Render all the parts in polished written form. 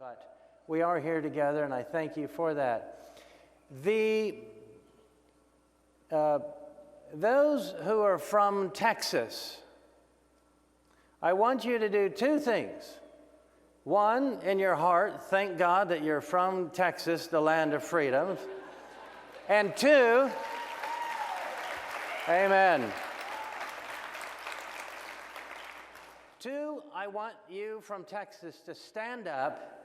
But we are here together, and I thank you for that. Those who are from Texas, I want you to do two things. One, in your heart, thank God that you're from Texas, the land of freedom. And two, amen. Two, I want you from Texas to stand up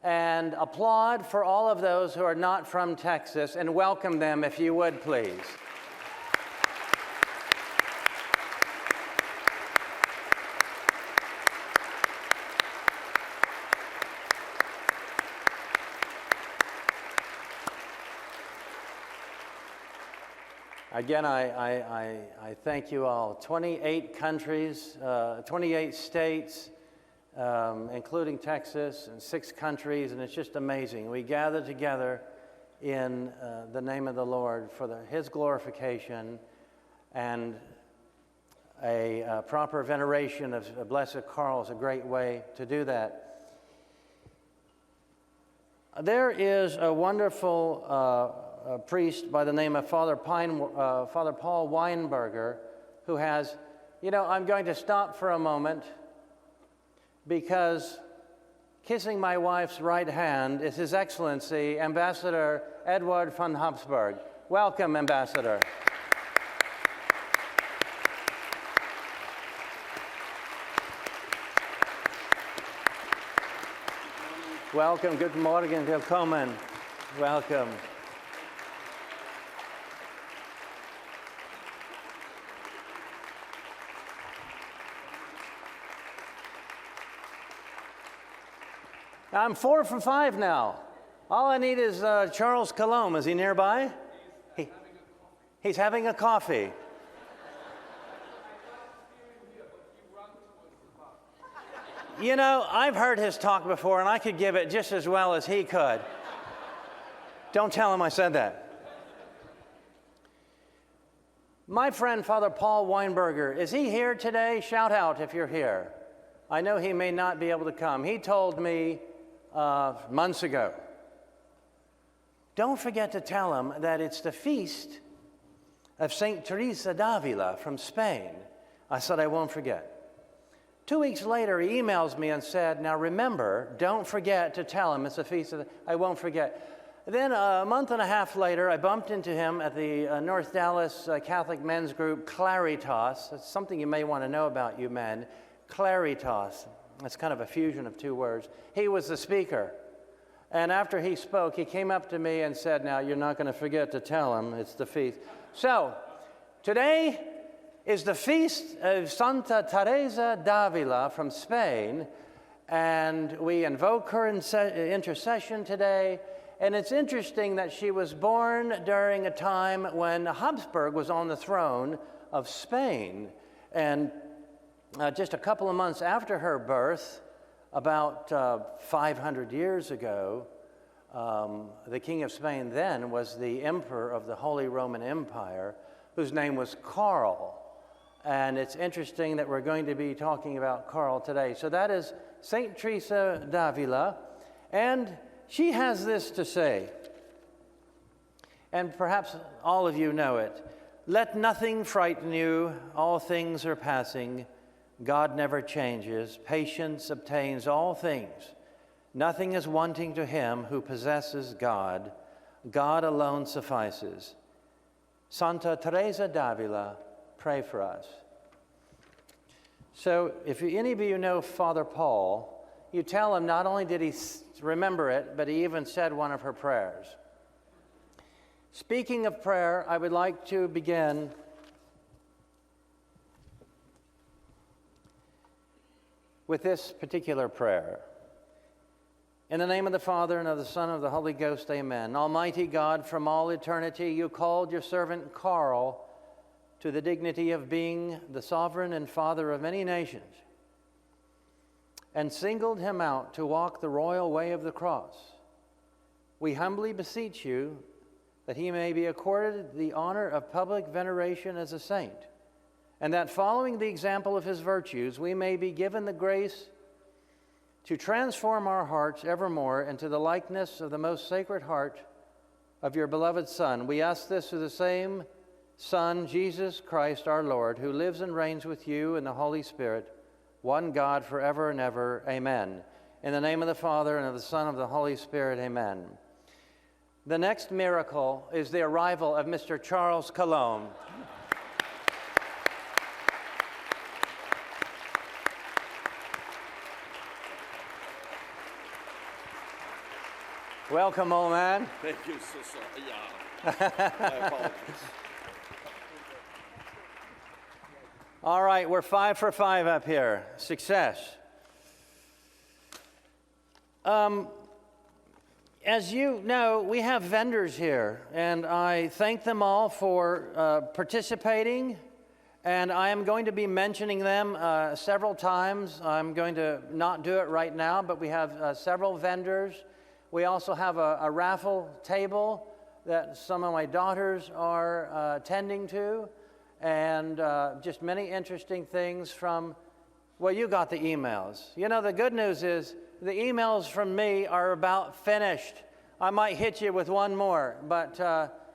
and applaud for all of those who are not from Texas and welcome them, if you would, please. Again, I thank you all. 28 countries, 28 states, including Texas, and 6 countries, and it's just amazing. We gather together in the name of the Lord for His glorification and a proper veneration of Blessed Karl is a great way to do that. There is a wonderful a priest by the name of Father Paul Weinberger, who has, I'm going to stop for a moment because kissing my wife's right hand is His Excellency, Ambassador Edward von Habsburg. Welcome, Ambassador. Welcome, good morning, willkommen. Welcome. I'm 4 for 5 now. All I need is Charles Colomb. Is he nearby? He's having a coffee. I've heard his talk before, and I could give it just as well as he could. Don't tell him I said that. My friend, Father Paul Weinberger, is he here today? Shout out if you're here. I know he may not be able to come. He told me months ago, don't forget to tell him that it's the feast of St. Teresa d'Avila from Spain. I said, I won't forget. 2 weeks later, he emails me and said, now remember, don't forget to tell him it's the feast of I won't forget. Then a month and a half later, I bumped into him at the North Dallas Catholic men's group, Claritas. That's something you may want to know about, you men. Claritas. It's kind of a fusion of 2 words. He was the speaker. And after he spoke, he came up to me and said, now, you're not going to forget to tell him it's the feast. So, today is the feast of Santa Teresa d'Avila from Spain, and we invoke her intercession today. And it's interesting that she was born during a time when Habsburg was on the throne of Spain. And just a couple of months after her birth, about 500 years ago, the King of Spain then was the Emperor of the Holy Roman Empire, whose name was Karl. And it's interesting that we're going to be talking about Karl today. So that is St. Teresa d'Avila, and she has this to say, and perhaps all of you know it. Let nothing frighten you, all things are passing. God never changes. Patience obtains all things. Nothing is wanting to him who possesses God. God alone suffices. Santa Teresa d'Avila, pray for us. So if any of you know Father Paul, you tell him not only did he remember it, but he even said one of her prayers. Speaking of prayer, I would like to begin with this particular prayer. In the name of the Father, and of the Son, and of the Holy Ghost, amen. Almighty God, from all eternity, you called your servant Karl to the dignity of being the sovereign and father of many nations, and singled him out to walk the royal way of the cross. We humbly beseech you that he may be accorded the honor of public veneration as a saint, and that following the example of his virtues, we may be given the grace to transform our hearts evermore into the likeness of the most sacred heart of your beloved Son. We ask this through the same Son, Jesus Christ our Lord, who lives and reigns with you in the Holy Spirit, one God forever and ever. Amen. In the name of the Father, and of the Son, and of the Holy Spirit. Amen. The next miracle is the arrival of Mr. Charles Cologne. Welcome, old man. Thank you, sister. Yeah. My apologies. All right, we're 5 for 5 up here. Success. As you know, we have vendors here, and I thank them all for participating, and I am going to be mentioning them several times. I'm going to not do it right now, but we have several vendors. We also have a raffle table that some of my daughters are tending to, and just many interesting things from, well, you got the emails. You know, the good news is the emails from me are about finished. I might hit you with one more, but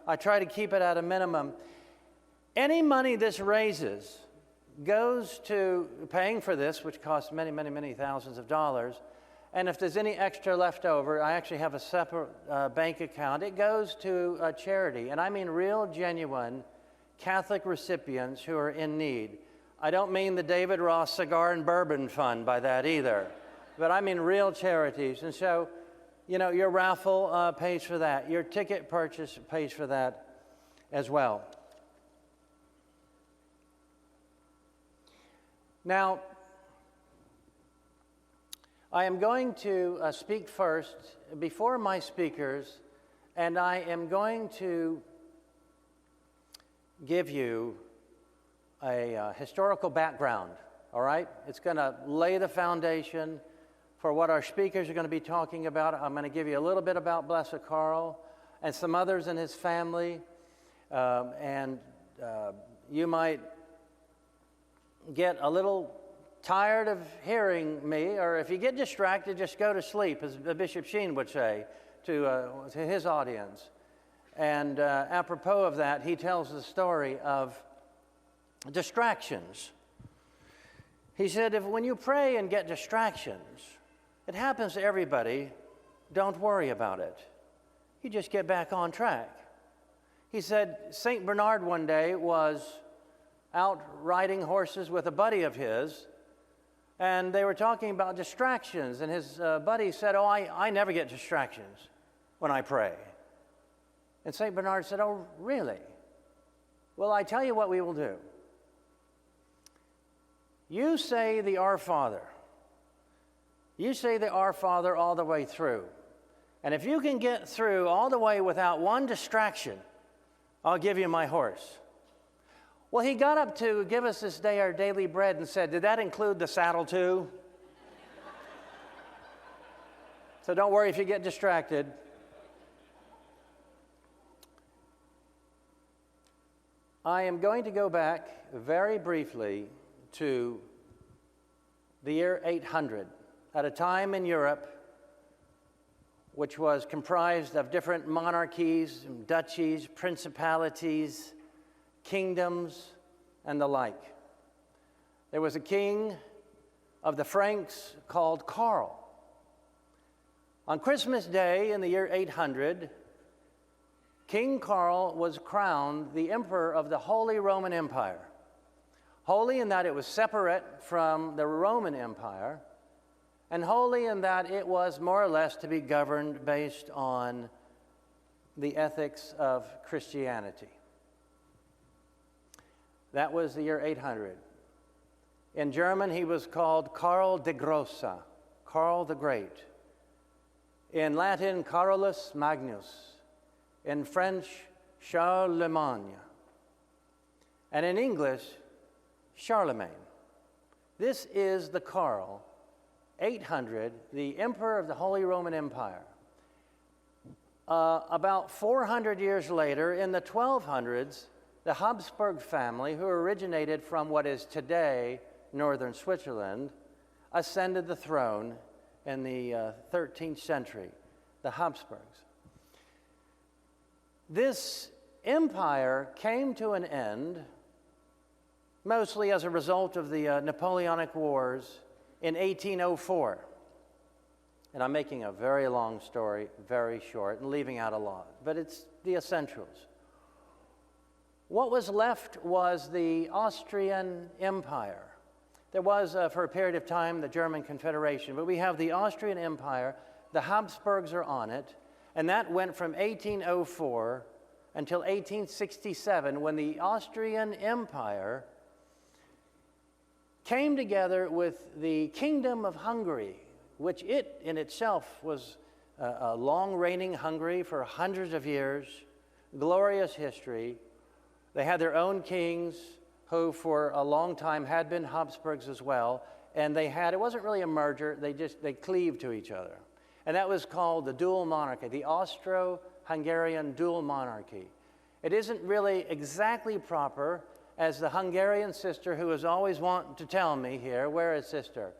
I try to keep it at a minimum. Any money this raises goes to paying for this, which costs many, many, many thousands of dollars. And if there's any extra left over, I actually have a separate bank account. It goes to a charity, and I mean real, genuine Catholic recipients who are in need. I don't mean the David Ross Cigar and Bourbon Fund by that either, but I mean real charities. And so, you know, your raffle pays for that. Your ticket purchase pays for that as well. Now, I am going to speak first before my speakers, and I am going to give you a historical background, all right? It's going to lay the foundation for what our speakers are going to be talking about. I'm going to give you a little bit about Blessed Karl and some others in his family, and you might get a little tired of hearing me, or if you get distracted, just go to sleep, as Bishop Sheen would say to his audience. And apropos of that, he tells the story of distractions. He said, when you pray and get distractions, it happens to everybody, don't worry about it. You just get back on track. He said St. Bernard one day was out riding horses with a buddy of his, and they were talking about distractions, and his buddy said, oh, I never get distractions when I pray. And St. Bernard said, oh, really? Well, I tell you what we will do. You say the Our Father. You say the Our Father all the way through. And if you can get through all the way without one distraction, I'll give you my horse. Well, he got up to give us this day our daily bread and said, did that include the saddle too? So don't worry if you get distracted. I am going to go back very briefly to the year 800, at a time in Europe which was comprised of different monarchies, duchies, principalities, kingdoms, and the like. There was a king of the Franks called Karl. On Christmas Day in the year 800, King Karl was crowned the emperor of the Holy Roman Empire. Holy in that it was separate from the Roman Empire, and holy in that it was more or less to be governed based on the ethics of Christianity. That was the year 800. In German, he was called Karl the Grosse, Karl the Great. In Latin, Carolus Magnus. In French, Charlemagne. And in English, Charlemagne. This is the Karl, 800, the emperor of the Holy Roman Empire. About 400 years later, in the 1200s, the Habsburg family, who originated from what is today northern Switzerland, ascended the throne in the 13th century, the Habsburgs. This empire came to an end mostly as a result of the Napoleonic Wars in 1804. And I'm making a very long story very short and leaving out a lot, but it's the essentials. What was left was the Austrian Empire. There was, for a period of time, the German Confederation, but we have the Austrian Empire, the Habsburgs are on it, and that went from 1804 until 1867, when the Austrian Empire came together with the Kingdom of Hungary, which it in itself was a long-reigning Hungary for hundreds of years, glorious history. They had their own kings who for a long time had been Habsburgs as well, and it wasn't really a merger, they cleaved to each other. And that was called the dual monarchy, the Austro-Hungarian dual monarchy. It isn't really exactly proper, as the Hungarian sister who is always wanting to tell me here, where is sister?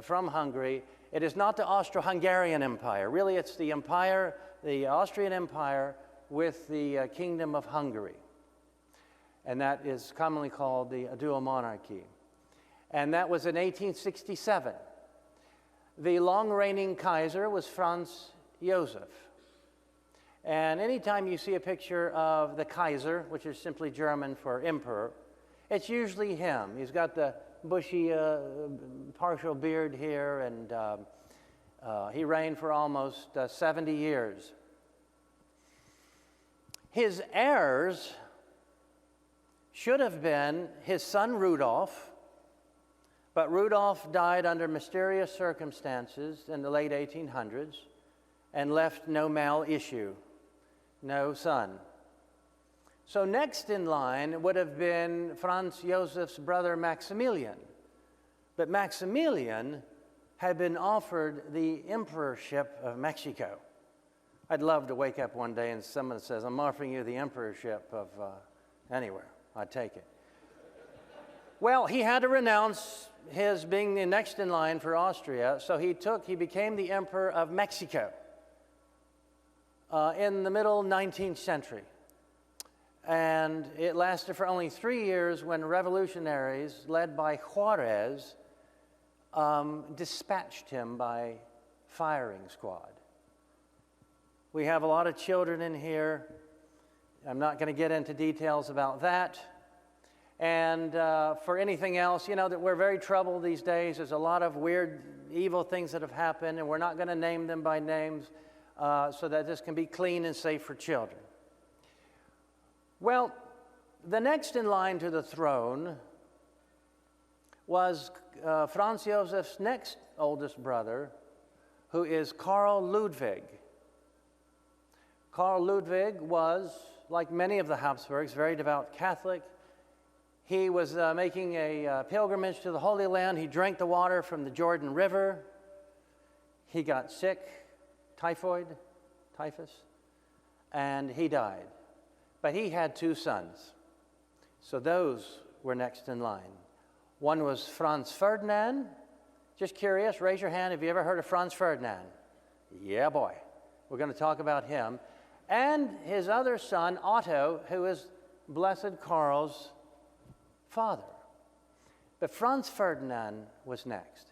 From Hungary. It is not the Austro-Hungarian Empire. Really, it's the empire, the Austrian Empire with the Kingdom of Hungary. And that is commonly called the dual monarchy. And that was in 1867. The long-reigning Kaiser was Franz Joseph. And anytime you see a picture of the Kaiser, which is simply German for emperor, it's usually him. He's got the bushy partial beard here, and he reigned for almost 70 years. His heirs should have been his son Rudolph, but Rudolph died under mysterious circumstances in the late 1800s and left no male issue, no son. So next in line would have been Franz Josef's brother Maximilian. But Maximilian had been offered the emperorship of Mexico. I'd love to wake up one day and someone says, I'm offering you the emperorship of anywhere. I'd take it. Well, he had to renounce his being the next in line for Austria, so he became the emperor of Mexico in the middle 19th century. And it lasted for only 3 years when revolutionaries, led by Juarez, dispatched him by firing squad. We have a lot of children in here. I'm not going to get into details about that. And for anything else, you know that we're very troubled these days. There's a lot of weird, evil things that have happened, and we're not going to name them by names so that this can be clean and safe for children. Well, the next in line to the throne was Franz Josef's next oldest brother, who is Karl Ludwig. Karl Ludwig was, like many of the Habsburgs, very devout Catholic. He was making a pilgrimage to the Holy Land. He drank the water from the Jordan River. He got sick, typhus, and he died. But he had 2 sons, so those were next in line. One was Franz Ferdinand. Just curious, raise your hand if you ever heard of Franz Ferdinand. Yeah, boy. We're going to talk about him. And his other son, Otto, who is Blessed Karl's father. But Franz Ferdinand was next.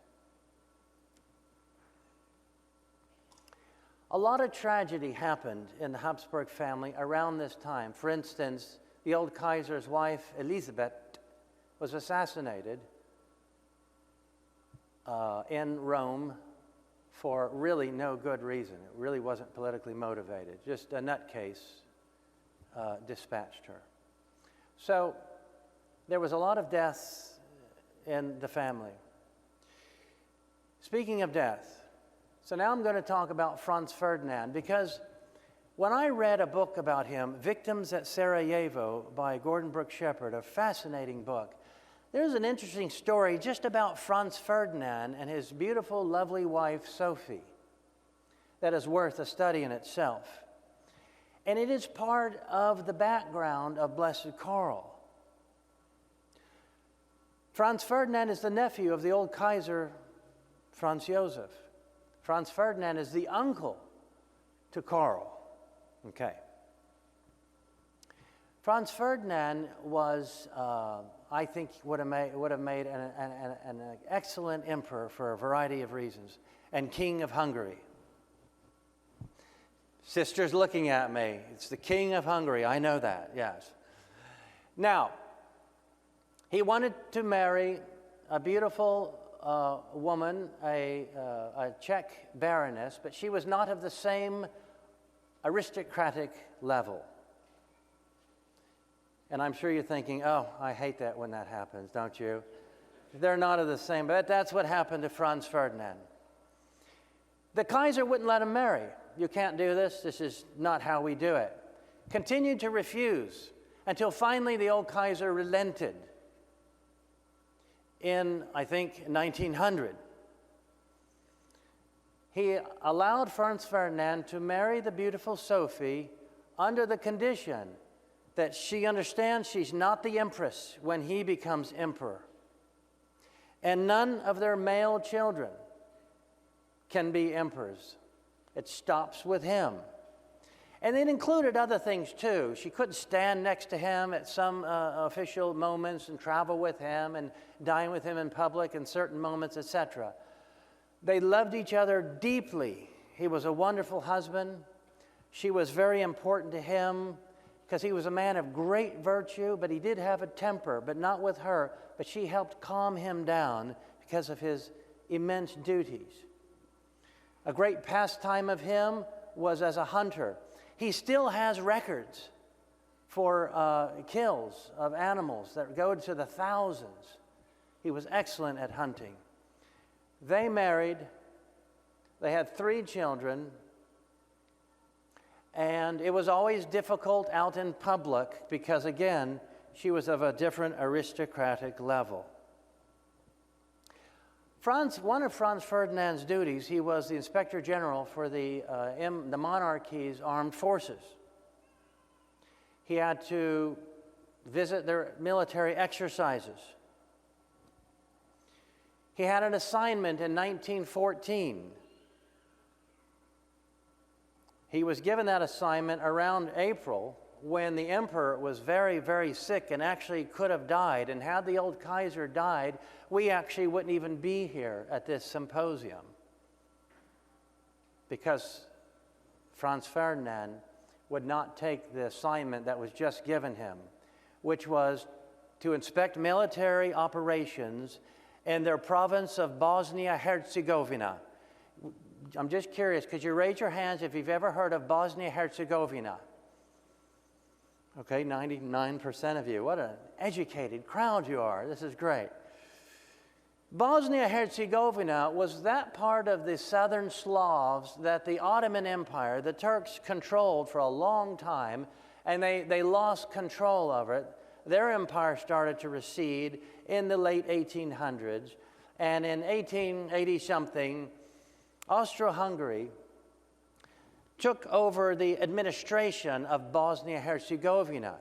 A lot of tragedy happened in the Habsburg family around this time. For instance, the old Kaiser's wife, Elisabeth, was assassinated in Rome for really no good reason. It really wasn't politically motivated. Just a nutcase dispatched her. So there was a lot of deaths in the family. Speaking of death, so now I'm going to talk about Franz Ferdinand, because when I read a book about him, Victims at Sarajevo by Gordon Brooks Shepherd, a fascinating book, there's an interesting story just about Franz Ferdinand and his beautiful, lovely wife, Sophie, that is worth a study in itself. And it is part of the background of Blessed Karl. Franz Ferdinand is the nephew of the old Kaiser, Franz Joseph. Franz Ferdinand is the uncle to Karl. Okay. Franz Ferdinand was, I think, would have made an excellent emperor for a variety of reasons, and king of Hungary. Sister's looking at me. It's the king of Hungary. I know that, yes. Now, he wanted to marry a beautiful woman, a Czech baroness, but she was not of the same aristocratic level. And I'm sure you're thinking, oh, I hate that when that happens, don't you? They're not of the same, but that's what happened to Franz Ferdinand. The Kaiser wouldn't let him marry. You can't do this. This is not how we do it. Continued to refuse until finally the old Kaiser relented in, I think, 1900. He allowed Franz Ferdinand to marry the beautiful Sophie under the condition that she understands she's not the empress when he becomes emperor. And none of their male children can be emperors. It stops with him. And it included other things too. She couldn't stand next to him at some official moments and travel with him and dine with him in public in certain moments, etc. They loved each other deeply. He was a wonderful husband. She was very important to him because he was a man of great virtue, but he did have a temper, but not with her. But she helped calm him down because of his immense duties. A great pastime of him was as a hunter. He still has records for kills of animals that go to the thousands. He was excellent at hunting. They married. They had 3 children. And it was always difficult out in public because, again, she was of a different aristocratic level. One of Franz Ferdinand's duties, he was the Inspector General for the monarchy's armed forces. He had to visit their military exercises. He had an assignment in 1914. He was given that assignment around April when the emperor was very, very sick and actually could have died. And had the old Kaiser died, we actually wouldn't even be here at this symposium because Franz Ferdinand would not take the assignment that was just given him, which was to inspect military operations in their province of Bosnia-Herzegovina. I'm just curious, could you raise your hands if you've ever heard of Bosnia-Herzegovina? Okay, 99% of you. What an educated crowd you are. This is great. Bosnia-Herzegovina was that part of the southern Slavs that the Ottoman Empire, the Turks, controlled for a long time, and they lost control of it. Their empire started to recede in the late 1800s, and in 1880-something, Austro-Hungary took over the administration of Bosnia-Herzegovina,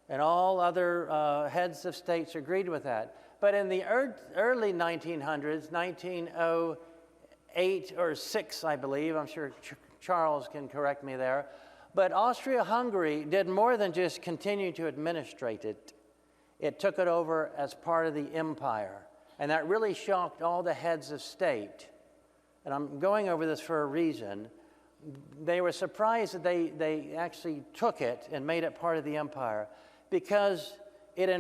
and all other heads of states agreed with that. But in the early 1900s, 1908 or 6, I believe, I'm sure Charles can correct me there, but Austria-Hungary did more than just continue to administrate it. It took it over as part of the empire, and that really shocked all the heads of state. And I'm going over this for a reason. They were surprised that they actually took it and made it part of the empire because it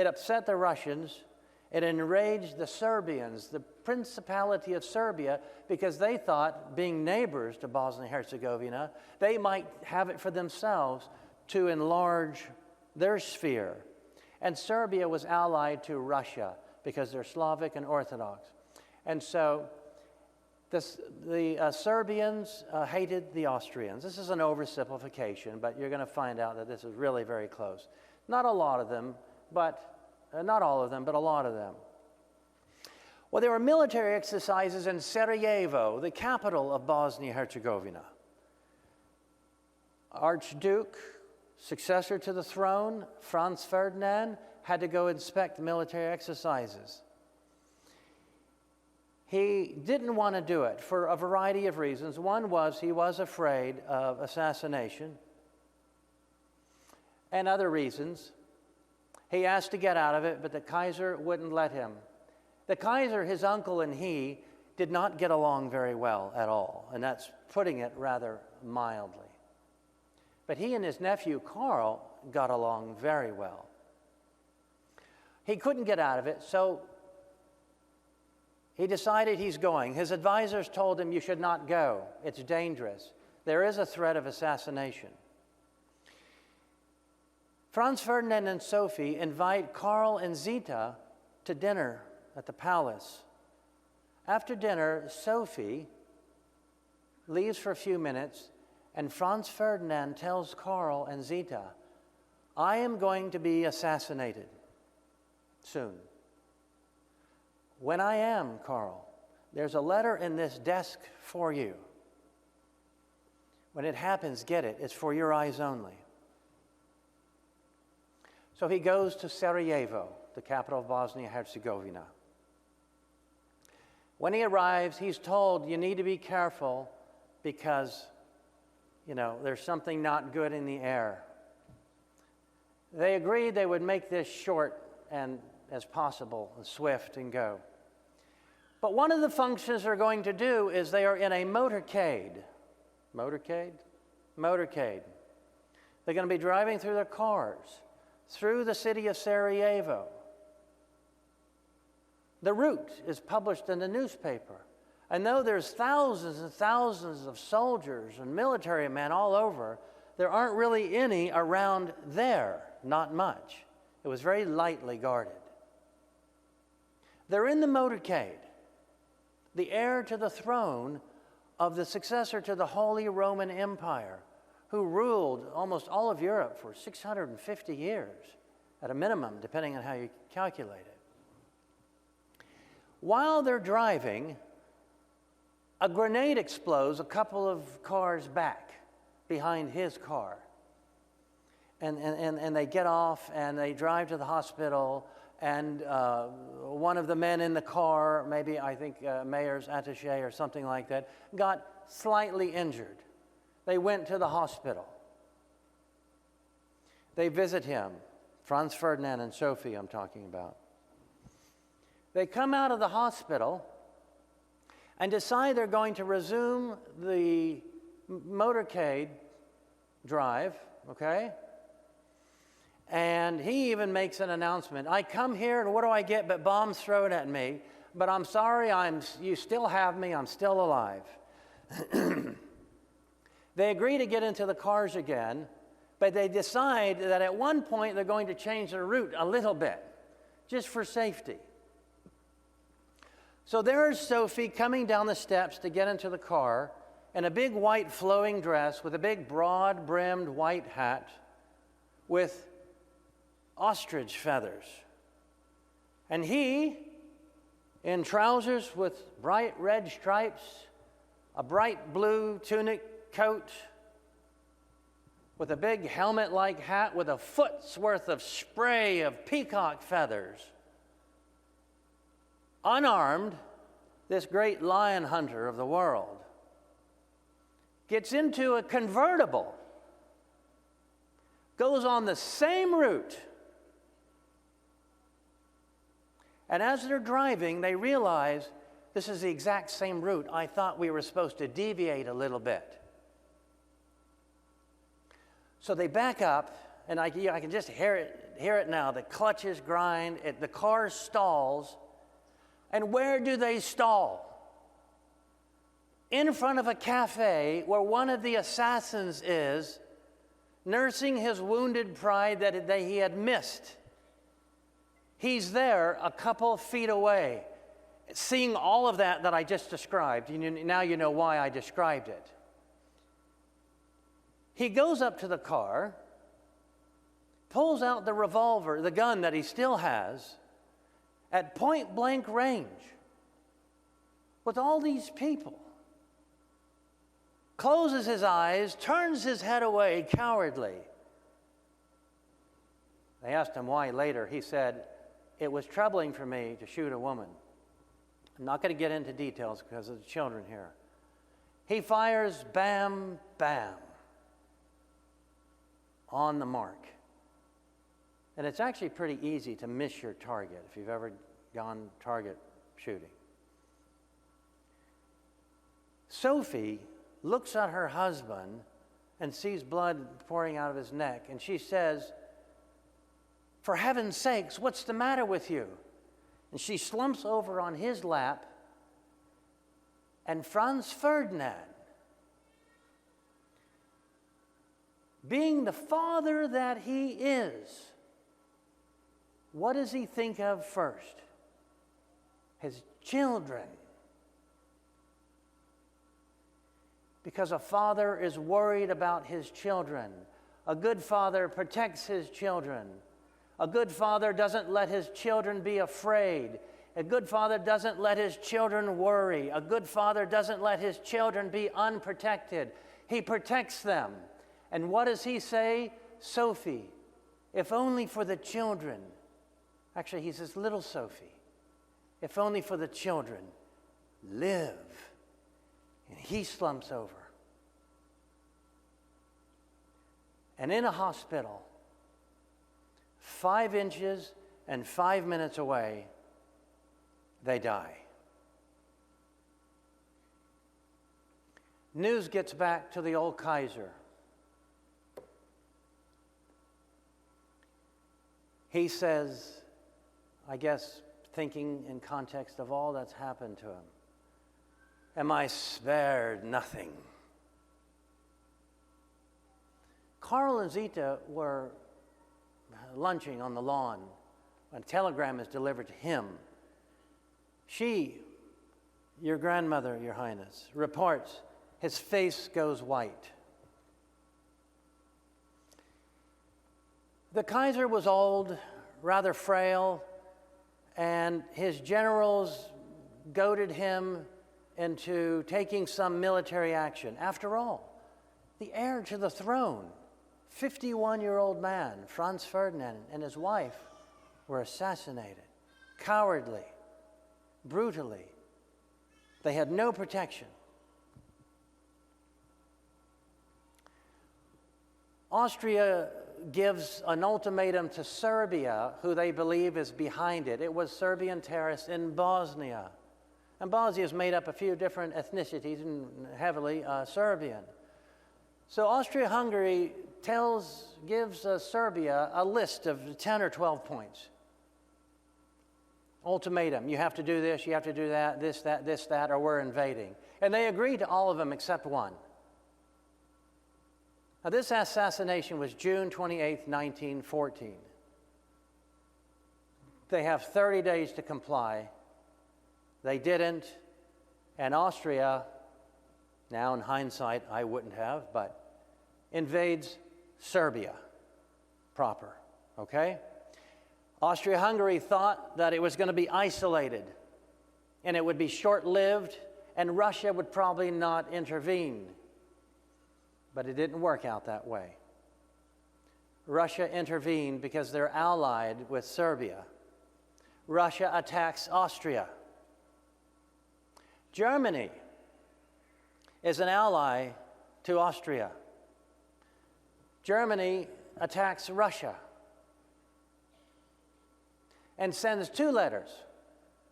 upset the Russians, it enraged the Serbians, the Principality of Serbia, because they thought, being neighbors to Bosnia-Herzegovina, they might have it for themselves to enlarge their sphere. And Serbia was allied to Russia because they're Slavic and Orthodox. And so the Serbians hated the Austrians. This is an oversimplification, but you're going to find out that this is really very close. Not a lot of them, but not all of them, but a lot of them. Well, there were military exercises in Sarajevo, the capital of Bosnia-Herzegovina. Archduke, successor to the throne, Franz Ferdinand, had to go inspect military exercises. He didn't want to do it for a variety of reasons. One was he was afraid of assassination, and other reasons. He asked to get out of it, but the Kaiser wouldn't let him. The Kaiser, his uncle, and he did not get along very well at all, and that's putting it rather mildly. But he and his nephew, Karl, got along very well. He couldn't get out of it, so he decided he's going. His advisors told him, "You should not go. It's dangerous. There is a threat of assassination." Franz Ferdinand and Sophie invite Karl and Zita to dinner at the palace. After dinner, Sophie leaves for a few minutes, and Franz Ferdinand tells Karl and Zita, "I am going to be assassinated soon." "When I am, Karl, there's a letter in this desk for you. When it happens, get it. It's for your eyes only." So he goes to Sarajevo, the capital of Bosnia-Herzegovina. When he arrives, he's told, "You need to be careful because, there's something not good in the air." They agreed they would make this short and as possible and swift and go. But one of the functions they're going to do is they are in a motorcade. Motorcade? Motorcade. They're going to be driving through their cars through the city of Sarajevo. The route is published in the newspaper. And though there's thousands and thousands of soldiers and military men all over, there aren't really any around there, not much. It was very lightly guarded. They're in the motorcade, the heir to the throne of the successor to the Holy Roman Empire, who ruled almost all of Europe for 650 years, at a minimum, depending on how you calculate it. While they're driving, a grenade explodes a couple of cars back behind his car. And they get off and they drive to the hospital, and one of the men in the car, maybe I think mayor's attaché or something like that, got slightly injured. They went to the hospital. They visit him, Franz Ferdinand and Sophie I'm talking about. They come out of the hospital and decide they're going to resume the motorcade drive, okay? And he even makes an announcement. "I come here, and what do I get but bombs thrown at me? But I'm sorry, you still have me, I'm still alive." They agree to get into the cars again, but they decide that at one point they're going to change their route a little bit, just for safety. So there's Sophie coming down the steps to get into the car in a big white flowing dress with a big broad-brimmed white hat with ostrich feathers. And he, in trousers with bright red stripes, a bright blue tunic coat, with a big helmet-like hat with a foot's worth of spray of peacock feathers. Unarmed, this great lion hunter of the world gets into a convertible, goes on the same route, and as they're driving, they realize this is the exact same route. I thought we were supposed to deviate a little bit. So they back up, and I can just hear it now. The clutches grind, the car stalls. And where do they stall? In front of a cafe where one of the assassins is, nursing his wounded pride that he had missed. He's there a couple feet away, seeing all of that I just described. Now you know why I described it. He goes up to the car, pulls out the revolver, the gun that he still has, at point-blank range, with all these people, closes his eyes, turns his head away cowardly. They asked him why later. He said, "It was troubling for me to shoot a woman. I'm not going to get into details because of the children here. He fires, bam, bam, on the mark. And it's actually pretty easy to miss your target if you've ever gone target shooting. Sophie looks at her husband and sees blood pouring out of his neck, and she says, "For heaven's sakes, what's the matter with you?" And she slumps over on his lap, and Franz Ferdinand, being the father that he is, what does he think of first? His children. Because a father is worried about his children. A good father protects his children. A good father doesn't let his children be afraid. A good father doesn't let his children worry. A good father doesn't let his children be unprotected. He protects them. And what does he say? Sophie, if only for the children. Actually, he says, little Sophie, if only for the children, live. And he slumps over. And in a hospital, 5 inches and 5 minutes away, they die. News gets back to the old Kaiser. He says, I guess thinking in context of all that's happened to him, am I spared nothing? Karl and Zita were lunching on the lawn when a telegram is delivered to him. She, your grandmother, Your Highness, reports his face goes white. The Kaiser was old, rather frail, and his generals goaded him into taking some military action. After all, the heir to the throne, 51-year-old man, Franz Ferdinand, and his wife were assassinated, cowardly, brutally. They had no protection. Austria gives an ultimatum to Serbia, who they believe is behind it. It was Serbian terrorists in Bosnia. And Bosnia is made up of a few different ethnicities and heavily Serbian. So Austria-Hungary gives Serbia a list of 10 or 12 points. Ultimatum, you have to do this, you have to do that, this, that, or we're invading. And they agreed to all of them except one. Now, this assassination was June 28, 1914. They have 30 days to comply. They didn't, and Austria, now in hindsight, I wouldn't have, but invades Serbia proper, okay? Austria-Hungary thought that it was going to be isolated, and it would be short-lived, and Russia would probably not intervene. But it didn't work out that way. Russia intervened because they're allied with Serbia. Russia attacks Austria. Germany is an ally to Austria. Germany attacks Russia and sends 2 letters.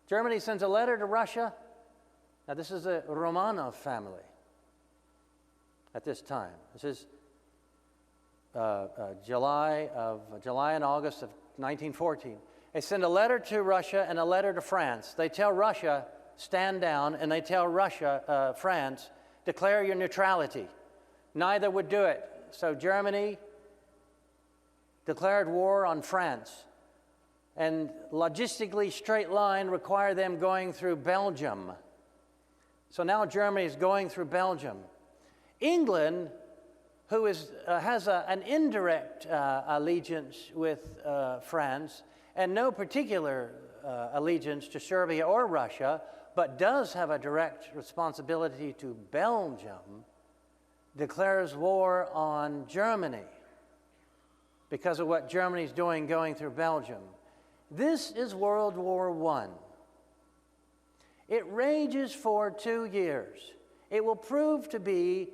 Germany sends a letter to Russia. Now, this is the Romanov family at this time. This is July and August of 1914. They send a letter to Russia and a letter to France. They tell Russia, stand down, and they tell France, declare your neutrality. Neither would do it. So Germany declared war on France, and logistically straight line required them going through Belgium. So now Germany is going through Belgium. England, who has an indirect allegiance with France and no particular allegiance to Serbia or Russia, but does have a direct responsibility to Belgium, declares war on Germany because of what Germany's doing going through Belgium. This is World War I. It rages for 2 years. It will prove to be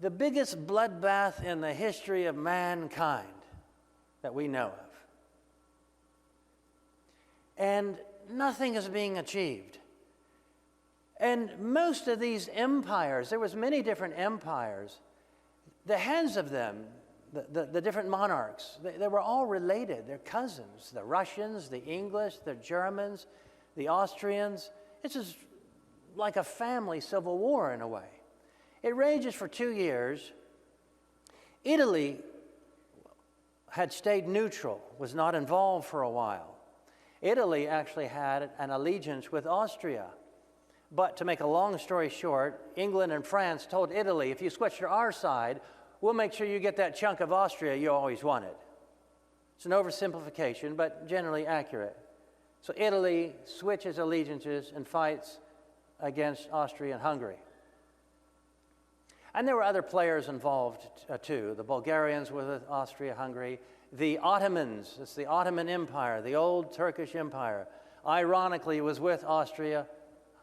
the biggest bloodbath in the history of mankind that we know of. And nothing is being achieved. And most of these empires, there was many different empires, the heads of them, the different monarchs, they were all related. They're cousins. The Russians, the English, the Germans, the Austrians. This is like a family civil war in a way. It rages for 2 years. Italy had stayed neutral, was not involved for a while. Italy actually had an allegiance with Austria. But to make a long story short, England and France told Italy, if you switch to our side, we'll make sure you get that chunk of Austria you always wanted. It's an oversimplification, but generally accurate. So Italy switches allegiances and fights against Austria and Hungary. And there were other players involved too. The Bulgarians were with Austria-Hungary. The Ottomans, it's the Ottoman Empire, the old Turkish Empire, ironically was with Austria,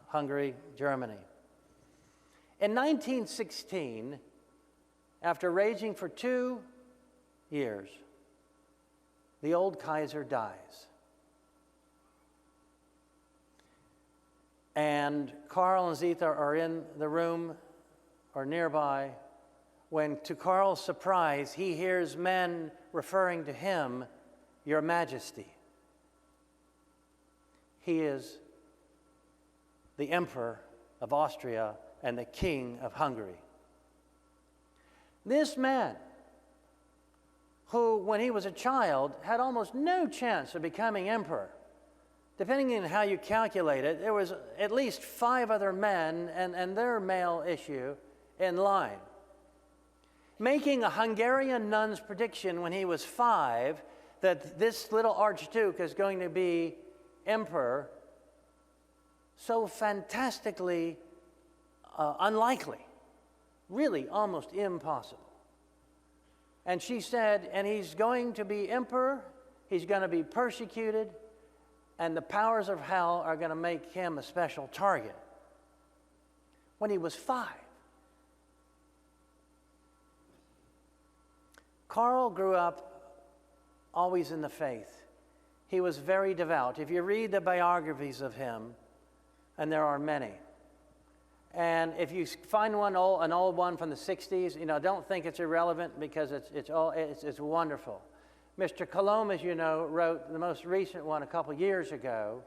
Hungary, Germany. In 1916, after raging for 2 years, the old Kaiser dies. And Karl and Zita are in the room or nearby when, to Karl's surprise, he hears men referring to him, Your Majesty. He is the Emperor of Austria and the King of Hungary. This man, who, when he was a child, had almost no chance of becoming emperor. Depending on how you calculate it, there was at least 5 other men and their male issue in line. Making a Hungarian nun's prediction when he was 5 that this little archduke is going to be emperor, so fantastically unlikely, really almost impossible. And she said, and he's going to be emperor, he's going to be persecuted, and the powers of hell are going to make him a special target. When he was 5. Karl grew up always in the faith. He was very devout. If you read the biographies of him, and there are many, and if you find an old one from the 60s, don't think it's irrelevant because it's wonderful. Mr. Colomb, as you know, wrote the most recent one a couple years ago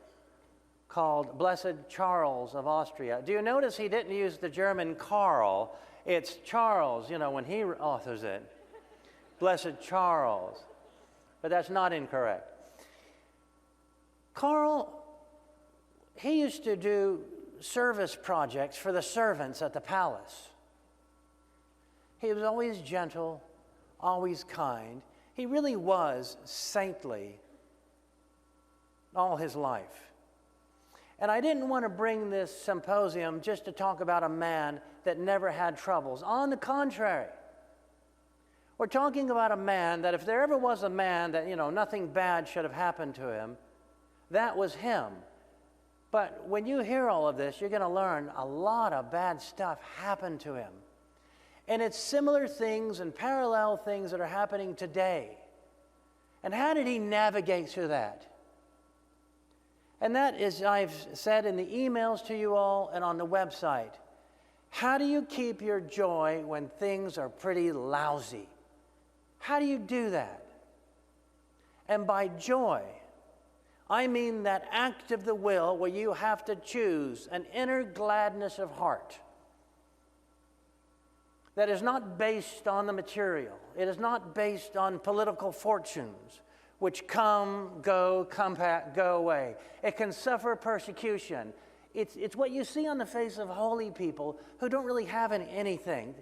called Blessed Charles of Austria. Do you notice he didn't use the German Karl? It's Charles, when he authors it. Blessed Charles. But that's not incorrect. Karl, he used to do service projects for the servants at the palace. He was always gentle, always kind. He really was saintly all his life. And I didn't want to bring this symposium just to talk about a man that never had troubles. On the contrary, we're talking about a man that if there ever was a man that, nothing bad should have happened to him, that was him. But when you hear all of this, you're going to learn a lot of bad stuff happened to him. And it's similar things and parallel things that are happening today. And how did he navigate through that? And that is, I've said in the emails to you all and on the website, how do you keep your joy when things are pretty lousy? How do you do that? And by joy, I mean that act of the will where you have to choose an inner gladness of heart that is not based on the material. It is not based on political fortunes, which come, go, come back, go away. It can suffer persecution. It's what you see on the face of holy people who don't really have anything.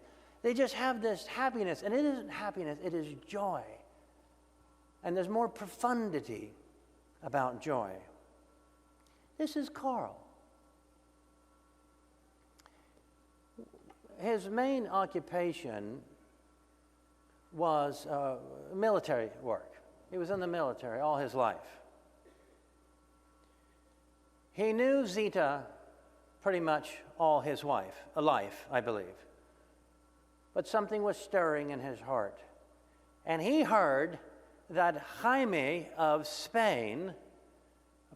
They just have this happiness, and it isn't happiness, it is joy. And there's more profundity about joy. This is Karl. His main occupation was military work. He was in the military all his life. He knew Zita pretty much all his life, I believe. But something was stirring in his heart. And he heard that Jaime of Spain,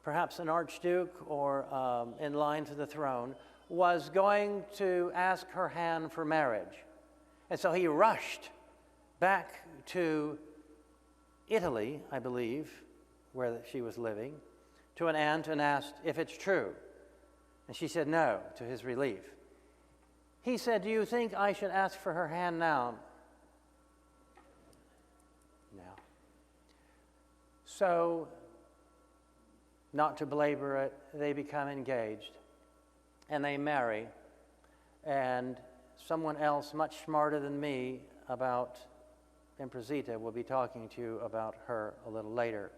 perhaps an archduke or in line to the throne, was going to ask her hand for marriage. And so he rushed back to Italy, I believe, where she was living, to an aunt and asked if it's true. And she said no, to his relief. He said, "Do you think I should ask for her hand now?" No. So, not to belabor it, they become engaged and they marry. And someone else much smarter than me about Imprezita will be talking to you about her a little later.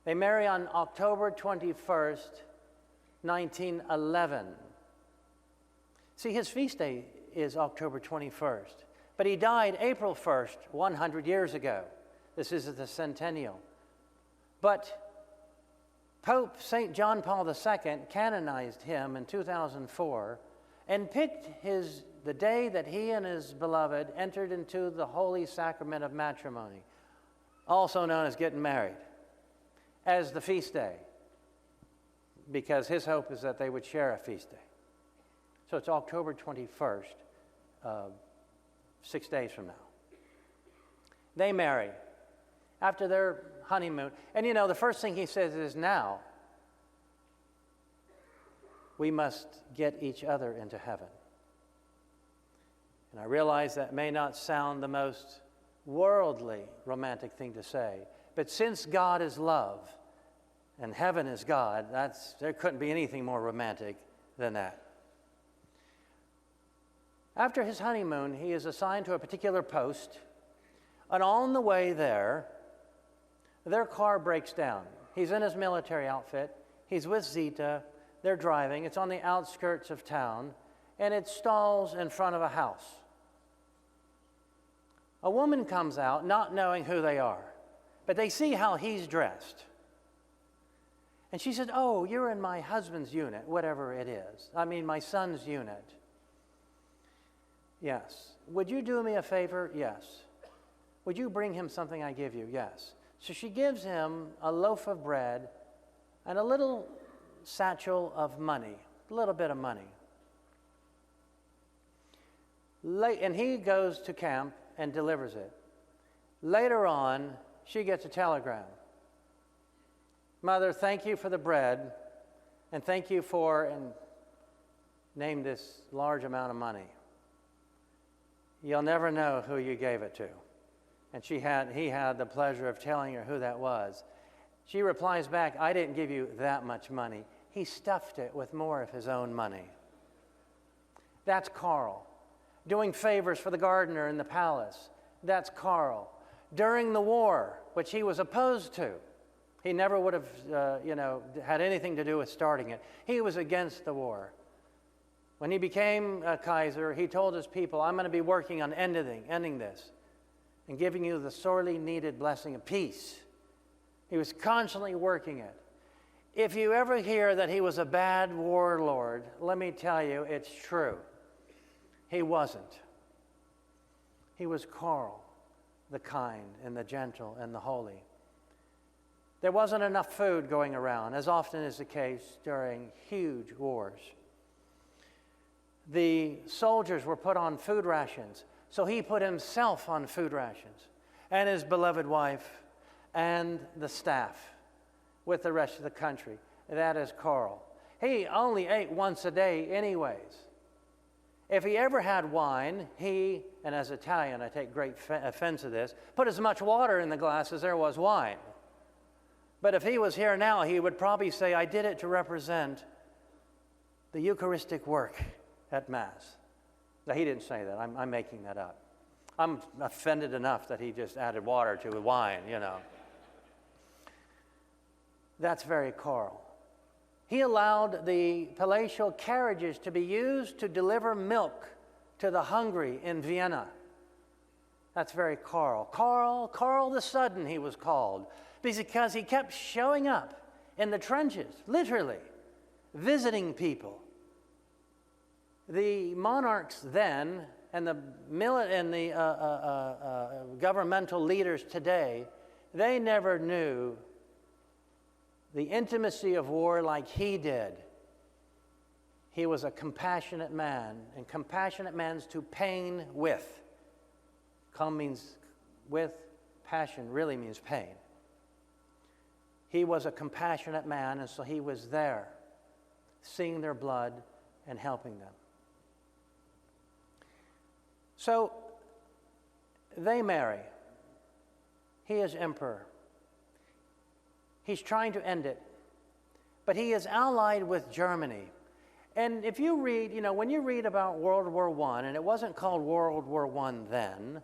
They marry on October 21st, 1911. See, his feast day is October 21st, but he died April 1st, 100 years ago. This is the centennial. But Pope St. John Paul II canonized him in 2004 and picked the day that he and his beloved entered into the holy sacrament of matrimony, also known as getting married, as the feast day, because his hope is that they would share a feast day. So it's October 21st, 6 days from now. They marry after their honeymoon. And you know, the first thing he says is, now we must get each other into heaven. And I realize that may not sound the most worldly romantic thing to say, but since God is love and heaven is God, there couldn't be anything more romantic than that. After his honeymoon, he is assigned to a particular post, and on the way there, their car breaks down. He's in his military outfit, he's with Zita, they're driving, it's on the outskirts of town, and it stalls in front of a house. A woman comes out, not knowing who they are, but they see how he's dressed. And she said, "Oh, you're in my husband's unit, whatever it is. I mean, my son's unit." "Yes." "Would you do me a favor?" "Yes." "Would you bring him something I give you?" "Yes." So she gives him a loaf of bread and a little satchel of money, a little bit of money. And he goes to camp and delivers it. Later on, she gets a telegram. "Mother, thank you for the bread, and thank you for," and name this large amount of money. "You'll never know who you gave it to." And he had the pleasure of telling her who that was. She replies back, "I didn't give you that much money. He stuffed it with more of his own money." That's Karl. Doing favors for the gardener in the palace. That's Karl. During the war, which he was opposed to, he never would have had anything to do with starting it. He was against the war. When he became a Kaiser, he told his people, "I'm going to be working on ending this and giving you the sorely needed blessing of peace." He was constantly working it. If you ever hear that he was a bad warlord, let me tell you, it's true. He wasn't. He was Karl, the kind and the gentle and the holy. There wasn't enough food going around, as often is the case during huge wars. The soldiers were put on food rations, so he put himself on food rations, and his beloved wife, and the staff with the rest of the country. That is Karl. He only ate once a day anyways. If he ever had wine, he, and as Italian I take great offense to this, put as much water in the glass as there was wine. But if he was here now, he would probably say, "I did it to represent the Eucharistic work at Mass." Now, he didn't say that. I'm making that up. I'm offended enough that he just added water to the wine, you know. That's very Karl. He allowed the palatial carriages to be used to deliver milk to the hungry in Vienna. That's very Karl. Karl the Sudden, he was called, because he kept showing up in the trenches, literally, visiting people The monarchs then and the governmental leaders today, they never knew the intimacy of war like he did. He was a compassionate man, and compassionate man's to pain with. Come means with, passion really means pain. He was a compassionate man, and so he was there, seeing their blood and helping them. So they marry. He is emperor. He's trying to end it, but he is allied with Germany. And if you read, when you read about World War I, and it wasn't called World War I then,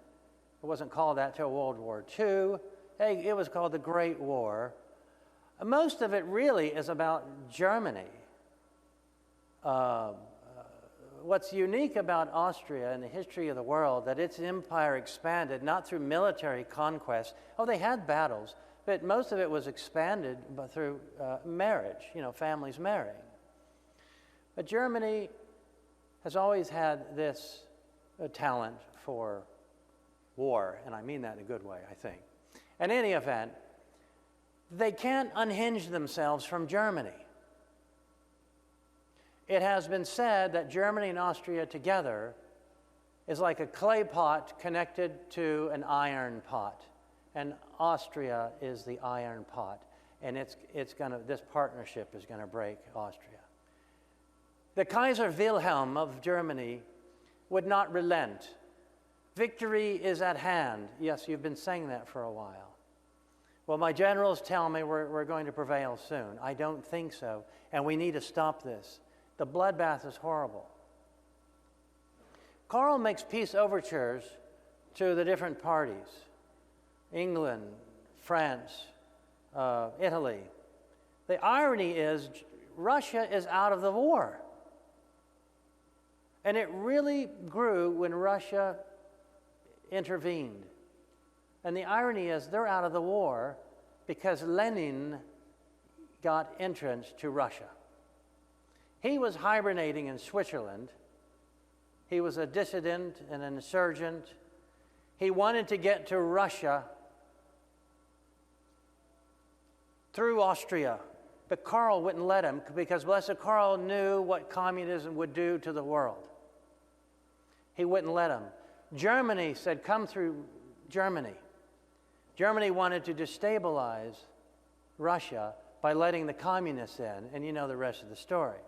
it wasn't called that till World War II, it was called the Great War. Most of it really is about Germany. What's unique about Austria in the history of the world, that its empire expanded not through military conquest. Oh, they had battles, but most of it was expanded through marriage, families marrying. But Germany has always had this talent for war, and I mean that in a good way, I think. In any event, they can't unhinge themselves from Germany. It has been said that Germany and Austria together is like a clay pot connected to an iron pot, and Austria is the iron pot, and this partnership is going to break Austria. The Kaiser Wilhelm of Germany would not relent. Victory is at hand. Yes, you've been saying that for a while. Well, my generals tell me we're going to prevail soon. I don't think so, and we need to stop this. The bloodbath is horrible. Karl makes peace overtures to the different parties, England, France, Italy. The irony is Russia is out of the war. And it really grew when Russia intervened. And the irony is they're out of the war because Lenin got entrance to Russia. He was hibernating in Switzerland. He was a dissident and an insurgent. He wanted to get to Russia through Austria, but Karl wouldn't let him because Blessed Karl knew what communism would do to the world. He wouldn't let him. Germany said, come through Germany. Germany wanted to destabilize Russia by letting the communists in, and you know the rest of the story.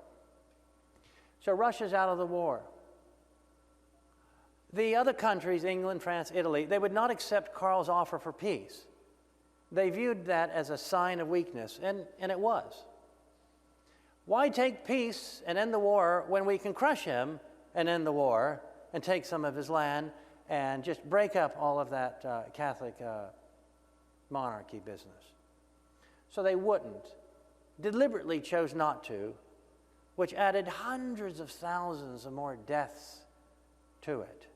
So Russia's out of the war. The other countries, England, France, Italy, they would not accept Karl's offer for peace. They viewed that as a sign of weakness, and it was. Why take peace and end the war when we can crush him and end the war and take some of his land and just break up all of that Catholic monarchy business? So they wouldn't, deliberately chose not to, which added hundreds of thousands of more deaths to it.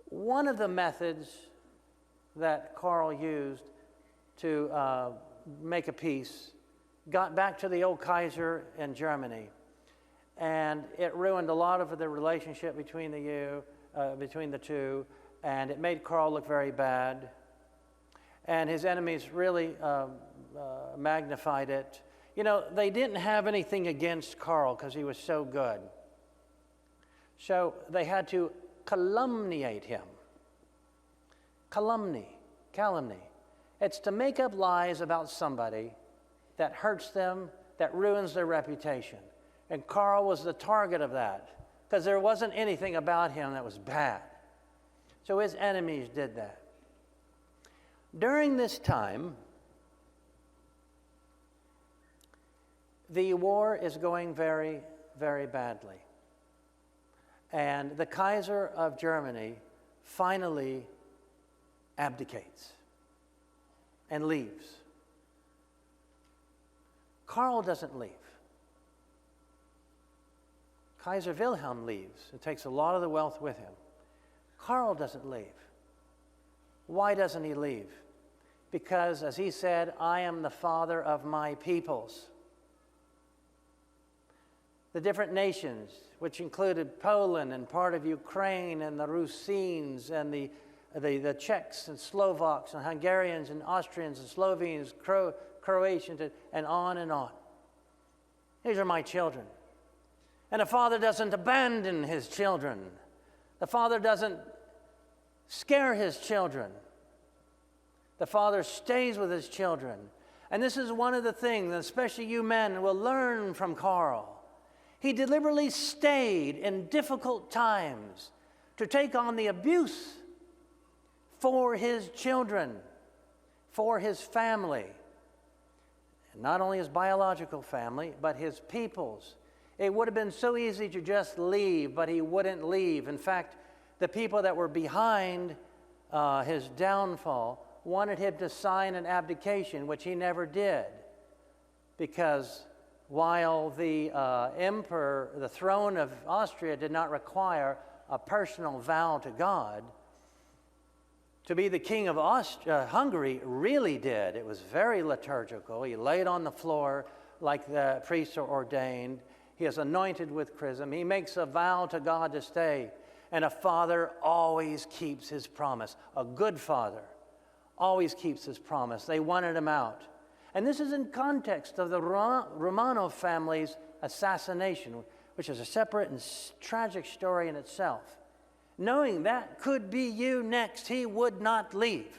One of the methods that Karl used to make a peace got back to the old Kaiser in Germany, and it ruined a lot of the relationship between the two, and it made Karl look very bad, and his enemies really magnified it. They didn't have anything against Karl because he was so good. So they had to calumniate him. Calumny. It's to make up lies about somebody that hurts them, that ruins their reputation. And Karl was the target of that because there wasn't anything about him that was bad. So his enemies did that. During this time, the war is going very, very badly. And the Kaiser of Germany finally abdicates and leaves. Karl doesn't leave. Kaiser Wilhelm leaves and takes a lot of the wealth with him. Karl doesn't leave. Why doesn't he leave? Because, as he said, I am the father of my peoples. the different nations, which included Poland and part of Ukraine and the Rusenes and the Czechs and Slovaks and Hungarians and Austrians and Slovenes, Croatians, and on and on. These are my children. And a father doesn't abandon his children. The father doesn't scare his children. The father stays with his children. And this is one of the things, especially you men, will learn from Karl. He deliberately stayed in difficult times to take on the abuse for his children, for his family. And not only his biological family, but his people's. It would have been so easy to just leave, but he wouldn't leave. In fact, the people that were behind his downfall wanted him to sign an abdication, which he never did, because while the emperor, the throne of Austria did not require a personal vow to God, to be the king of Hungary really did. It was very liturgical. He laid on the floor like the priests are ordained. He is anointed with chrism. He makes a vow to God to stay. And a father always keeps his promise. A good father always keeps his promise. They wanted him out. And this is in context of the Romanov family's assassination, which is a separate and tragic story in itself. Knowing that could be you next, he would not leave.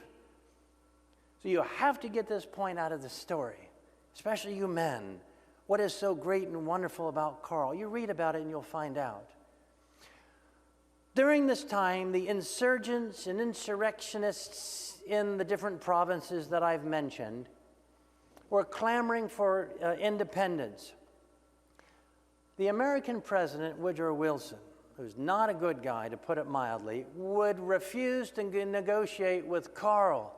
So you have to get this point out of the story, especially you men. What is so great and wonderful about Karl? You read about it and you'll find out. During this time, the insurgents and insurrectionists in the different provinces that I've mentioned were clamoring for independence. The American president, Woodrow Wilson, who's not a good guy, to put it mildly, would refuse to negotiate with Karl.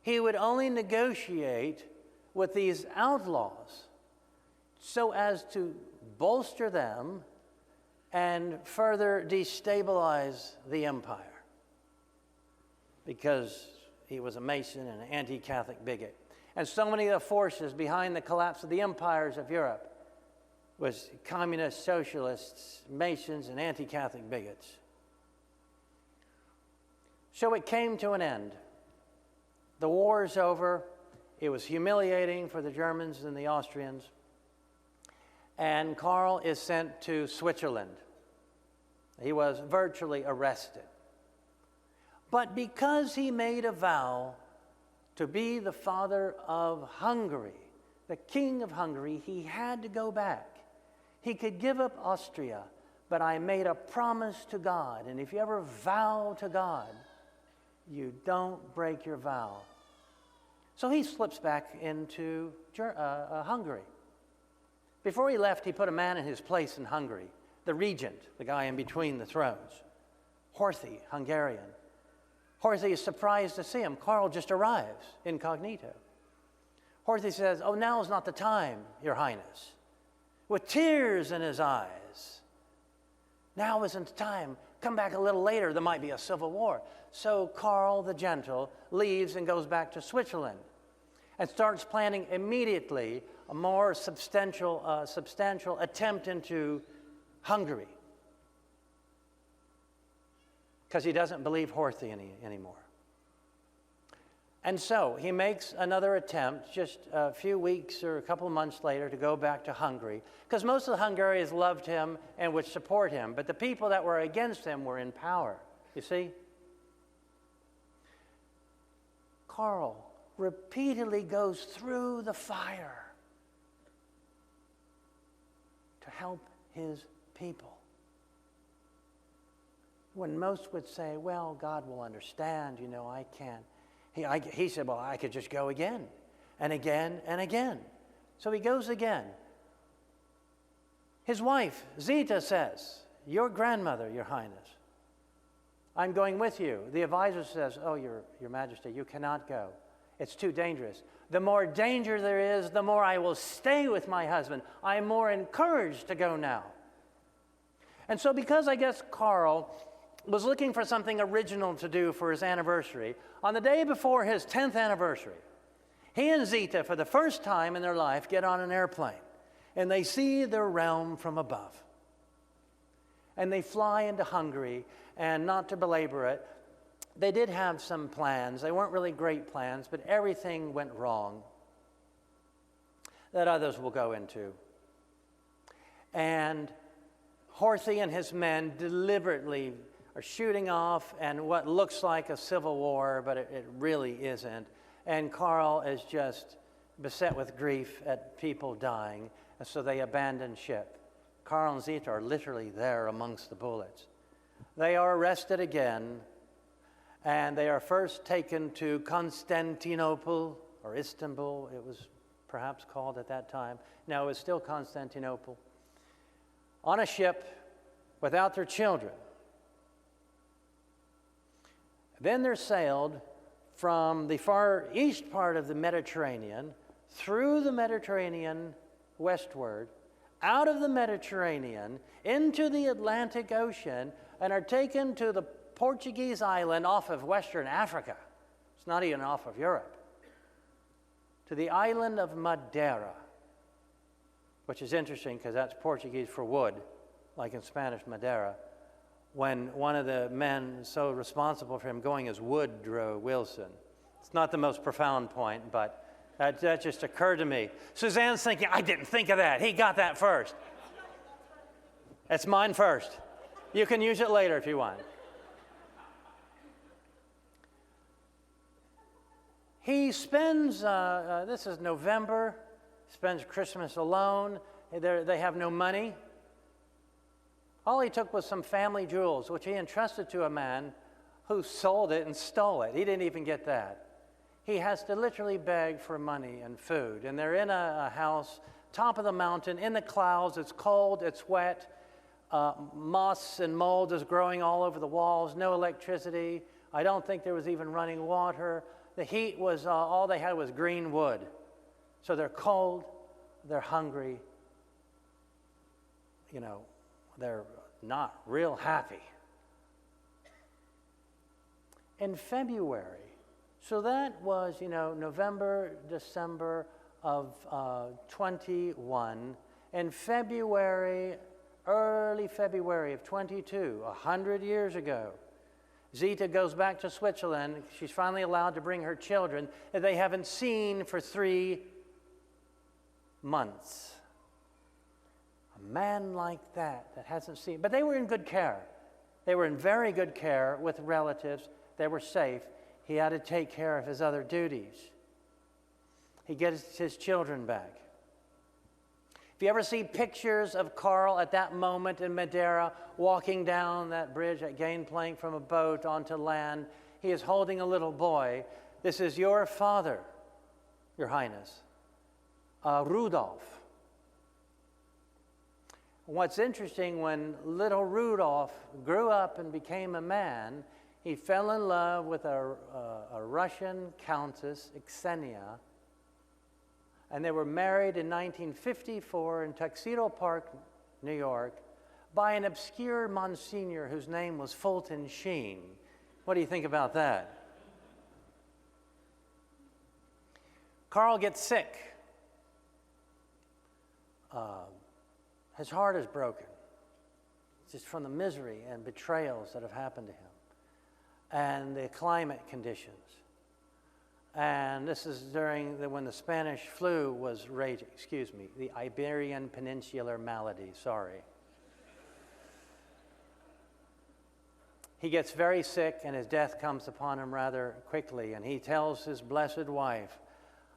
He would only negotiate with these outlaws so as to bolster them and further destabilize the empire, because he was a Mason and an anti-Catholic bigot. And so many of the forces behind the collapse of the empires of Europe was communists, socialists, Masons, and anti-Catholic bigots. So it came to an end. The war's over. It was humiliating for the Germans and the Austrians. And Karl is sent to Switzerland. He was virtually arrested. But because he made a vow to be the father of Hungary, the king of Hungary, he had to go back. He could give up Austria, but I made a promise to God. And if you ever vow to God, you don't break your vow. So he slips back into Hungary. Before he left, he put a man in his place in Hungary, the regent, the guy in between the thrones, Horthy, Hungarian. Horthy is surprised to see him. Karl just arrives incognito. Horthy says, "Oh, now is not the time, Your Highness," with tears in his eyes. "Now isn't the time. Come back a little later. There might be a civil war." So Karl the Gentle leaves and goes back to Switzerland and starts planning immediately a more substantial attempt into Hungary, because he doesn't believe Horthy anymore. And so he makes another attempt just a few weeks or a couple of months later to go back to Hungary, because most of the Hungarians loved him and would support him, but the people that were against him were in power, you see? Karl repeatedly goes through the fire to help his people. When most would say, "Well, God will understand, I can't." He said, "Well, I could just go again and again and again." So he goes again. His wife, Zita, says, "Your grandmother, Your Highness, I'm going with you." The advisor says, "Oh, Your Majesty, you cannot go. It's too dangerous. The more danger there is, the more I will stay with my husband. I'm more encouraged to go now." And so because I guess Karl was looking for something original to do for his anniversary, on the day before his 10th anniversary, he and Zita, for the first time in their life, get on an airplane. and they see their realm from above. And they fly into Hungary, and not to belabor it, they did have some plans. They weren't really great plans, but everything went wrong that others will go into. And Horthy and his men deliberately are shooting off and what looks like a civil war, but it really isn't. And Karl is just beset with grief at people dying, and so they abandon ship. Karl and Zita are literally there amongst the bullets. They are arrested again, and they are first taken to Constantinople, or Istanbul, it was perhaps called at that time. No, it was still Constantinople, on a ship without their children. Then they're sailed from the far east part of the Mediterranean, through the Mediterranean westward, out of the Mediterranean, into the Atlantic Ocean, and are taken to the Portuguese island off of Western Africa. It's not even off of Europe. To the island of Madeira, which is interesting because that's Portuguese for wood, like in Spanish, Madeira, when one of the men so responsible for him going is Woodrow Wilson. It's not the most profound point, but that just occurred to me. Suzanne's thinking, I didn't think of that. He got that first. It's mine first. You can use it later if you want. He spends, this is November, spends Christmas alone. They have no money. All he took was some family jewels, which he entrusted to a man who sold it and stole it. He didn't even get that. He has to literally beg for money and food. And they're in a house, top of the mountain, in the clouds. It's cold, it's wet. Moss and mold is growing all over the walls, no electricity. I don't think there was even running water. The heat was, all they had was green wood. So they're cold, they're hungry, you know, they're not real happy. In February, so that was, you know, November, December of 21. In February, early February of 22, 100 years ago, Zita goes back to Switzerland. She's finally allowed to bring her children that they haven't seen for 3 months. A man like that hasn't seen, but they were in good care. They were in very good care with relatives. They were safe. He had to take care of his other duties. He gets his children back. If you ever see pictures of Karl at that moment in Madeira, walking down that bridge, that gangplank from a boat onto land, he is holding a little boy. This is your father, Your Highness, Rudolph. What's interesting, when little Rudolph grew up and became a man, he fell in love with a Russian countess, Ksenia, and they were married in 1954 in Tuxedo Park, New York, by an obscure Monsignor whose name was Fulton Sheen. What do you think about that? Karl gets sick. His heart is broken, just from the misery and betrayals that have happened to him, and the climate conditions. And this is during when the Spanish flu was raging, the Iberian Peninsular malady, sorry. He gets very sick, and his death comes upon him rather quickly, and he tells his blessed wife,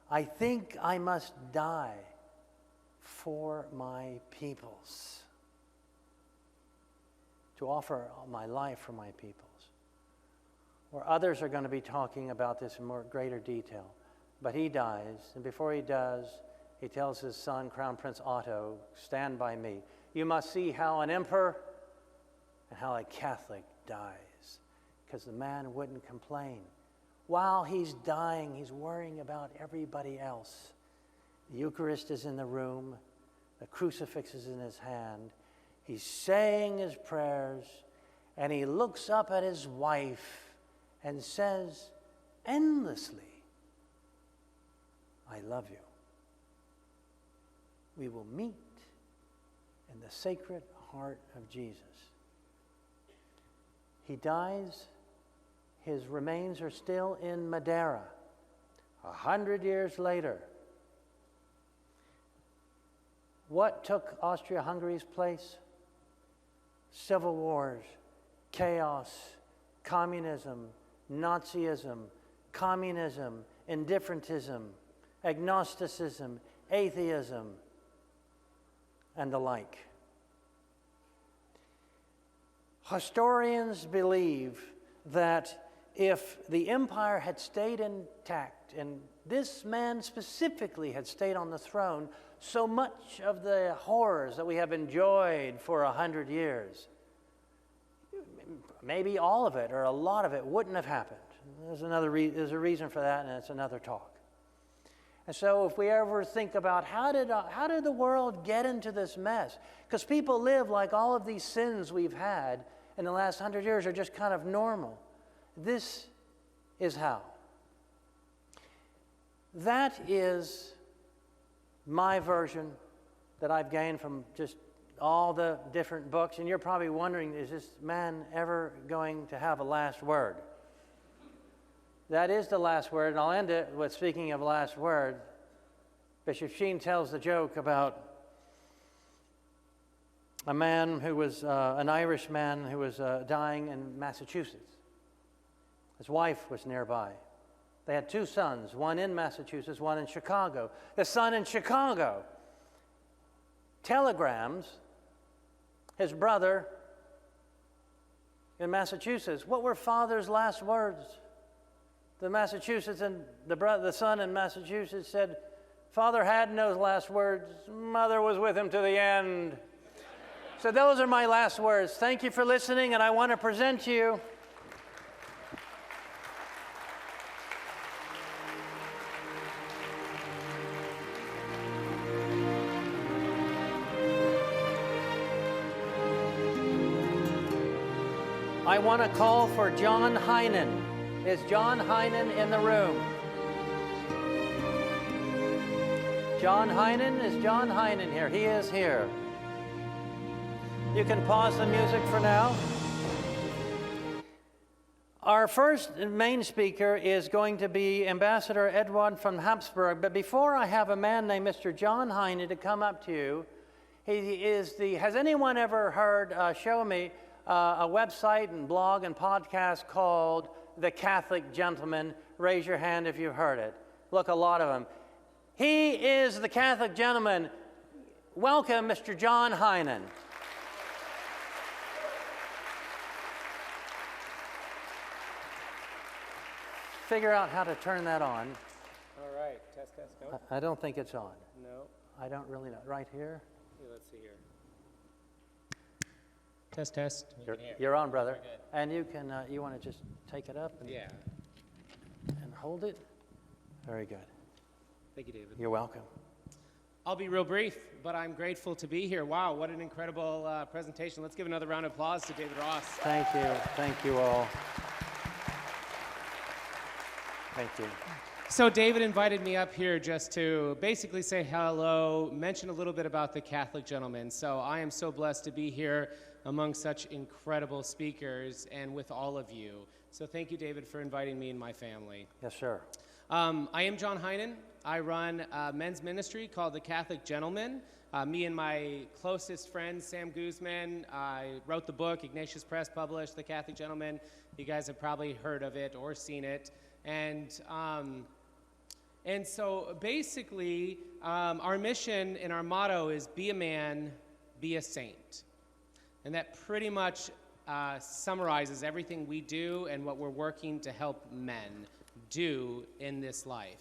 I think I must die for my peoples, to offer my life for my peoples. Or others are going to be talking about this in more greater detail. But he dies, and before he does, he tells his son, Crown Prince Otto, stand by me. You must see how an emperor and how a Catholic dies, because the man wouldn't complain. While he's dying, he's worrying about everybody else. The Eucharist is in the room. The crucifix is in his hand. He's saying his prayers, and he looks up at his wife and says endlessly, I love you. We will meet in the Sacred Heart of Jesus. He dies. His remains are still in Madeira. 100 years later, what took Austria-Hungary's place? Civil wars, chaos, communism, Nazism, communism, indifferentism, agnosticism, atheism, and the like. Historians believe that if the empire had stayed intact, and this man specifically had stayed on the throne, so much of the horrors that we have enjoyed for 100 years, maybe all of it or a lot of it wouldn't have happened. There's a reason for that, and it's another talk. And so if we ever think about how did the world get into this mess? Because people live like all of these sins we've had in the last 100 years are just kind of normal. This is how. That is my version that I've gained from just all the different books. And you're probably wondering, is this man ever going to have a last word? That is the last word, and I'll end it with, speaking of last word, Bishop Sheen tells the joke about a man who was, an Irish man who was dying in Massachusetts. His wife was nearby. They had two sons, one in Massachusetts, one in Chicago. The son in Chicago telegrams his brother in Massachusetts, what were father's last words? The son in Massachusetts said, father had no last words, mother was with him to the end. So those are my last words. Thank you for listening, and I want to present to you I want to call for John Heinen. Is John Heinen in the room? John Heinen? Is John Heinen here? He is here. You can pause the music for now. Our first main speaker is going to be Ambassador Edward von Habsburg. But before I have a man named Mr. John Heinen to come up to you, has anyone ever heard, show me, a website and blog and podcast called The Catholic Gentleman? Raise your hand if you've heard it. Look, a lot of them. He is the Catholic Gentleman. Welcome, Mr. John Heinen. Figure out how to turn that on. All right, test, go. I don't think it's on. No. I don't really know. Right here? Yeah, let's see here. Test. You're on, brother. And you can, you want to just take it up? And, Yeah. And hold it? Very good. Thank you, David. You're welcome. I'll be real brief, but I'm grateful to be here. Wow, what an incredible presentation. Let's give another round of applause to David Ross. Thank you. Thank you all. Thank you. So David invited me up here just to basically say hello, mention a little bit about the Catholic Gentleman. So I am so blessed to be here among such incredible speakers and with all of you. So thank you, David, for inviting me and my family. Yes, sir. I am John Heinen. I run a men's ministry called The Catholic Gentleman. Me and my closest friend, Sam Guzman, I wrote the book, Ignatius Press published The Catholic Gentleman. You guys have probably heard of it or seen it. And so basically, our mission and our motto is be a man, be a saint. And that pretty much summarizes everything we do and what we're working to help men do in this life.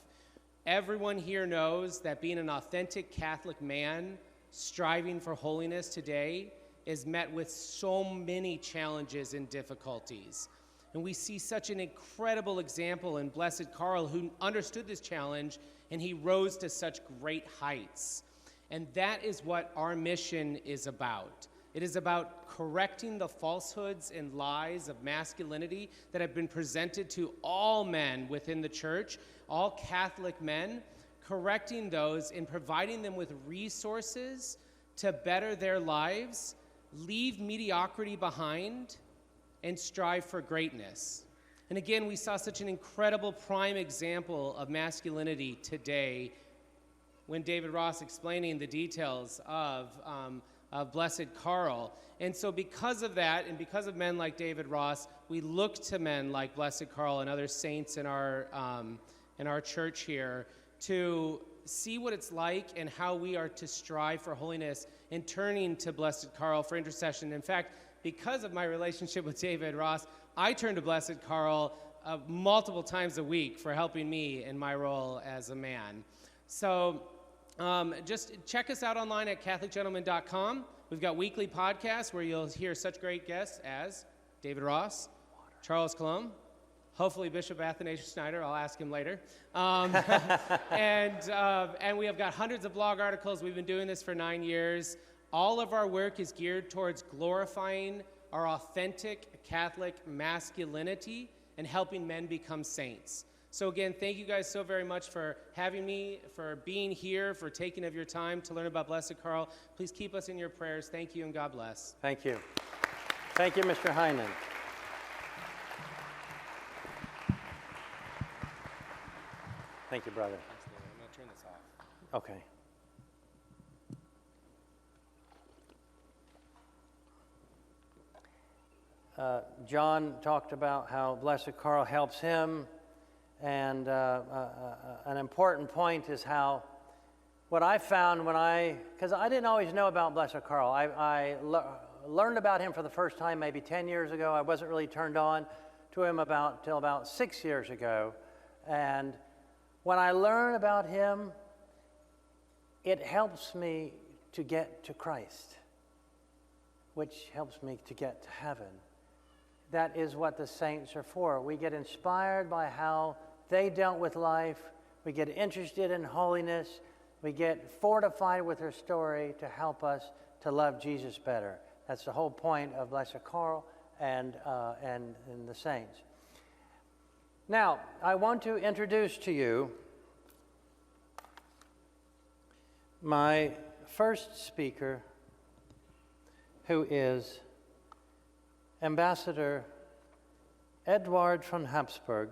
Everyone here knows that being an authentic Catholic man, striving for holiness today, is met with so many challenges and difficulties. And we see such an incredible example in Blessed Karl, who understood this challenge, and he rose to such great heights. And that is what our mission is about. It is about correcting the falsehoods and lies of masculinity that have been presented to all men within the church, all Catholic men, correcting those and providing them with resources to better their lives, leave mediocrity behind, and strive for greatness. And again, we saw such an incredible prime example of masculinity today when David Ross explaining the details of Blessed Karl. And so because of that, and because of men like David Ross, we look to men like Blessed Karl and other saints in our church here to see what it's like and how we are to strive for holiness and turning to Blessed Karl for intercession. In fact, because of my relationship with David Ross, I turn to Blessed Karl multiple times a week for helping me in my role as a man. So just check us out online at catholicgentleman.com. We've got weekly podcasts where you'll hear such great guests as David Ross, Charles Colomb, hopefully Bishop Athanasius Schneider. I'll ask him later. And we have got hundreds of blog articles. We've been doing this for 9 years. All of our work is geared towards glorifying our authentic Catholic masculinity and helping men become saints. So again, thank you guys so very much for having me, for being here, for taking of your time to learn about Blessed Karl. Please keep us in your prayers. Thank you and God bless. Thank you. Thank you, Mr. Heinen. Thank you, brother. I'm going to turn this off. Okay. John talked about how Blessed Karl helps him, and an important point is how what I found because I didn't always know about Blessed Karl. I learned about him for the first time maybe 10 years ago. I wasn't really turned on to him till about 6 years ago, and when I learn about him, it helps me to get to Christ, which helps me to get to heaven. That is what the saints are for. We get inspired by how they dealt with life. We get interested in holiness. We get fortified with their story to help us to love Jesus better. That's the whole point of Blessed Karl and the saints. Now, I want to introduce to you my first speaker, who is Ambassador Eduard von Habsburg,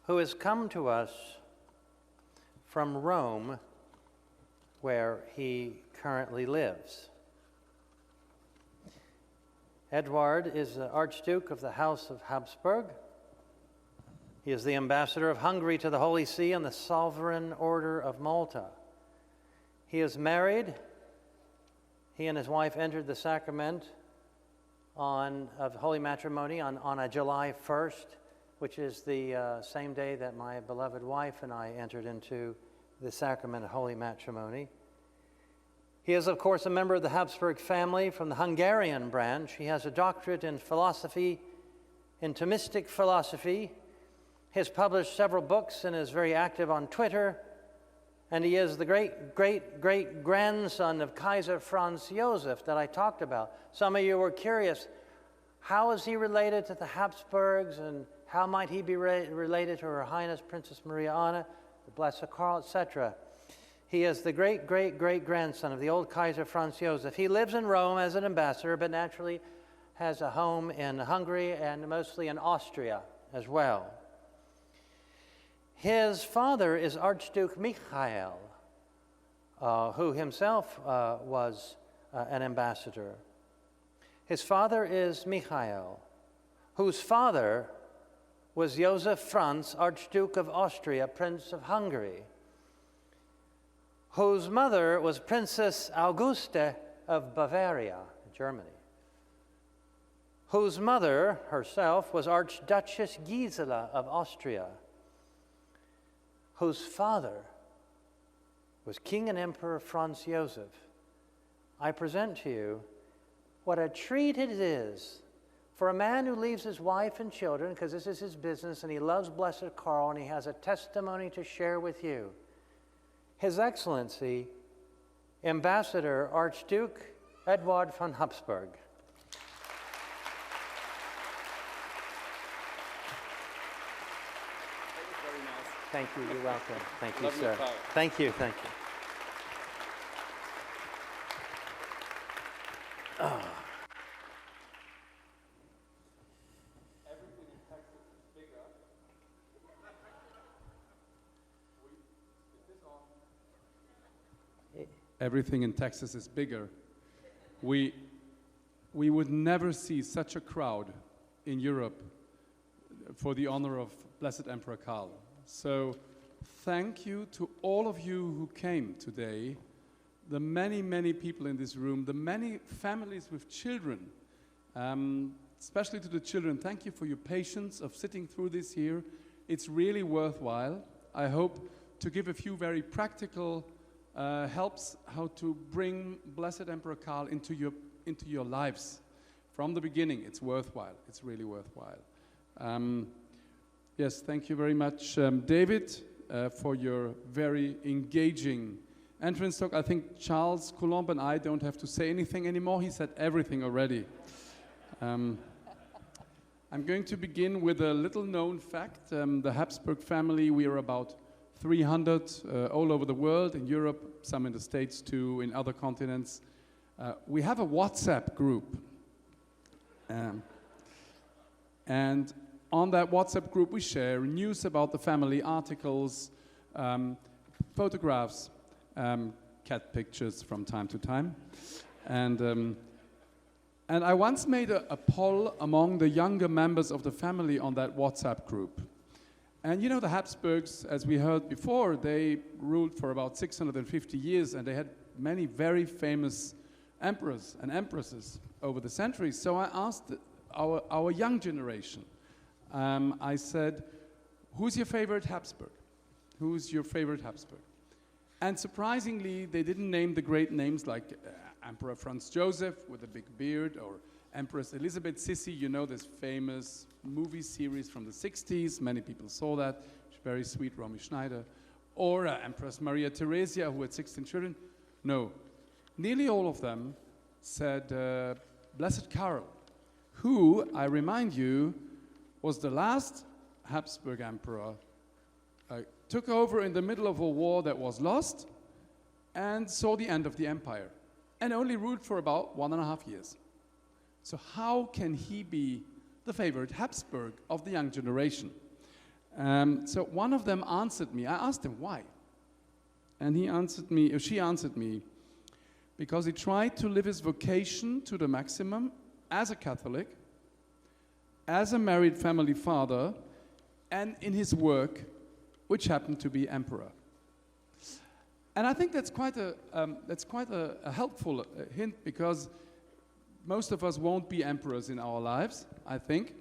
who has come to us from Rome, where he currently lives. Eduard is the Archduke of the House of Habsburg. He is the ambassador of Hungary to the Holy See and the Sovereign Order of Malta. He is married. He and his wife entered the sacrament of holy matrimony on a July 1st, which is the same day that my beloved wife and I entered into the sacrament of holy matrimony. He is, of course, a member of the Habsburg family from the Hungarian branch. He has a doctorate in philosophy, in Thomistic philosophy. He has published several books and is very active on Twitter. And he is the great-great-great-grandson of Kaiser Franz Joseph that I talked about. Some of you were curious, how is he related to the Habsburgs, and how might he be related to Her Highness Princess Maria Anna, the Blessed Karl, etc.? He is the great-great-great-grandson of the old Kaiser Franz Joseph. He lives in Rome as an ambassador, but naturally has a home in Hungary and mostly in Austria as well. His father is Archduke Michael, who himself was an ambassador. His father is Michael, whose father was Joseph Franz, Archduke of Austria, Prince of Hungary, whose mother was Princess Auguste of Bavaria, Germany, whose mother herself was Archduchess Gisela of Austria, whose father was King and Emperor Franz Joseph. I present to you what a treat it is for a man who leaves his wife and children, because this is his business, and he loves Blessed Karl, and he has a testimony to share with you. His Excellency, Ambassador Archduke Eduard von Habsburg. Thank you. You're welcome. Thank you, Love you, sir. Karl. Thank you. Thank you. Everything in Texas is bigger. We would never see such a crowd in Europe for the honor of Blessed Emperor Karl. So thank you to all of you who came today, the many, many people in this room, the many families with children, especially to the children. Thank you for your patience of sitting through this here. It's really worthwhile. I hope to give a few very practical helps how to bring Blessed Emperor Karl into your lives. From the beginning, it's worthwhile. It's really worthwhile. Yes, thank you very much, David, for your very engaging entrance talk. I think Charles Coulomb and I don't have to say anything anymore. He said everything already. I'm going to begin with a little known fact. The Habsburg family, we are about 300 all over the world, in Europe, some in the States too, in other continents. We have a WhatsApp group. And on that WhatsApp group, we share news about the family, articles, photographs, cat pictures from time to time. And I once made a poll among the younger members of the family on that WhatsApp group. And you know, the Habsburgs, as we heard before, they ruled for about 650 years, and they had many very famous emperors and empresses over the centuries. So I asked our young generation, I said, who's your favorite Habsburg? Who's your favorite Habsburg? And surprisingly, they didn't name the great names like Emperor Franz Joseph with a big beard, or Empress Elisabeth Sissi, you know, this famous movie series from the 60s. Many people saw that. Very sweet, Romy Schneider. Or Empress Maria Theresia, who had 16 children. No, nearly all of them said Blessed Karl, who, I remind you, was the last Habsburg emperor, took over in the middle of a war that was lost and saw the end of the empire, and only ruled for about 1.5 years. So how can he be the favorite Habsburg of the young generation? So one of them answered me. I asked him why. And he answered me, or she answered me, because he tried to live his vocation to the maximum as a Catholic, as a married family father, and in his work, which happened to be emperor. And I think that's quite a helpful hint, because most of us won't be emperors in our lives, I think.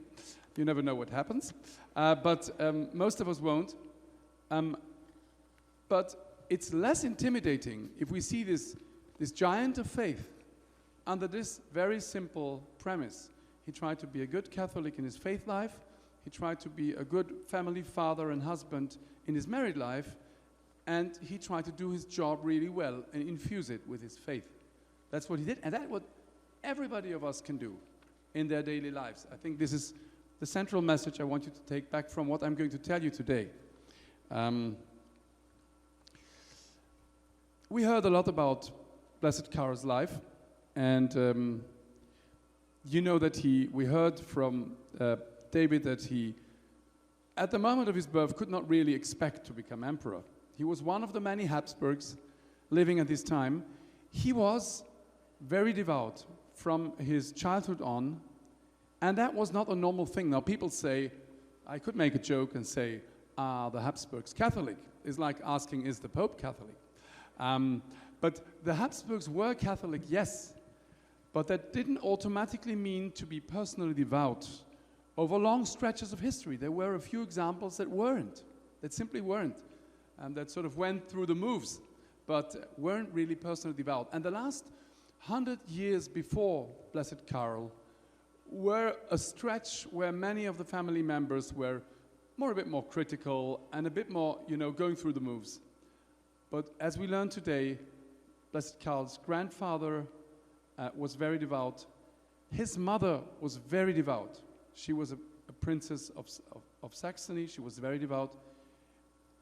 You never know what happens. But most of us won't. But it's less intimidating if we see this giant of faith under this very simple premise. He tried to be a good Catholic in his faith life. He tried to be a good family father and husband in his married life. And he tried to do his job really well and infuse it with his faith. That's what he did. And that's what everybody of us can do in their daily lives. I think this is the central message I want you to take back from what I'm going to tell you today. We heard a lot about Blessed Karl's life, and you know that we heard from David that he, at the moment of his birth, could not really expect to become emperor. He was one of the many Habsburgs living at this time. He was very devout from his childhood on, and that was not a normal thing. Now people say, I could make a joke and say, are the Habsburgs Catholic? It's like asking, is the Pope Catholic? But the Habsburgs were Catholic, yes, but that didn't automatically mean to be personally devout. Over long stretches of history, there were a few examples that weren't, that simply weren't, that sort of went through the moves, but weren't really personally devout. And the last 100 years before Blessed Karl were a stretch where many of the family members were a bit more critical and a bit more, going through the moves. But as we learned today, Blessed Karl's grandfather was very devout. His mother was very devout. She was a princess of Saxony. She was very devout.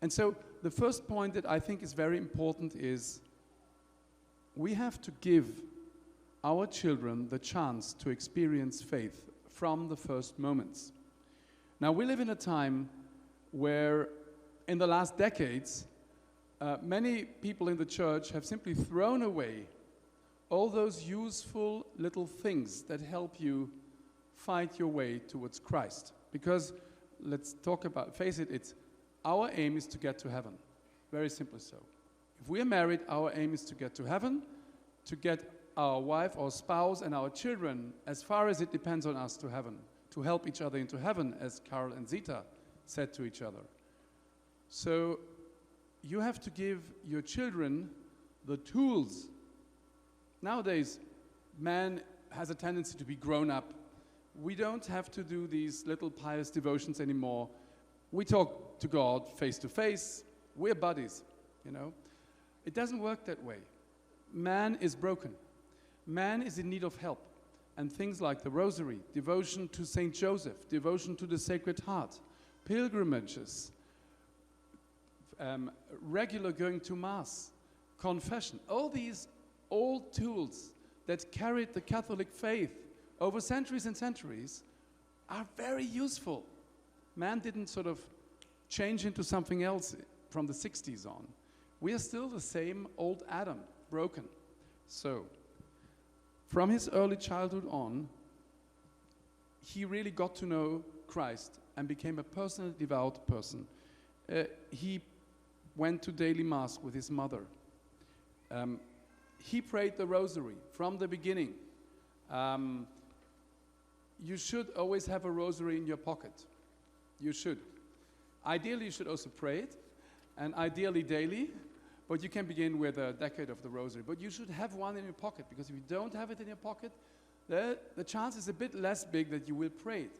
And so the first point that I think is very important is we have to give our children the chance to experience faith from the first moments. Now, we live in a time where, in the last decades, many people in the church have simply thrown away all those useful little things that help you fight your way towards Christ. Because, let's talk about, face it, our aim is to get to heaven. Very simply so. If we are married, our aim is to get to heaven, to get our wife or spouse and our children, as far as it depends on us, to heaven, to help each other into heaven, as Karl and Zita said to each other. So you have to give your children the tools. Nowadays, man has a tendency to be grown up. We don't have to do these little pious devotions anymore. We talk to God face to face. We're buddies, you know. It doesn't work that way. Man is broken. Man is in need of help. And things like the Rosary, devotion to Saint Joseph, devotion to the Sacred Heart, pilgrimages, regular going to Mass, confession, all these old tools that carried the Catholic faith over centuries and centuries are very useful. Man didn't sort of change into something else from the 60s on. We are still the same old Adam, broken. So, from his early childhood on, he really got to know Christ and became a personally devout person. He went to daily Mass with his mother. He prayed the Rosary from the beginning. You should always have a Rosary in your pocket. You should. Ideally, you should also pray it, and ideally daily, but you can begin with a decade of the Rosary. But you should have one in your pocket, because if you don't have it in your pocket, the chance is a bit less big that you will pray it.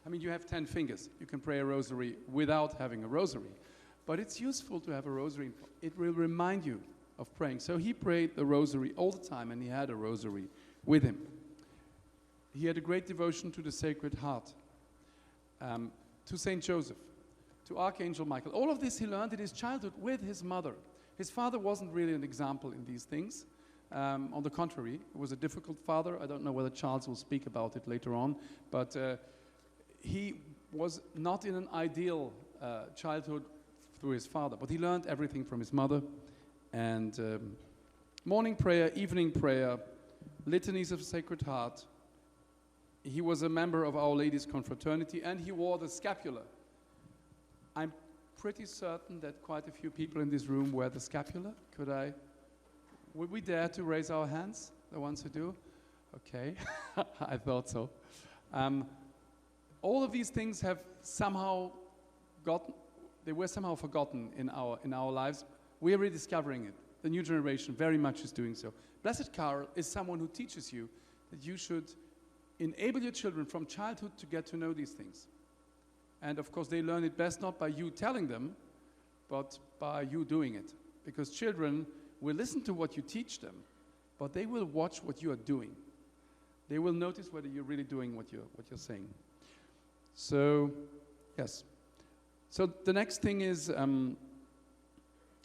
I mean, you have 10 fingers. You can pray a Rosary without having a Rosary. But it's useful to have a Rosary. It will remind you of praying. So he prayed the Rosary all the time, and he had a Rosary with him. He had a great devotion to the Sacred Heart, to Saint Joseph, to Archangel Michael. All of this he learned in his childhood with his mother. His father wasn't really an example in these things. On the contrary, he was a difficult father. I don't know whether Charles will speak about it later on, but he was not in an ideal childhood through his father, but he learned everything from his mother. And morning prayer, evening prayer, litanies of Sacred Heart. He was a member of Our Lady's Confraternity, and he wore the scapular. I'm pretty certain that quite a few people in this room wear the scapular. Would we dare to raise our hands, the ones who do? Okay, I thought so. All of these things have somehow were somehow forgotten in our lives. We are rediscovering it. The new generation very much is doing so. Blessed Karl is someone who teaches you that you should enable your children from childhood to get to know these things. And of course, they learn it best not by you telling them, but by you doing it. Because children will listen to what you teach them, but they will watch what you are doing. They will notice whether you're really doing what you're saying. So, yes. So the next thing is,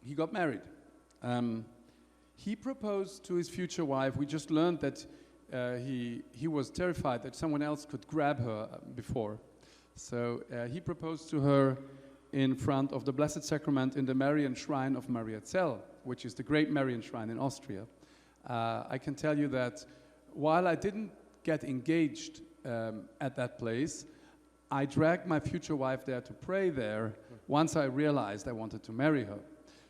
he got married. He proposed to his future wife. We just learned that he was terrified that someone else could grab her before. So he proposed to her in front of the Blessed Sacrament in the Marian Shrine of Mariazell, which is the great Marian Shrine in Austria. I can tell you that while I didn't get engaged at that place, I dragged my future wife there to pray there once I realized I wanted to marry her.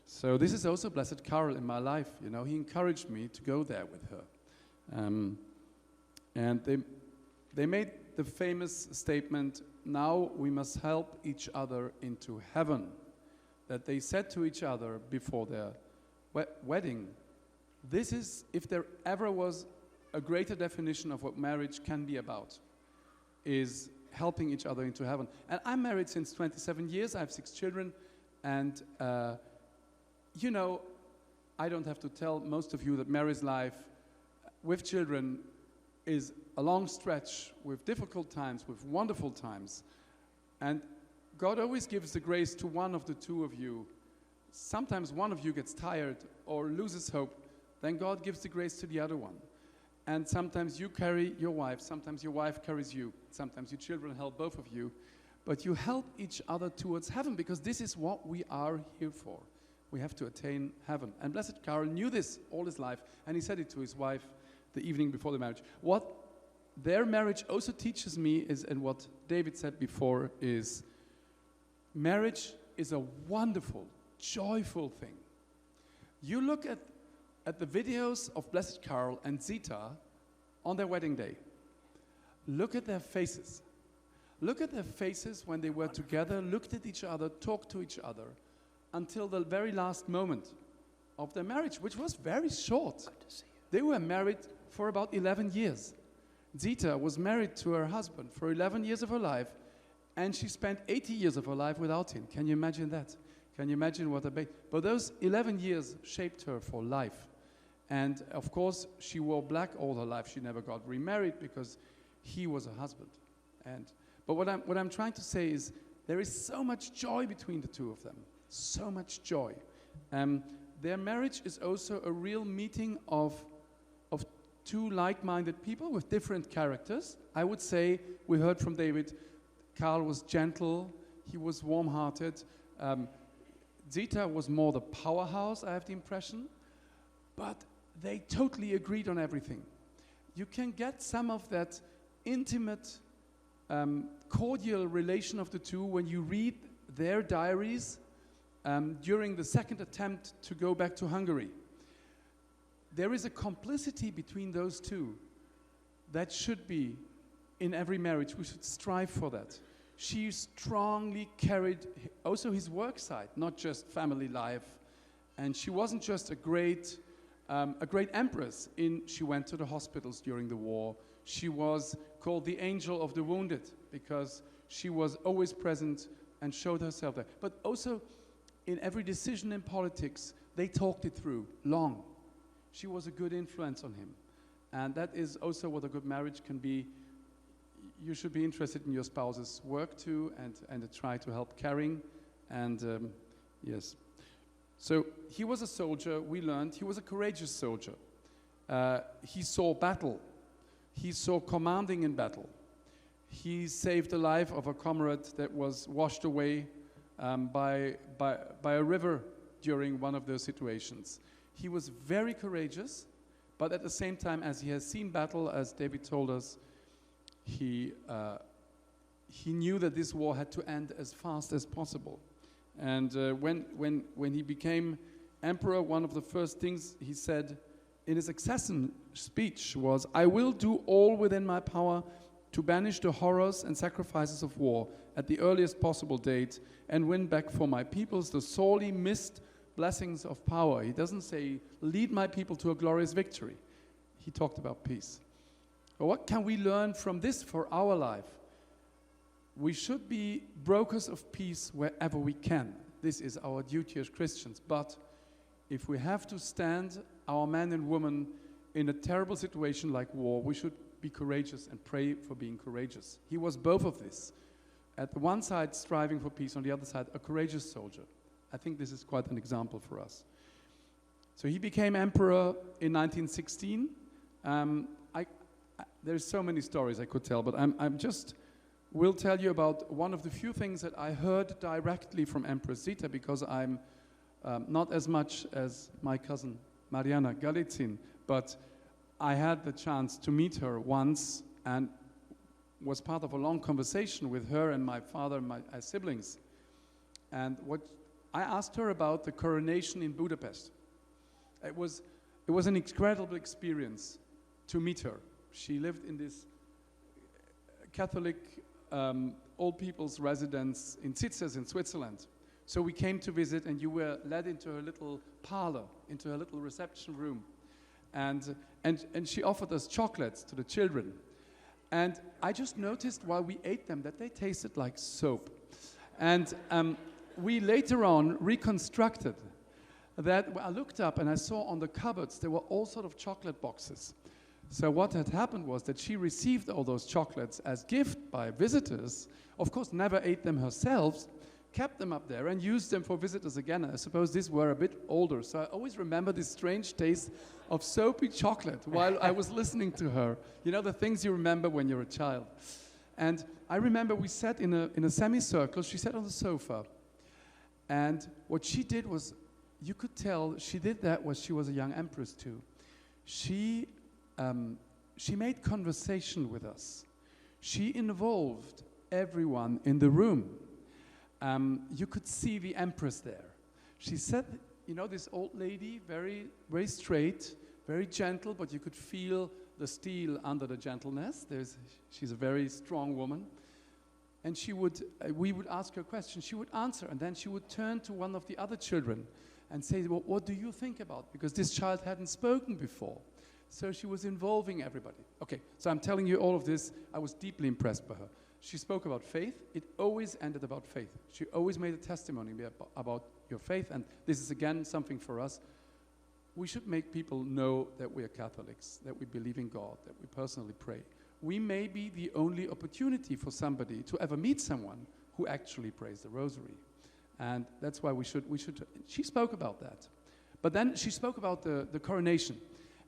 So this is also Blessed Karl in my life. You know, he encouraged me to go there with her. And they made the famous statement, "Now we must help each other into heaven," that they said to each other before their wedding. This is, if there ever was a greater definition of what marriage can be about, is helping each other into heaven. And I'm married since 27 years. I have 6 children. And, you know, I don't have to tell most of you that marriage life with children is a long stretch with difficult times, with wonderful times. And God always gives the grace to one of the two of you. Sometimes one of you gets tired or loses hope, then God gives the grace to the other one. And sometimes you carry your wife, sometimes your wife carries you, sometimes your children help both of you. But you help each other towards heaven, because this is what we are here for. We have to attain heaven. And Blessed Karl knew this all his life, and he said it to his wife the evening before the marriage. What their marriage also teaches me is, and what David said before, is marriage is a wonderful, joyful thing. You look at the videos of Blessed Karl and Zita on their wedding day. Look at their faces. Look at their faces when they were together, looked at each other, talked to each other, until the very last moment of their marriage, which was very short. Good to see you. They were married for about 11 years. Zita was married to her husband for 11 years of her life, and she spent 80 years of her life without him. Can you imagine that? Can you imagine what a baby? But those 11 years shaped her for life. And of course, she wore black all her life. She never got remarried because he was her husband. But what I'm trying to say is there is so much joy between the two of them. So much joy. Their marriage is also a real meeting of two like-minded people with different characters. I would say, we heard from David, Karl was gentle, he was warm-hearted. Zita was more the powerhouse, I have the impression. But they totally agreed on everything. You can get some of that intimate, cordial relation of the two when you read their diaries during the second attempt to go back to Hungary. There is a complicity between those two that should be in every marriage. We should strive for that. She strongly carried also his work side, not just family life. And she wasn't just a great empress. She went to the hospitals during the war. She was called the angel of the wounded because she was always present and showed herself there. But also, in every decision in politics, they talked it through long. She was a good influence on him. And that is also what a good marriage can be. You should be interested in your spouse's work too, and try to help carrying. And yes. So he was a soldier, we learned. He was a courageous soldier. He saw battle. He saw commanding in battle. He saved the life of a comrade that was washed away by a river during one of those situations. He was very courageous, but at the same time, as he has seen battle, as David told us, he knew that this war had to end as fast as possible. And when he became emperor, one of the first things he said in his accession speech was, "I will do all within my power to banish the horrors and sacrifices of war at the earliest possible date and win back for my peoples the sorely missed blessings of power." He doesn't say, "Lead my people to a glorious victory." He talked about peace. But what can we learn from this for our life? We should be brokers of peace wherever we can. This is our duty as Christians. But if we have to stand our men and women in a terrible situation like war, we should be courageous and pray for being courageous. He was both of this. At the one side, striving for peace, on the other side, a courageous soldier. I think this is quite an example for us. So he became emperor in 1916. There's so many stories I could tell, but will tell you about one of the few things that I heard directly from Empress Zita, because I'm not as much as my cousin Mariana Galitzin, but I had the chance to meet her once and was part of a long conversation with her and my father and my siblings. And what I asked her about the coronation in Budapest. It was an incredible experience to meet her. She lived in this Catholic old people's residence in Zitzers in Switzerland. So we came to visit, and you were led into her little parlor, into her little reception room. And she offered us chocolates to the children. And I just noticed while we ate them that they tasted like soap. And we later on reconstructed that. I looked up and I saw on the cupboards there were all sort of chocolate boxes. So what had happened was that she received all those chocolates as gift by visitors, of course never ate them herself, kept them up there and used them for visitors again. I suppose these were a bit older, so I always remember this strange taste of soapy chocolate while I was listening to her. You know, the things you remember when you're a child. And I remember we sat in a semicircle. She sat on the sofa. And what she did was, you could tell she did that when she was a young empress too. She made conversation with us. She involved everyone in the room. You could see the empress there. She said, you know, this old lady, very, very straight, very gentle, but you could feel the steel under the gentleness. She's a very strong woman. And we would ask her questions. She would answer, and then she would turn to one of the other children and say, well, what do you think about? Because this child hadn't spoken before. So she was involving everybody. Okay, so I'm telling you all of this. I was deeply impressed by her. She spoke about faith. It always ended about faith. She always made a testimony about your faith, and this is again something for us. We should make people know that we are Catholics, that we believe in God, that we personally pray. We may be the only opportunity for somebody to ever meet someone who actually prays the rosary. And that's why we should, she spoke about that. But then she spoke about the coronation.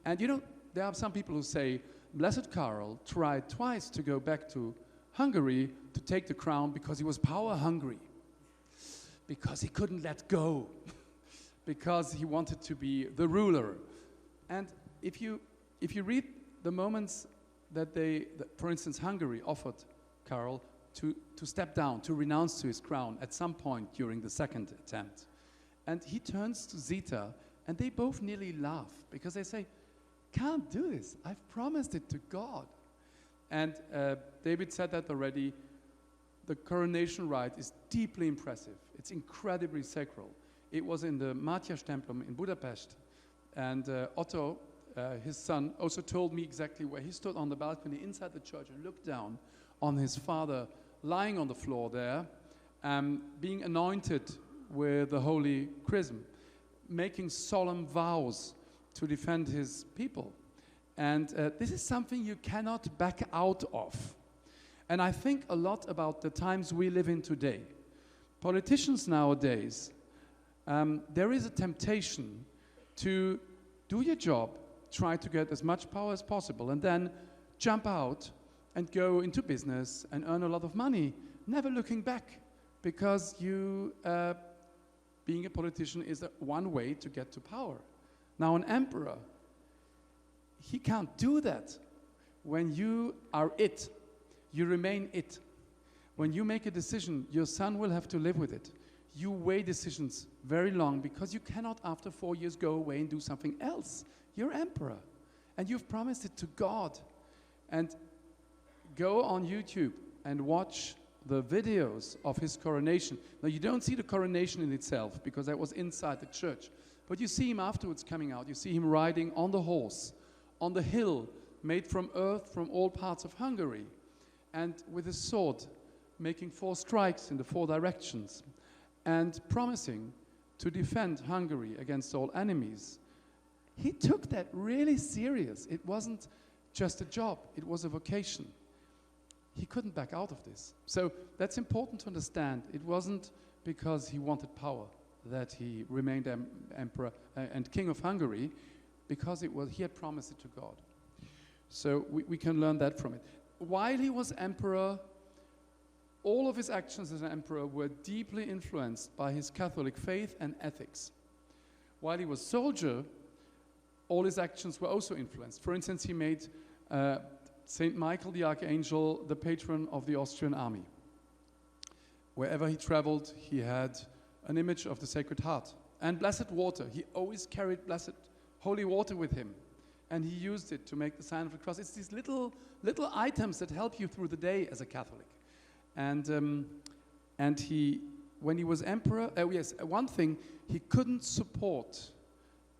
And you know, there are some people who say, Blessed Karl tried twice to go back to Hungary to take the crown because he was power hungry, because he couldn't let go, because he wanted to be the ruler. And if you read the moments that for instance, Hungary offered Karl to step down, to renounce to his crown at some point during the second attempt. And he turns to Zita, and they both nearly laugh, because they say, can't do this, I've promised it to God. And David said that already. The coronation rite is deeply impressive. It's incredibly sacral. It was in the Matthias Temple in Budapest. And Otto, his son, also told me exactly where he stood on the balcony inside the church and looked down on his father lying on the floor there, being anointed with the Holy Chrism, making solemn vows to defend his people. And this is something you cannot back out of. And I think a lot about the times we live in today. Politicians nowadays, there is a temptation to do your job, try to get as much power as possible, and then jump out and go into business and earn a lot of money, never looking back, because being a politician is one way to get to power. Now, an emperor, he can't do that. When you are it, you remain it. When you make a decision, your son will have to live with it. You weigh decisions very long, because you cannot, after 4 years, go away and do something else. You're emperor, and you've promised it to God. And go on YouTube and watch the videos of his coronation. Now, you don't see the coronation in itself, because that was inside the church. But you see him afterwards coming out. You see him riding on the horse, on the hill made from earth from all parts of Hungary, and with his sword, making 4 strikes in the 4 directions, and promising to defend Hungary against all enemies. He took that really serious. It wasn't just a job, it was a vocation. He couldn't back out of this. So that's important to understand. It wasn't because he wanted power that he remained emperor and king of Hungary, because he had promised it to God. So we can learn that from it. While he was emperor, all of his actions as an emperor were deeply influenced by his Catholic faith and ethics. While he was soldier, all his actions were also influenced. For instance, he made Saint Michael the Archangel the patron of the Austrian army. Wherever he traveled, he had an image of the Sacred Heart. And blessed water. He always carried blessed holy water with him. And he used it to make the sign of the cross. It's these little items that help you through the day as a Catholic. And when he was emperor, one thing, he couldn't support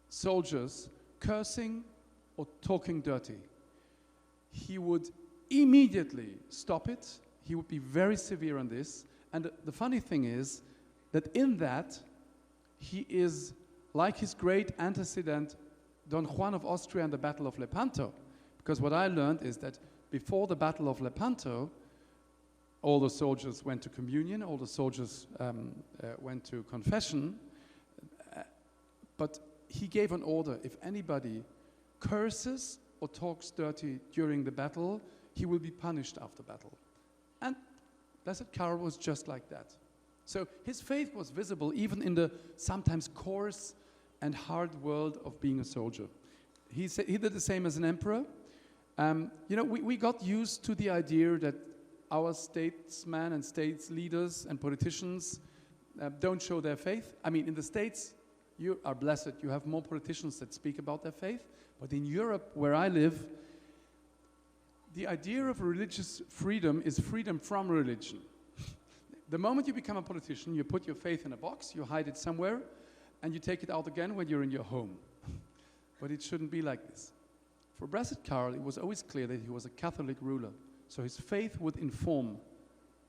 soldiers cursing or talking dirty. He would immediately stop it. He would be very severe on this. And the funny thing is that in that, he is like his great antecedent, Don Juan of Austria and the Battle of Lepanto. Because what I learned is that before the Battle of Lepanto, all the soldiers went to communion, all the soldiers went to confession, but he gave an order: if anybody curses or talks dirty during the battle, he will be punished after battle. And Blessed Karl was just like that. So his faith was visible even in the sometimes coarse and hard world of being a soldier. He did the same as an emperor. We got used to the idea that our statesmen and states leaders and politicians don't show their faith. I mean, in the States, you are blessed. You have more politicians that speak about their faith. But in Europe, where I live, the idea of religious freedom is freedom from religion. The moment you become a politician, you put your faith in a box, you hide it somewhere, and you take it out again when you're in your home. But it shouldn't be like this. For Blessed Karl, it was always clear that he was a Catholic ruler, so his faith would inform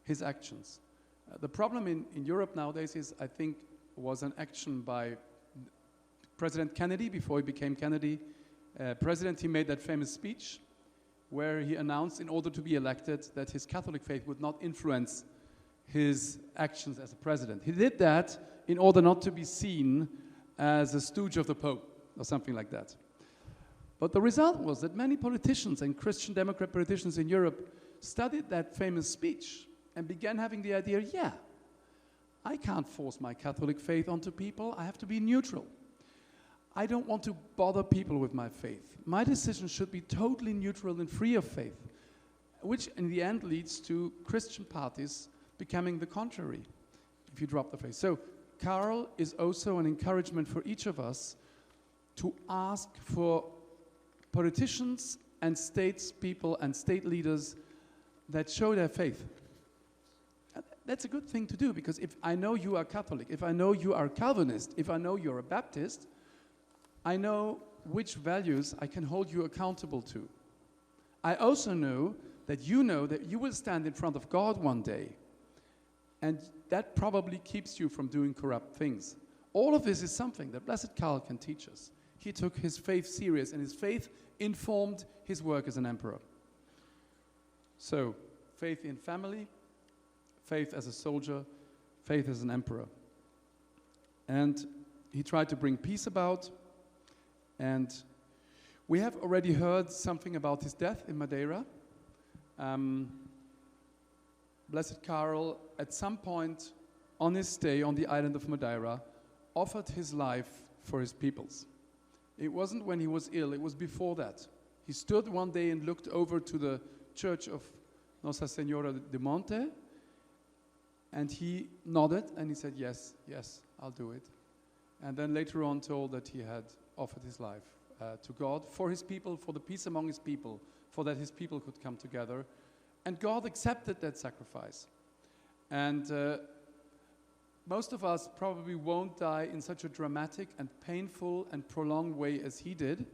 his actions. The problem in Europe nowadays is, I think, was an action by President Kennedy before he became Kennedy. He made that famous speech where he announced, in order to be elected, that his Catholic faith would not influence his actions as a president. He did that in order not to be seen as a stooge of the Pope or something like that. But the result was that many politicians and Christian Democrat politicians in Europe studied that famous speech and began having the idea, yeah, I can't force my Catholic faith onto people, I have to be neutral. I don't want to bother people with my faith. My decision should be totally neutral and free of faith, which in the end leads to Christian parties becoming the contrary, if you drop the faith. So Karl is also an encouragement for each of us to ask for politicians and statespeople and state leaders that show their faith. That's a good thing to do, because if I know you are Catholic, if I know you are Calvinist, if I know you're a Baptist, I know which values I can hold you accountable to. I also know that you will stand in front of God one day, and that probably keeps you from doing corrupt things. All of this is something that Blessed Karl can teach us. He took his faith serious, and his faith informed his work as an emperor. So, faith in family, faith as a soldier, faith as an emperor. And he tried to bring peace about. And we have already heard something about his death in Madeira. Blessed Karl, at some point on his stay on the island of Madeira, offered his life for his peoples. It wasn't when he was ill, it was before that. He stood one day and looked over to the church of Nossa Senhora de Monte, and he nodded and he said, yes, I'll do it. And then later on told that he had offered his life to God for his people, for the peace among his people, for that his people could come together. And God accepted that sacrifice. And most of us probably won't die in such a dramatic and painful and prolonged way as he did.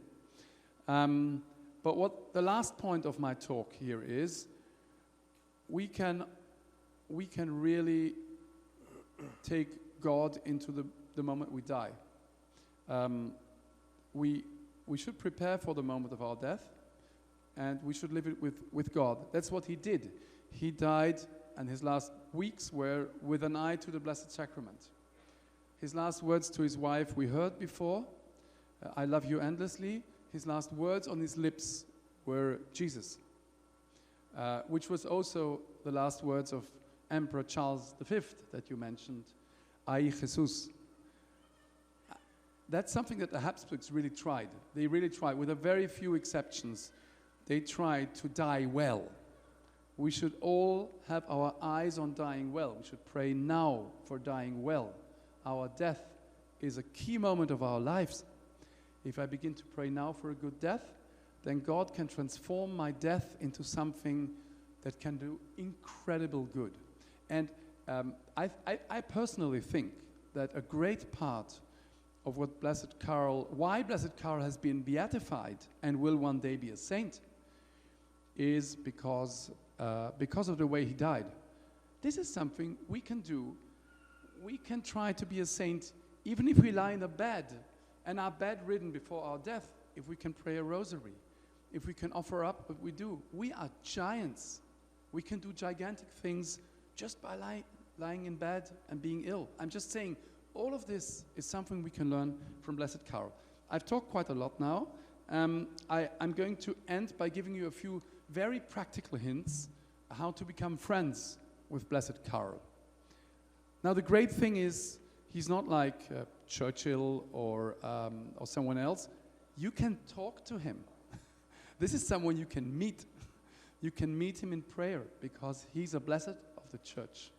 But what the last point of my talk here is, we can really take God into the moment we die. We should prepare for the moment of our death, and we should live it with God. That's what he did. He died, and his last weeks were with an eye to the Blessed Sacrament. His last words to his wife we heard before, I love you endlessly. His last words on his lips were Jesus, which was also the last words of Emperor Charles V that you mentioned, Ai Jesus. That's something that the Habsburgs really tried. They really tried, with a very few exceptions. They tried to die well. We should all have our eyes on dying well. We should pray now for dying well. Our death is a key moment of our lives. If I begin to pray now for a good death, then God can transform my death into something that can do incredible good. And I personally think that a great part of why Blessed Karl has been beatified and will one day be a saint is because of the way he died. This is something we can do. We can try to be a saint even if we lie in a bed and are bedridden before our death, if we can pray a rosary, if we can offer up what we do. We are giants. We can do gigantic things just by lying in bed and being ill. I'm just saying, all of this is something we can learn from Blessed Karl. I've talked quite a lot now. I'm going to end by giving you a few very practical hints how to become friends with Blessed Karl. Now, the great thing is, he's not like Churchill or someone else. You can talk to him. This is someone you can meet. You can meet him in prayer because he's a blessed of the church.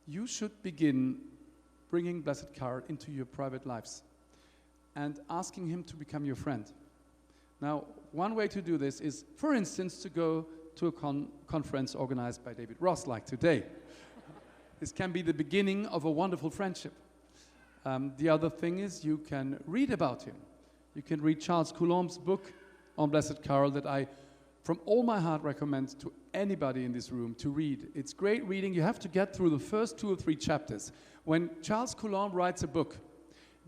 You should begin bringing Blessed Karl into your private lives and asking him to become your friend. Now, one way to do this is, for instance, to go to a conference organized by David Ross, like today. This can be the beginning of a wonderful friendship. The other thing is you can read about him. You can read Charles Coulomb's book on Blessed Karl that I, from all my heart, recommend to anybody in this room to read. It's great reading. You have to get through the first 2 or 3 chapters. When Charles Coulomb writes a book,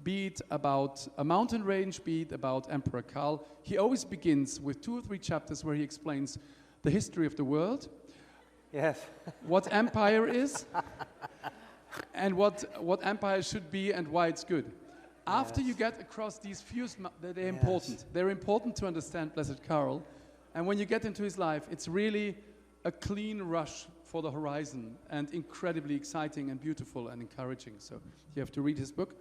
be it about a mountain range, be it about Emperor Karl, he always begins with 2 or 3 chapters where he explains the history of the world, Yes. what empire is, and what empire should be and why it's good. After you get across these few, they're important. Yes. They're important to understand Blessed Karl. And when you get into his life, it's really a clean rush for the horizon and incredibly exciting and beautiful and encouraging. So you have to read his book.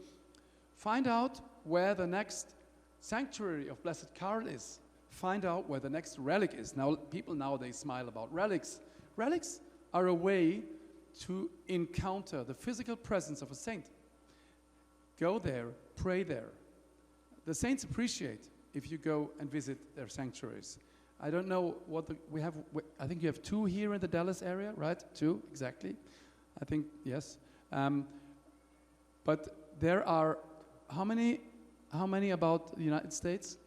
Find out where the next sanctuary of Blessed Karl is. Find out where the next relic is. Now, people nowadays smile about relics. Relics are a way to encounter the physical presence of a saint. Go there, pray there. The saints appreciate if you go and visit their sanctuaries. I don't know what we have. I think you have 2 here in the Dallas area, right? 2, exactly. I think, yes. But there are, how many about the United States?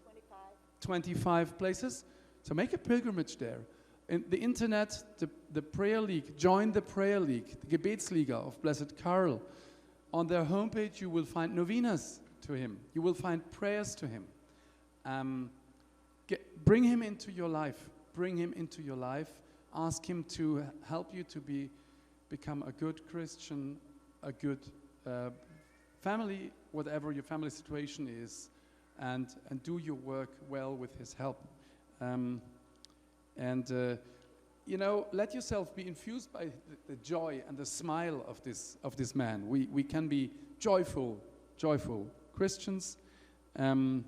25 places. So make a pilgrimage there. In the internet, the prayer league, join the prayer league, the Gebetsliga of Blessed Karl. On their homepage, you will find novenas to him. You will find prayers to him. Bring him into your life. Bring him into your life. Ask him to help you to become a good Christian, a good family, whatever your family situation is, and do your work well with his help. You know, let yourself be infused by the joy and the smile of this man. We can be joyful Christians. And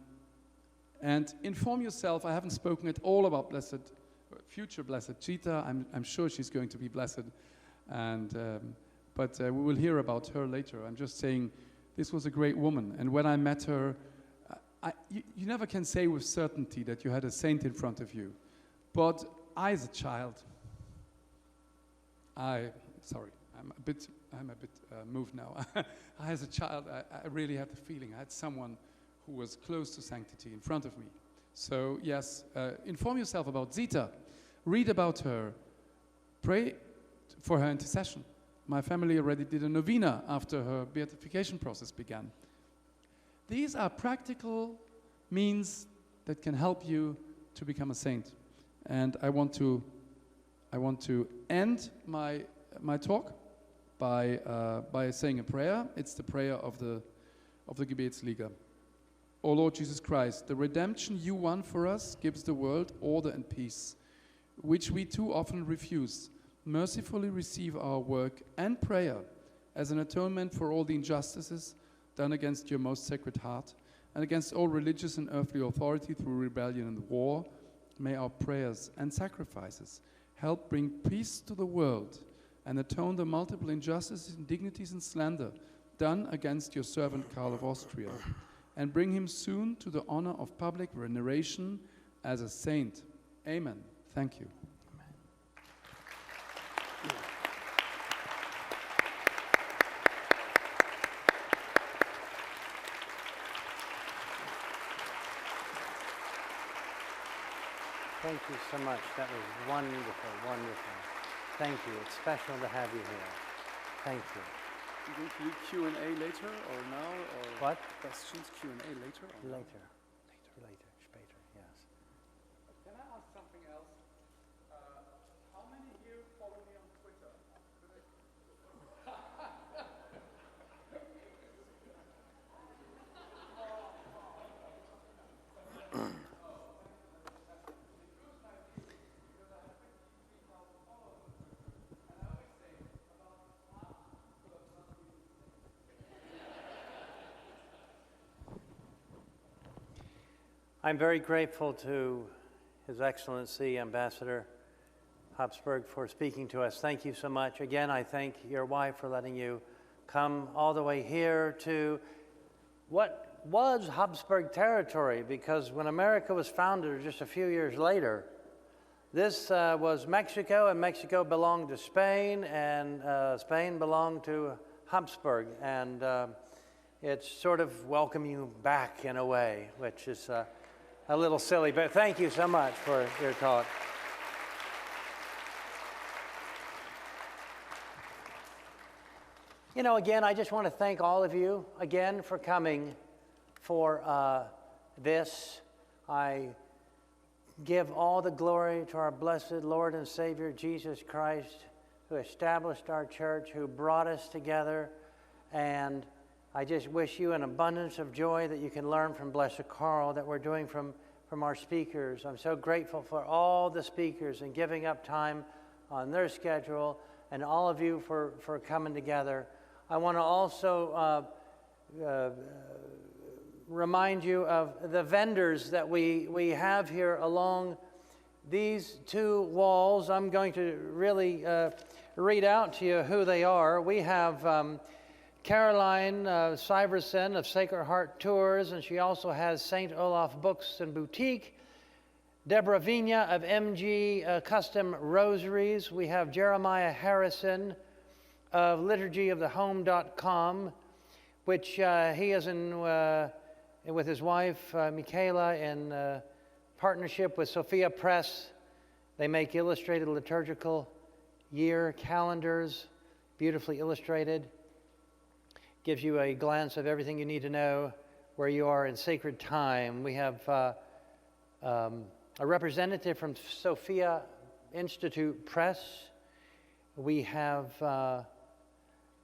inform yourself. I haven't spoken at all about future Blessed Gita. I'm sure she's going to be blessed, but we will hear about her later. I'm just saying, this was a great woman. And when I met her, you never can say with certainty that you had a saint in front of you. But I, as a child, I'm a bit moved now. I, as a child, I really had the feeling I had someone who was close to sanctity in front of me. So yes, inform yourself about Zita. Read about her. Pray for her intercession. My family already did a novena after her beatification process began. These are practical means that can help you to become a saint. And I want to end my talk by saying a prayer. It's the prayer of the Gebetsliga. O Lord Jesus Christ, the redemption you won for us gives the world order and peace, which we too often refuse. Mercifully receive our work and prayer as an atonement for all the injustices done against your most sacred heart and against all religious and earthly authority through rebellion and war. May our prayers and sacrifices help bring peace to the world and atone the multiple injustices, indignities, and slander done against your servant Karl of Austria, and bring him soon to the honor of public veneration as a saint. Amen. Thank you. Thank you so much. That was wonderful, wonderful. Thank you. It's special to have you here. Thank you. You going to do Q&A later or now? Or What? questions, Q&A later? Or now? Later. Später, yes. Can I ask something else? How many here I'm very grateful to His Excellency Ambassador Habsburg for speaking to us. Thank you so much. Again, I thank your wife for letting you come all the way here to what was Habsburg territory, because when America was founded just a few years later, this was Mexico, and Mexico belonged to Spain, and Spain belonged to Habsburg. And it's sort of welcome you back in a way, which is a little silly, but thank you so much for your talk. You know, again, I just want to thank all of you again for coming for this. I give all the glory to our blessed Lord and Savior, Jesus Christ, who established our church, who brought us together. And I just wish you an abundance of joy that you can learn from Blessed Karl, that we're doing from our speakers. I'm so grateful for all the speakers and giving up time on their schedule, and all of you for coming together. I want to also remind you of the vendors that we have here along these two walls. I'm going to really read out to you who they are. We have Caroline Syverson of Sacred Heart Tours, and she also has St. Olaf Books and Boutique. Deborah Vigna of MG Custom Rosaries. We have Jeremiah Harrison of liturgyofthehome.com, which he is in with his wife Michaela in partnership with Sophia Press. They make illustrated liturgical year calendars, beautifully illustrated. Gives you a glance of everything you need to know where you are in sacred time. We have a representative from Sophia Institute Press. We have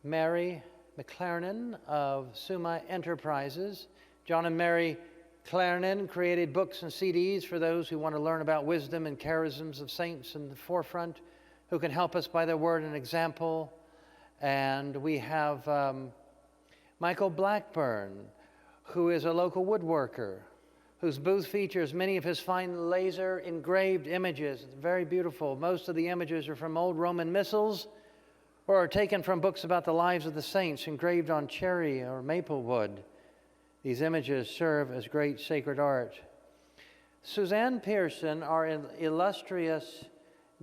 Mary McLaren of Summa Enterprises. John and Mary Clarendon created books and CDs for those who want to learn about wisdom and charisms of saints in the forefront, who can help us by their word and example. And we have Michael Blackburn, who is a local woodworker, whose booth features many of his fine laser engraved images. It's very beautiful. Most of the images are from old Roman missals or are taken from books about the lives of the saints engraved on cherry or maple wood. These images serve as great sacred art. Suzanne Pearson, our illustrious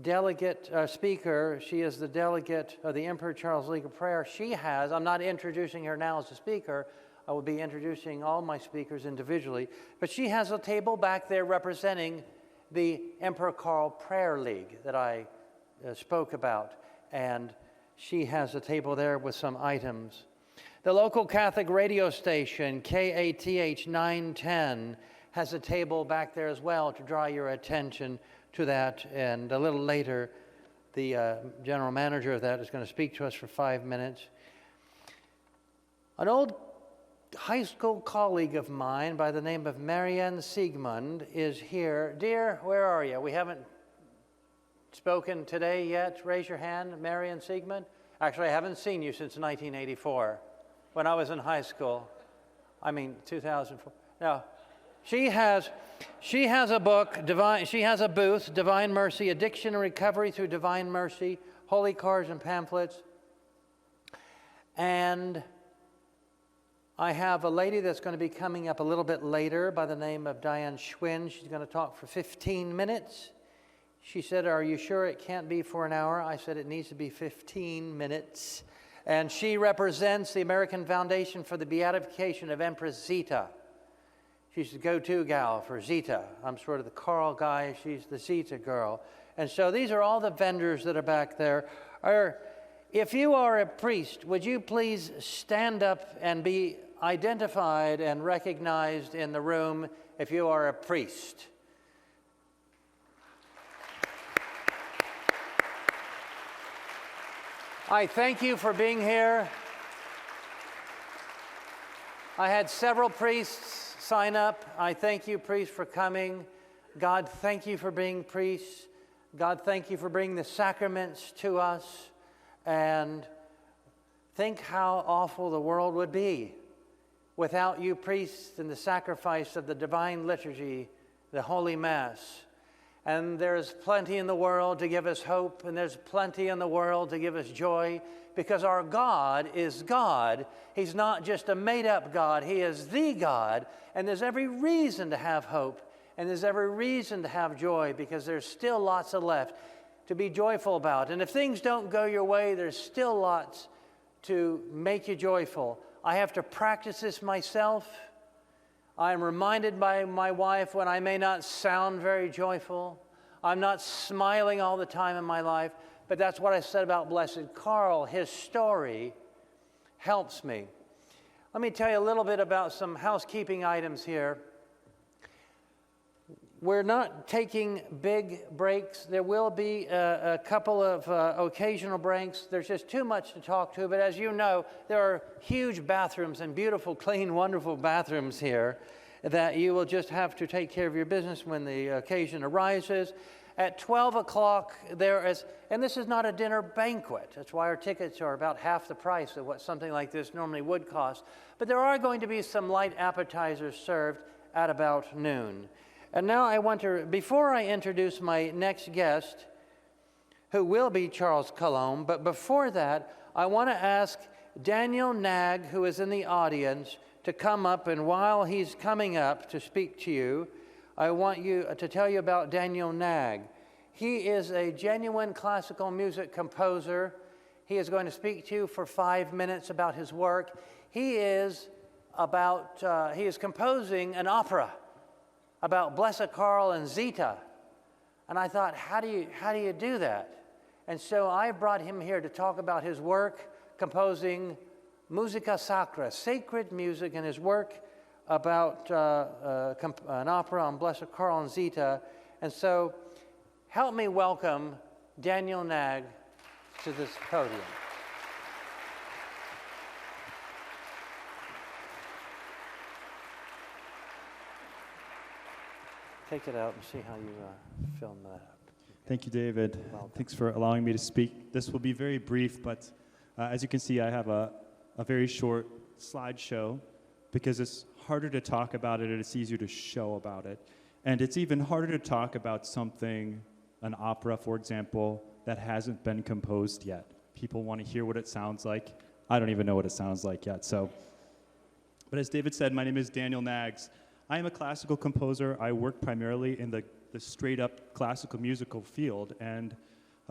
delegate speaker, she is the delegate of the Emperor Charles League of Prayer. She has, I'm not introducing her now as a speaker, I will be introducing all my speakers individually, but she has a table back there representing the Emperor Karl Prayer League that I spoke about, and she has a table there with some items. The local Catholic radio station, KATH 910, has a table back there as well to draw your attention to that. And a little later, the general manager of that is going to speak to us for 5 minutes. An old high school colleague of mine by the name of Marianne Siegmund is here. Dear, where are you? We haven't spoken today yet. Raise your hand, Marianne Siegmund. Actually, I haven't seen you since 1984, when I was in high school. 2004. No. She has a book, she has a booth, Divine Mercy, Addiction and Recovery Through Divine Mercy, holy cards and pamphlets. And I have a lady that's going to be coming up a little bit later by the name of Diane Schwinn. She's going to talk for 15 minutes. She said, "Are you sure it can't be for an hour?" I said, "It needs to be 15 minutes. And she represents the American Foundation for the Beatification of Empress Zita. She's the go-to gal for Zita. I'm sort of the Karl guy. She's the Zita girl. And so these are all the vendors that are back there. If you are a priest, would you please stand up and be identified and recognized in the room if you are a priest? I thank you for being here. I had several priests sign up. I thank you, priests, for coming. God, thank you for being priests. God, thank you for bringing the sacraments to us. And think how awful the world would be without you priests and the sacrifice of the divine liturgy, the Holy Mass. And there's plenty in the world to give us hope, and there's plenty in the world to give us joy, because our God is God. He's not just a made-up God. He is the God, and there's every reason to have hope, and there's every reason to have joy, because there's still lots of left to be joyful about. And if things don't go your way, there's still lots to make you joyful. I have to practice this myself. I'm reminded by my wife when I may not sound very joyful. I'm not smiling all the time in my life, but that's what I said about Blessed Karl. His story helps me. Let me tell you a little bit about some housekeeping items here. We're not taking big breaks. There will be a couple of occasional breaks. There's just too much to talk to, but as you know, there are huge bathrooms and beautiful, clean, wonderful bathrooms here that you will just have to take care of your business when the occasion arises. At 12 o'clock, there is, and this is not a dinner banquet. That's why our tickets are about half the price of what something like this normally would cost. But there are going to be some light appetizers served at about noon. And now I want to, before I introduce my next guest, who will be Charles Colomb, but before that, I want to ask Daniel Nag, who is in the audience, to come up, and while he's coming up to speak to you, I want to tell you about Daniel Nag. He is a genuine classical music composer. He is going to speak to you for 5 minutes about his work. He is composing an opera about Blessed Karl and Zita. And I thought, how do you do that? And so I brought him here to talk about his work composing Musica Sacra, sacred music, and his work about an opera on Blessed Karl and Zita. And so help me welcome Daniel Nag to this podium. Take it out and see how you film that up. Thank you, David. Well, thanks for allowing me to speak. This will be very brief, but as you can see, I have a very short slideshow because it's harder to talk about it and it's easier to show about it. And it's even harder to talk about something, an opera, for example, that hasn't been composed yet. People want to hear what it sounds like. I don't even know what it sounds like yet. But as David said, my name is Daniel Nags. I am a classical composer. I work primarily in the straight-up classical musical field. And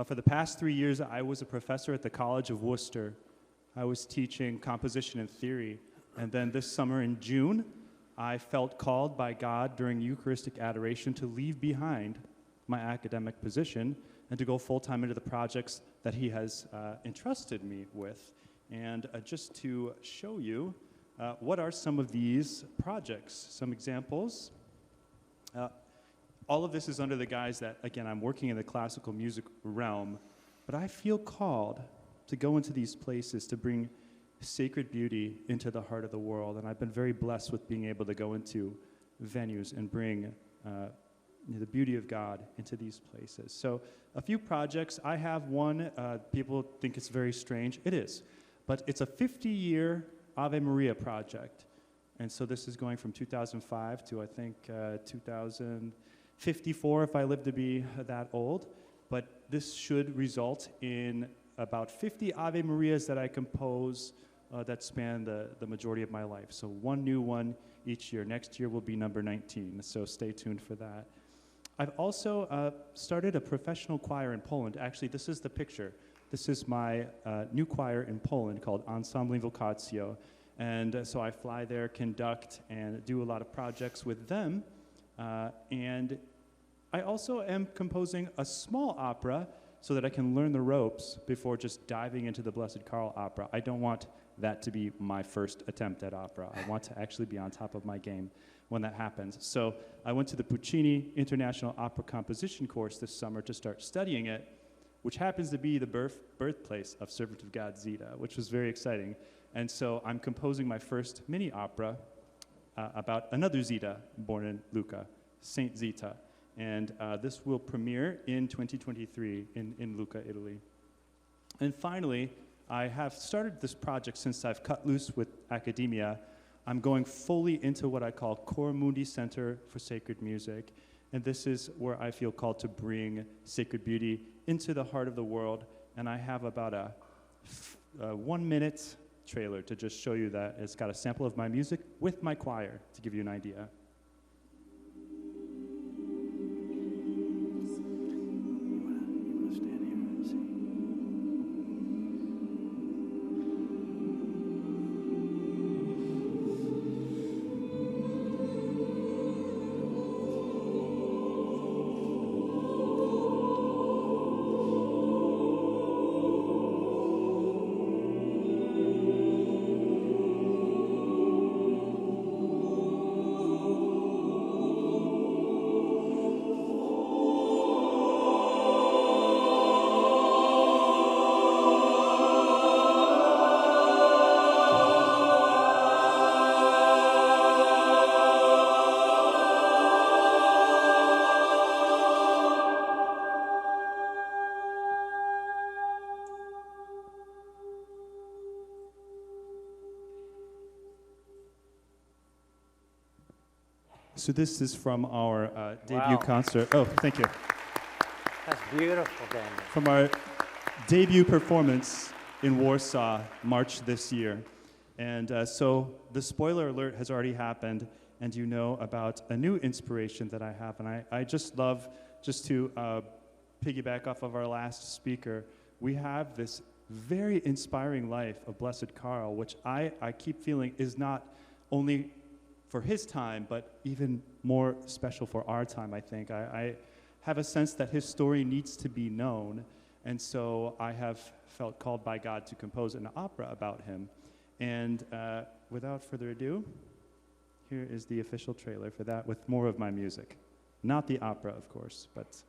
for the past 3 years, I was a professor at the College of Worcester. I was teaching composition and theory. And then this summer in June, I felt called by God during Eucharistic adoration to leave behind my academic position and to go full-time into the projects that he has entrusted me with. And just to show you, what are some of these projects? Some examples. All of this is under the guise that, again, I'm working in the classical music realm, but I feel called to go into these places to bring sacred beauty into the heart of the world. And I've been very blessed with being able to go into venues and bring the beauty of God into these places. So a few projects. I have one, people think it's very strange. It is. But it's a 50-year Ave Maria project. And so this is going from 2005 to, I think, 2054, if I live to be that old. But this should result in about 50 Ave Marias that I compose that span the majority of my life. So one new one each year. Next year will be number 19, so stay tuned for that. I've also started a professional choir in Poland. Actually, this is the picture. This is my new choir in Poland called Ensemble Invocatio. And so I fly there, conduct, and do a lot of projects with them. And I also am composing a small opera so that I can learn the ropes before just diving into the Blessed Karl opera. I don't want that to be my first attempt at opera. I want to actually be on top of my game when that happens. So I went to the Puccini International Opera Composition course this summer to start studying it, which happens to be the birthplace of Servant of God Zita, which was very exciting. And so I'm composing my first mini opera about another Zita born in Lucca, Saint Zita. And this will premiere in 2023 in Lucca, Italy. And finally, I have started this project since I've cut loose with academia I'm going fully into what I call Core Mundi Center for Sacred Music. And this is where I feel called to bring sacred beauty into the heart of the world. And I have about a 1 minute trailer to just show you that. It's got a sample of my music with my choir to give you an idea. So this is from our debut Wow. concert. Oh, thank you. That's beautiful, Daniel. From our debut performance in Warsaw, March this year. And so the spoiler alert has already happened, and you know about a new inspiration that I have. And I just love, just to piggyback off of our last speaker, we have this very inspiring life of Blessed Karl, which I keep feeling is not only for his time, but even more special for our time, I think. I have a sense that his story needs to be known, and so I have felt called by God to compose an opera about him. And without further ado, here is the official trailer for that with more of my music. Not the opera, of course, but...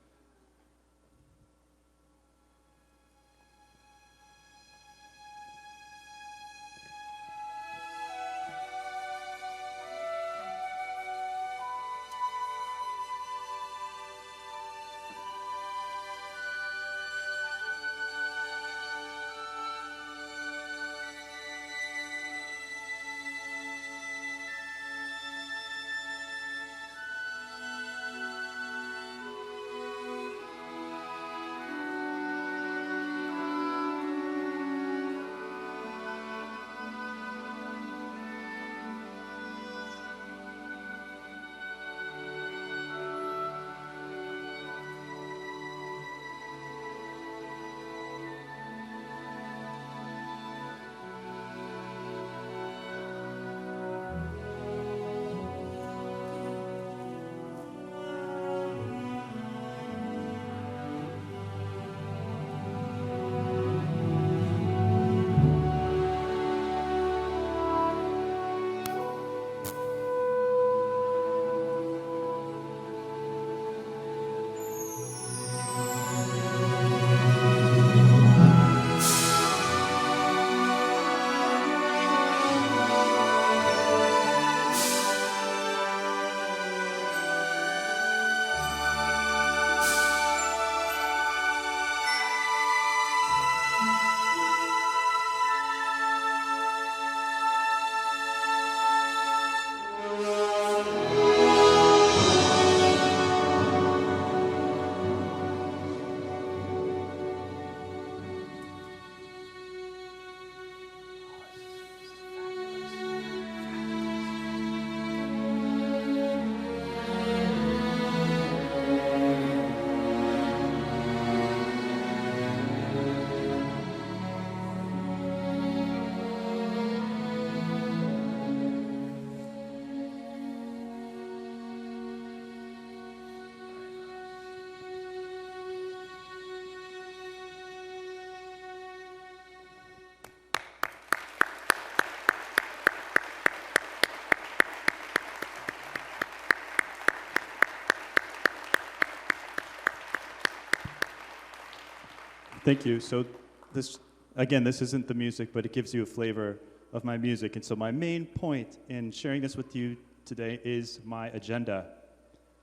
Thank you. So this, again, this isn't the music, but it gives you a flavor of my music. And so my main point in sharing this with you today is my agenda.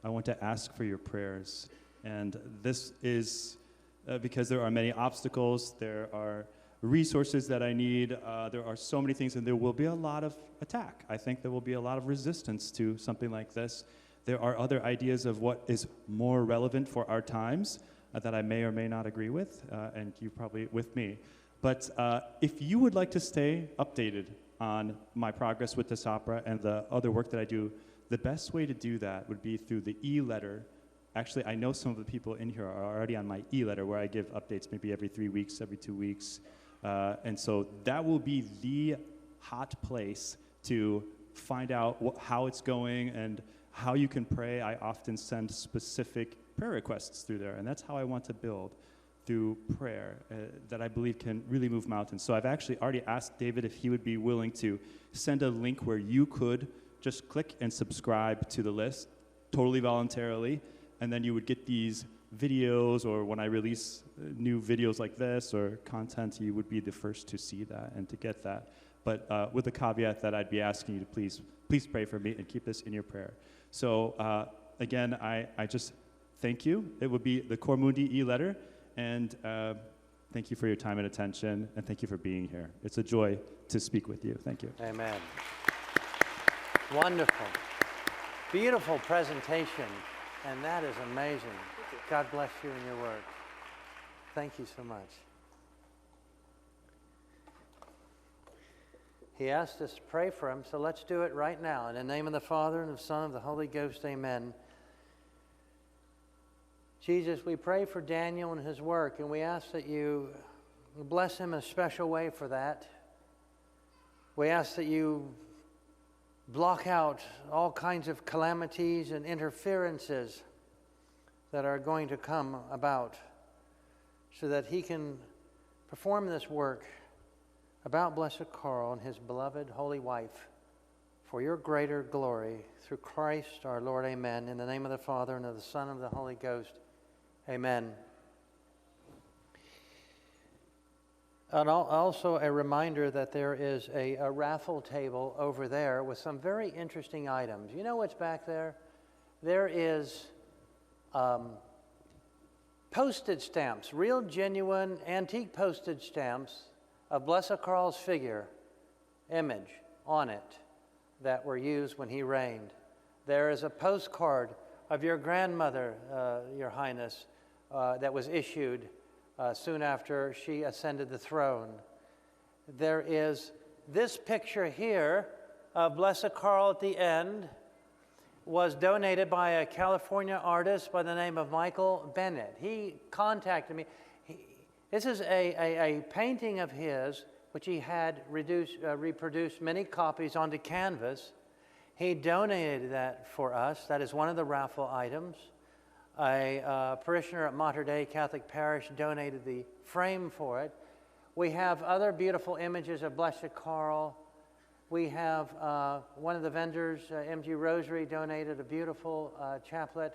I want to ask for your prayers. And this is because there are many obstacles, there are resources that I need. There are so many things, and there will be a lot of attack. I think there will be a lot of resistance to something like this. There are other ideas of what is more relevant for our times that I may or may not agree with, and you probably with me. But if you would like to stay updated on my progress with this opera and the other work that I do, the best way to do that would be through the e-letter. Actually, I know some of the people in here are already on my e-letter where I give updates maybe every 3 weeks, every 2 weeks. And so that will be the hot place to find out how it's going and how you can pray. I often send specific prayer requests through there, and that's how I want to build, through prayer, that I believe can really move mountains. So I've actually already asked David if he would be willing to send a link where you could just click and subscribe to the list, totally voluntarily, and then you would get these videos, or when I release new videos like this or content, you would be the first to see that and to get that. But with the caveat that I'd be asking you to please pray for me and keep this in your prayer. So again, I just thank you. It would be the Cor Mundi e-letter, and thank you for your time and attention, and thank you for being here. It's a joy to speak with you. Thank you. Amen. Wonderful. Beautiful presentation, and that is amazing. God bless you and your work. Thank you so much. He asked us to pray for him, so let's do it right now. In the name of the Father, and of the Son, and of the Holy Ghost, amen. Jesus, we pray for Daniel and his work, and we ask that you bless him in a special way for that. We ask that you block out all kinds of calamities and interferences that are going to come about so that he can perform this work about Blessed Karl and his beloved holy wife for your greater glory through Christ our Lord, amen. In the name of the Father, and of the Son, and of the Holy Ghost, amen. And also a reminder that there is a raffle table over there with some very interesting items. You know what's back there? There is postage stamps, real genuine antique postage stamps of Blessed Karl's figure, image on it that were used when he reigned. There is a postcard of your grandmother, Your Highness, that was issued soon after she ascended the throne. There is this picture here of Blessed Karl at the end, was donated by a California artist by the name of Michael Bennett. He contacted me. This is a painting of his, which he had reproduced many copies onto canvas. He donated that for us. That is one of the raffle items. A parishioner at Mater Dei Catholic Parish donated the frame for it. We have other beautiful images of Blessed Karl. We have one of the vendors, MG Rosary, donated a beautiful chaplet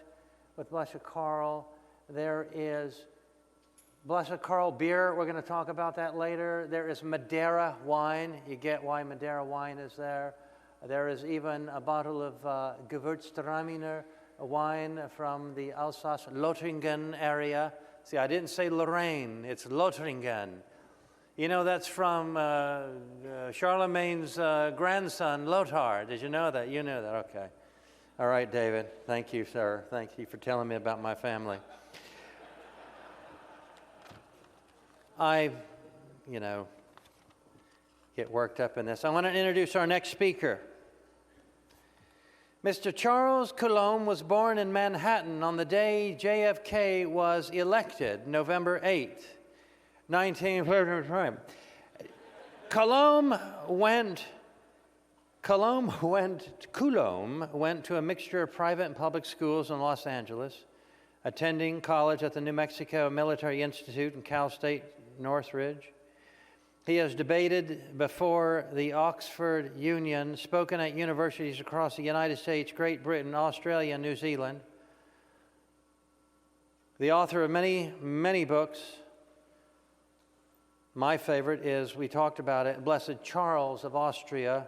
with Blessed Karl. There is Blessed Karl beer. We're going to talk about that later. There is Madeira wine. You get why Madeira wine is there. There is even a bottle of Gewürztraminer wine from the Alsace-Lothringen area. See, I didn't say Lorraine. It's Lothringen. You know, that's from Charlemagne's grandson, Lothar. Did you know that? You knew that. Okay. All right, David. Thank you, sir. Thank you for telling me about my family. I, get worked up in this. I want to introduce our next speaker. Mr. Charles Coulombe was born in Manhattan on the day JFK was elected, November 8th, 1945. Coulombe went to a mixture of private and public schools in Los Angeles, attending college at the New Mexico Military Institute and Cal State Northridge. He has debated before the Oxford Union, spoken at universities across the United States, Great Britain, Australia, and New Zealand. The author of many, many books. My favorite is, we talked about it, Blessed Charles of Austria.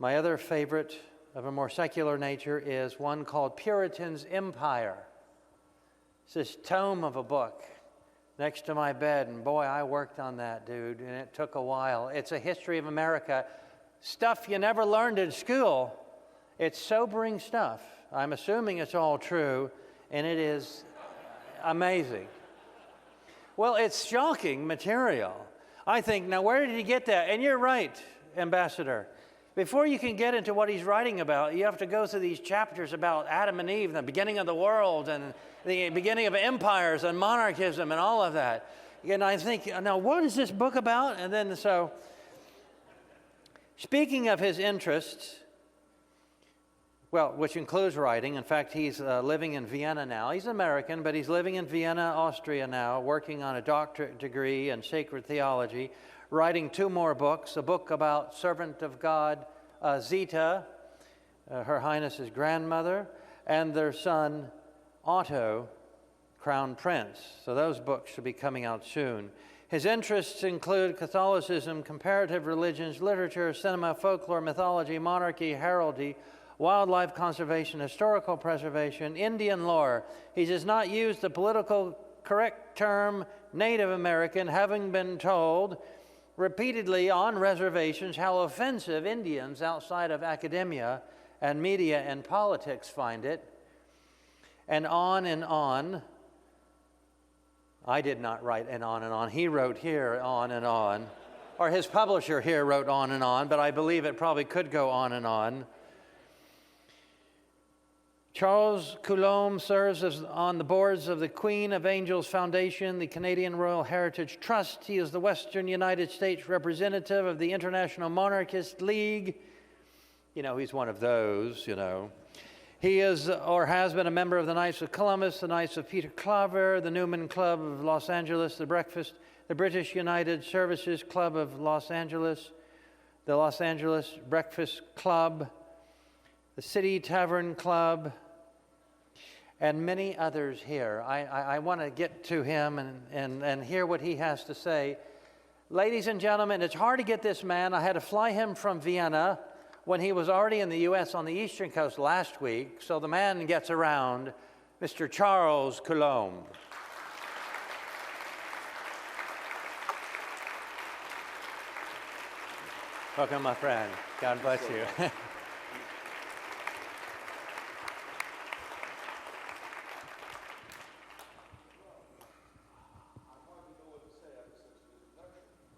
My other favorite of a more secular nature is one called Puritan's Empire. It's this tome of a book next to my bed, and boy, I worked on that, dude, and it took a while. It's a history of America, stuff you never learned in school. It's sobering stuff. I'm assuming it's all true, and it is amazing. Well, it's shocking material. I think, now where did he get that? And you're right, Ambassador. Before you can get into what he's writing about, you have to go through these chapters about Adam and Eve, the beginning of the world, and the beginning of empires and monarchism and all of that. And I think, now what is this book about? And then so, speaking of his interests, well, which includes writing. In fact, he's living in Vienna now. He's American, but he's living in Vienna, Austria now, working on a doctorate degree in sacred theology, writing 2 more books, a book about servant of God, Zita, Her Highness's grandmother, and their son, Otto, Crown Prince. So those books should be coming out soon. His interests include Catholicism, comparative religions, literature, cinema, folklore, mythology, monarchy, heraldry, wildlife conservation, historical preservation, Indian lore. He does not use the political correct term Native American, having been told repeatedly on reservations how offensive Indians outside of academia and media and politics find it. And on and on. I did not write and on and on. He wrote here on and on. Or his publisher here wrote on and on, but I believe it probably could go on and on. Charles Coulombe serves on the boards of the Queen of Angels Foundation, the Canadian Royal Heritage Trust. He is the Western United States representative of the International Monarchist League. You know, he's one of those, you know. He is or has been a member of the Knights of Columbus, the Knights of Peter Claver, the Newman Club of Los Angeles, the British United Services Club of Los Angeles, the Los Angeles Breakfast Club, the City Tavern Club, and many others here. I want to get to him and hear what he has to say. Ladies and gentlemen, it's hard to get this man. I had to fly him from Vienna when he was already in the U.S. on the Eastern Coast last week, so the man gets around, Mr. Charles Coulombe. Welcome, my friend. God bless you.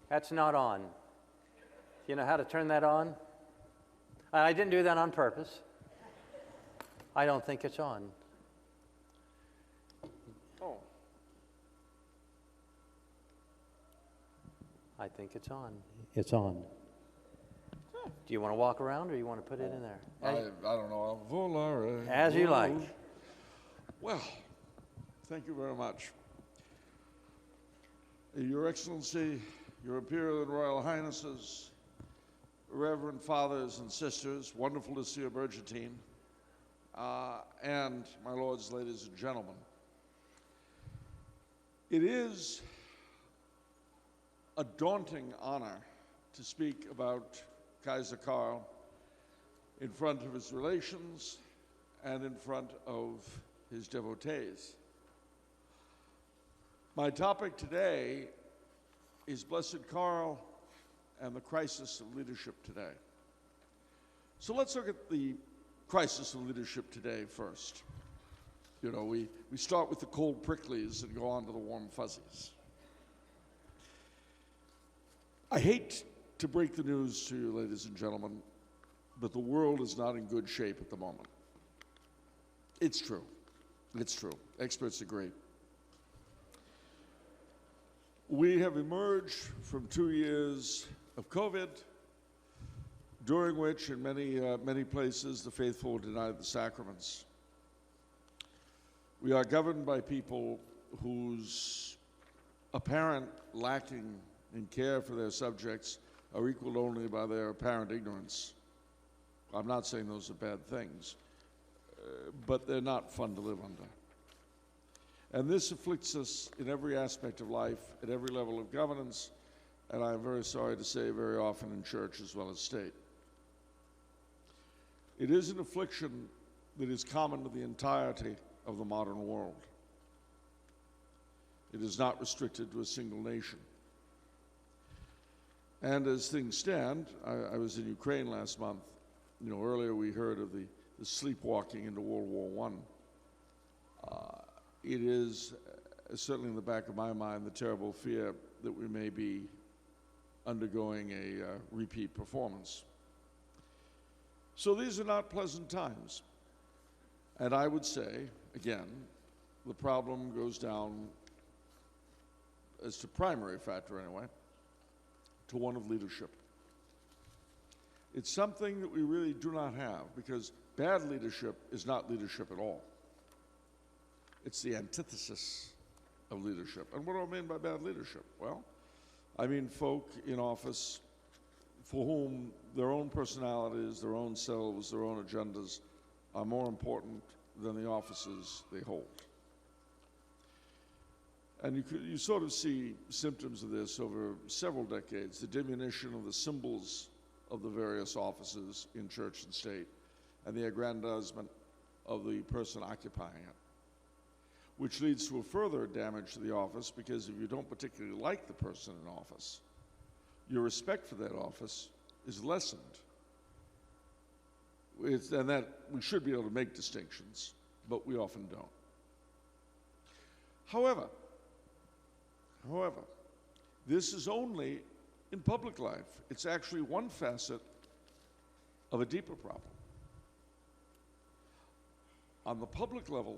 That's not on. Do you know how to turn that on? I didn't do that on purpose. I don't think it's on. Oh, I think it's on. It's on. Do you want to walk around or you want to put it in there? I don't know. Volare. As you like. Well, thank you very much. Your Excellency, Your Imperial and Royal Highnesses, Reverend Fathers and Sisters, wonderful to see a Burgentine, and my lords, ladies, and gentlemen. It is a daunting honor to speak about Kaiser Karl in front of his relations and in front of his devotees. My topic today is Blessed Karl and the crisis of leadership today. So let's look at the crisis of leadership today first. You know, we start with the cold pricklies and go on to the warm fuzzies. I hate to break the news to you, ladies and gentlemen, but the world is not in good shape at the moment. It's true. It's true. Experts agree. We have emerged from 2 years of COVID, during which in many places the faithful denied the sacraments. We are governed by people whose apparent lacking in care for their subjects are equaled only by their apparent ignorance. I'm not saying those are bad things, but they're not fun to live under. And this afflicts us in every aspect of life, at every level of governance, and I'm very sorry to say very often in church as well as state. It is an affliction that is common to the entirety of the modern world. It is not restricted to a single nation. And as things stand, I was in Ukraine last month. You know, earlier we heard of the sleepwalking into World War I. It is certainly in the back of my mind the terrible fear that we may be undergoing a repeat performance. So these are not pleasant times. And I would say, again, the problem goes down, as to primary factor anyway, to one of leadership. It's something that we really do not have, because bad leadership is not leadership at all. It's the antithesis of leadership. And what do I mean by bad leadership? Well, I mean folk in office for whom their own personalities, their own selves, their own agendas are more important than the offices they hold. And you sort of see symptoms of this over several decades, the diminution of the symbols of the various offices in church and state, and the aggrandizement of the person occupying it, which leads to a further damage to the office, because if you don't particularly like the person in office, your respect for that office is lessened. And that we should be able to make distinctions, but we often don't. However, this is only in public life. It's actually one facet of a deeper problem. On the public level,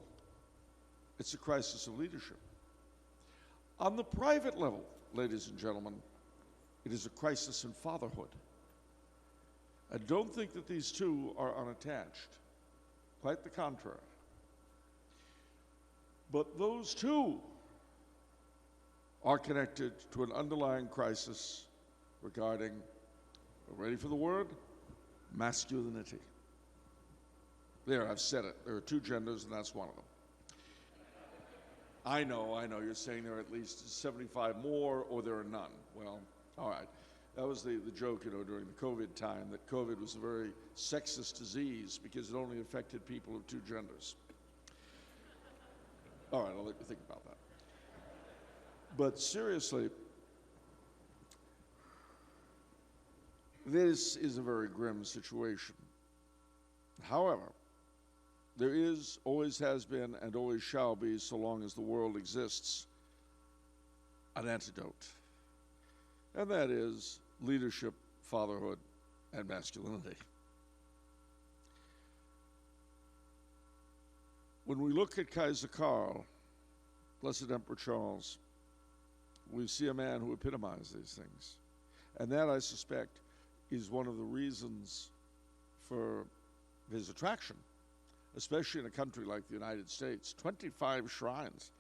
it's a crisis of leadership. On the private level, ladies and gentlemen, it is a crisis in fatherhood. I don't think that these two are unattached. Quite the contrary. But those two are connected to an underlying crisis regarding, ready for the word? Masculinity. There, I've said it. There are two genders, and that's one of them. I know, you're saying there are at least 75 more, or there are none. Well, all right. That was the joke, you know, during the COVID time, that COVID was a very sexist disease because it only affected people of two genders. All right, I'll let you think about that. But seriously, this is a very grim situation. However, there is, always has been, and always shall be, so long as the world exists, an antidote. And that is leadership, fatherhood, and masculinity. When we look at Kaiser Karl, Blessed Emperor Charles, we see a man who epitomized these things. And that, I suspect, is one of the reasons for his attraction, especially in a country like the United States. 25 shrines.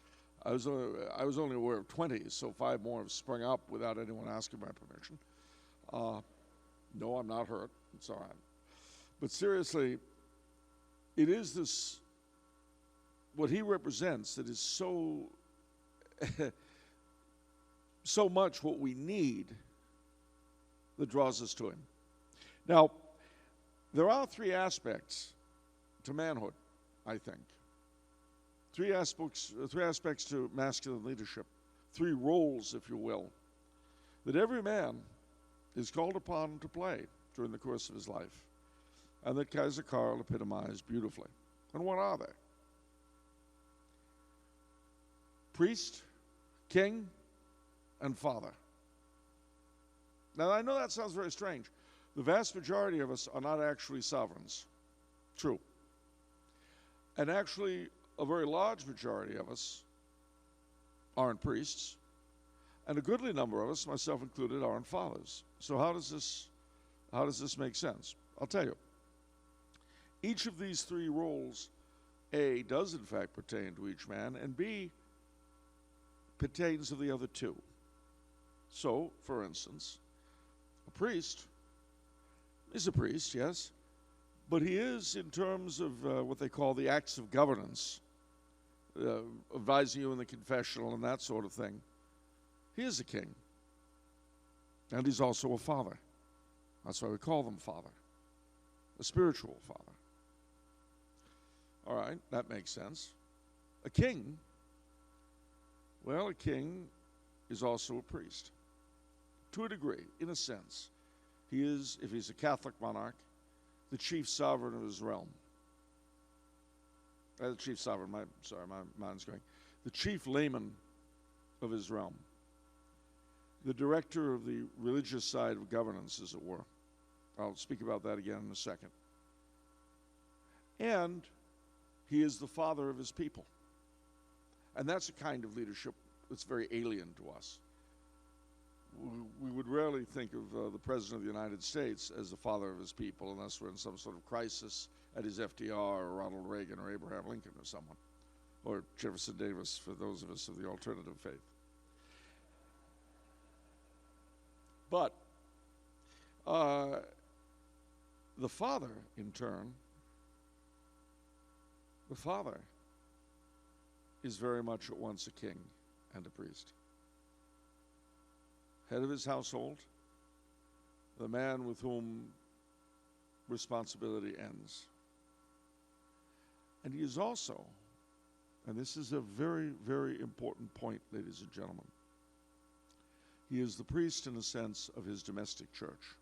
I was only aware of 20, so 5 more have sprung up without anyone asking my permission. No, I'm not hurt. It's all right. But seriously, it is this, what he represents, that is so, so much what we need that draws us to him. Now, there are 3 aspects to manhood, I think. 3 aspects to masculine leadership, 3 roles, if you will, that every man is called upon to play during the course of his life, and that Kaiser Karl epitomized beautifully. And what are they? Priest, king, and father. Now, I know that sounds very strange. The vast majority of us are not actually sovereigns. True. And actually, a very large majority of us aren't priests, and a goodly number of us, myself included, aren't fathers. So how does this make sense? I'll tell you. Each of these 3 roles, A, does in fact pertain to each man, and B, pertains to the other 2. So, for instance, a priest is a priest, yes, but he is, in terms of what they call the acts of governance, advising you in the confessional and that sort of thing, he is a king. And he's also a father. That's why we call them father, a spiritual father. All right, that makes sense. A king Well, a king is also a priest, to a degree, in a sense. He is, if he's a Catholic monarch, the chief sovereign of his realm. The chief sovereign, my mind's going. The chief layman of his realm. The director of the religious side of governance, as it were. I'll speak about that again in a second. And he is the father of his people. And that's a kind of leadership that's very alien to us. We would rarely think of the President of the United States as the father of his people unless we're in some sort of crisis at his FDR or Ronald Reagan or Abraham Lincoln or someone, or Jefferson Davis for those of us of the alternative faith. But the father, in turn, the father is very much at once a king and a priest. Head of his household, the man with whom responsibility ends. And he is also, and this is a very, very important point, ladies and gentlemen, he is the priest in a sense of his domestic church.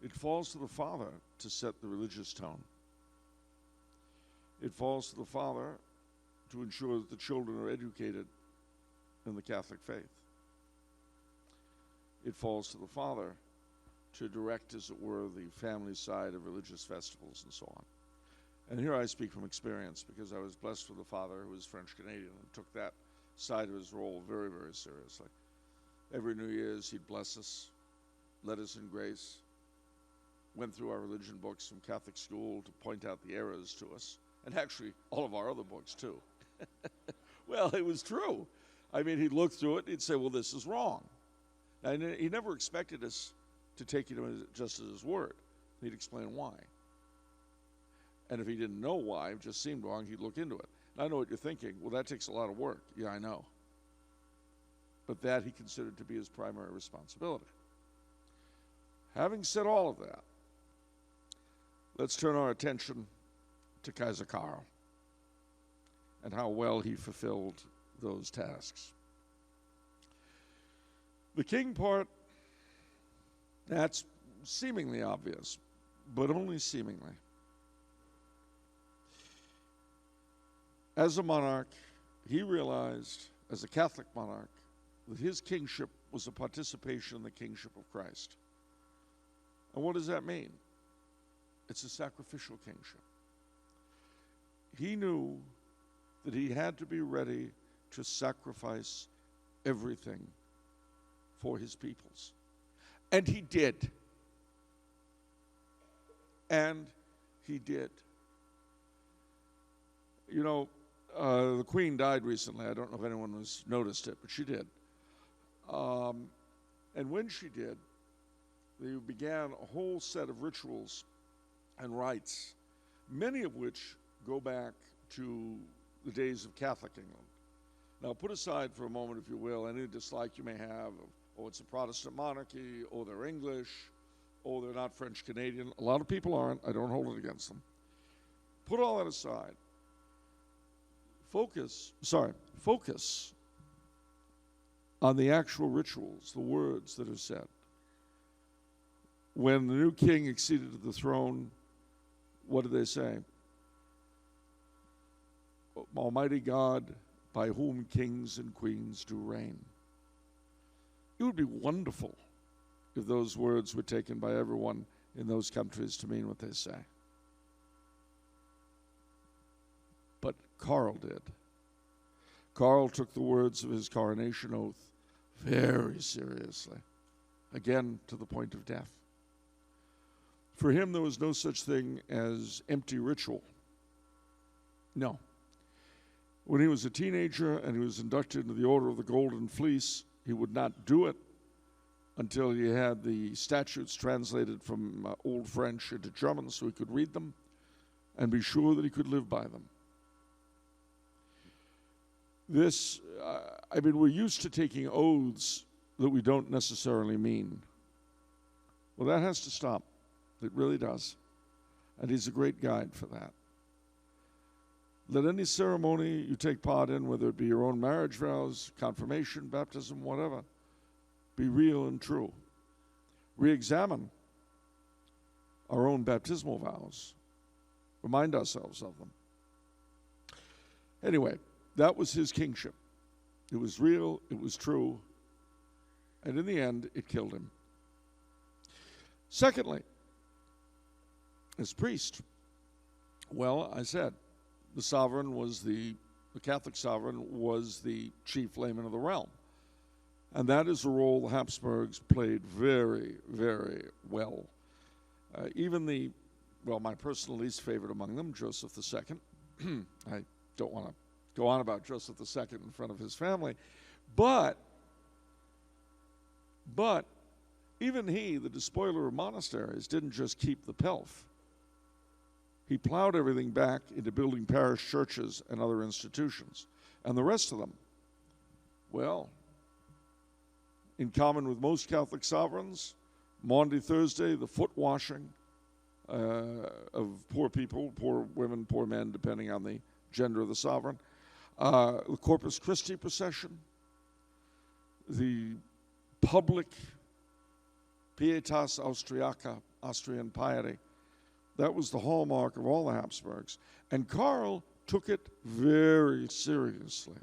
It falls to the father to set the religious tone. It falls to the father to ensure that the children are educated in the Catholic faith. It falls to the father to direct, as it were, the family side of religious festivals and so on. And here I speak from experience because I was blessed with a father who was French-Canadian and took that side of his role very, very seriously. Every New Year's he'd bless us, led us in grace, went through our religion books from Catholic school to point out the errors to us, and actually all of our other books too. Well, it was true. I mean, he'd look through it and he'd say, well, this is wrong. And he never expected us to take it just as his word. He'd explain why. And if he didn't know why, it just seemed wrong, he'd look into it. And I know what you're thinking. Well, that takes a lot of work. Yeah, I know. But that he considered to be his primary responsibility. Having said all of that, let's turn our attention to Kaiser Karl and how well he fulfilled those tasks. The king part, that's seemingly obvious, but only seemingly. As a monarch, he realized, as a Catholic monarch, that his kingship was a participation in the kingship of Christ. And what does that mean? It's a sacrificial kingship. He knew that he had to be ready to sacrifice everything for his peoples. And he did. And he did. You know, the Queen died recently. I don't know if anyone has noticed it, but she did. And when she did, they began a whole set of rituals and rites, many of which go back to the days of Catholic England. Now, put aside for a moment, if you will, any dislike you may have of, oh, it's a Protestant monarchy, oh, they're English, oh, they're not French-Canadian. A lot of people aren't. I don't hold it against them. Put all that aside. Focus on the actual rituals, the words that are said. When the new king acceded to the throne, what did they say? Almighty God, by whom kings and queens do reign. It would be wonderful if those words were taken by everyone in those countries to mean what they say. But Karl did. Karl took the words of his coronation oath very seriously, again to the point of death. For him, there was no such thing as empty ritual. No. When he was a teenager and he was inducted into the Order of the Golden Fleece, he would not do it until he had the statutes translated from Old French into German so he could read them and be sure that he could live by them. This, we're used to taking oaths that we don't necessarily mean. Well, that has to stop. It really does. And he's a great guide for that. Let any ceremony you take part in, whether it be your own marriage vows, confirmation, baptism, whatever, be real and true. Re-examine our own baptismal vows. Remind ourselves of them. Anyway, that was his kingship. It was real, it was true, and in the end, it killed him. Secondly, as priest, well, I said, the Catholic sovereign was the chief layman of the realm. And that is a role the Habsburgs played very, very well. My personal least favorite among them, Joseph II. I don't want to go on about Joseph II in front of his family. But even he, the despoiler of monasteries, didn't just keep the pelf. He plowed everything back into building parish churches and other institutions. And the rest of them, well, in common with most Catholic sovereigns, Maundy Thursday, the foot washing of poor people, poor women, poor men, depending on the gender of the sovereign, the Corpus Christi procession, the public pietas austriaca, Austrian piety. That was the hallmark of all the Habsburgs. And Karl took it very seriously.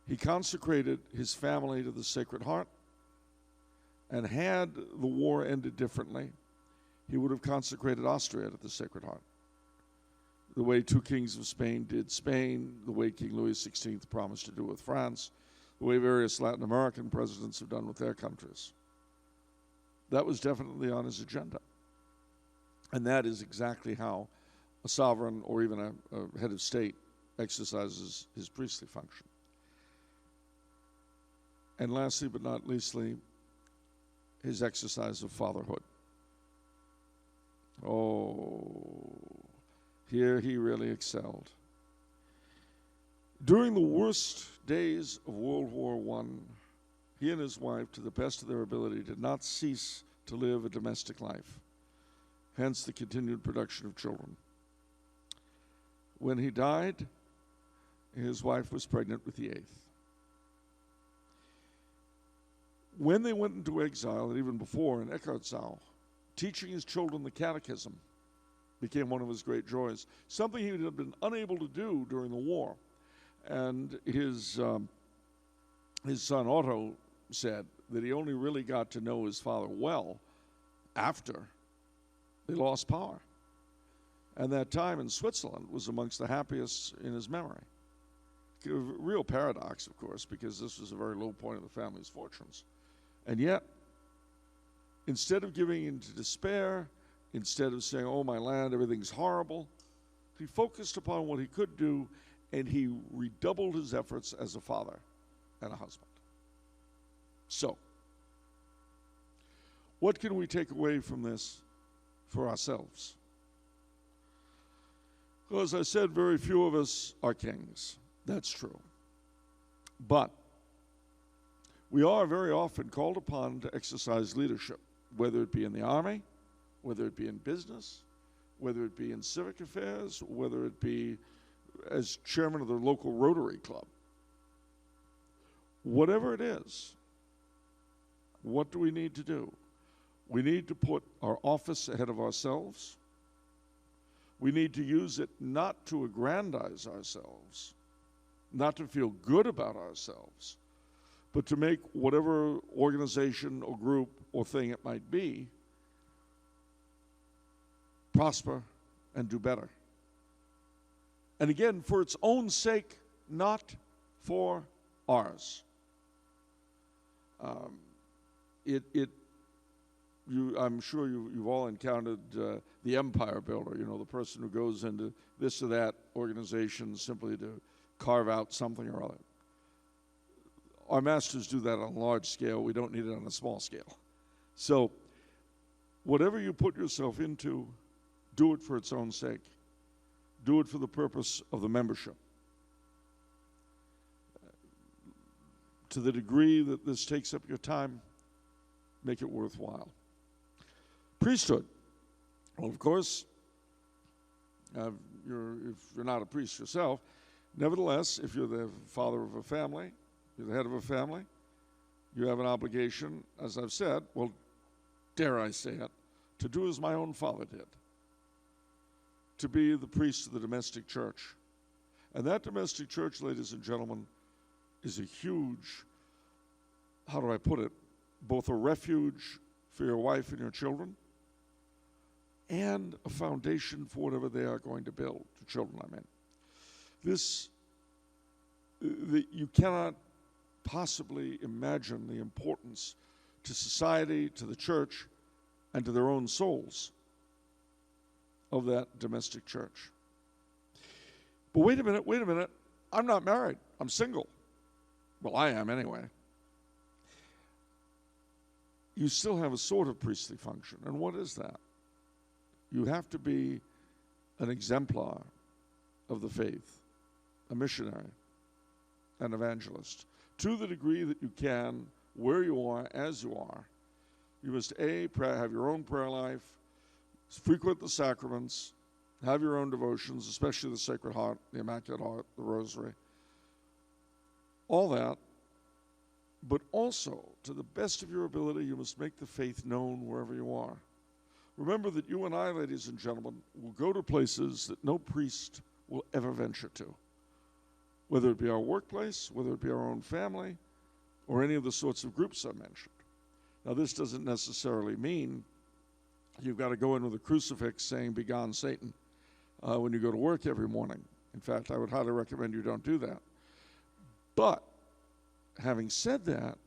He consecrated his family to the Sacred Heart, and had the war ended differently, he would have consecrated Austria to the Sacred Heart. The way two kings of Spain did Spain, the way King Louis XVI promised to do with France, the way various Latin American presidents have done with their countries. That was definitely on his agenda. And that is exactly how a sovereign or even a head of state exercises his priestly function. And lastly, but not leastly, his exercise of fatherhood. Oh, here he really excelled. During the worst days of World War I, he and his wife, to the best of their ability, did not cease to live a domestic life, hence the continued production of children. When he died, his wife was pregnant with the eighth. When they went into exile, and even before in Eckartsau, teaching his children the catechism became one of his great joys, something he had been unable to do during the war. And his son Otto said that he only really got to know his father well after they lost power. And that time in Switzerland was amongst the happiest in his memory. A real paradox, of course, because this was a very low point of the family's fortunes. And yet, instead of giving into despair, instead of saying, oh, my land, everything's horrible, he focused upon what he could do, and he redoubled his efforts as a father and a husband. So, what can we take away from this for ourselves? Well, as I said, very few of us are kings. That's true. But we are very often called upon to exercise leadership, whether it be in the army, whether it be in business, whether it be in civic affairs, whether it be as chairman of the local Rotary Club. Whatever it is, what do we need to do? We need to put our office ahead of ourselves. We need to use it not to aggrandize ourselves, not to feel good about ourselves, but to make whatever organization or group or thing it might be prosper and do better. And again, for its own sake, not for ours. I'm sure you've all encountered the empire builder, the person who goes into this or that organization simply to carve out something or other. Our masters do that on a large scale. We don't need it on a small scale. So whatever you put yourself into, do it for its own sake. Do it for the purpose of the membership. To the degree that this takes up your time, make it worthwhile. Priesthood. Well, of course, if you're not a priest yourself. Nevertheless, if you're the father of a family, you're the head of a family, you have an obligation, as I've said, well, dare I say it, to do as my own father did, to be the priest of the domestic church. And that domestic church, ladies and gentlemen, is a huge, how do I put it, both a refuge for your wife and your children and a foundation for whatever they are going to build, the children I mean. You cannot possibly imagine the importance to society, to the church, and to their own souls of that domestic church. But wait a minute, I'm not married, I'm single. Well, I am anyway. You still have a sort of priestly function, and what is that? You have to be an exemplar of the faith, a missionary, an evangelist. To the degree that you can, where you are, as you are, you must have your own prayer life, frequent the sacraments, have your own devotions, especially the Sacred Heart, the Immaculate Heart, the Rosary, all that. But also, to the best of your ability, you must make the faith known wherever you are. Remember that you and I, ladies and gentlemen, will go to places that no priest will ever venture to, whether it be our workplace, whether it be our own family, or any of the sorts of groups I mentioned. Now, this doesn't necessarily mean you've got to go in with a crucifix saying, "Begone, Satan," when you go to work every morning. In fact, I would highly recommend you don't do that. But having said that,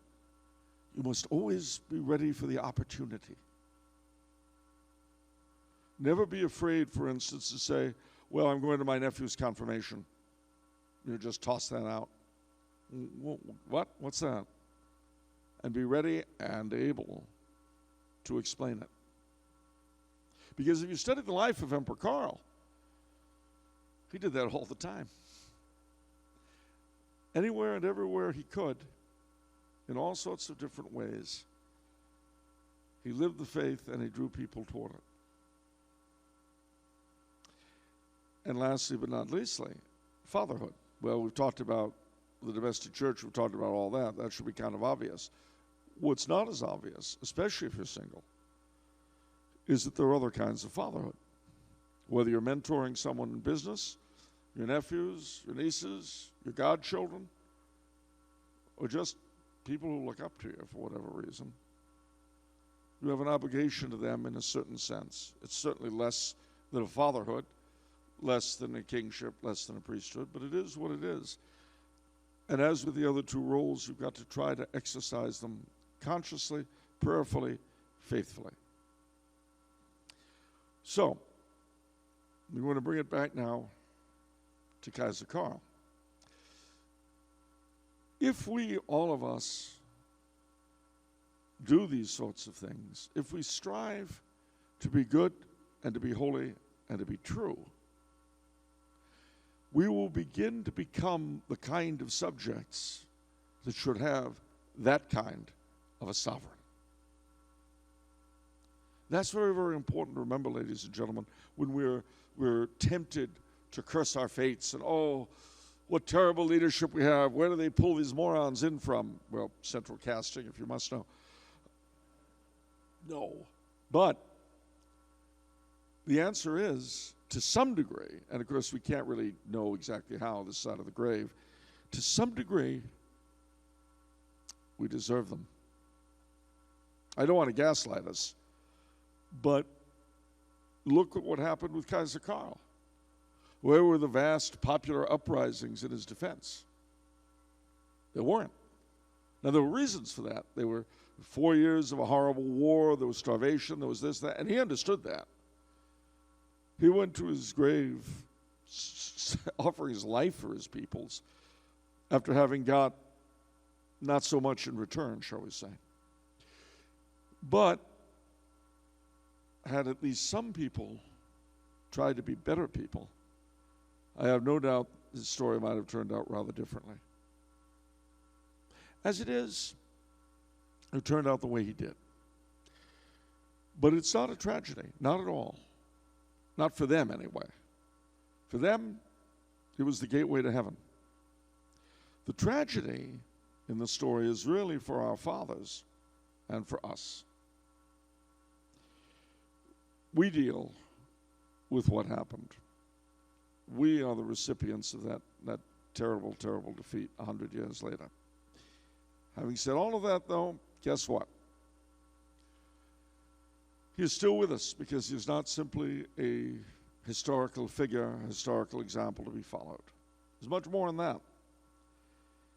you must always be ready for the opportunity. Never be afraid, for instance, to say, "Well, I'm going to my nephew's confirmation." You just toss that out. What? What's that? And be ready and able to explain it. Because if you study the life of Emperor Karl, he did that all the time. Anywhere and everywhere he could, in all sorts of different ways, he lived the faith and he drew people toward it. And lastly, but not leastly, fatherhood. Well, we've talked about the domestic church, we've talked about all that. That should be kind of obvious. What's not as obvious, especially if you're single, is that there are other kinds of fatherhood. Whether you're mentoring someone in business, your nephews, your nieces, your godchildren, or just people who look up to you for whatever reason, you have an obligation to them in a certain sense. It's certainly less than a fatherhood, less than a kingship, less than a priesthood, but it is what it is. And as with the other two roles, you've got to try to exercise them consciously, prayerfully, faithfully. So, we want to bring it back now to Kaiser Karl. If we, all of us, do these sorts of things, if we strive to be good and to be holy and to be true, we will begin to become the kind of subjects that should have that kind of a sovereign. That's very, very important to remember, ladies and gentlemen, when we're tempted to curse our fates and, oh, what terrible leadership we have. Where do they pull these morons in from? Well, central casting, if you must know. No. But the answer is, to some degree, and of course we can't really know exactly how this side of the grave, to some degree, we deserve them. I don't want to gaslight us, but look at what happened with Kaiser Karl. Where were the vast popular uprisings in his defense? There weren't. Now, there were reasons for that. There were 4 years of a horrible war, there was starvation, there was this, that, and he understood that. He went to his grave offering his life for his peoples after having got not so much in return, shall we say. But had at least some people tried to be better people, I have no doubt his story might have turned out rather differently. As it is, it turned out the way he did. But it's not a tragedy, not at all. Not for them, anyway. For them, it was the gateway to heaven. The tragedy in the story is really for our fathers and for us. We deal with what happened. We are the recipients of that terrible, terrible defeat 100 years later. Having said all of that, though, guess what? He is still with us because he's not simply a historical figure, a historical example to be followed. There's much more than that.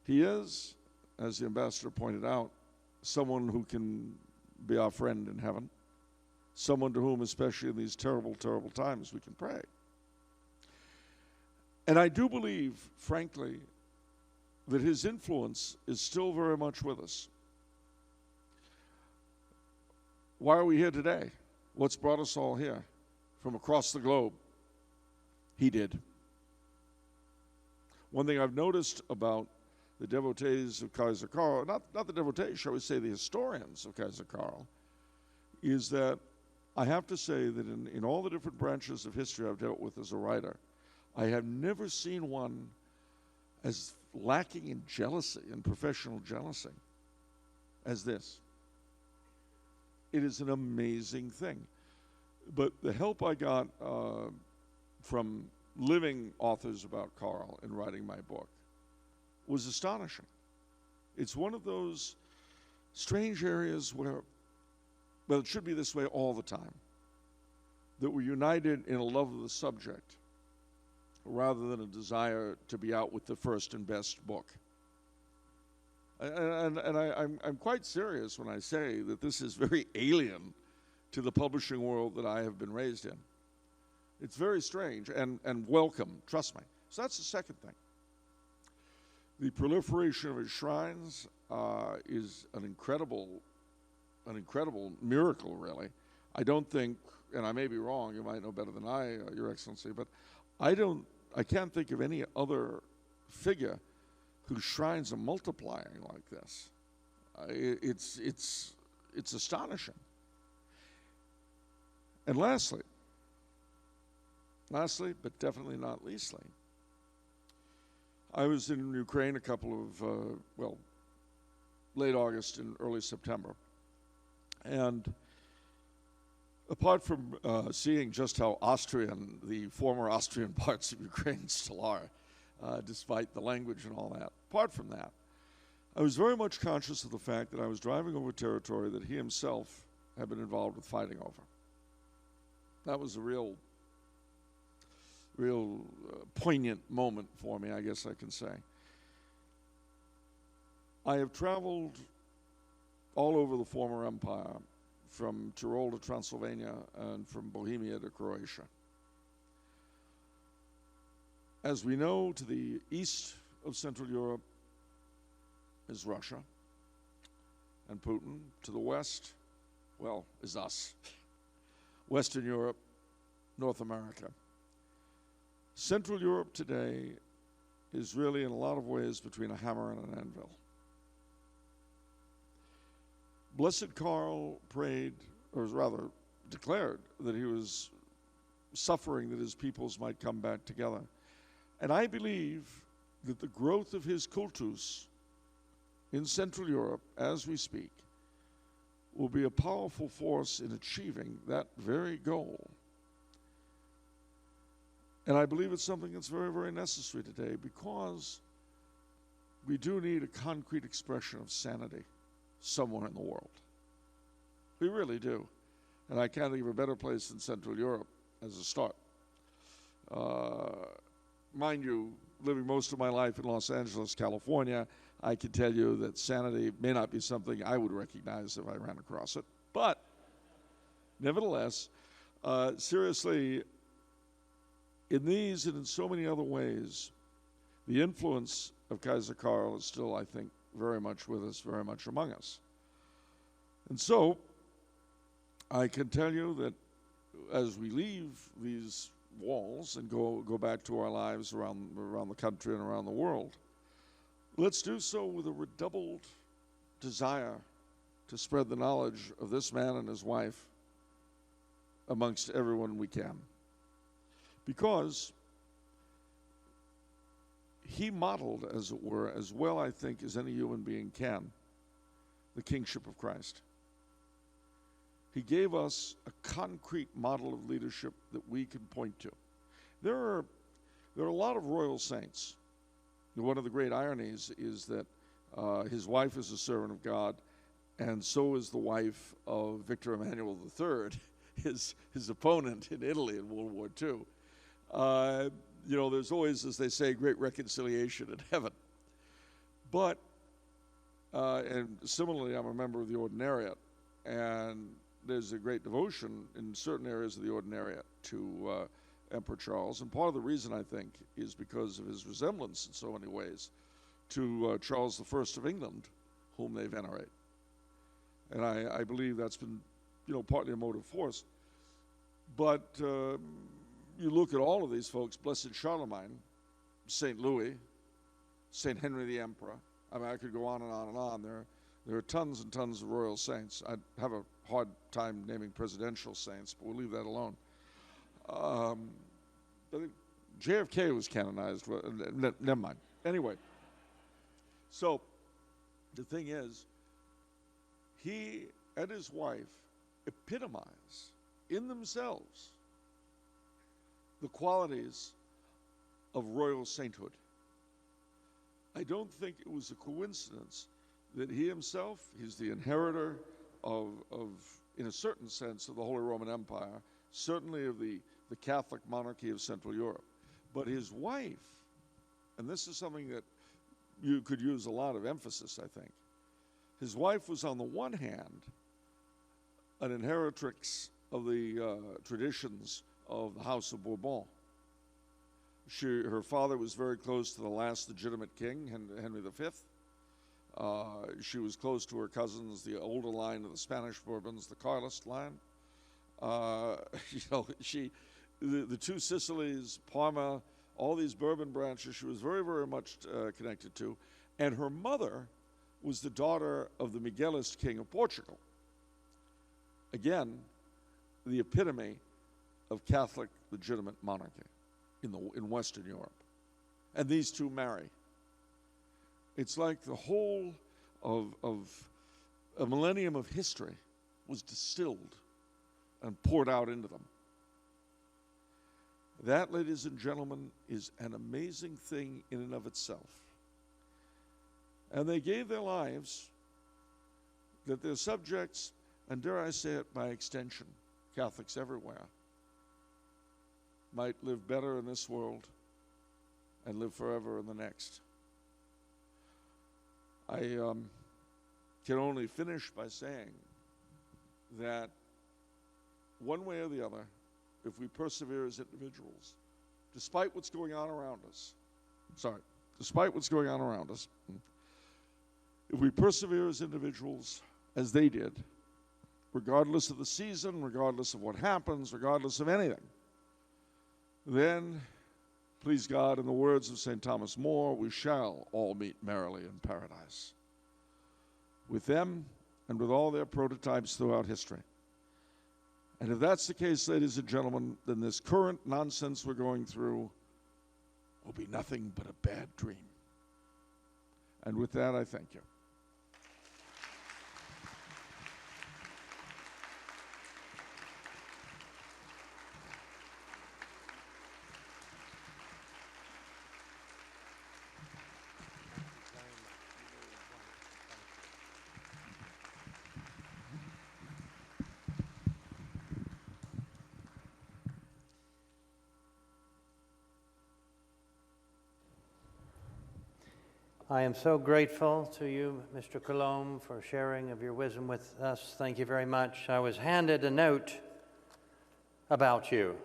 He is, as the ambassador pointed out, someone who can be our friend in heaven, someone to whom, especially in these terrible, terrible times, we can pray. And I do believe, frankly, that his influence is still very much with us. Why are we here today? What's brought us all here from across the globe? He did. One thing I've noticed about the devotees of Kaiser Karl, not the devotees, shall we say the historians of Kaiser Karl, is that I have to say that in all the different branches of history I've dealt with as a writer, I have never seen one as lacking in jealousy, in professional jealousy, as this. It is an amazing thing. But the help I got from living authors about Karl in writing my book was astonishing. It's one of those strange areas where, well, it should be this way all the time, that we're united in a love of the subject rather than a desire to be out with the first and best book. And I'm quite serious when I say that this is very alien to the publishing world that I have been raised in. It's very strange and welcome, trust me. So that's the second thing. The proliferation of his shrines is an incredible miracle, really. I don't think, and I may be wrong, you might know better than I, Your Excellency, but I can't think of any other figure whose shrines are multiplying like this. It's astonishing. And lastly, but definitely not leastly, I was in Ukraine a couple of, late August and early September. And apart from seeing just how Austrian the former Austrian parts of Ukraine still are, despite the language and all that, apart from that, I was very much conscious of the fact that I was driving over territory that he himself had been involved with fighting over. That was a real poignant moment for me, I guess I can say. I have traveled all over the former empire, from Tyrol to Transylvania and from Bohemia to Croatia. As we know, to the east of Central Europe is Russia and Putin. To the west, is us. Western Europe, North America. Central Europe today is really, in a lot of ways, between a hammer and an anvil. Blessed Karl prayed, or rather declared, that he was suffering that his peoples might come back together. And I believe that the growth of his cultus in Central Europe, as we speak, will be a powerful force in achieving that very goal. And I believe it's something that's very, very necessary today, because we do need a concrete expression of sanity somewhere in the world. We really do. And I can't think of a better place than Central Europe as a start. Mind you, living most of my life in Los Angeles, California, I can tell you that sanity may not be something I would recognize if I ran across it. But nevertheless, seriously, in these and in so many other ways, the influence of Kaiser Karl is still, I think, very much with us, very much among us. And so, I can tell you that as we leave these walls and go back to our lives around the country and around the world, let's do so with a redoubled desire to spread the knowledge of this man and his wife amongst everyone we can. Because he modeled, as it were, as well, I think, as any human being can, the kingship of Christ. He gave us a concrete model of leadership that we can point to. There are a lot of royal saints. One of the great ironies is that his wife is a servant of God, and so is the wife of Victor Emmanuel III, his opponent in Italy in World War II. There's always, as they say, great reconciliation in heaven. But, and similarly, I'm a member of the Ordinariate, and there's a great devotion in certain areas of the Ordinariate to Emperor Charles. And part of the reason, I think, is because of his resemblance in so many ways to Charles I of England, whom they venerate. And I believe that's been, partly a motive force. But you look at all of these folks, Blessed Charlemagne, St. Louis, St. Henry the Emperor. I mean, I could go on and on and on. There are tons and tons of royal saints. I'd have a hard time naming presidential saints, but we'll leave that alone. I think JFK was canonized. Never mind. Anyway, so the thing is, he and his wife epitomize in themselves the qualities of royal sainthood. I don't think it was a coincidence that he himself, he's the inheritor of, in a certain sense, of the Holy Roman Empire, certainly of the Catholic monarchy of Central Europe. But his wife, and this is something that you could use a lot of emphasis, I think. His wife was, on the one hand, an inheritrix of the traditions of the House of Bourbon. Her father was very close to the last legitimate king, Henry V. She was close to her cousins, the older line of the Spanish Bourbons, the Carlist line. The two Sicilies, Parma, all these Bourbon branches, she was very, very much connected to. And her mother was the daughter of the Miguelist king of Portugal. Again, the epitome of Catholic legitimate monarchy in Western Europe. And these two marry. It's like the whole of a millennium of history was distilled and poured out into them. That, ladies and gentlemen, is an amazing thing in and of itself. And they gave their lives that their subjects, and dare I say it by extension, Catholics everywhere, might live better in this world and live forever in the next. I can only finish by saying that one way or the other, if we persevere as individuals, despite what's going on around us, if we persevere as individuals, as they did, regardless of the season, regardless of what happens, regardless of anything, then, please God, in the words of St. Thomas More, we shall all meet merrily in paradise. With them and with all their prototypes throughout history. And if that's the case, ladies and gentlemen, then this current nonsense we're going through will be nothing but a bad dream. And with that, I thank you. I am so grateful to you, Mr. Coulombe, for sharing of your wisdom with us. Thank you very much. I was handed a note about you.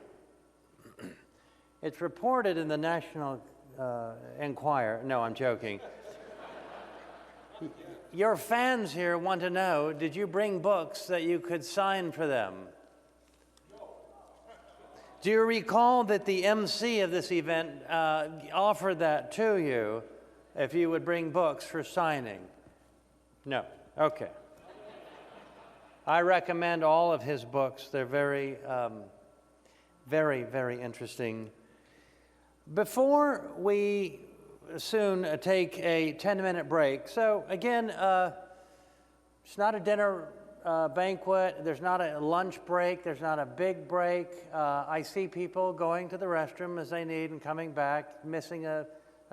It's reported in the National Enquirer. No, I'm joking. Your fans here want to know, did you bring books that you could sign for them? Do you recall that the MC of this event offered that to you? If you would bring books for signing? No. Okay. I recommend all of his books. They're very, very, very interesting. Before we soon take a 10-minute break. So again, it's not a dinner banquet. There's not a lunch break. There's not a big break. I see people going to the restroom as they need and coming back, missing a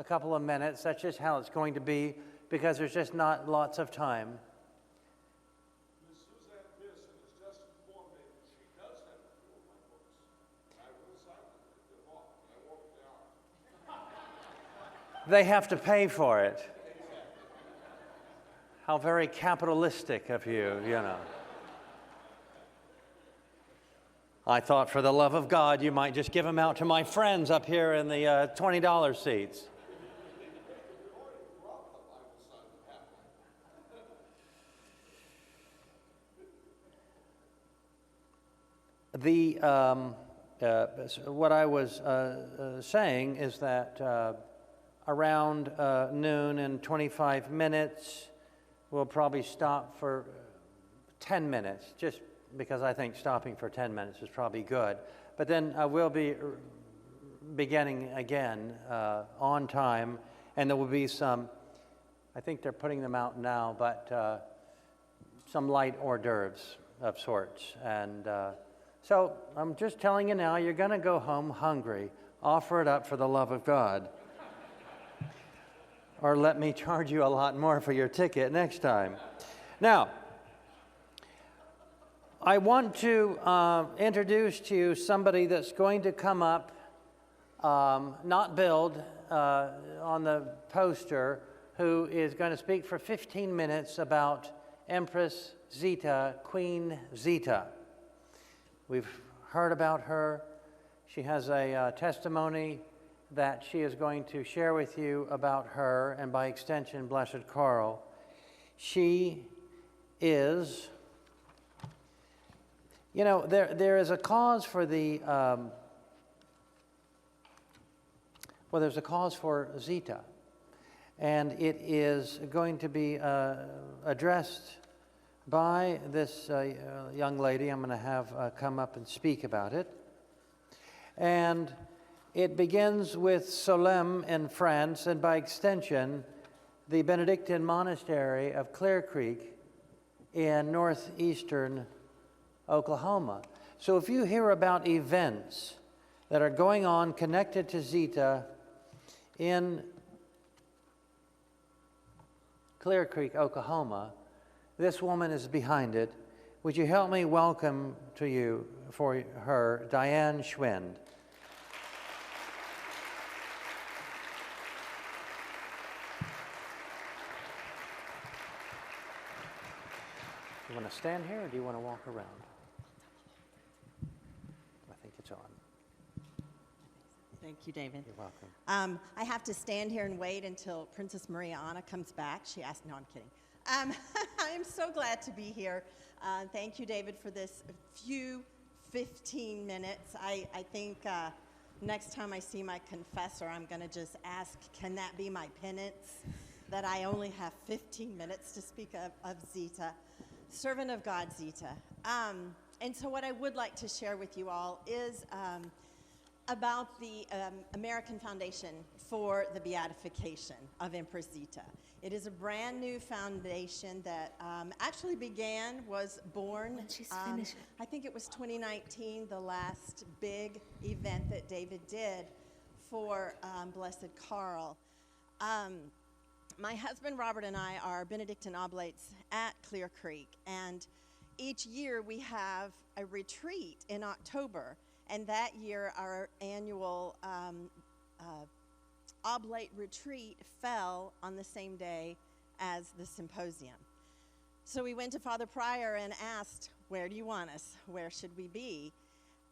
couple of minutes. That's just how it's going to be because there's just not lots of time. Miss Suzanne Pearson has just informed me that she does have a few of my books. I will sign them if they're bought. I won't if they aren't. They have to pay for it. How very capitalistic of you, you know. I thought for the love of God, you might just give them out to my friends up here in the $20 seats. What I was saying is that around noon and 25 minutes, we'll probably stop for 10 minutes, just because I think stopping for 10 minutes is probably good. But then we'll be beginning again on time, and there will be some, I think they're putting them out now, but some light hors d'oeuvres of sorts. And so I'm just telling you now, you're going to go home hungry. Offer it up for the love of God. Or let me charge you a lot more for your ticket next time. Now, I want to introduce to you somebody that's going to come up, not billed on the poster, who is going to speak for 15 minutes about Empress Zita, Queen Zita. We've heard about her. She has a testimony that she is going to share with you about her, and by extension, Blessed Karl. She is, you know, there is a cause for the, there's a cause for Zita, and it is going to be addressed by this young lady. I'm going to have come up and speak about it. And it begins with Solesmes in France, and by extension, the Benedictine monastery of Clear Creek in northeastern Oklahoma. So if you hear about events that are going on connected to Zita in Clear Creek, Oklahoma, this woman is behind it. Would you help me welcome to you for her, Diane Schwind. Do you want to stand here or do you want to walk around? I think it's on. Thank you, David. You're welcome. I have to stand here and wait until Princess Maria Anna comes back. She asked, no, I'm kidding. I am so glad to be here. Thank you, David, for this few 15 minutes. I think next time I see my confessor, I'm going to just ask, can that be my penance, that I only have 15 minutes to speak of Zita, servant of God Zita. And so what I would like to share with you all is about the American Foundation for the Beatification of Empress Zita. It is a brand new foundation that actually was born, when she's finished. I think it was 2019, the last big event that David did for Blessed Karl. My husband Robert and I are Benedictine Oblates at Clear Creek, and each year we have a retreat in October, and that year our annual Oblate retreat fell on the same day as the Symposium. So we went to Father Prior and asked, where do you want us? Where should we be?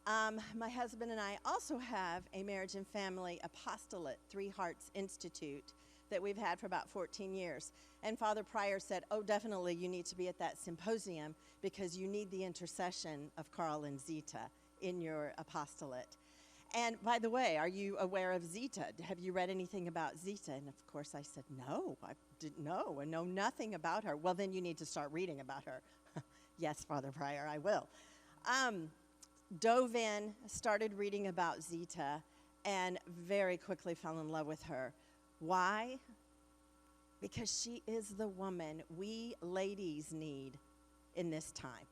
My husband and I also have a marriage and family apostolate, Three Hearts Institute, that we've had for about 14 years. And Father Prior said, oh, definitely you need to be at that symposium because you need the intercession of Karl and Zita in your apostolate. And by the way, are you aware of Zita? Have you read anything about Zita? And of course I said, no, I didn't know. I know nothing about her. Well, then you need to start reading about her. Yes, Father Prior, I will. Dove in, started reading about Zita, and very quickly fell in love with her. Why? Because she is the woman we ladies need in this time.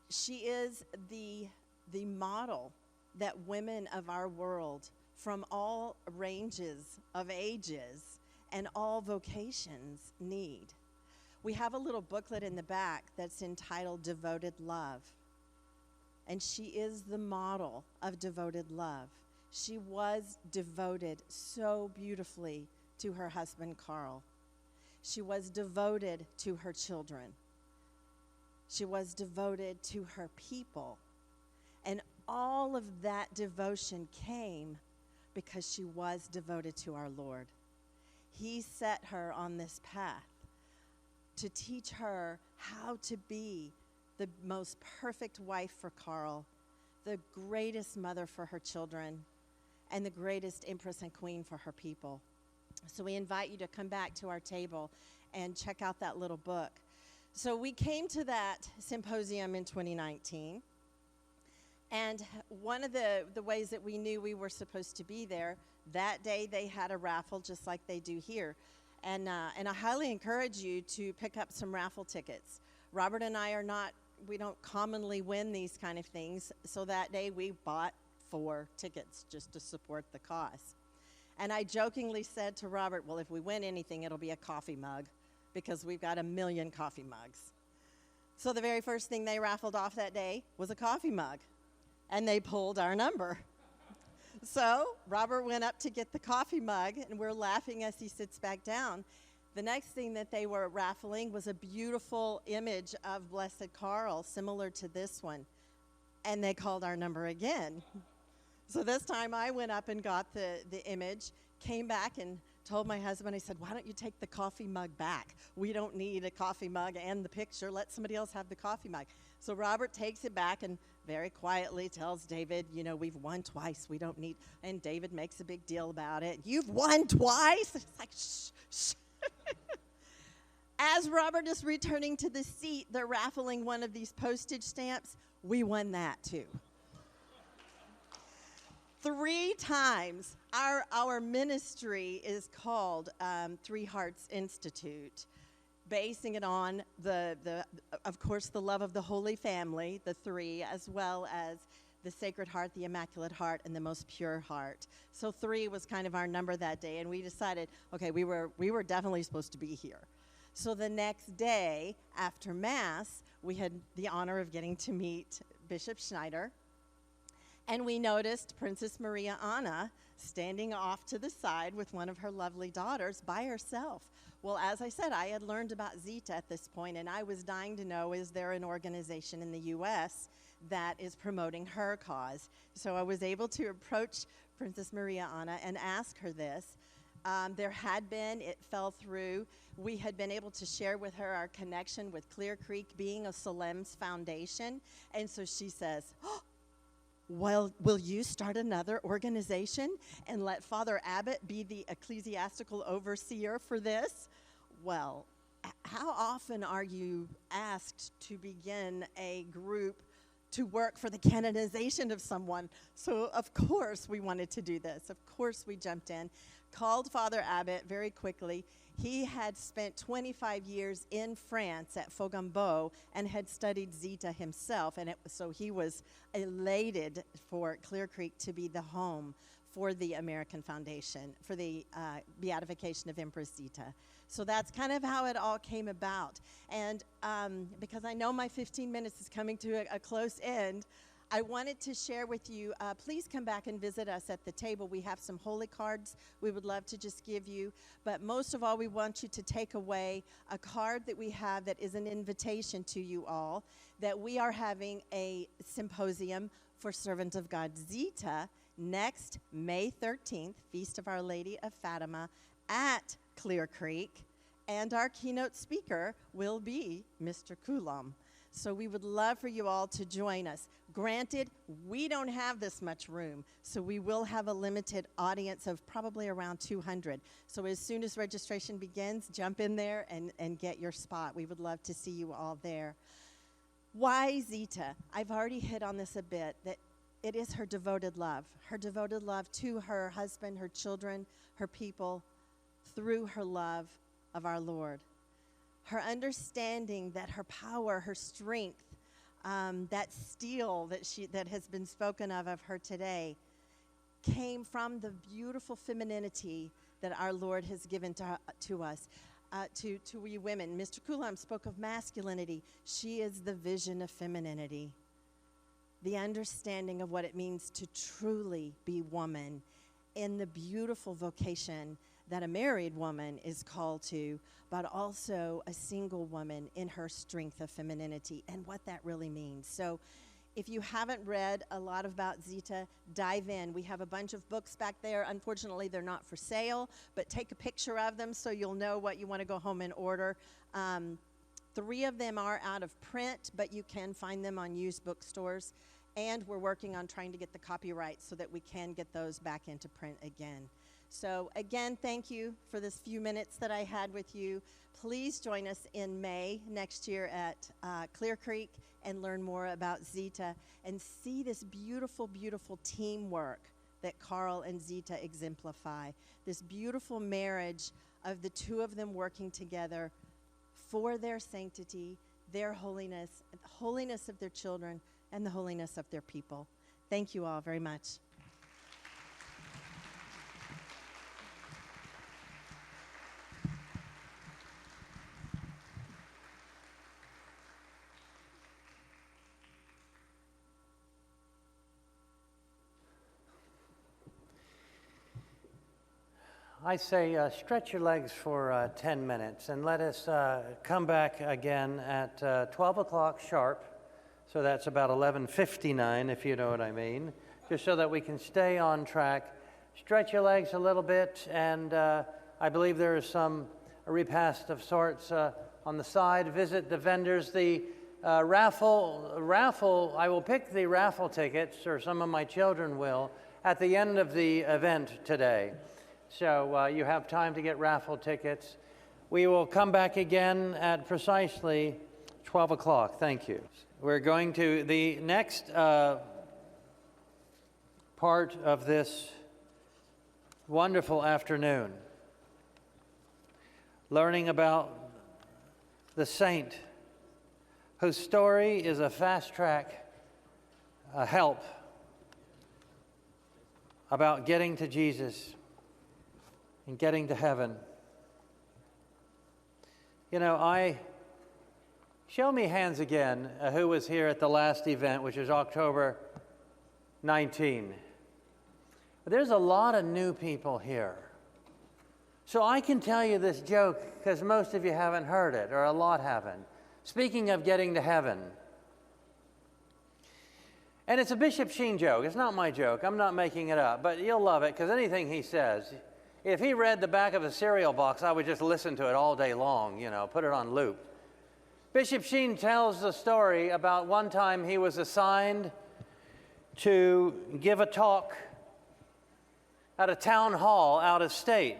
She is the model that women of our world from all ranges of ages and all vocations need. We have a little booklet in the back that's entitled Devoted Love. And she is the model of devoted love. She was devoted so beautifully to her husband, Karl. She was devoted to her children. She was devoted to her people. And all of that devotion came because she was devoted to our Lord. He set her on this path to teach her how to be the most perfect wife for Karl, the greatest mother for her children, and the greatest empress and queen for her people. So we invite you to come back to our table and check out that little book. So we came to that symposium in 2019, and one of the ways that we knew we were supposed to be there, that day they had a raffle just like they do here. And I highly encourage you to pick up some raffle tickets. Robert and I we don't commonly win these kind of things, so that day we bought 4 tickets just to support the cause. And I jokingly said to Robert, well, if we win anything, it'll be a coffee mug, because we've got 1 million coffee mugs. So the very first thing they raffled off that day was a coffee mug, and they pulled our number. So Robert went up to get the coffee mug, and we're laughing as he sits back down. The next thing that they were raffling was a beautiful image of Blessed Karl, similar to this one. And they called our number again. So this time I went up and got the image, came back and told my husband, I said, why don't you take the coffee mug back? We don't need a coffee mug and the picture. Let somebody else have the coffee mug. So Robert takes it back and very quietly tells David, we've won twice. We don't need, and David makes a big deal about it. You've won twice? It's like, shh, shh. As Robert is returning to the seat, they're raffling one of these postage stamps. We won that too. 3 times. Our ministry is called 3 Hearts Institute, basing it on of course, the love of the Holy Family, the 3, as well as the Sacred Heart, the Immaculate Heart, and the Most Pure Heart. So 3 was kind of our number that day, and we decided, okay, we were definitely supposed to be here. So the next day after Mass, we had the honor of getting to meet Bishop Schneider, and we noticed Princess Maria Anna standing off to the side with one of her lovely daughters by herself. Well, as I said, I had learned about Zita at this point, and I was dying to know, is there an organization in the U.S. that is promoting her cause? So I was able to approach Princess Maria Anna and ask her this. There had been, it fell through. We had been able to share with her our connection with Clear Creek being a Solem's foundation. And so she says, oh, well, will you start another organization and let Father Abbott be the ecclesiastical overseer for this? Well, how often are you asked to begin a group to work for the canonization of someone? So, of course, we wanted to do this. Of course, we jumped in, called Father Abbott very quickly. He had spent 25 years in France at Fougambeau and had studied Zita himself, and so he was elated for Clear Creek to be the home for the American Foundation, for the beatification of Empress Zita. So that's kind of how it all came about. And because I know my 15 minutes is coming to a close end, I wanted to share with you, please come back and visit us at the table. We have some holy cards we would love to just give you. But most of all, we want you to take away a card that we have that is an invitation to you all, that we are having a symposium for Servant of God Zita next May 13th, Feast of Our Lady of Fatima at Clear Creek. And our keynote speaker will be Mr. Coulomb. So we would love for you all to join us. Granted, we don't have this much room, so we will have a limited audience of probably around 200. So as soon as registration begins, jump in there and get your spot. We would love to see you all there. Why Zita? I've already hit on this a bit, that it is her devoted love to her husband, her children, her people, through her love of our Lord. Her understanding that her power, her strength, that steel that has been spoken of her today, came from the beautiful femininity that our Lord has given to us, to we women. Mr. Kulam spoke of masculinity. She is the vision of femininity, the understanding of what it means to truly be woman in the beautiful vocation that a married woman is called to, but also a single woman in her strength of femininity and what that really means. So if you haven't read a lot about Zita, dive in. We have a bunch of books back there. Unfortunately, they're not for sale, but take a picture of them so you'll know what you want to go home and order. 3 of them are out of print, but you can find them on used bookstores. And we're working on trying to get the copyright so that we can get those back into print again. So again, thank you for this few minutes that I had with you. Please join us in May next year at Clear Creek and learn more about Zita and see this beautiful, beautiful teamwork that Karl and Zita exemplify. This beautiful marriage of the two of them working together for their sanctity, their holiness, the holiness of their children, and the holiness of their people. Thank you all very much. I say stretch your legs for 10 minutes and let us come back again at 12 o'clock sharp. So that's about 11:59, if you know what I mean, just so that we can stay on track. Stretch your legs a little bit, and I believe there is a repast of sorts on the side. Visit the vendors. The raffle, I will pick the raffle tickets, or some of my children will, at the end of the event today. So you have time to get raffle tickets. We will come back again at precisely 12 o'clock. Thank you. We're going to the next part of this wonderful afternoon, learning about the saint whose story is a fast track, a help about getting to Jesus and getting to heaven. You know, show me hands again who was here at the last event, which is October 19. There's a lot of new people here. So I can tell you this joke because most of you haven't heard it, or a lot haven't. Speaking of getting to heaven. And it's a Bishop Sheen joke. It's not my joke. I'm not making it up. But you'll love it because anything he says, if he read the back of a cereal box, I would just listen to it all day long, you know, put it on loop. Bishop Sheen tells the story about one time he was assigned to give a talk at a town hall out of state.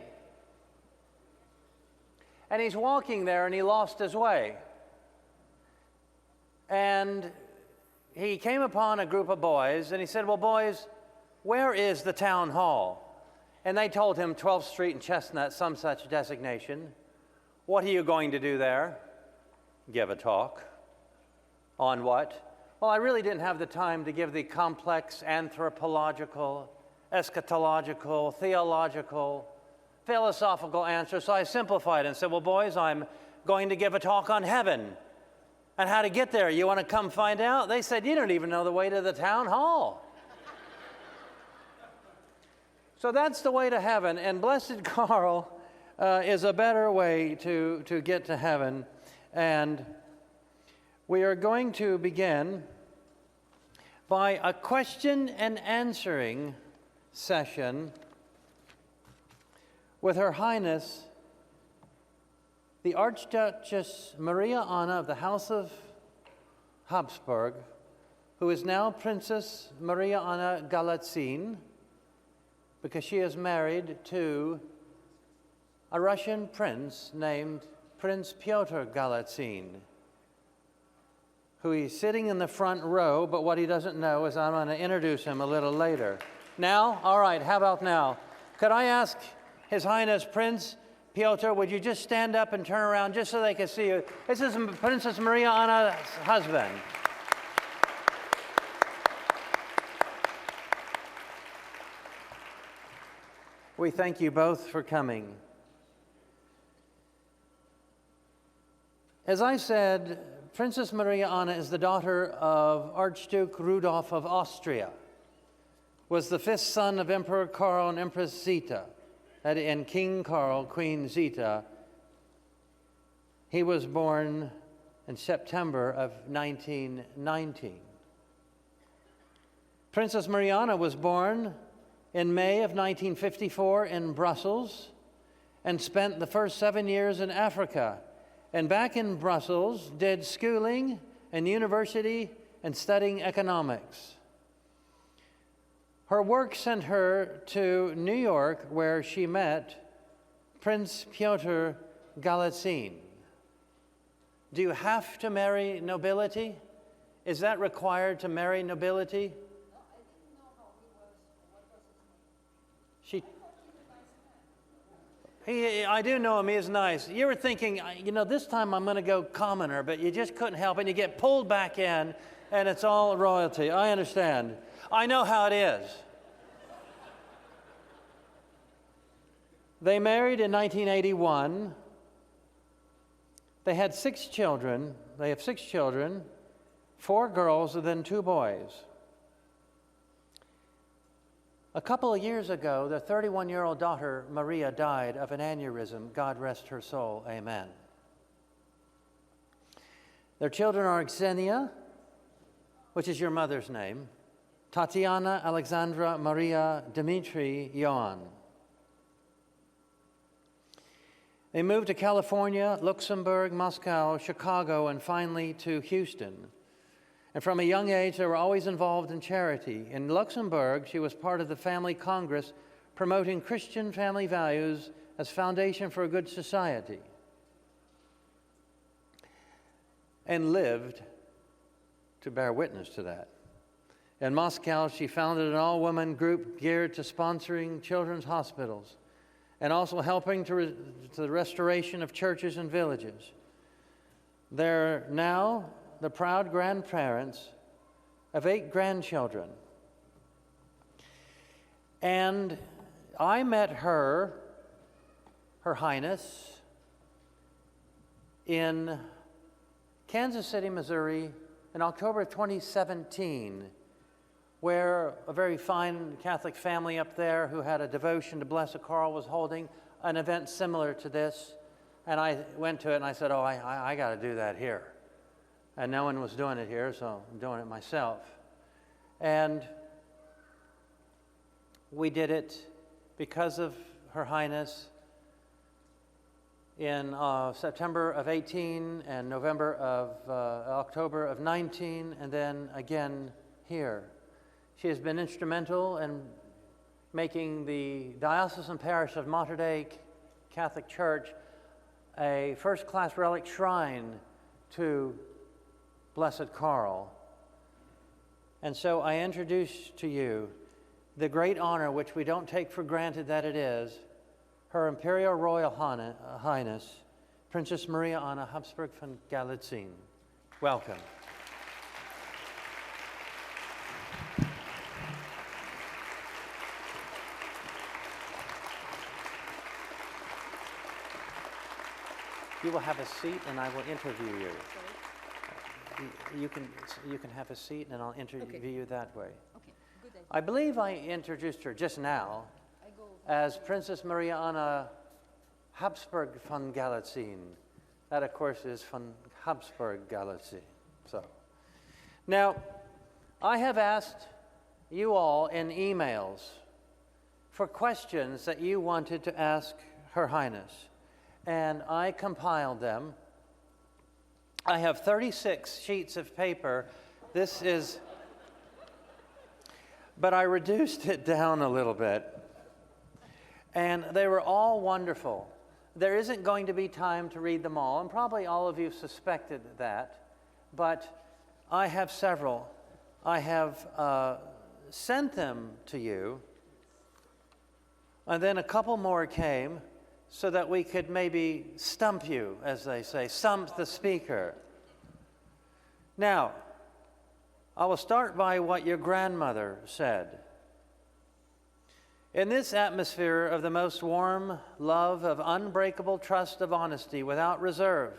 And he's walking there and he lost his way. And he came upon a group of boys and he said, "Well, boys, where is the town hall?" And they told him 12th Street and Chestnut, some such designation. "What are you going to do there?" "Give a talk." "On what?" "Well, I really didn't have the time to give the complex anthropological, eschatological, theological, philosophical answer, so I simplified and said, "Well, boys, I'm going to give a talk on heaven and how to get there. You want to come find out?" They said, "You don't even know the way to the town hall." So that's the way to heaven, and Blessed Karl is a better way to get to heaven. And we are going to begin by a question and answering session with Her Highness, the Archduchess Maria Anna of the House of Habsburg, who is now Princess Maria Anna Galitzin, because she is married to a Russian prince named Prince Pyotr Galitzin. who he's sitting in the front row, but what he doesn't know is I'm going to introduce him a little later. Now? All right, how about now? Could I ask His Highness Prince Piotr, would you just stand up and turn around just so they can see you? This is Princess Maria Anna's husband. We thank you both for coming. As I said, Princess Maria Anna is the daughter of Archduke Rudolf of Austria, was the fifth son of Emperor Karl and Empress Zita, and King Karl, Queen Zita. He was born in September of 1919. Princess Mariana was born in May of 1954 in Brussels and spent the first 7 years in Africa. And back in Brussels, did schooling and university and studying economics. Her work sent her to New York, where she met Prince Piotr Galitzine. Do you have to marry nobility? Is that required to marry nobility? No, I didn't know how he was. What was his name? She. I do know him, he is nice. You were thinking, you know, this time I'm going to go commoner, but you just couldn't help it. You get pulled back in, and it's all royalty. I understand. I know how it is. They married in 1981. They had 6 children. They have 6 children, 4 girls and then 2 boys. A couple of years ago, their 31-year-old daughter, Maria, died of an aneurysm. God rest her soul. Amen. Their children are Xenia, which is your mother's name, Tatiana, Alexandra, Maria, Dmitri, Johan. They moved to California, Luxembourg, Moscow, Chicago, and finally to Houston. And from a young age, they were always involved in charity. In Luxembourg, she was part of the Family Congress promoting Christian family values as foundation for a good society, and lived to bear witness to that. In Moscow, she founded an all-woman group geared to sponsoring children's hospitals and also helping to the restoration of churches and villages. They're now the proud grandparents of 8 grandchildren. And I met her, Her Highness, in Kansas City, Missouri, in October of 2017, where a very fine Catholic family up there who had a devotion to Blessed Karl was holding an event similar to this. And I went to it and I said, oh, I got to do that here. And no one was doing it here, so I'm doing it myself. And we did it because of Her Highness in September of 18 and October of 19, and then again here. She has been instrumental in making the diocesan parish of Mater Dei Catholic Church a first-class relic shrine to Blessed Karl. And so I introduce to you the great honor which we don't take for granted that it is, Her Imperial Royal Highness, Princess Maria Anna Habsburg von Galitzine. Welcome. You will have a seat and I will interview you. You can have a seat and I'll interview you that way. Okay, good idea. I believe I introduced her just now as Princess Maria Anna Habsburg von Galitzine. That, of course, is von Habsburg Galitzine. So, now, I have asked you all in emails for questions that you wanted to ask Her Highness, and I compiled them. I have 36 sheets of paper. This is, but I reduced it down a little bit. And they were all wonderful. There isn't going to be time to read them all, and probably all of you suspected that. But I have several. I have sent them to you, and then a couple more came so that we could maybe stump you, as they say, stump the speaker. Now, I will start by what your grandmother said. In this atmosphere of the most warm love, of unbreakable trust, of honesty without reserve,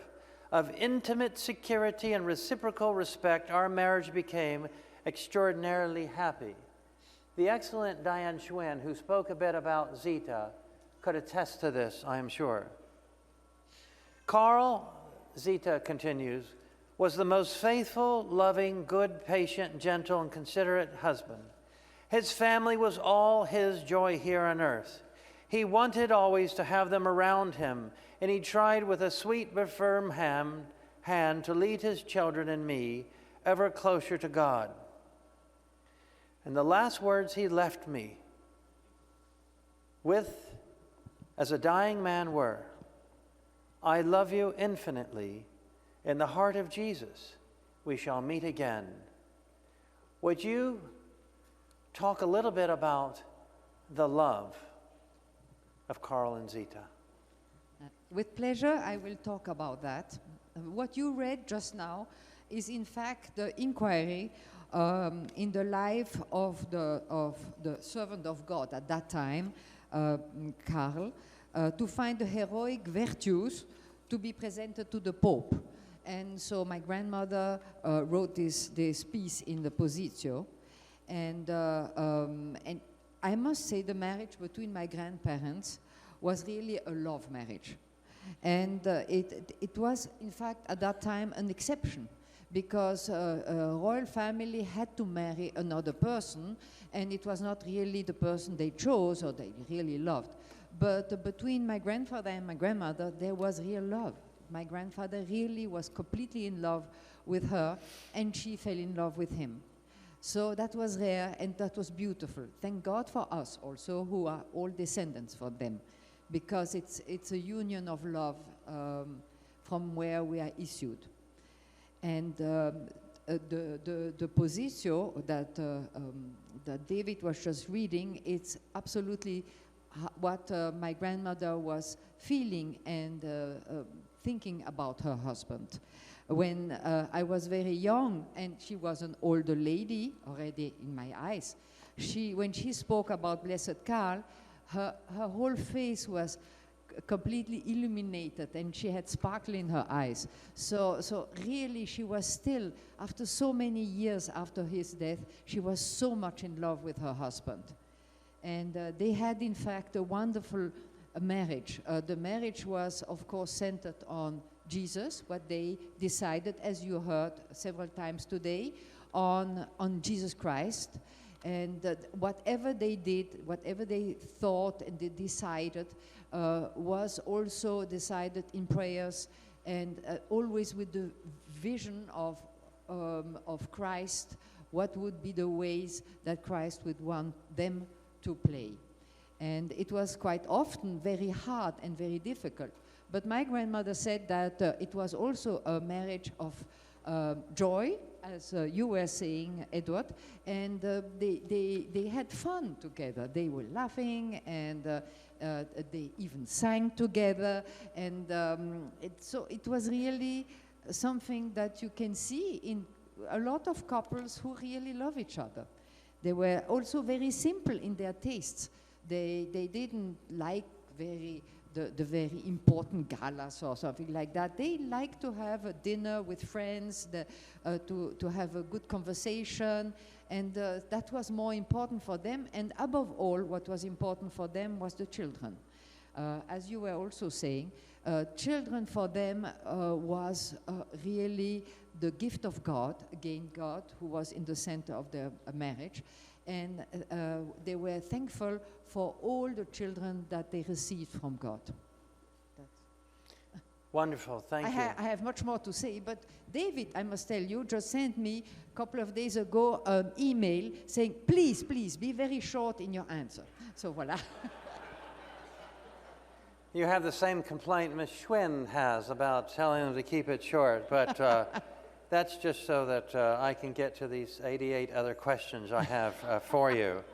of intimate security and reciprocal respect, our marriage became extraordinarily happy. The excellent Diane Schwinn, who spoke a bit about Zita, could attest to this, I am sure. Karl, Zita continues, was the most faithful, loving, good, patient, gentle, and considerate husband. His family was all his joy here on earth. He wanted always to have them around him, and he tried with a sweet but firm hand to lead his children and me ever closer to God. And the last words he left me with, as a dying man, were, "I love you infinitely. In the heart of Jesus, we shall meet again." Would you talk a little bit about the love of Karl and Zita? With pleasure, I will talk about that. What you read just now is in fact the inquiry in the life of the servant of God at that time, Karl, to find the heroic virtues to be presented to the Pope. And so my grandmother wrote this piece in the Symposium. And I must say the marriage between my grandparents was really a love marriage. And it was, in fact, at that time an exception, because a royal family had to marry another person, and it was not really the person they chose or they really loved. But between my grandfather and my grandmother, there was real love. My grandfather really was completely in love with her, and she fell in love with him. So that was rare, and that was beautiful. Thank God for us also, who are all descendants for them, because it's a union of love from where we are issued. And the Symposium that David was just reading, it's absolutely what my grandmother was feeling and thinking about her husband. When I was very young, and she was an older lady already in my eyes, when she spoke about Blessed Karl, her whole face was completely illuminated, and she had sparkle in her eyes. So really, she was still, after so many years after his death, she was so much in love with her husband. And they had, in fact, a wonderful marriage. The marriage was, of course, centered on Jesus, what they decided, as you heard several times today, on Jesus Christ. And whatever they did, whatever they thought and they decided, was also decided in prayers, and always with the vision of Christ, what would be the ways that Christ would want them to play. And it was quite often very hard and very difficult. But my grandmother said that it was also a marriage of joy, as you were saying, Edward, and they had fun together. They were laughing, and they even sang together, and so it was really something that you can see in a lot of couples who really love each other. They were also very simple in their tastes. They didn't like the very important galas or something like that. They like to have a dinner with friends, to have a good conversation, and that was more important for them. And above all, what was important for them was the children. As you were also saying, children for them was really the gift of God, again God, who was in the center of their marriage. And they were thankful for all the children that they received from God. Wonderful, thank you. I have much more to say, but David, I must tell you, just sent me a couple of days ago an email saying, please, be very short in your answer. So voila. You have the same complaint Ms. Schwinn has about telling them to keep it short, but That's just so that I can get to these 88 other questions I have for you.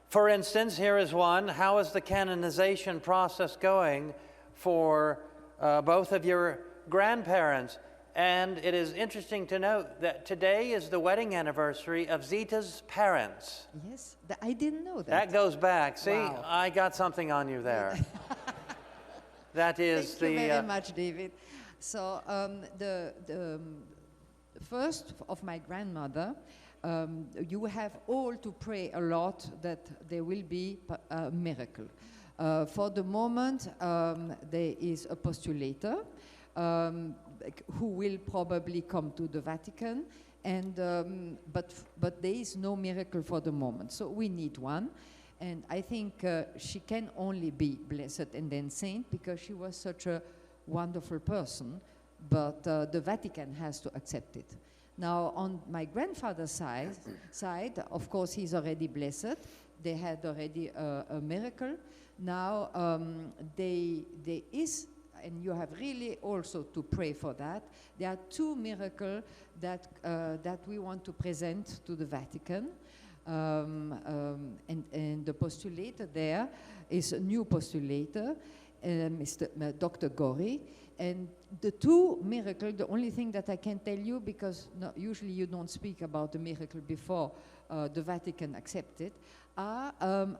For instance, here is one. How is the canonization process going for both of your grandparents? And it is interesting to note that today is the wedding anniversary of Zita's parents. Yes, I didn't know that. That goes back. See, Wow. I got something on you there. That is Thank you very much, David. So the first of my grandmother, you have all to pray a lot that there will be a miracle. For the moment, there is a postulator who will probably come to the Vatican, and but there is no miracle for the moment. So we need one, and I think she can only be blessed and then saint because she was such a wonderful person. But the Vatican has to accept it. Now, on my grandfather's side, of course, he's already blessed. They had already a miracle. Now, there is, and you have really also to pray for that. There are two miracles that we want to present to the Vatican. And the postulator there is a new postulator, Dr. Gori. And the two miracles, the only thing that I can tell you, because usually you don't speak about the miracle before the Vatican accepts it, are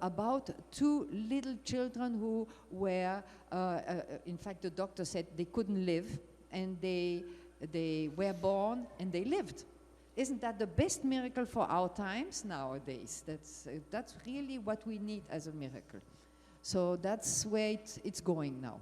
about two little children who were, in fact, the doctor said they couldn't live, and they were born and they lived. Isn't that the best miracle for our times nowadays? That's really what we need as a miracle. So that's where it's going now.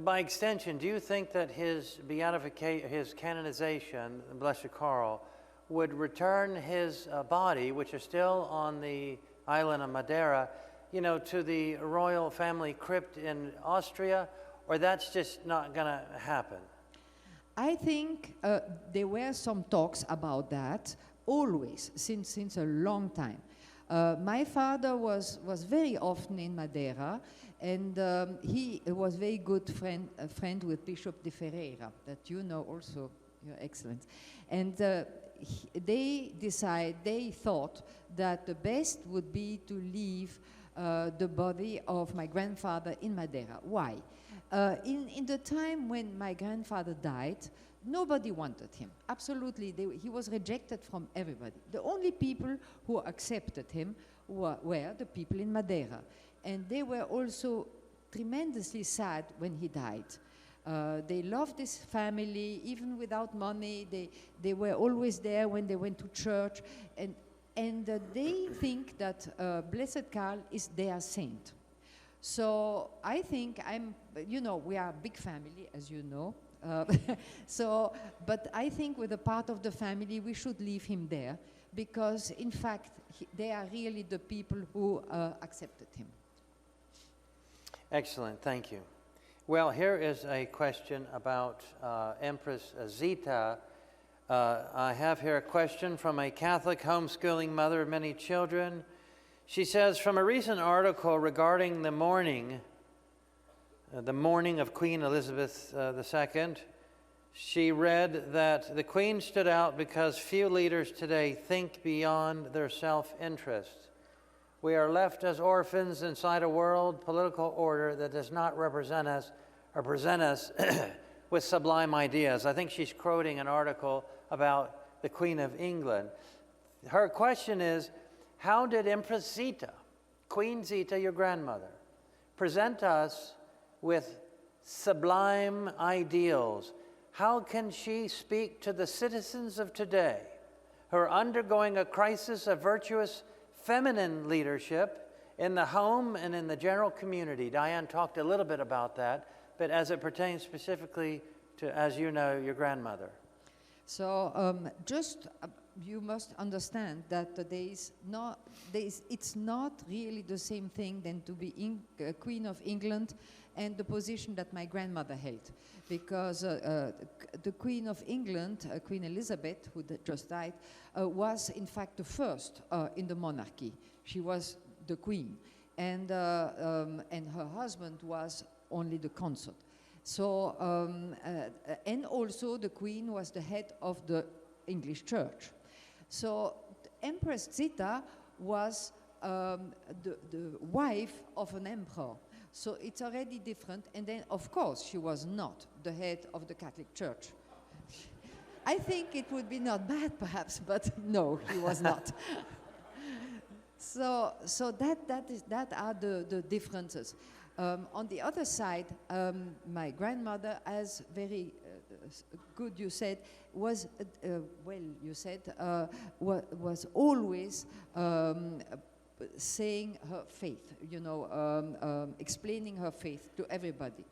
By extension, do you think that his beatification, his canonization, Blessed Karl, would return his body, which is still on the island of Madeira, to the royal family crypt in Austria, or that's just not going to happen? I think there were some talks about that always, since a long time. My father was very often in Madeira, and he was very good friend with Bishop de Ferreira, that you know also, Your Excellency. And they thought that the best would be to leave the body of my grandfather in Madeira. Why? In the time when my grandfather died, nobody wanted him. Absolutely, he was rejected from everybody. The only people who accepted him were the people in Madeira. And they were also tremendously sad when he died. They loved his family, even without money. They were always there when they went to church. And they think that Blessed Karl is their saint. So I think we are a big family, as you know. But I think with a part of the family, we should leave him there, because in fact, they are really the people who accepted him. Excellent, thank you. Well, here is a question about Empress Zita. I have here a question from a Catholic homeschooling mother of many children. She says, from a recent article regarding the mourning of Queen Elizabeth II, she read that the Queen stood out because few leaders today think beyond their self-interest. We are left as orphans inside a world political order that does not represent us or present us with sublime ideas. I think she's quoting an article about the Queen of England. Her question is, how did Empress Zita, Queen Zita, your grandmother, present us with sublime ideals? How can she speak to the citizens of today who are undergoing a crisis of virtuous feminine leadership in the home and in the general community? Diane talked a little bit about that, but as it pertains specifically to, as you know, your grandmother. So you must understand that it's not really the same thing than to be Queen of England and the position that my grandmother held. Because the Queen of England, Queen Elizabeth, who just died, was in fact the first in the monarchy. She was the queen. And her husband was only the consort. So, and also the queen was the head of the English church. So Empress Zita was the wife of an emperor. So it's already different. And then, of course, she was not the head of the Catholic Church. I think it would be not bad, perhaps, but no, he was not. So that are the differences. On the other side, my grandmother, as very good you said, was was always saying her faith, you know, explaining her faith to everybody.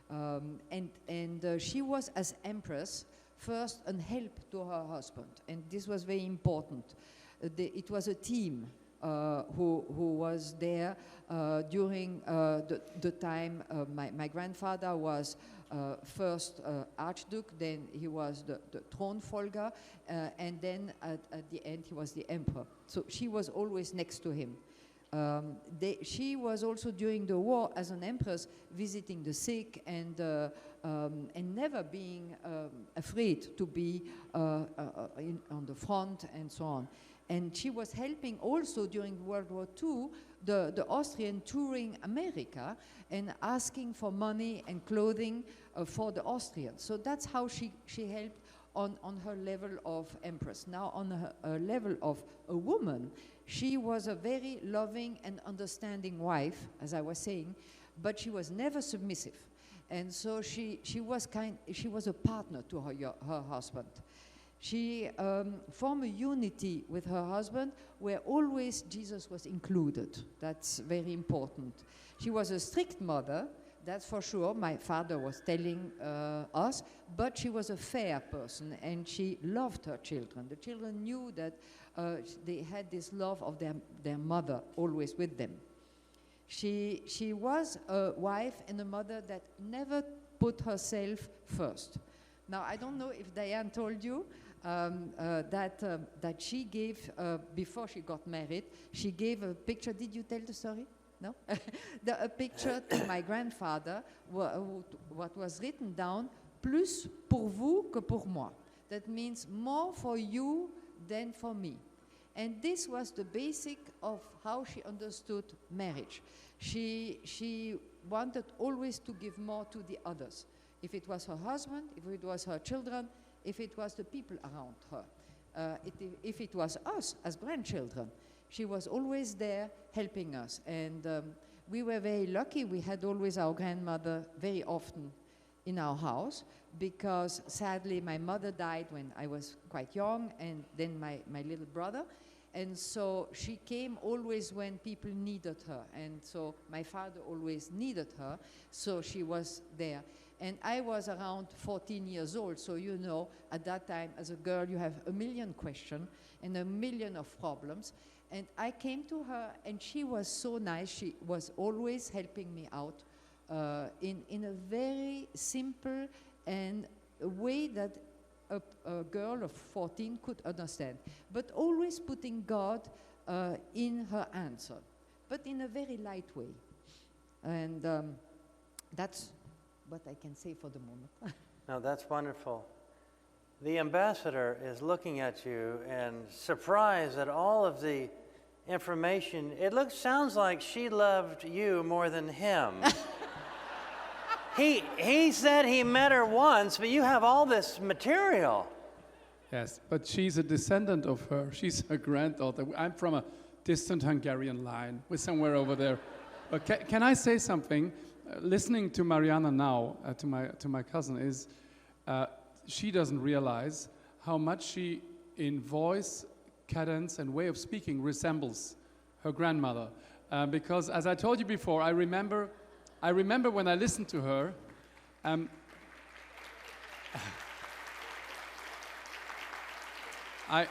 And she was, as empress, first a help to her husband, and this was very important. It was a team who was there during the time my grandfather was first Archduke, then he was the Thronfolger, and then at the end he was the emperor. So she was always next to him. She was also during the war as an empress visiting the sick and never being afraid to be on the front and so on. And she was helping also during World War II the Austrian touring America and asking for money and clothing for the Austrians. So that's how she helped on her level of empress. Now on her level of a woman, she was a very loving and understanding wife, as I was saying, but she was never submissive. And so she was a partner to her husband. She formed a unity with her husband where always Jesus was included. That's very important. She was a strict mother, that's for sure. My father was telling us, but she was a fair person and she loved her children. The children knew that they had this love of their mother always with them. She was a wife and a mother that never put herself first. Now, I don't know if Diane told you, that she gave, before she got married, she gave a picture. Did you tell the story? No? A picture to my grandfather, what was written down, plus pour vous que pour moi. That means more for you than for me. And this was the basic of how she understood marriage. She wanted always to give more to the others. If it was her husband, if it was her children, if it was the people around her, if it was us as grandchildren, she was always there helping us. And we were very lucky. We had always our grandmother very often in our house because sadly my mother died when I was quite young and then my little brother. And so she came always when people needed her. And so my father always needed her, so she was there. And I was around 14 years old, so you know, at that time, as a girl, you have a million questions and a million of problems. And I came to her, and she was so nice. She was always helping me out in a very simple and a way that a girl of 14 could understand, but always putting God in her answer, but in a very light way. And that's what I can say for the moment. No, that's wonderful. The ambassador is looking at you and surprised at all of the information. It sounds like she loved you more than him. He said he met her once, but you have all this material. Yes, but she's a descendant of her. She's her granddaughter. I'm from a distant Hungarian line. We're somewhere over there. But can I say something? Listening to Mariana now, to my cousin, is she doesn't realize how much she, in voice, cadence, and way of speaking, resembles her grandmother. Because, as I told you before, I remember when I listened to her. I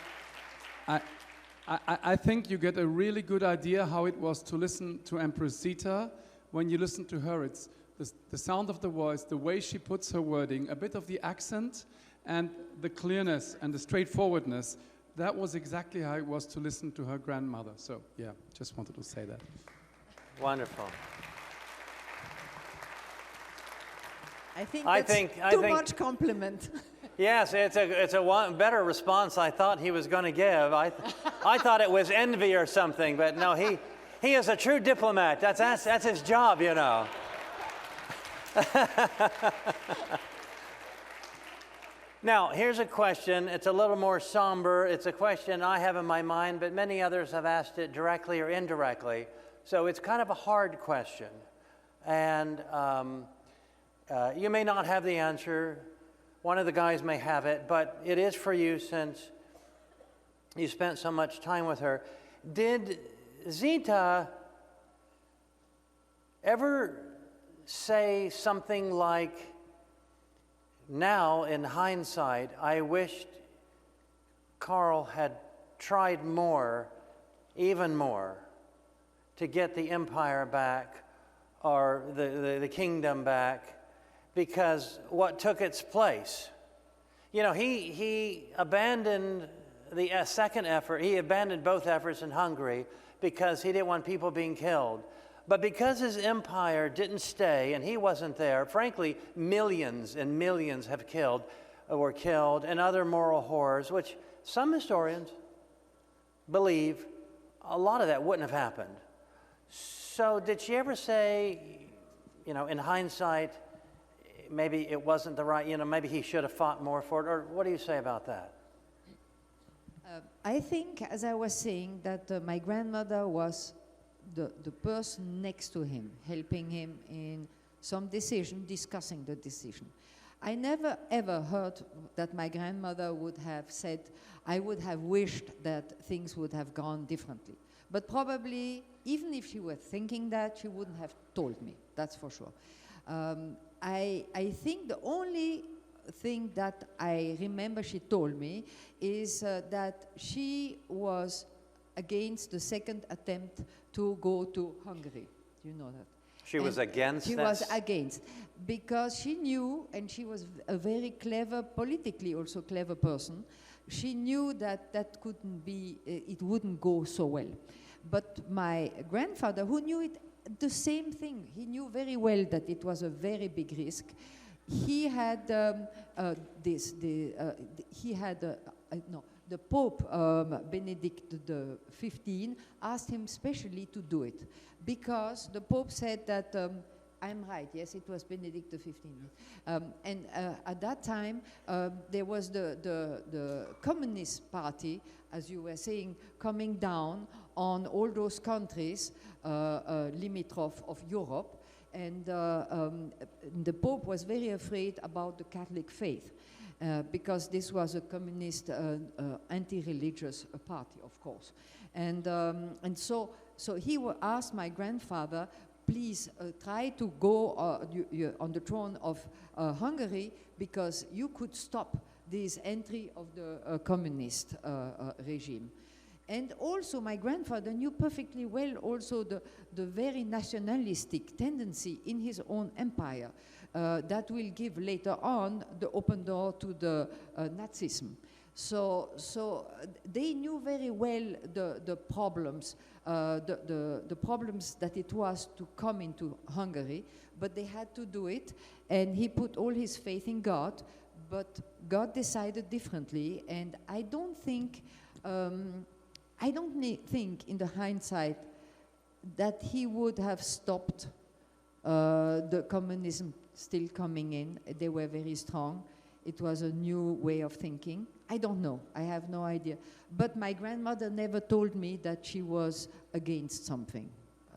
think you get a really good idea how it was to listen to Empress Zita. When you listen to her, it's the sound of the voice, the way she puts her wording, a bit of the accent, and the clearness and the straightforwardness. That was exactly how it was to listen to her grandmother. So, yeah, just wanted to say that. Wonderful. I think I that's think- I too think- much compliment. Yes, it's a better response I thought he was going to give. I thought it was envy or something, but no, he is a true diplomat. That's his job, you know. Now, here's a question. It's a little more somber. It's a question I have in my mind, but many others have asked it directly or indirectly. So it's kind of a hard question. And you may not have the answer. One of the guys may have it, but it is for you since you spent so much time with her. Did Zita ever say something like, now in hindsight, I wished Karl had tried more, even more, to get the empire back or the kingdom back, because what took its place? You know, he abandoned the second effort. He abandoned both efforts in Hungary because he didn't want people being killed. But because his empire didn't stay and he wasn't there, frankly, millions and millions were killed, and other moral horrors, which some historians believe a lot of that wouldn't have happened. So did she ever say, you know, in hindsight, maybe it wasn't the right, you know, maybe he should have fought more for it, or what do you say about that? I think, as I was saying, that my grandmother was the person next to him, helping him in some decision, discussing the decision. I never ever heard that my grandmother would have said, I would have wished that things would have gone differently. But probably, even if she were thinking that, she wouldn't have told me, that's for sure. I think the only thing that I remember she told me is that she was against the second attempt to go to Hungary. You know that? She was against that? She was against, because she knew, and she was a very clever, politically also clever person, she knew that that couldn't be, it wouldn't go so well. But my grandfather, who knew it, the same thing, he knew very well that it was a very big risk. He had the Pope, Benedict XV, asked him specially to do it, because the Pope said that, I'm right, yes, it was Benedict XV. And at that time, there was the Communist Party, as you were saying, coming down on all those countries, limitrof of Europe, and the Pope was very afraid about the Catholic faith. Because this was a communist, anti-religious party, of course. And so he asked my grandfather, please try to go on the throne of Hungary, because you could stop this entry of the communist regime. And also my grandfather knew perfectly well also the very nationalistic tendency in his own empire. That will give later on the open door to the Nazism. So they knew very well the problems, the problems that it was to come into Hungary, but they had to do it, and he put all his faith in God, but God decided differently, and I don't think in the hindsight that he would have stopped the communism still coming in. They were very strong. It was a new way of thinking. I don't know. I have no idea. But my grandmother never told me that she was against something.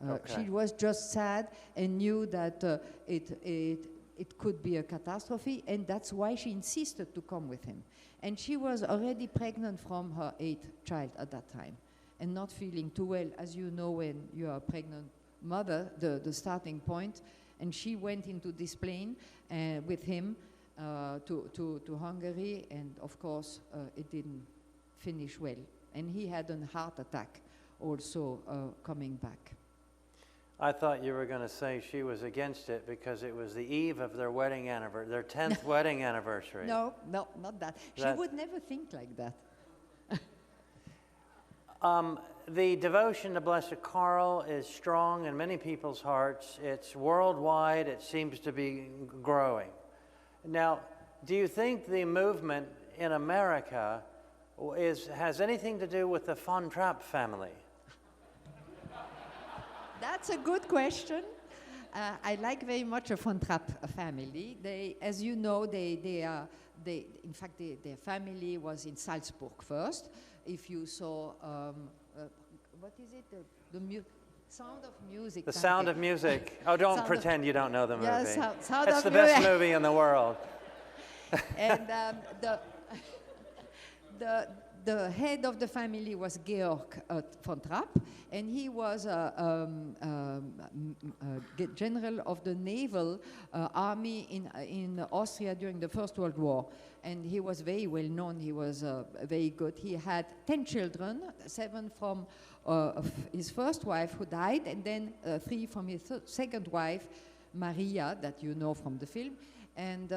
Okay. She was just sad and knew that it could be a catastrophe, and that's why she insisted to come with him. And she was already pregnant from her 8th child at that time, and not feeling too well. As you know, when you are a pregnant mother, the starting point, and she went into this plane with him to Hungary, and of course it didn't finish well. And he had a heart attack also coming back. I thought you were going to say she was against it because it was the eve of their wedding anniversary, their 10th wedding anniversary. No, not that. She would never think like that. The devotion to Blessed Karl is strong in many people's hearts. It's worldwide. It seems to be growing. Now, do you think the movement in America has anything to do with the Von Trapp family? That's a good question. I like very much a Von Trapp family. They, as you know, in fact, their family was in Salzburg first. If you saw, what is it? Sound of Music. The Sound of Music. Oh, don't pretend you don't know the movie. Yeah, Sound That's of the best Music. movie in the world. And the head of the family was Georg von Trapp, and he was a general of the naval army in Austria during the First World War. And he was very well known. He was very good. He had 10 children, 7 from his first wife who died, and then 3 from his second wife, Maria, that you know from the film. And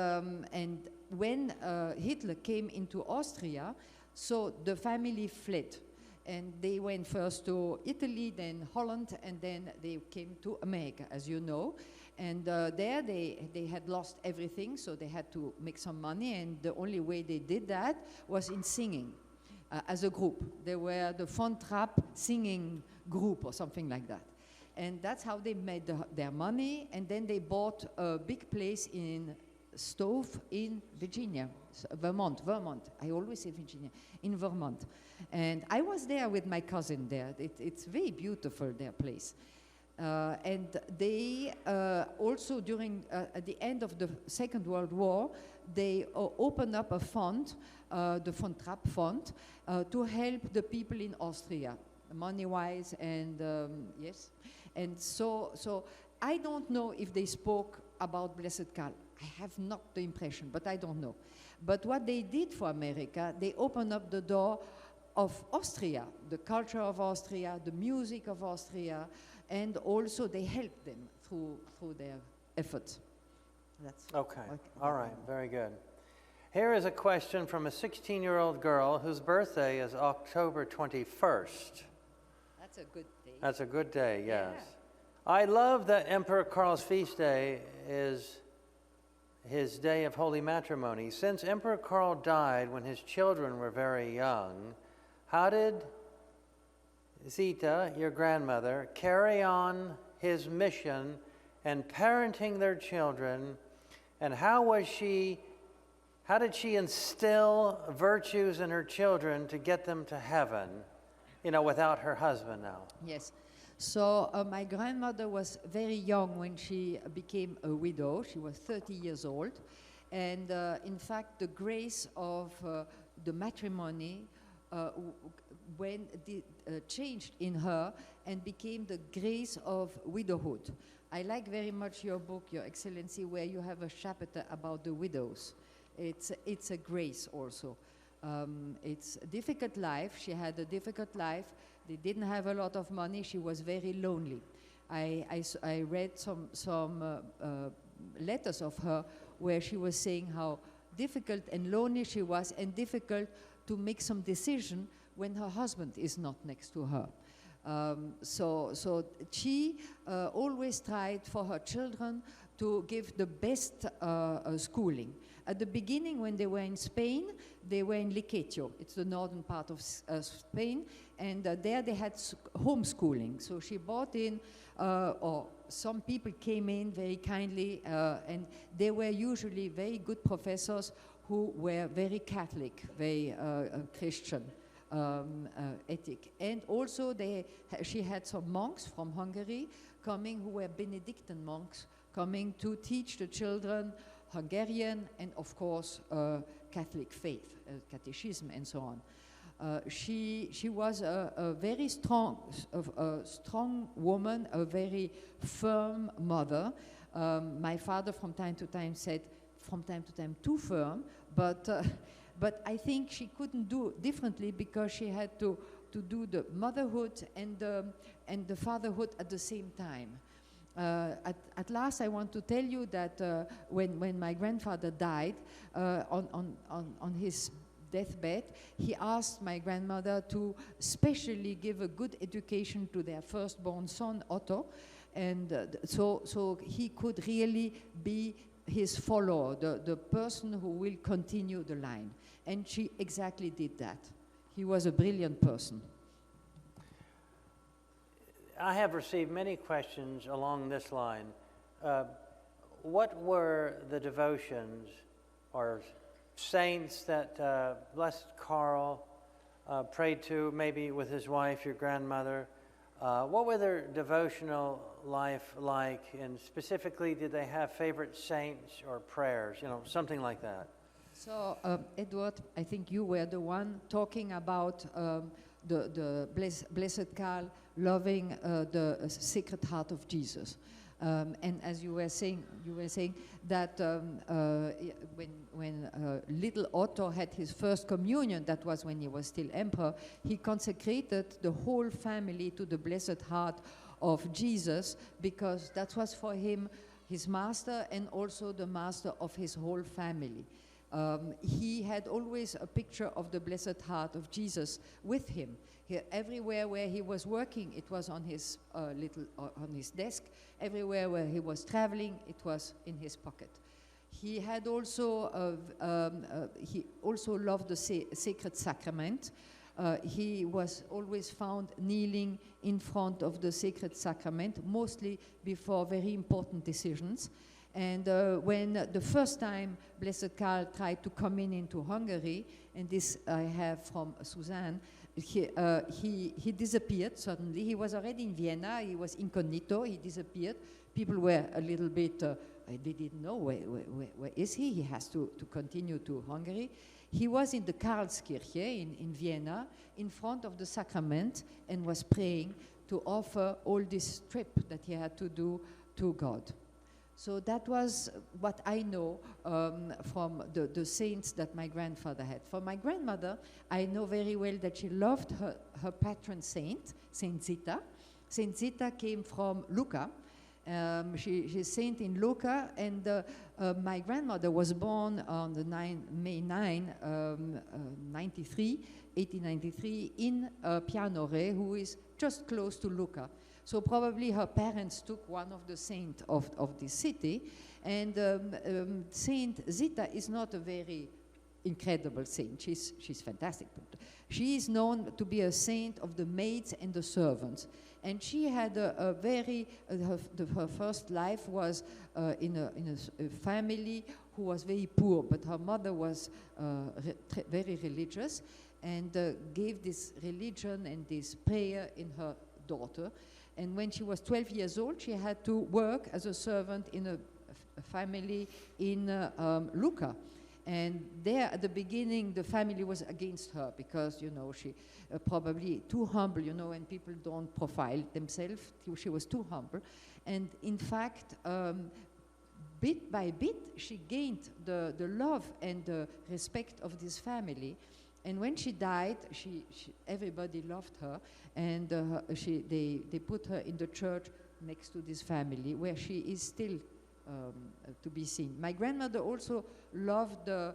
when Hitler came into Austria, so the family fled. And they went first to Italy, then Holland, and then they came to America, as you know. And there they had lost everything, so they had to make some money, and the only way they did that was in singing as a group. They were the Von Trapp singing group or something like that. And that's how they made their money, and then they bought a big place in Stove in Virginia, Vermont. I always say Virginia, in Vermont. And I was there with my cousin there. It's very beautiful, their place. And they also, during at the end of the Second World War, they opened up a fund, the Von Trapp Fund, to help the people in Austria, money-wise, and yes. And so I don't know if they spoke about Blessed Karl. I have not the impression, but I don't know. But what they did for America, they opened up the door of Austria, the culture of Austria, the music of Austria, and also they helped them through their efforts. That's Okay, all right, very good. Here is a question from a 16-year-old girl whose birthday is October 21st. That's a good day. That's a good day, yes. Yeah. I love that Emperor Karl's feast day is his day of holy matrimony. Since Emperor Karl died when his children were very young, how did Zita, your grandmother, carry on his mission and parenting their children, and how did she instill virtues in her children to get them to heaven, without her husband now? Yes. So my grandmother was very young when she became a widow. She was 30 years old. And in fact, the grace of the matrimony changed in her and became the grace of widowhood. I like very much your book, Your Excellency, where you have a chapter about the widows. It's a grace also. It's a difficult life. She had a difficult life. They didn't have a lot of money. She was very lonely. I read some letters of her where she was saying how difficult and lonely she was, and difficult to make some decision when her husband is not next to her. So she always tried for her children to give the best schooling. At the beginning, when they were in Spain, they were in Liquetio. It's the northern part of Spain, and there they had homeschooling. So she brought in, or some people came in very kindly, and they were usually very good professors who were very Catholic, very Christian ethic. And also she had some monks from Hungary coming, who were Benedictine monks, coming to teach the children Hungarian and, of course, Catholic faith, catechism, and so on. She was a very strong woman, a very firm mother. My father, from time to time, said, from time to time, too firm, but I think she couldn't do differently because she had to do the motherhood and the fatherhood at the same time. At last, I want to tell you that when my grandfather died, on his deathbed, he asked my grandmother to specially give a good education to their firstborn son, Otto, and so he could really be his follower, the person who will continue the line. And she exactly did that. He was a brilliant person. I have received many questions along this line. What were the devotions or saints that Blessed Karl prayed to, maybe with his wife, your grandmother? What were their devotional life like? And specifically, did they have favorite saints or prayers? You know, something like that. So, Edward, I think you were the one talking about the Blessed Karl loving the Sacred Heart of Jesus. And as you were saying that when little Otto had his first communion, that was when he was still emperor, he consecrated the whole family to the Blessed Heart of Jesus, because that was for him his master and also the master of his whole family. He had always a picture of the Blessed Heart of Jesus with him. Everywhere where he was working, it was on his on his desk. Everywhere where he was traveling, it was in his pocket. He had also he also loved the sacred sacrament. He was always found kneeling in front of the sacred sacrament, mostly before very important decisions. And when the first time Blessed Karl tried to come into Hungary, and this I have from Suzanne, he disappeared suddenly. He was already in Vienna. He was incognito. He disappeared. People were a little bit, they didn't know where is he. He has to continue to Hungary. He was in the Karlskirche in Vienna, in front of the sacrament, and was praying to offer all this trip that he had to do to God. So that was what I know from the saints that my grandfather had. For my grandmother, I know very well that she loved her patron saint, Saint Zita. Saint Zita came from Lucca. She's saint in Lucca, and my grandmother was born on the May 9, 1893, in Pianore, who is just close to Lucca. So probably her parents took one of the saints of this city, and Saint Zita is not a very incredible saint. She's fantastic. But she is known to be a saint of the maids and the servants. And she had a very, her first life was in a family who was very poor, but her mother was very religious, and gave this religion and this prayer in her daughter. And when she was 12 years old, she had to work as a servant in a family in Lucca. And there, at the beginning, the family was against her because, you know, she probably too humble, you know, and people don't profile themselves. She was too humble. And in fact, bit by bit, she gained the love and the respect of this family. And when she died, everybody loved her, and they put her in the church next to this family, where she is still to be seen. My grandmother also loved the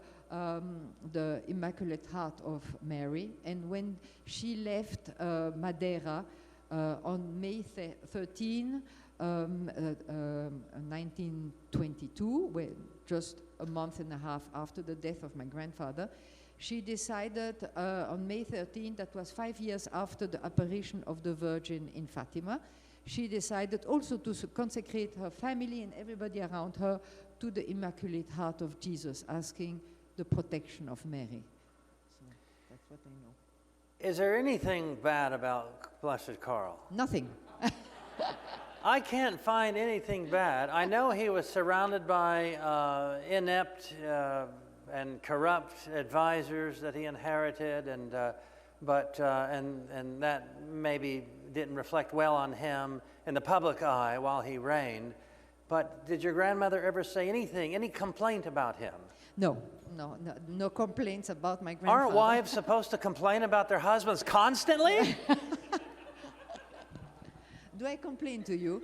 Immaculate Heart of Mary, and when she left Madeira on May 13, 1922, just a month and a half after the death of my grandfather, she decided on May 13, that was 5 years after the apparition of the Virgin in Fatima, she decided also to consecrate her family and everybody around her to the Immaculate Heart of Jesus, asking the protection of Mary. So that's what I know. Is there anything bad about Blessed Karl? Nothing. I can't find anything bad. I know he was surrounded by inept and corrupt advisors that he inherited, and that maybe didn't reflect well on him in the public eye while he reigned. But did your grandmother ever say anything, any complaint about him? No complaints about my grandfather. Aren't wives supposed to complain about their husbands constantly? Do I complain to you?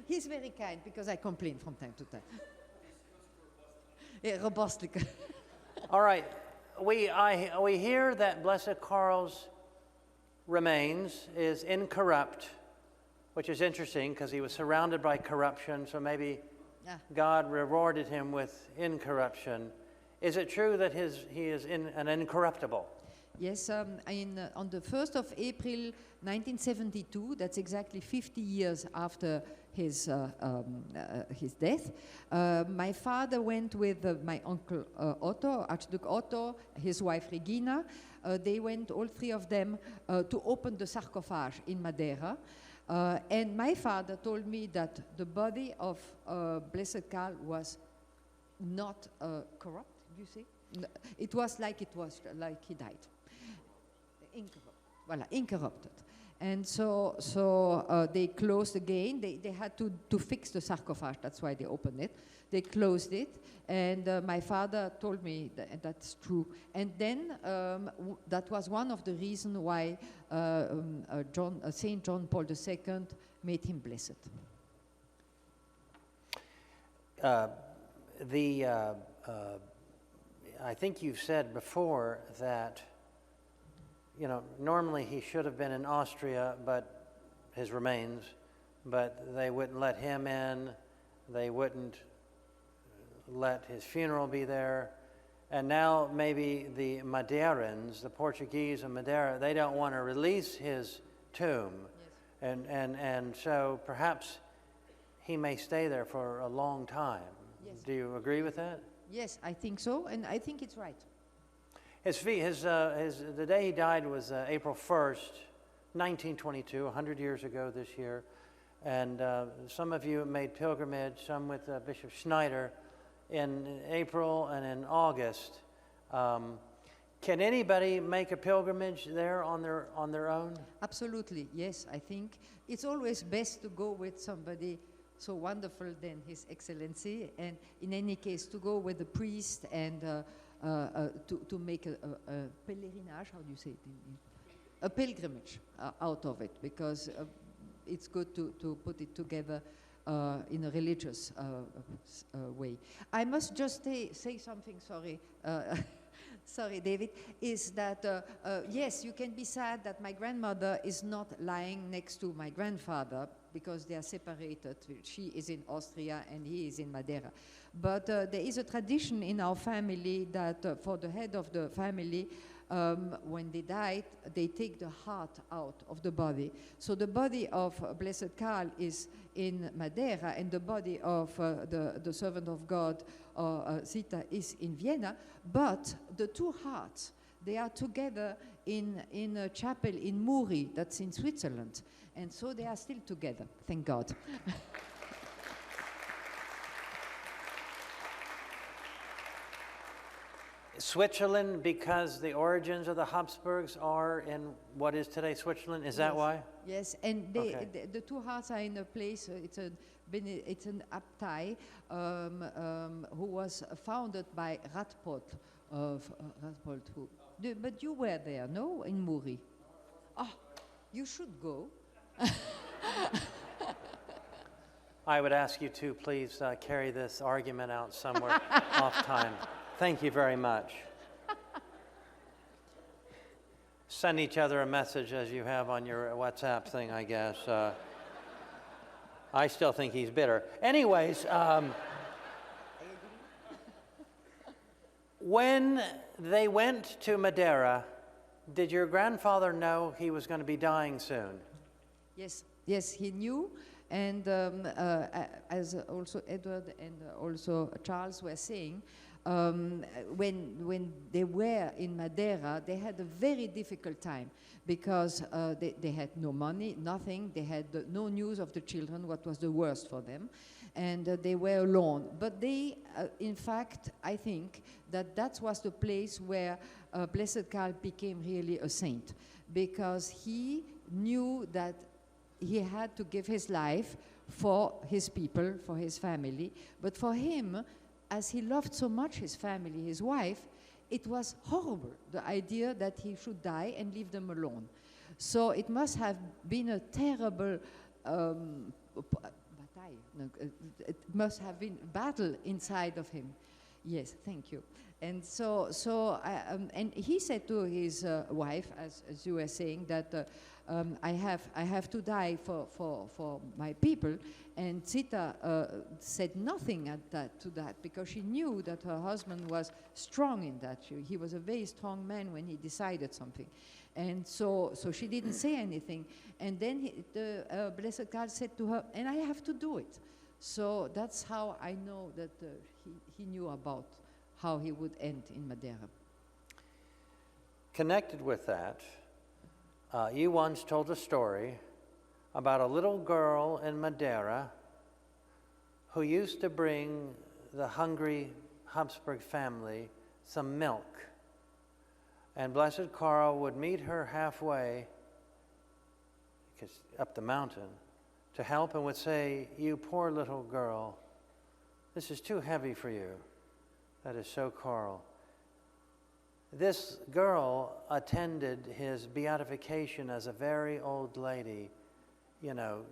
He's very kind because I complain from time to time. Yeah, robustly. All right. We hear that Blessed Karl's remains is incorrupt which is interesting because he was surrounded by corruption, so maybe Ah. God rewarded him with incorruption. Is it true that he is an incorruptible? Yes, on the 1st of April 1972, that's exactly 50 years after his death, my father went with my uncle Otto, Archduke Otto, his wife Regina. They went, all three of them, to open the sarcophage in Madeira. And my father told me that the body of Blessed Karl was not corrupt, you see? It was like he died. Incorrupted. And so they closed again. They had to fix the sarcophage. That's why they opened it. They closed it. And my father told me that's true. And then that was one of the reasons why Saint John Paul II made him blessed. I think you've said before that, you know, normally he should have been in Austria, but his remains, but they wouldn't let him in. They wouldn't let his funeral be there. And now maybe the Madeirans, the Portuguese of Madeira, they don't want to release his tomb. Yes. And so perhaps he may stay there for a long time. Yes. Do you agree with that? Yes, I think so, and I think it's right. The day he died was April 1st, 1922, 100 years ago this year. And some of you made pilgrimage, some with Bishop Schneider, in April and in August. Can anybody make a pilgrimage there on their own? Absolutely, yes. I think it's always best to go with somebody so wonderful than His Excellency, and in any case to go with a priest and to make a pèlerinage, how do you say it? A pilgrimage out of it, because it's good to put it together in a religious way. I must just say something, sorry. Sorry, David, is that, yes, you can be sad that my grandmother is not lying next to my grandfather because they are separated. She is in Austria and he is in Madeira. But there is a tradition in our family that for the head of the family, when they died, they take the heart out of the body. So the body of Blessed Karl is in Madeira, and the body of the servant of God, Zita, is in Vienna. But the two hearts, they are together in a chapel in Muri, that's in Switzerland. And so they are still together, thank God. Switzerland, because the origins of the Habsburgs are in what is today Switzerland. Is that why? Yes, and the two hearts are in a place. It's an abtei who was founded by Radpold of Radpold. But you were there, no, in Muri? Oh, you should go. I would ask you to please carry this argument out somewhere off time. Thank you very much. Send each other a message as you have on your WhatsApp thing, I guess. I still think he's bitter. Anyways, when they went to Madeira, did your grandfather know he was going to be dying soon? Yes, he knew. And as also Edward and also Charles were saying, when they were in Madeira, they had a very difficult time because they had no money, nothing. They had no news of the children, what was the worst for them. And they were alone. But they, in fact, I think that was the place where Blessed Karl became really a saint, because he knew that he had to give his life for his people, for his family. But for him, as he loved so much his family, his wife, it was horrible, the idea that he should die and leave them alone. So it must have been a terrible it must have been battle inside of him. Yes, thank you. And and he said to his wife, as you were saying, that I have to die for my people. And Zita said nothing to that because she knew that her husband was strong in that. He was a very strong man when he decided something. And so she didn't say anything. And then the Blessed Karl said to her, and I have to do it. So that's how I know that he knew about how he would end in Madeira. Connected with that, you once told a story about a little girl in Madeira who used to bring the hungry Habsburg family some milk. And Blessed Karl would meet her halfway, up the mountain, to help, and would say, "You poor little girl, this is too heavy for you." That is so Karl. This girl attended his beatification as a very old lady,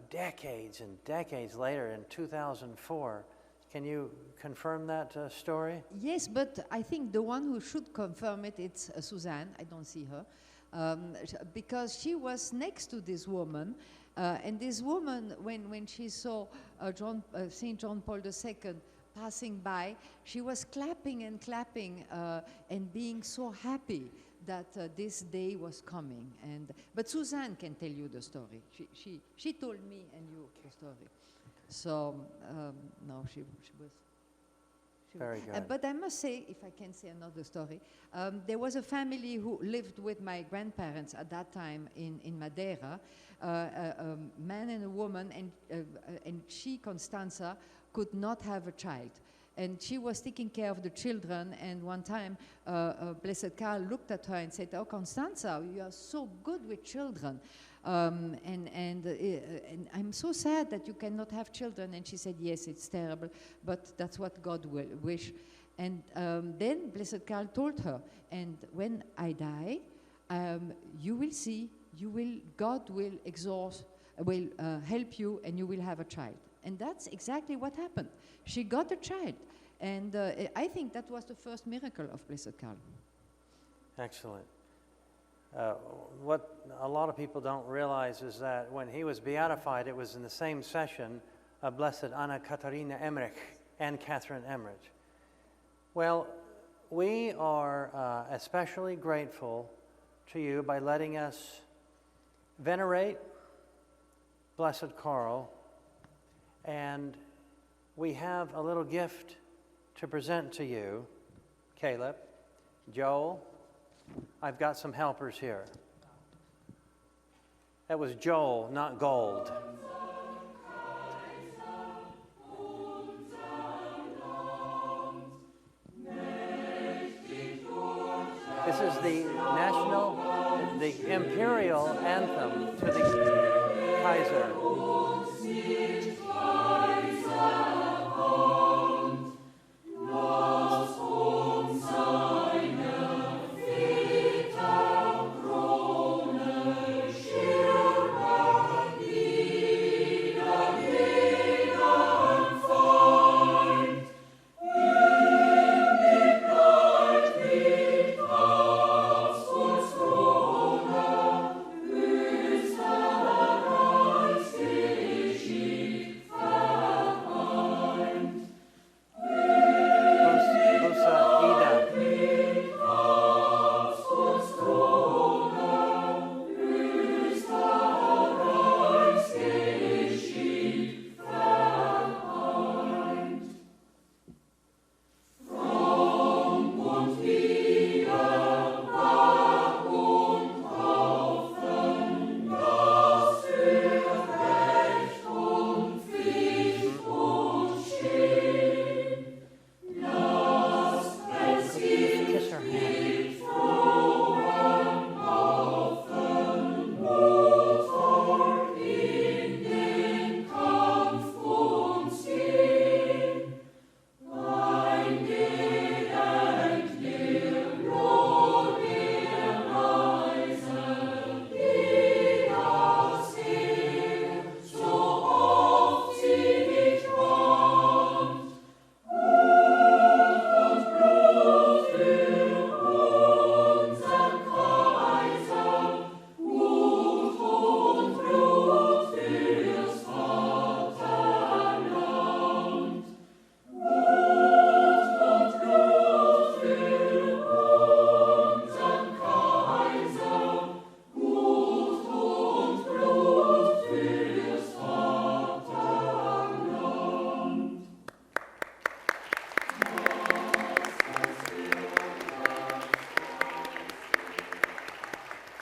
decades and decades later in 2004. Can you confirm that story? Yes, but I think the one who should confirm it, it's Suzanne. I don't see her. Because she was next to this woman, and this woman, when she saw St. John Paul II passing by, she was clapping and clapping and being so happy that this day was coming. But Suzanne can tell you the story. She told me and you the story. So no, she was. Very good. But I must say, if I can say another story, there was a family who lived with my grandparents at that time in Madeira, a man and a woman, and she, Constanza, could not have a child. And she was taking care of the children, and one time Blessed Karl looked at her and said, "Oh, Constanza, you are so good with children. And I'm so sad that you cannot have children." And she said, "Yes, it's terrible, but that's what God will wish." And then Blessed Karl told her, "And when I die, you will see, God will help you, and you will have a child." And that's exactly what happened. She got a child. And I think that was the first miracle of Blessed Karl. Excellent. What a lot of people don't realize is that when he was beatified, it was in the same session of Blessed Anna Katharina Emmerich and Catherine Emmerich. Well, we are especially grateful to you by letting us venerate Blessed Karl, and we have a little gift to present to you, Caleb, Joel. I've got some helpers here. That was Joel, not gold. This is the imperial anthem to the Kaiser.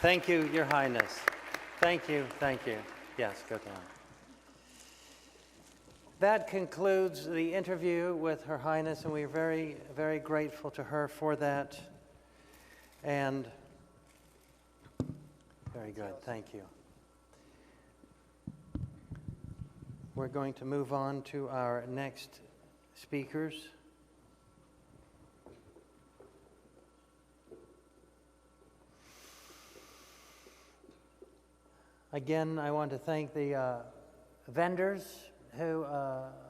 Thank you, Your Highness. Thank you, thank you. Yes, go down. That concludes the interview with Her Highness, and we're very, very grateful to her for that. And very good, thank you. We're going to move on to our next speakers. Again, I want to thank the vendors who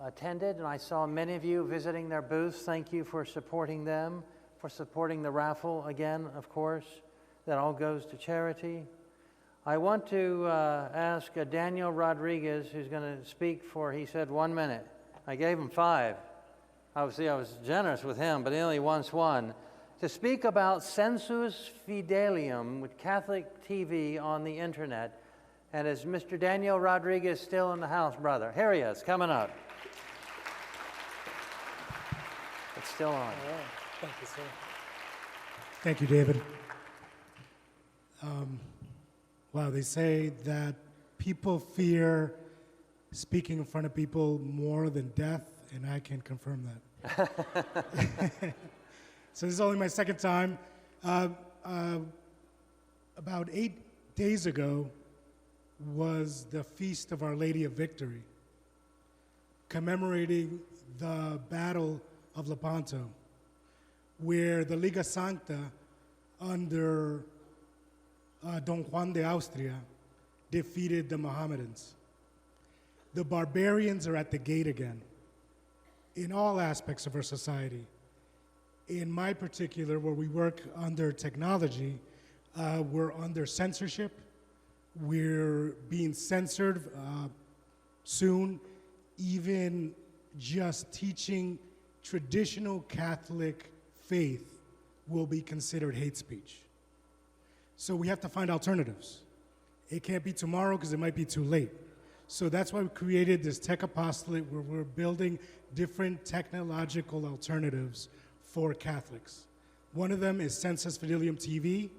attended, and I saw many of you visiting their booths. Thank you for supporting them, for supporting the raffle again, of course. That all goes to charity. I want to ask Daniel Rodriguez, who's going to speak for, he said 1 minute. I gave him 5. Obviously, I was generous with him, but he only wants 1. To speak about Sensus Fidelium with Catholic TV on the internet. And is Mr. Daniel Rodriguez still in the house, brother? Here he is, coming up. It's still on. Thank you, sir. Thank you, David. Wow, they say that people fear speaking in front of people more than death, and I can confirm that. So this is only my second time. About 8 days ago was the Feast of Our Lady of Victory, commemorating the Battle of Lepanto, where the Liga Sancta under Don Juan de Austria defeated the Mohammedans. The barbarians are at the gate again in all aspects of our society. In my particular, where we work under technology, we're under censorship. We're being censored soon. Even just teaching traditional Catholic faith will be considered hate speech. So we have to find alternatives. It can't be tomorrow because it might be too late. So that's why we created this tech apostolate where we're building different technological alternatives for Catholics. One of them is Sensus Fidelium TV.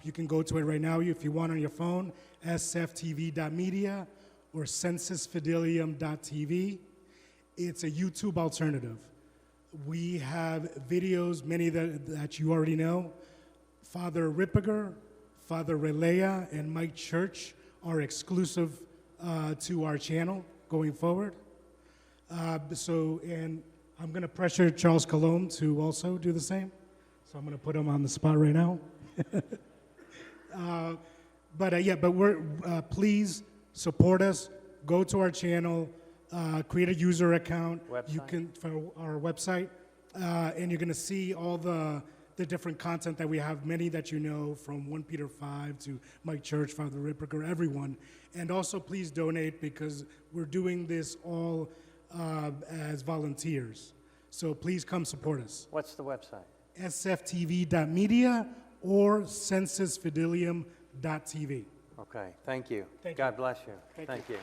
You can go to it right now if you want on your phone, sftv.media or sensusfidelium.tv. It's a YouTube alternative. We have videos, many that you already know. Father Rippiger, Father Relea, and Mike Church are exclusive to our channel going forward. And I'm going to pressure Charles Colomb to also do the same. So I'm going to put him on the spot right now. Please support us. Go to our channel, create a user account. You can for our website, and you're going to see all the different content that we have. Many that you know, from 1 Peter 5 to Mike Church, Father Ripperger, everyone. And also, please donate because we're doing this all as volunteers. So please come support us. What's the website? sftv.media or sensusfidelium.tv. Okay, thank you. Thank God you. bless you. Thank you.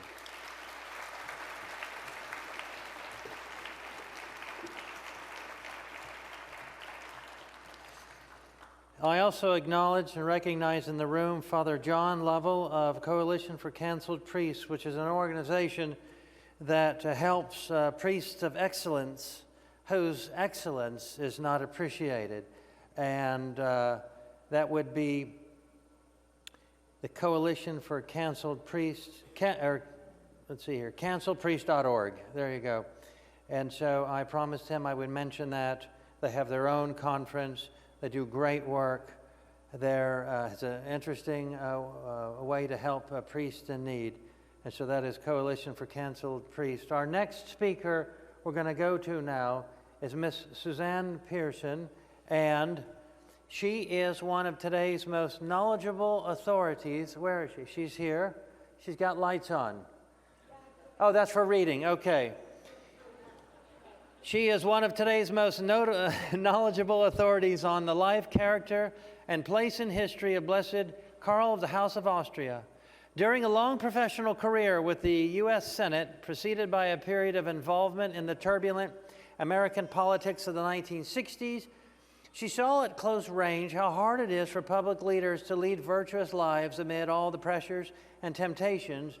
I also acknowledge and recognize in the room Father John Lovell of Coalition for Canceled Priests, which is an organization that helps priests of excellence whose excellence is not appreciated. And that would be the Coalition for Canceled Priests, canceledpriest.org. There you go. And so I promised him I would mention that. They have their own conference. They do great work. It's an interesting way to help priests in need. And so that is Coalition for Canceled Priests. Our next speaker we're going to go to now is Miss Suzanne Pearson, and she is one of today's most knowledgeable authorities. Where is she? She's here. She's got lights on. Oh, that's for reading. Okay. She is one of today's most knowledgeable authorities on the life, character, and place in history of Blessed Karl of the House of Austria. During a long professional career with the U.S. Senate, preceded by a period of involvement in the turbulent American politics of the 1960s, She saw at close range how hard it is for public leaders to lead virtuous lives amid all the pressures and temptations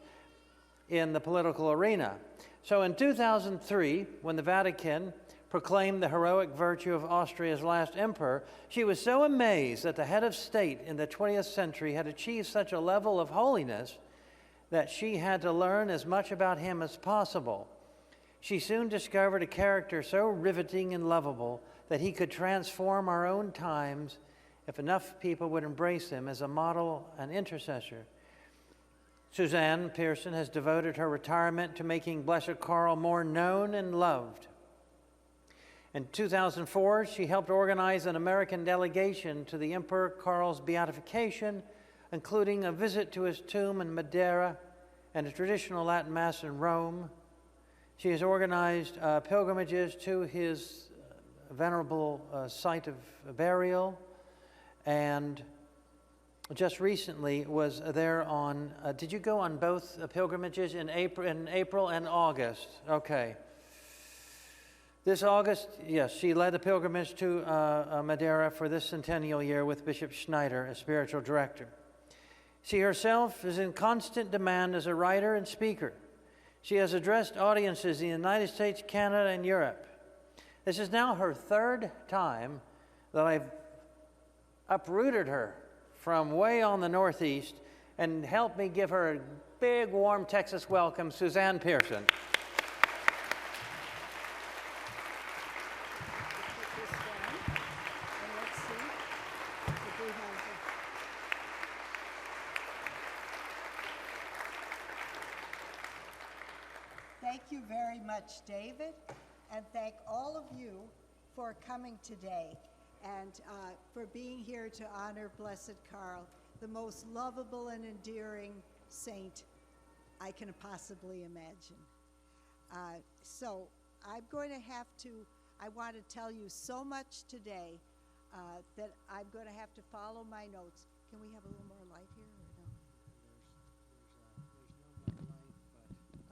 in the political arena. So in 2003, when the Vatican proclaimed the heroic virtue of Austria's last emperor, she was so amazed that the head of state in the 20th century had achieved such a level of holiness that she had to learn as much about him as possible. She soon discovered a character so riveting and lovable that he could transform our own times if enough people would embrace him as a model and intercessor. Suzanne Pearson has devoted her retirement to making Blessed Karl more known and loved. In 2004, she helped organize an American delegation to the Emperor Karl's beatification, including a visit to his tomb in Madeira and a traditional Latin Mass in Rome. She has organized pilgrimages to his venerable site of burial, and just recently was there on, did you go on both pilgrimages in April and August? Okay. This August, yes, she led the pilgrimage to Madeira for this centennial year with Bishop Schneider as spiritual director. She herself is in constant demand as a writer and speaker. She has addressed audiences in the United States, Canada, and Europe. This is now her third time that I've uprooted her from way on the Northeast and helped me give her a big, warm Texas welcome, Suzanne Pearson. Thank you very much, David, and thank all of you for coming today and for being here to honor Blessed Karl, the most lovable and endearing saint I can possibly imagine. So I'm going to have to, I want to tell you so much today that I'm going to have to follow my notes. Can we have a little more light here or no? There's no more light,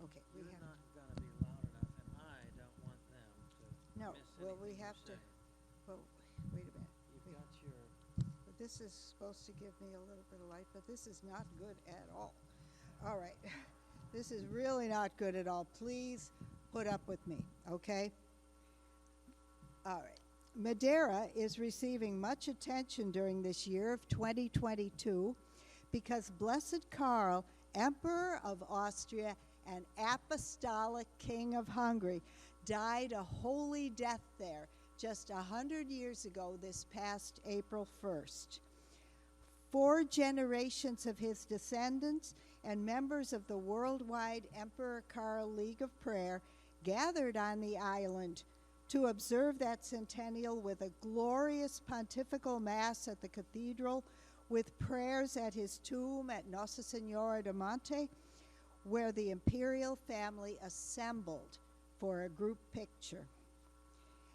but Okay, we you're have not going to be loud enough, and I don't want them to no. miss Well, we anything you have to. say. Well, wait a minute. You've got your... But this is supposed to give me a little bit of light, but this is not good at all. All right. This is really not good at all. Please put up with me, okay? All right. Madeira is receiving much attention during this year of 2022 because Blessed Karl, Emperor of Austria and Apostolic King of Hungary, died a holy death there just 100 years ago this past April 1st. 4 generations of his descendants and members of the worldwide Emperor Karl League of Prayer gathered on the island to observe that centennial with a glorious pontifical mass at the cathedral, with prayers at his tomb at Nossa Senhora de Monte, where the imperial family assembled for a group picture.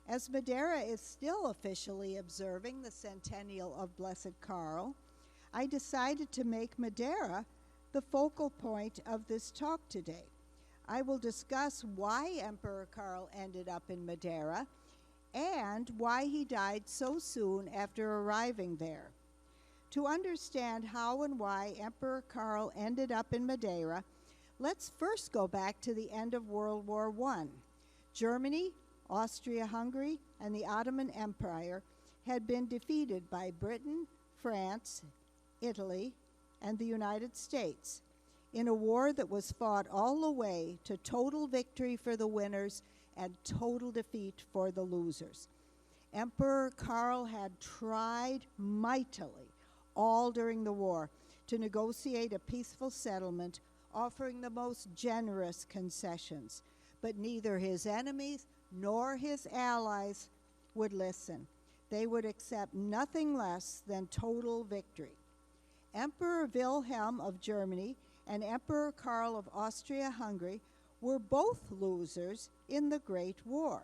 As Madeira is still officially observing the centennial of Blessed Karl, I decided to make Madeira the focal point of this talk today. I will discuss why Emperor Karl ended up in Madeira and why he died so soon after arriving there. To understand how and why Emperor Karl ended up in Madeira, let's first go back to the end of World War I. Germany, Austria-Hungary, and the Ottoman Empire had been defeated by Britain, France, Italy, and the United States in a war that was fought all the way to total victory for the winners and total defeat for the losers. Emperor Karl had tried mightily all during the war to negotiate a peaceful settlement, offering the most generous concessions, but neither his enemies nor his allies would listen. They would accept nothing less than total victory. Emperor Wilhelm of Germany and Emperor Karl of Austria-Hungary were both losers in the Great War.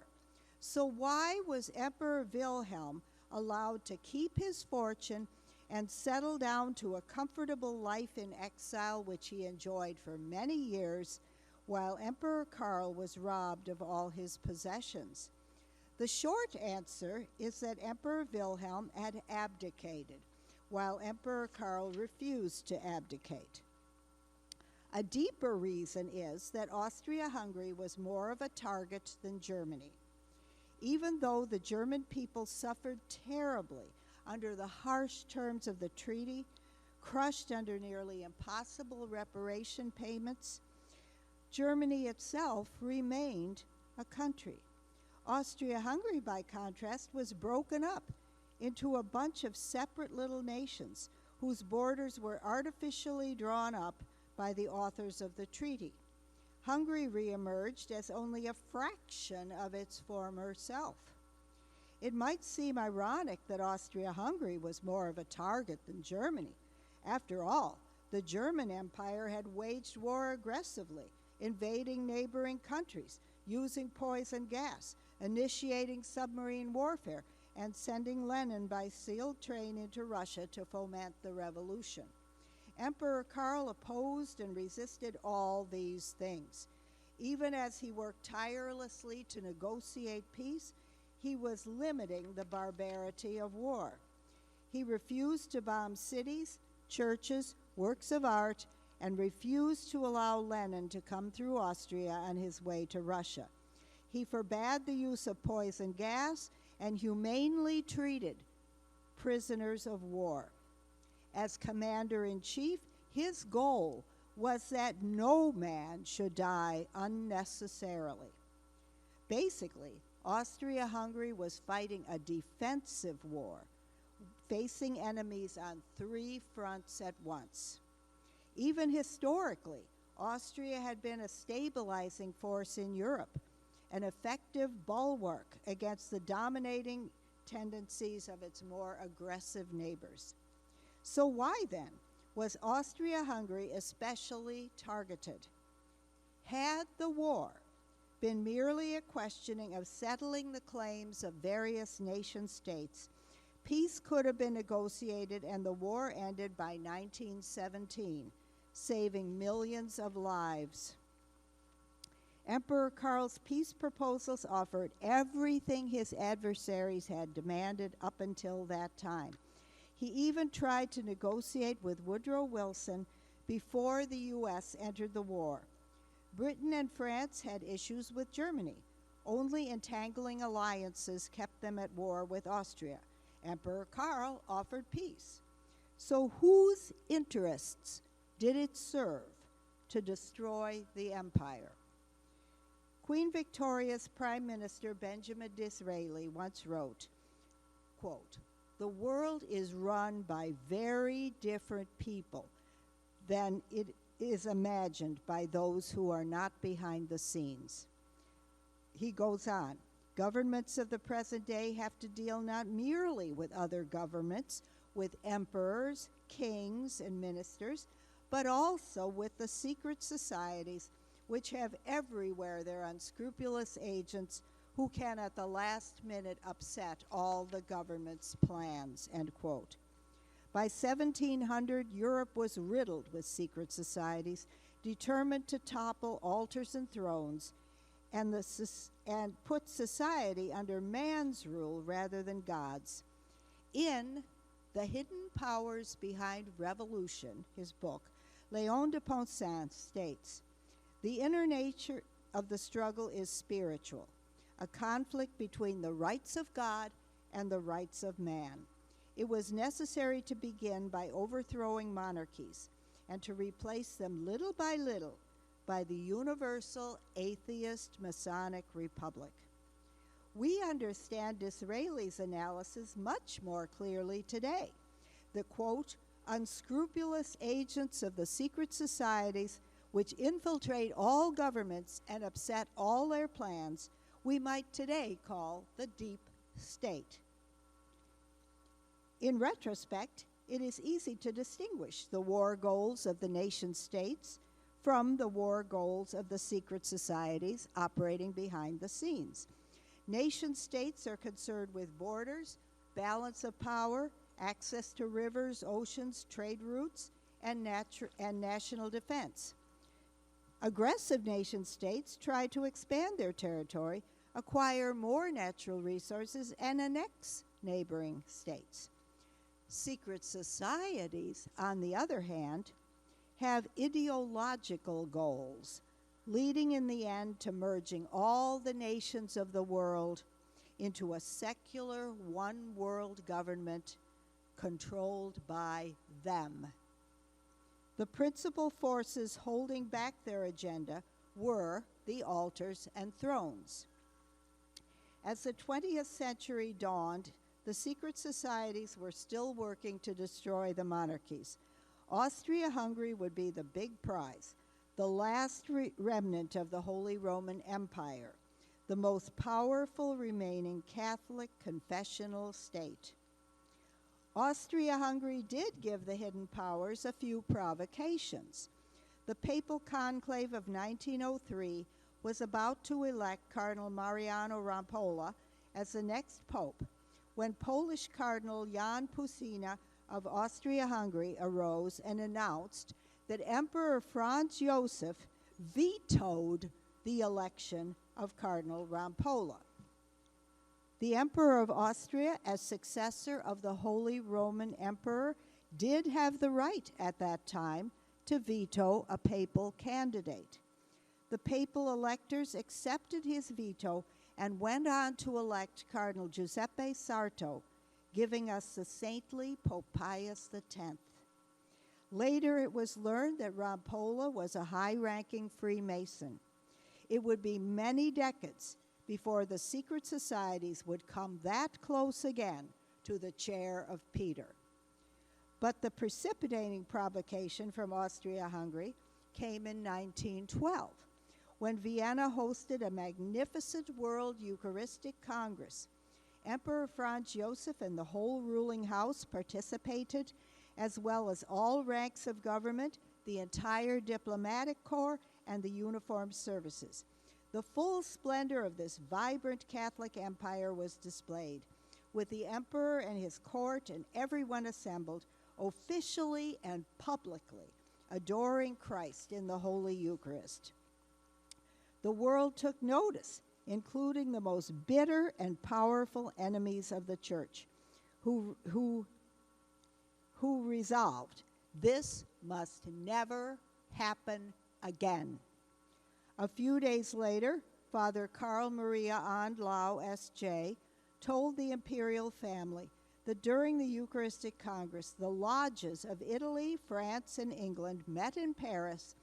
So why was Emperor Wilhelm allowed to keep his fortune and settle down to a comfortable life in exile, which he enjoyed for many years, while Emperor Karl was robbed of all his possessions? The short answer is that Emperor Wilhelm had abdicated, while Emperor Karl refused to abdicate. A deeper reason is that Austria-Hungary was more of a target than Germany. Even though the German people suffered terribly under the harsh terms of the treaty, crushed under nearly impossible reparation payments, Germany itself remained a country. Austria-Hungary, by contrast, was broken up into a bunch of separate little nations whose borders were artificially drawn up by the authors of the treaty. Hungary reemerged as only a fraction of its former self. It might seem ironic that Austria-Hungary was more of a target than Germany. After all, the German Empire had waged war aggressively, invading neighboring countries, using poison gas, initiating submarine warfare, and sending Lenin by sealed train into Russia to foment the revolution. Emperor Karl opposed and resisted all these things. Even as he worked tirelessly to negotiate peace, he was limiting the barbarity of war. He refused to bomb cities, churches, works of art, and refused to allow Lenin to come through Austria on his way to Russia. He forbade the use of poison gas and humanely treated prisoners of war. As commander-in-chief, his goal was that no man should die unnecessarily. Basically, Austria-Hungary was fighting a defensive war, facing enemies on 3 fronts at once. Even historically, Austria had been a stabilizing force in Europe, an effective bulwark against the dominating tendencies of its more aggressive neighbors. So why, then, was Austria-Hungary especially targeted? Had the war been merely a questioning of settling the claims of various nation-states, peace could have been negotiated and the war ended by 1917, saving millions of lives. Emperor Karl's peace proposals offered everything his adversaries had demanded up until that time. He even tried to negotiate with Woodrow Wilson before the U.S. entered the war. Britain and France had issues with Germany. Only entangling alliances kept them at war with Austria. Emperor Karl offered peace. So whose interests did it serve to destroy the empire? Queen Victoria's Prime Minister Benjamin Disraeli once wrote, quote, "The world is run by very different people than it is imagined by those who are not behind the scenes." He goes on, "Governments of the present day have to deal not merely with other governments, with emperors, kings, and ministers, but also with the secret societies which have everywhere their unscrupulous agents who can at the last minute upset all the government's plans," end quote. By 1700, Europe was riddled with secret societies, determined to topple altars and thrones, and put society under man's rule rather than God's. In The Hidden Powers Behind Revolution, his book, Léon de Ponsin states, "The inner nature of the struggle is spiritual, a conflict between the rights of God and the rights of man. It was necessary to begin by overthrowing monarchies and to replace them little by little by the universal atheist Masonic Republic." We understand Disraeli's analysis much more clearly today. The, quote, "unscrupulous agents of the secret societies which infiltrate all governments and upset all their plans, we might today call the deep state." In retrospect, it is easy to distinguish the war goals of the nation states from the war goals of the secret societies operating behind the scenes. Nation states are concerned with borders, balance of power, access to rivers, oceans, trade routes, and national defense. Aggressive nation states try to expand their territory acquire more natural resources, and annex neighboring states. Secret societies, on the other hand, have ideological goals, leading in the end to merging all the nations of the world into a secular one-world government controlled by them. The principal forces holding back their agenda were the altars and thrones. As the 20th century dawned, the secret societies were still working to destroy the monarchies. Austria-Hungary would be the big prize, the last remnant of the Holy Roman Empire, the most powerful remaining Catholic confessional state. Austria-Hungary did give the hidden powers a few provocations. The papal conclave of 1903 was about to elect Cardinal Mariano Rampolla as the next pope when Polish Cardinal Jan Pusina of Austria-Hungary arose and announced that Emperor Franz Joseph vetoed the election of Cardinal Rampolla. The Emperor of Austria, as successor of the Holy Roman Emperor, did have the right at that time to veto a papal candidate. The papal electors accepted his veto and went on to elect Cardinal Giuseppe Sarto, giving us the saintly Pope Pius X. Later, it was learned that Rampolla was a high-ranking Freemason. It would be many decades before the secret societies would come that close again to the chair of Peter. But the precipitating provocation from Austria-Hungary came in 1912, when Vienna hosted a magnificent World Eucharistic Congress. Emperor Franz Joseph and the whole ruling house participated, as well as all ranks of government, the entire diplomatic corps, and the uniformed services. The full splendor of this vibrant Catholic empire was displayed, with the emperor and his court and everyone assembled, officially and publicly, adoring Christ in the Holy Eucharist. The world took notice, including the most bitter and powerful enemies of the Church, who resolved this must never happen again. A few days later, Father Karl Maria Andlau, S.J., told the imperial family that during the Eucharistic Congress, the lodges of Italy, France, and England met in Paris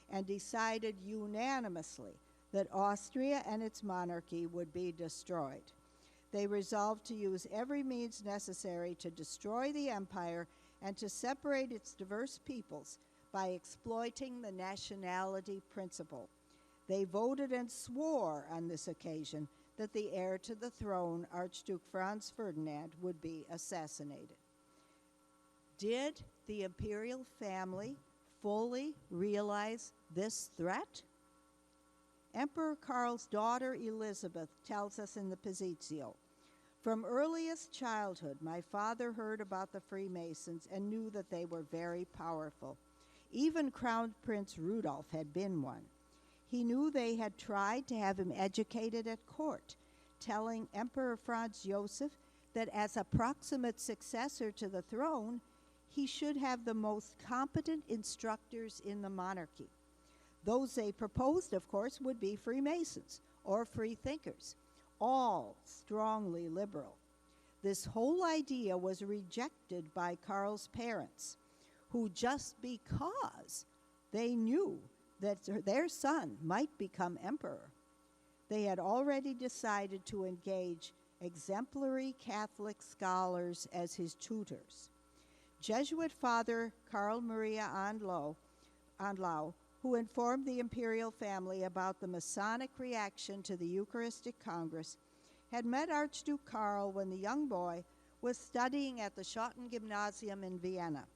and decided unanimously that Austria and its monarchy would be destroyed. They resolved to use every means necessary to destroy the empire and to separate its diverse peoples by exploiting the nationality principle. They voted and swore on this occasion that the heir to the throne, Archduke Franz Ferdinand, would be assassinated. Did the imperial family fully realize this threat? Emperor Karl's daughter Elizabeth tells us in the Positio, "From earliest childhood, my father heard about the Freemasons and knew that they were very powerful. Even Crown Prince Rudolph had been one. He knew they had tried to have him educated at court, telling Emperor Franz Joseph that as a proximate successor to the throne, he should have the most competent instructors in the monarchy. Those they proposed, of course, would be Freemasons or free thinkers, all strongly liberal. This whole idea was rejected by Karl's parents, who just because they knew that their son might become emperor, they had already decided to engage exemplary Catholic scholars as his tutors. Jesuit Father Karl Maria Andlau, who informed the imperial family about the Masonic reaction to the Eucharistic Congress, had met Archduke Karl when the young boy was studying at the Schotten Gymnasium in Vienna.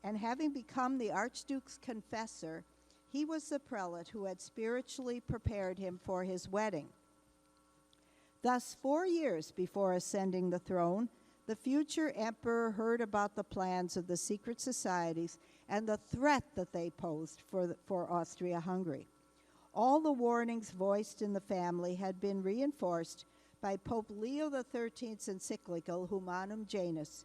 And having become the Archduke's confessor, he was the prelate who had spiritually prepared him for his wedding. Thus, 4 years before ascending the throne, the future emperor heard about the plans of the secret societies and the threat that they posed for Austria-Hungary. All the warnings voiced in the family had been reinforced by Pope Leo XIII's encyclical Humanum Janus.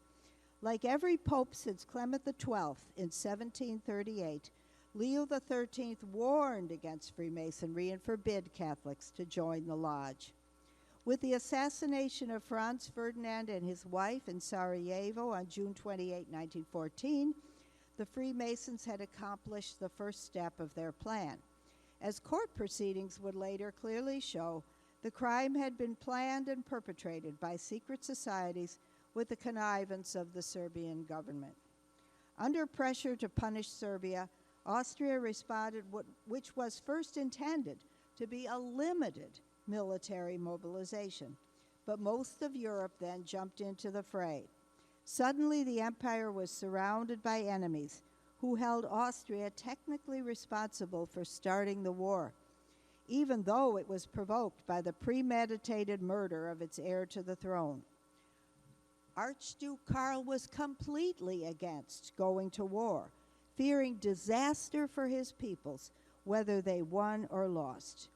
Like every pope since Clement XII in 1738, Leo XIII warned against Freemasonry and forbid Catholics to join the lodge. With the assassination of Franz Ferdinand and his wife in Sarajevo on June 28, 1914, the Freemasons had accomplished the first step of their plan. As court proceedings would later clearly show, the crime had been planned and perpetrated by secret societies with the connivance of the Serbian government. Under pressure to punish Serbia, Austria responded which was first intended to be a limited military mobilization, but most of Europe then jumped into the fray. Suddenly, the empire was surrounded by enemies who held Austria technically responsible for starting the war, even though it was provoked by the premeditated murder of its heir to the throne. Archduke Karl was completely against going to war, fearing disaster for his peoples, whether they won or lost.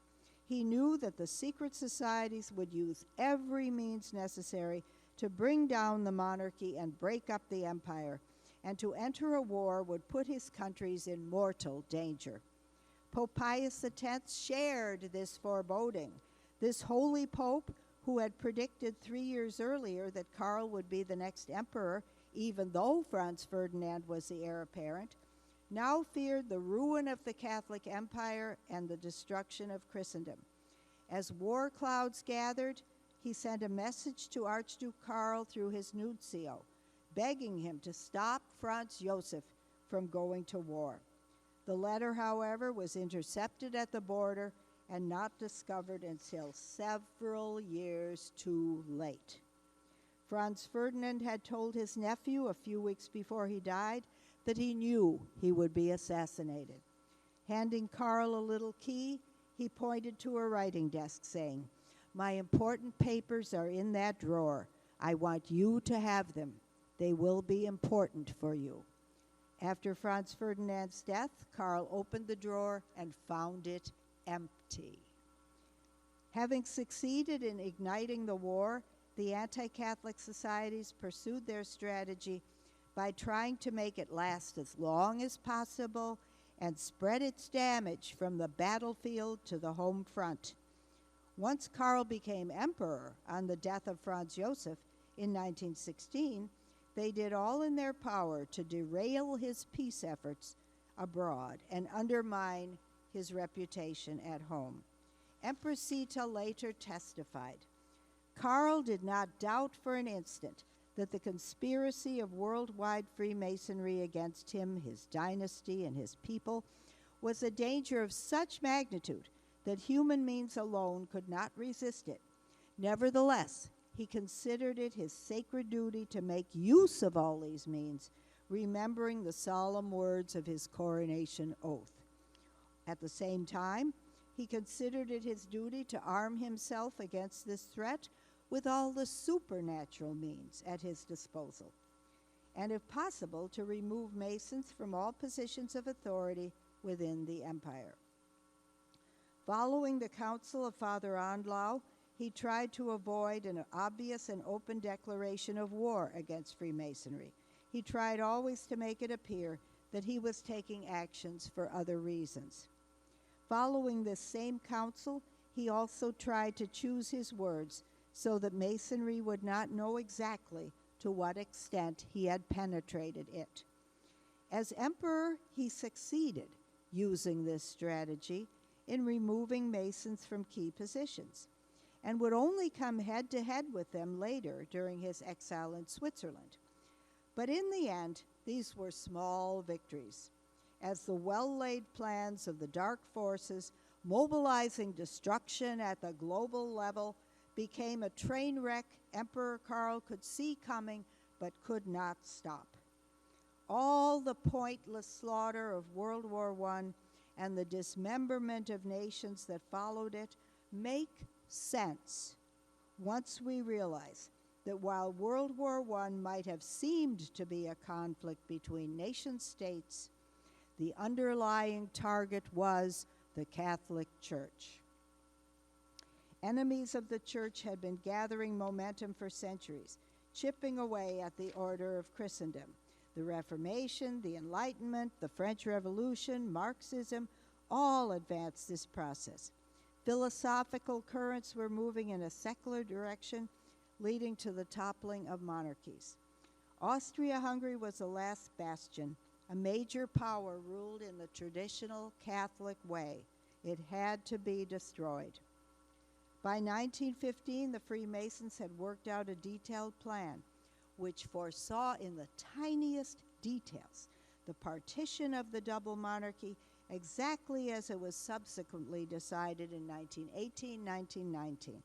He knew that the secret societies would use every means necessary to bring down the monarchy and break up the empire, and to enter a war would put his countries in mortal danger. Pope Pius X shared this foreboding. This holy pope, who had predicted 3 years earlier that Karl would be the next emperor, even though Franz Ferdinand was the heir apparent, now feared the ruin of the Catholic Empire and the destruction of Christendom. As war clouds gathered, he sent a message to Archduke Karl through his nuncio, begging him to stop Franz Joseph from going to war. The letter, however, was intercepted at the border and not discovered until several years too late. Franz Ferdinand had told his nephew a few weeks before he died that he knew he would be assassinated. Handing Karl a little key, he pointed to a writing desk, saying, "My important papers are in that drawer. I want you to have them. They will be important for you." After Franz Ferdinand's death, Karl opened the drawer and found it empty. Having succeeded in igniting the war, the anti-Catholic societies pursued their strategy by trying to make it last as long as possible and spread its damage from the battlefield to the home front. Once Karl became emperor on the death of Franz Joseph in 1916, they did all in their power to derail his peace efforts abroad and undermine his reputation at home. Empress Sita later testified, "Karl did not doubt for an instant that the conspiracy of worldwide Freemasonry against him, his dynasty, and his people was a danger of such magnitude that human means alone could not resist it. Nevertheless, he considered it his sacred duty to make use of all these means, remembering the solemn words of his coronation oath. At the same time, he considered it his duty to arm himself against this threat with all the supernatural means at his disposal, and if possible, to remove Masons from all positions of authority within the empire." Following the counsel of Father Andlau, he tried to avoid an obvious and open declaration of war against Freemasonry. He tried always to make it appear that he was taking actions for other reasons. Following this same counsel, he also tried to choose his words so that Masonry would not know exactly to what extent he had penetrated it. As emperor, he succeeded, using this strategy, in removing Masons from key positions, and would only come head-to-head with them later during his exile in Switzerland. But in the end, these were small victories, as the well-laid plans of the dark forces mobilizing destruction at the global level became a train wreck Emperor Karl could see coming but could not stop. All the pointless slaughter of World War I and the dismemberment of nations that followed it make sense once we realize that while World War I might have seemed to be a conflict between nation states, the underlying target was the Catholic Church. Enemies of the church had been gathering momentum for centuries, chipping away at the order of Christendom. The Reformation, the Enlightenment, the French Revolution, Marxism, all advanced this process. Philosophical currents were moving in a secular direction, leading to the toppling of monarchies. Austria-Hungary was the last bastion. A major power ruled in the traditional Catholic way. It had to be destroyed. By 1915, the Freemasons had worked out a detailed plan which foresaw in the tiniest details the partition of the double monarchy exactly as it was subsequently decided in 1918, 1919.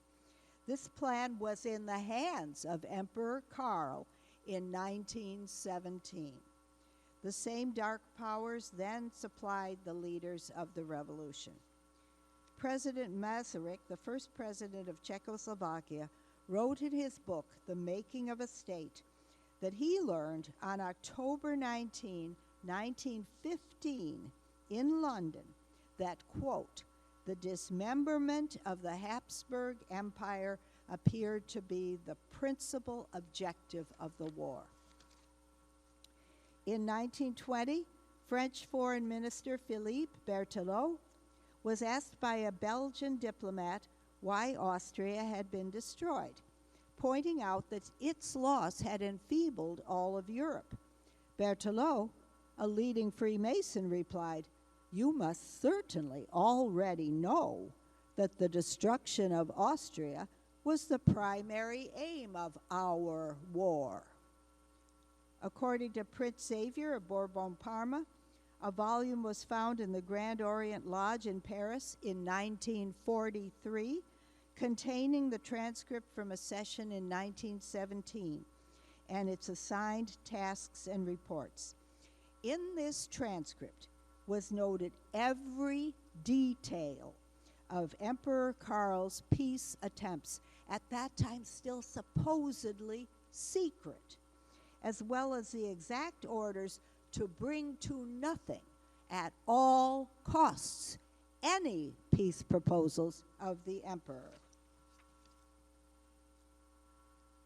This plan was in the hands of Emperor Karl in 1917. The same dark powers then supplied the leaders of the revolution. President Masaryk, the first president of Czechoslovakia, wrote in his book, The Making of a State, that he learned on October 19, 1915, in London, that, quote, the dismemberment of the Habsburg Empire appeared to be the principal objective of the war. In 1920, French Foreign Minister Philippe Berthelot was asked by a Belgian diplomat why Austria had been destroyed, pointing out that its loss had enfeebled all of Europe. Berthelot, a leading Freemason, replied, "You must certainly already know that the destruction of Austria was the primary aim of our war." According to Prince Xavier of Bourbon-Parma, a volume was found in the Grand Orient Lodge in Paris in 1943, containing the transcript from a session in 1917 and its assigned tasks and reports. In this transcript was noted every detail of Emperor Karl's peace attempts, at that time still supposedly secret, as well as the exact orders to bring to nothing at all costs any peace proposals of the emperor.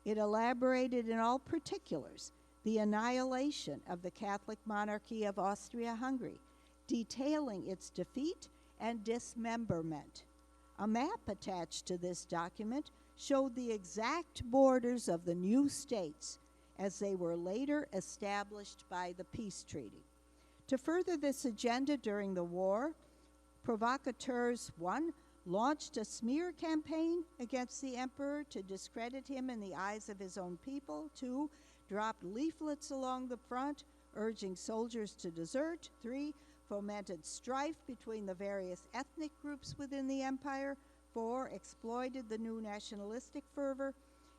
It elaborated in all particulars the annihilation of the Catholic monarchy of Austria-Hungary, detailing its defeat and dismemberment. A map attached to this document showed the exact borders of the new states as they were later established by the peace treaty. To further this agenda during the war, provocateurs, 1, launched a smear campaign against the emperor to discredit him in the eyes of his own people. 2, dropped leaflets along the front urging soldiers to desert. 3, fomented strife between the various ethnic groups within the empire. 4, exploited the new nationalistic fervor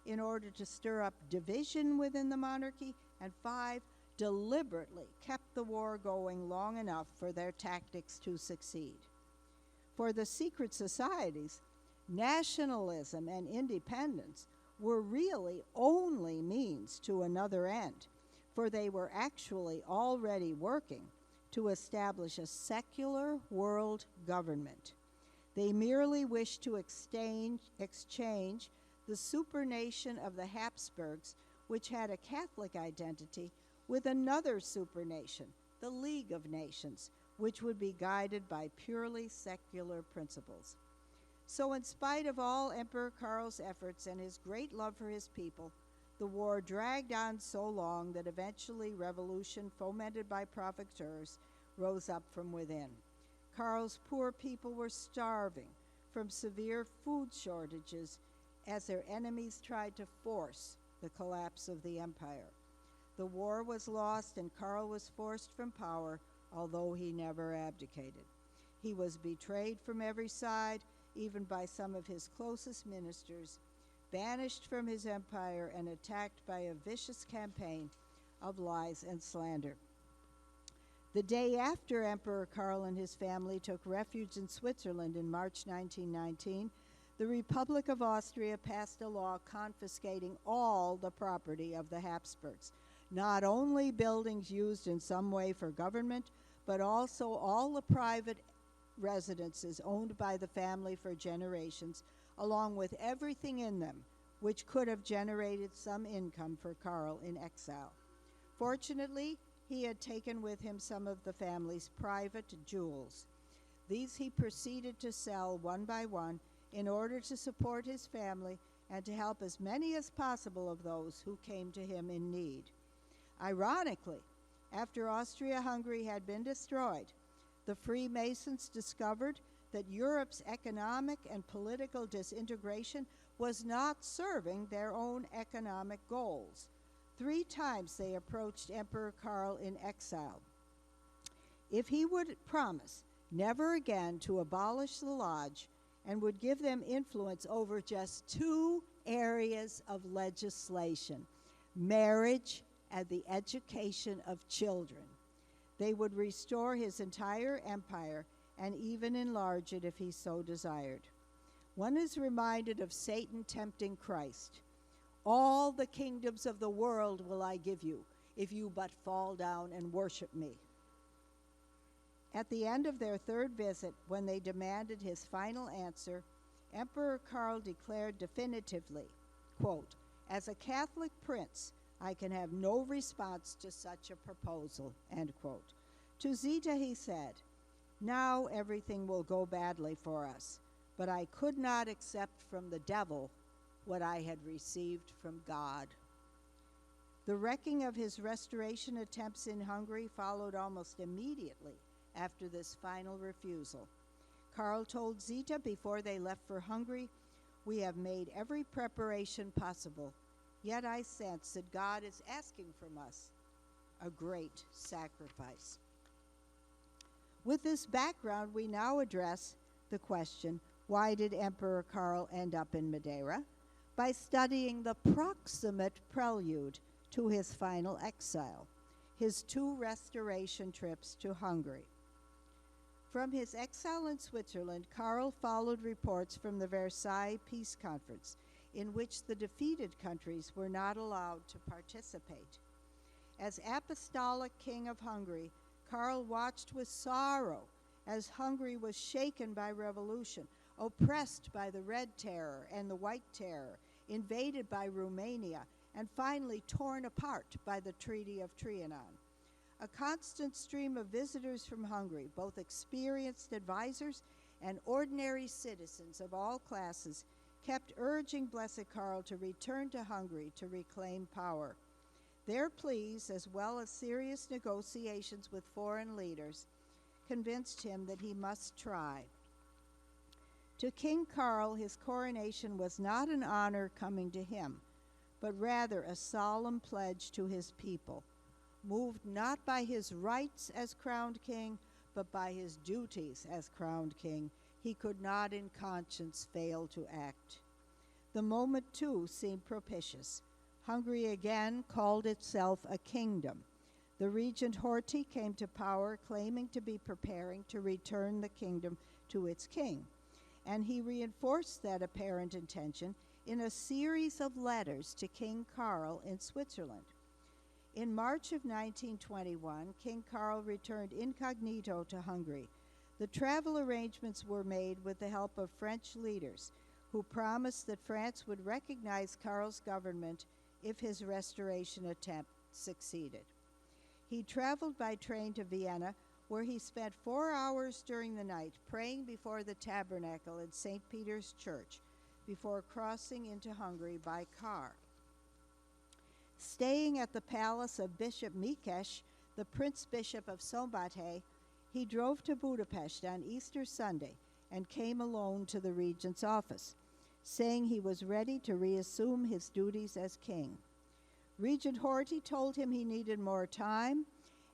in order to stir up division within the monarchy. And 5, deliberately kept the war going long enough for their tactics to succeed. For the secret societies, nationalism and independence were really only means to another end, for they were actually already working to establish a secular world government. They merely wished to exchange the supernation of the Habsburgs, which had a Catholic identity, with another supernation, the League of Nations, which would be guided by purely secular principles. So in spite of all Emperor Karl's efforts and his great love for his people, the war dragged on so long that eventually revolution, fomented by provocateurs, rose up from within. Karl's poor people were starving from severe food shortages as their enemies tried to force the collapse of the empire. The war was lost and Karl was forced from power, although he never abdicated. He was betrayed from every side, even by some of his closest ministers, banished from his empire and attacked by a vicious campaign of lies and slander. The day after Emperor Karl and his family took refuge in Switzerland in March 1919, the Republic of Austria passed a law confiscating all the property of the Habsburgs, not only buildings used in some way for government, but also all the private residences owned by the family for generations, along with everything in them, which could have generated some income for Karl in exile. Fortunately, he had taken with him some of the family's private jewels. These he proceeded to sell one by one in order to support his family and to help as many as possible of those who came to him in need. Ironically, after Austria-Hungary had been destroyed, the Freemasons discovered that Europe's economic and political disintegration was not serving their own economic goals. 3 times they approached Emperor Karl in exile. If he would promise never again to abolish the lodge and would give them influence over just 2 areas of legislation, marriage and the education of children, they would restore his entire empire and even enlarge it if he so desired. One is reminded of Satan tempting Christ. All the kingdoms of the world will I give you, if you but fall down and worship me. At the end of their 3rd visit, when they demanded his final answer, Emperor Karl declared definitively, quote, "As a Catholic prince, I can have no response to such a proposal," end quote. To Zita he said, "Now everything will go badly for us, but I could not accept from the devil what I had received from God." The wrecking of his restoration attempts in Hungary followed almost immediately after this final refusal. Karl told Zita before they left for Hungary, "We have made every preparation possible, yet I sense that God is asking from us a great sacrifice." With this background, we now address the question, why did Emperor Karl end up in Madeira? By studying the proximate prelude to his final exile, his 2 restoration trips to Hungary. From his exile in Switzerland, Karl followed reports from the Versailles Peace Conference, in which the defeated countries were not allowed to participate. As Apostolic King of Hungary, Karl watched with sorrow as Hungary was shaken by revolution, oppressed by the Red Terror and the White Terror, invaded by Romania, and finally torn apart by the Treaty of Trianon. A constant stream of visitors from Hungary, both experienced advisors and ordinary citizens of all classes, kept urging Blessed Karl to return to Hungary to reclaim power. Their pleas, as well as serious negotiations with foreign leaders, convinced him that he must try. To King Karl, his coronation was not an honor coming to him, but rather a solemn pledge to his people, moved not by his rights as crowned king, but by his duties as crowned king. He could not in conscience fail to act. The moment, too, seemed propitious. Hungary again called itself a kingdom. The regent Horthy came to power, claiming to be preparing to return the kingdom to its king. And he reinforced that apparent intention in a series of letters to King Karl in Switzerland. In March of 1921, King Karl returned incognito to Hungary. The travel arrangements were made with the help of French leaders, who promised that France would recognize Karl's government if his restoration attempt succeeded. He traveled by train to Vienna, where he spent 4 hours during the night praying before the tabernacle in St. Peter's Church before crossing into Hungary by car. Staying at the palace of Bishop Mikes, the Prince Bishop of Szombathely, he drove to Budapest on Easter Sunday and came alone to the regent's office, saying he was ready to reassume his duties as king. Regent Horthy told him he needed more time,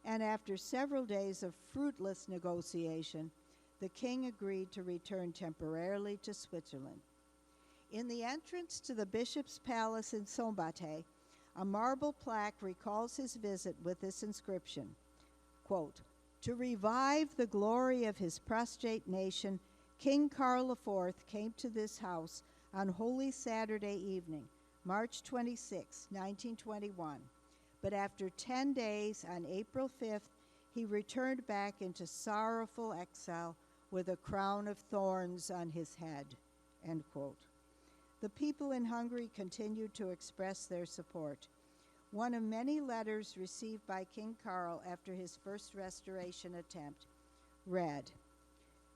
and after several days of fruitless negotiation, the king agreed to return temporarily to Switzerland. In the entrance to the bishop's palace in Szombathely, a marble plaque recalls his visit with this inscription, quote, "To revive the glory of his prostrate nation, King Karl IV came to this house on Holy Saturday evening, March 26, 1921. But after 10 days, on April 5th, he returned back into sorrowful exile with a crown of thorns on his head, end quote. The people in Hungary continued to express their support. One of many letters received by King Karl after his first restoration attempt read,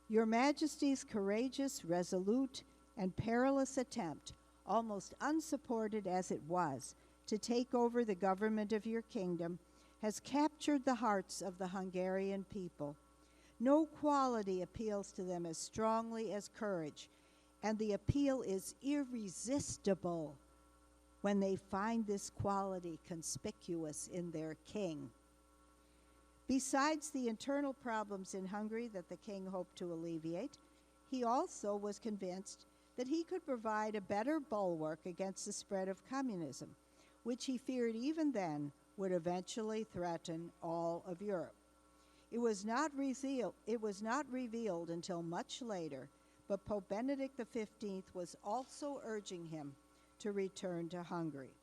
"Your Majesty's courageous, resolute, and perilous attempt, almost unsupported as it was, to take over the government of your kingdom, has captured the hearts of the Hungarian people. No quality appeals to them as strongly as courage, and the appeal is irresistible when they find this quality conspicuous in their king." Besides the internal problems in Hungary that the king hoped to alleviate, he also was convinced that he could provide a better bulwark against the spread of communism, which he feared even then would eventually threaten all of Europe. It was not revealed until much later, but Pope Benedict XV was also urging him to return to Hungary.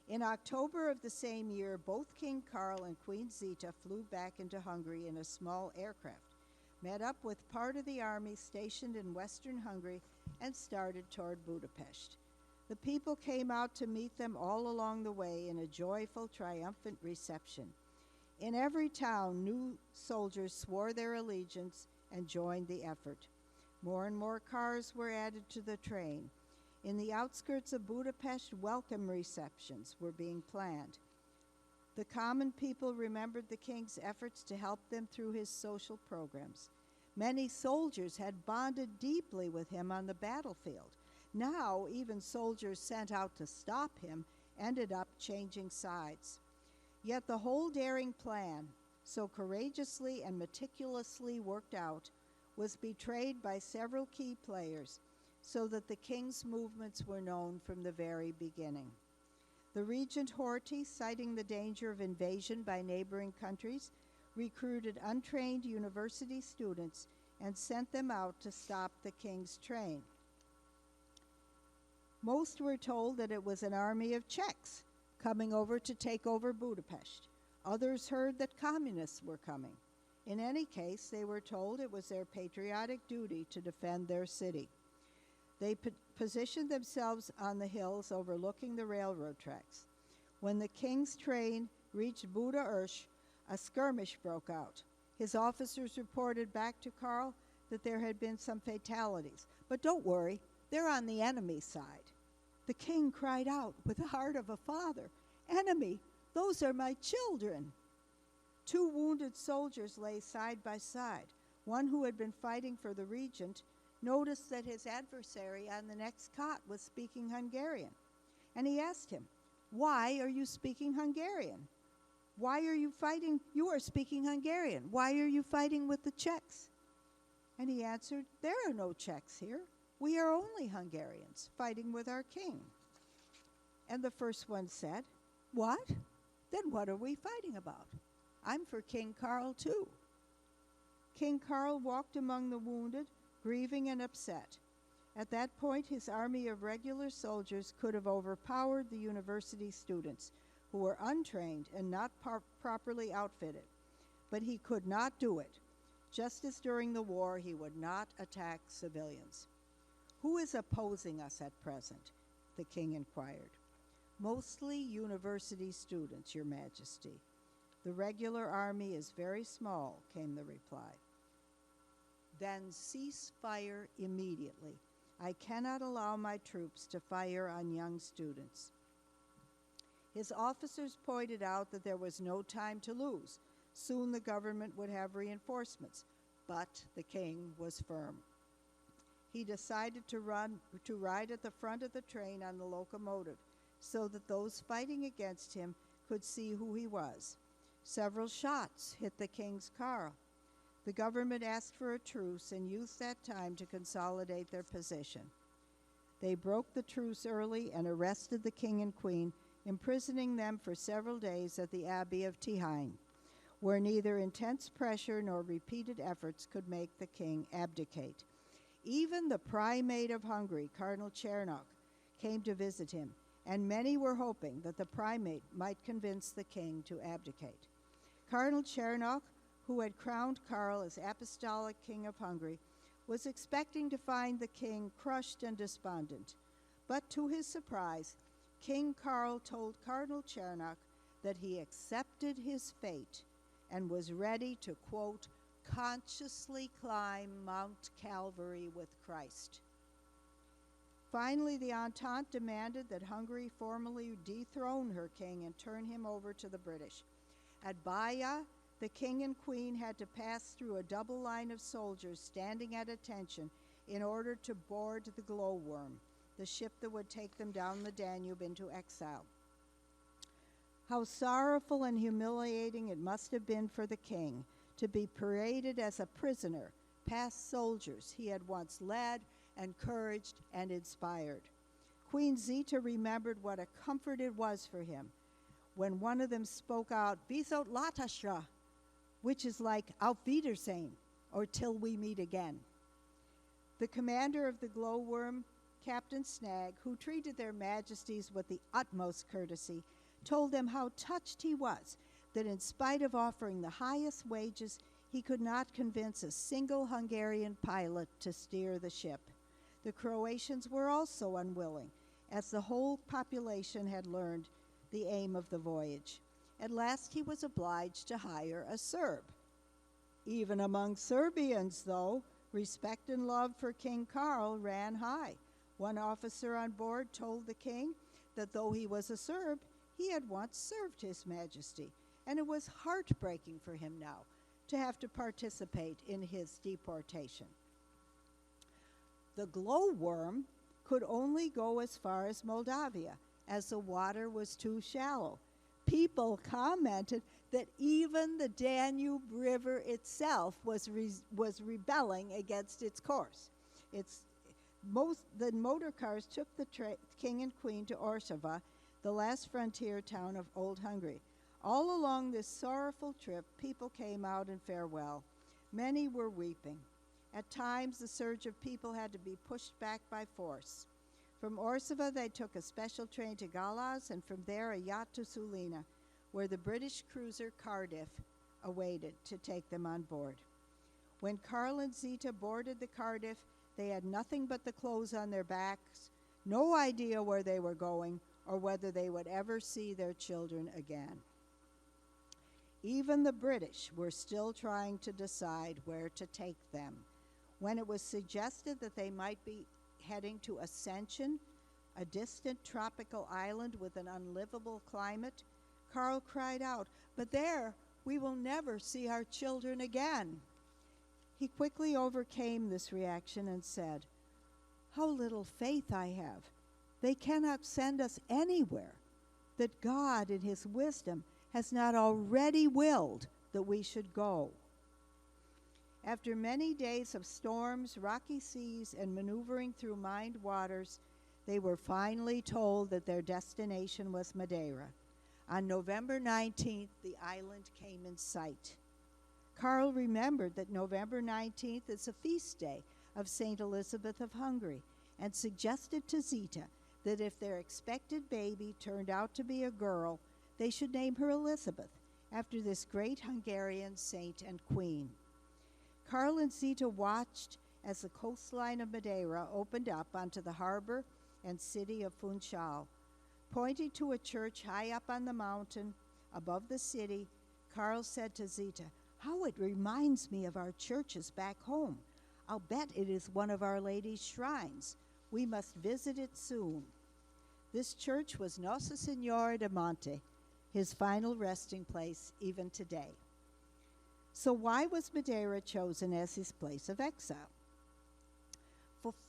In October of the same year, both King Karl and Queen Zita flew back into Hungary in a small aircraft, met up with part of the army stationed in western Hungary, and started toward Budapest. The people came out to meet them all along the way in a joyful, triumphant reception. In every town, new soldiers swore their allegiance and joined the effort. More and more cars were added to the train. In the outskirts of Budapest, welcome receptions were being planned. The common people remembered the king's efforts to help them through his social programs. Many soldiers had bonded deeply with him on the battlefield. Now, even soldiers sent out to stop him ended up changing sides. Yet the whole daring plan, so courageously and meticulously worked out, was betrayed by several key players, so that the king's movements were known from the very beginning. The regent Horthy, citing the danger of invasion by neighboring countries, recruited untrained university students and sent them out to stop the king's train. Most were told that it was an army of Czechs coming over to take over Budapest. Others heard that communists were coming. In any case, they were told it was their patriotic duty to defend their city. They positioned themselves on the hills overlooking the railroad tracks. When the king's train reached Buda-Ursh, a skirmish broke out. His officers reported back to Karl that there had been some fatalities. But don't worry, they're on the enemy side. The king cried out with the heart of a father, "Enemy, those are my children." 2 wounded soldiers lay side by side. One who had been fighting for the regent noticed that his adversary on the next cot was speaking Hungarian. And he asked him, "Why are you speaking Hungarian? Why are you fighting? You are speaking Hungarian. Why are you fighting with the Czechs?" And he answered, "There are no Czechs here. We are only Hungarians fighting with our king." And the first one said, "What? Then what are we fighting about? I'm for King Karl too." King Karl walked among the wounded, grieving and upset. At that point, his army of regular soldiers could have overpowered the university students, who were untrained and not properly outfitted. But he could not do it. Just as during the war, he would not attack civilians. "Who is opposing us at present?" the king inquired. "Mostly university students, Your Majesty. The regular army is very small," came the reply. "Then cease fire immediately. I cannot allow my troops to fire on young students." His officers pointed out that there was no time to lose. Soon the government would have reinforcements, but the king was firm. He decided to ride at the front of the train on the locomotive, so that those fighting against him could see who he was. Several shots hit the king's car. The government asked for a truce and used that time to consolidate their position. They broke the truce early and arrested the king and queen, imprisoning them for several days at the Abbey of Tihine, where neither intense pressure nor repeated efforts could make the king abdicate. Even the primate of Hungary, Cardinal Czernoch, came to visit him, and many were hoping that the primate might convince the king to abdicate. Cardinal Czernoch, who had crowned Karl as Apostolic King of Hungary, was expecting to find the king crushed and despondent. But to his surprise, King Karl told Cardinal Czernak that he accepted his fate and was ready to, quote, consciously climb Mount Calvary with Christ. Finally, the Entente demanded that Hungary formally dethrone her king and turn him over to the British. At Baja, the king and queen had to pass through a double line of soldiers standing at attention in order to board the Glowworm, the ship that would take them down the Danube into exile. How sorrowful and humiliating it must have been for the king to be paraded as a prisoner past soldiers he had once led, encouraged, and inspired. Queen Zita remembered what a comfort it was for him when one of them spoke out, "Bis out Latascha," which is like "Auf Wiedersehen," or "till we meet again." The commander of the Glowworm, Captain Snag, who treated their majesties with the utmost courtesy, told them how touched he was that in spite of offering the highest wages, he could not convince a single Hungarian pilot to steer the ship. The Croatians were also unwilling, as the whole population had learned the aim of the voyage. At last he was obliged to hire a Serb. Even among Serbians, though, respect and love for King Karl ran high. One officer on board told the king that though he was a Serb, he had once served His Majesty, and it was heartbreaking for him now to have to participate in his deportation. The Glowworm could only go as far as Moldavia, as the water was too shallow. People commented that even the Danube River itself was rebelling against its course. The motor cars took the king and queen to Orshava, the last frontier town of Old Hungary. All along this sorrowful trip, people came out in farewell. Many were weeping. At times, the surge of people had to be pushed back by force. From Orshava, they took a special train to Galas, and from there a yacht to Sulina, where the British cruiser Cardiff awaited to take them on board. When Karl and Zita boarded the Cardiff, they had nothing but the clothes on their backs, no idea where they were going or whether they would ever see their children again. Even the British were still trying to decide where to take them. When it was suggested that they might be heading to Ascension, a distant tropical island with an unlivable climate, Karl cried out, "But there, we will never see our children again." He quickly overcame this reaction and said, "How little faith I have. They cannot send us anywhere, that God in His wisdom has not already willed that we should go." After many days of storms, rocky seas, and maneuvering through mined waters, they were finally told that their destination was Madeira. On November 19th, the island came in sight. Karl remembered that November 19th is a feast day of St. Elizabeth of Hungary and suggested to Zita that if their expected baby turned out to be a girl, they should name her Elizabeth, after this great Hungarian saint and queen. Karl and Zita watched as the coastline of Madeira opened up onto the harbor and city of Funchal. Pointing to a church high up on the mountain above the city, Karl said to Zita, "How it reminds me of our churches back home. I'll bet it is one of Our Lady's shrines. We must visit it soon." This church was Nossa Senhora de Monte, his final resting place even today. So why was Madeira chosen as his place of exile?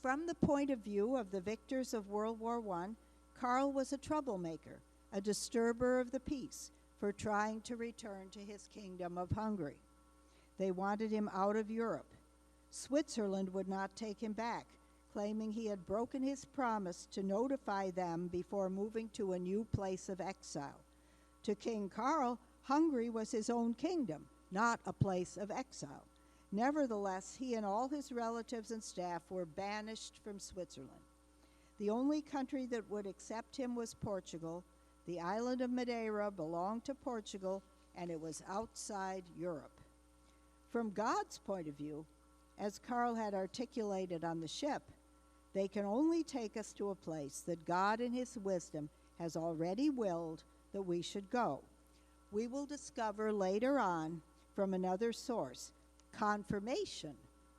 From the point of view of the victors of World War I, Karl was a troublemaker, a disturber of the peace, for trying to return to his kingdom of Hungary. They wanted him out of Europe. Switzerland would not take him back, claiming he had broken his promise to notify them before moving to a new place of exile. To King Karl, Hungary was his own kingdom, not a place of exile. Nevertheless, he and all his relatives and staff were banished from Switzerland. The only country that would accept him was Portugal. The island of Madeira belonged to Portugal, and it was outside Europe. From God's point of view, as Karl had articulated on the ship, they can only take us to a place that God in his wisdom has already willed that we should go. We will discover later on from another source confirmation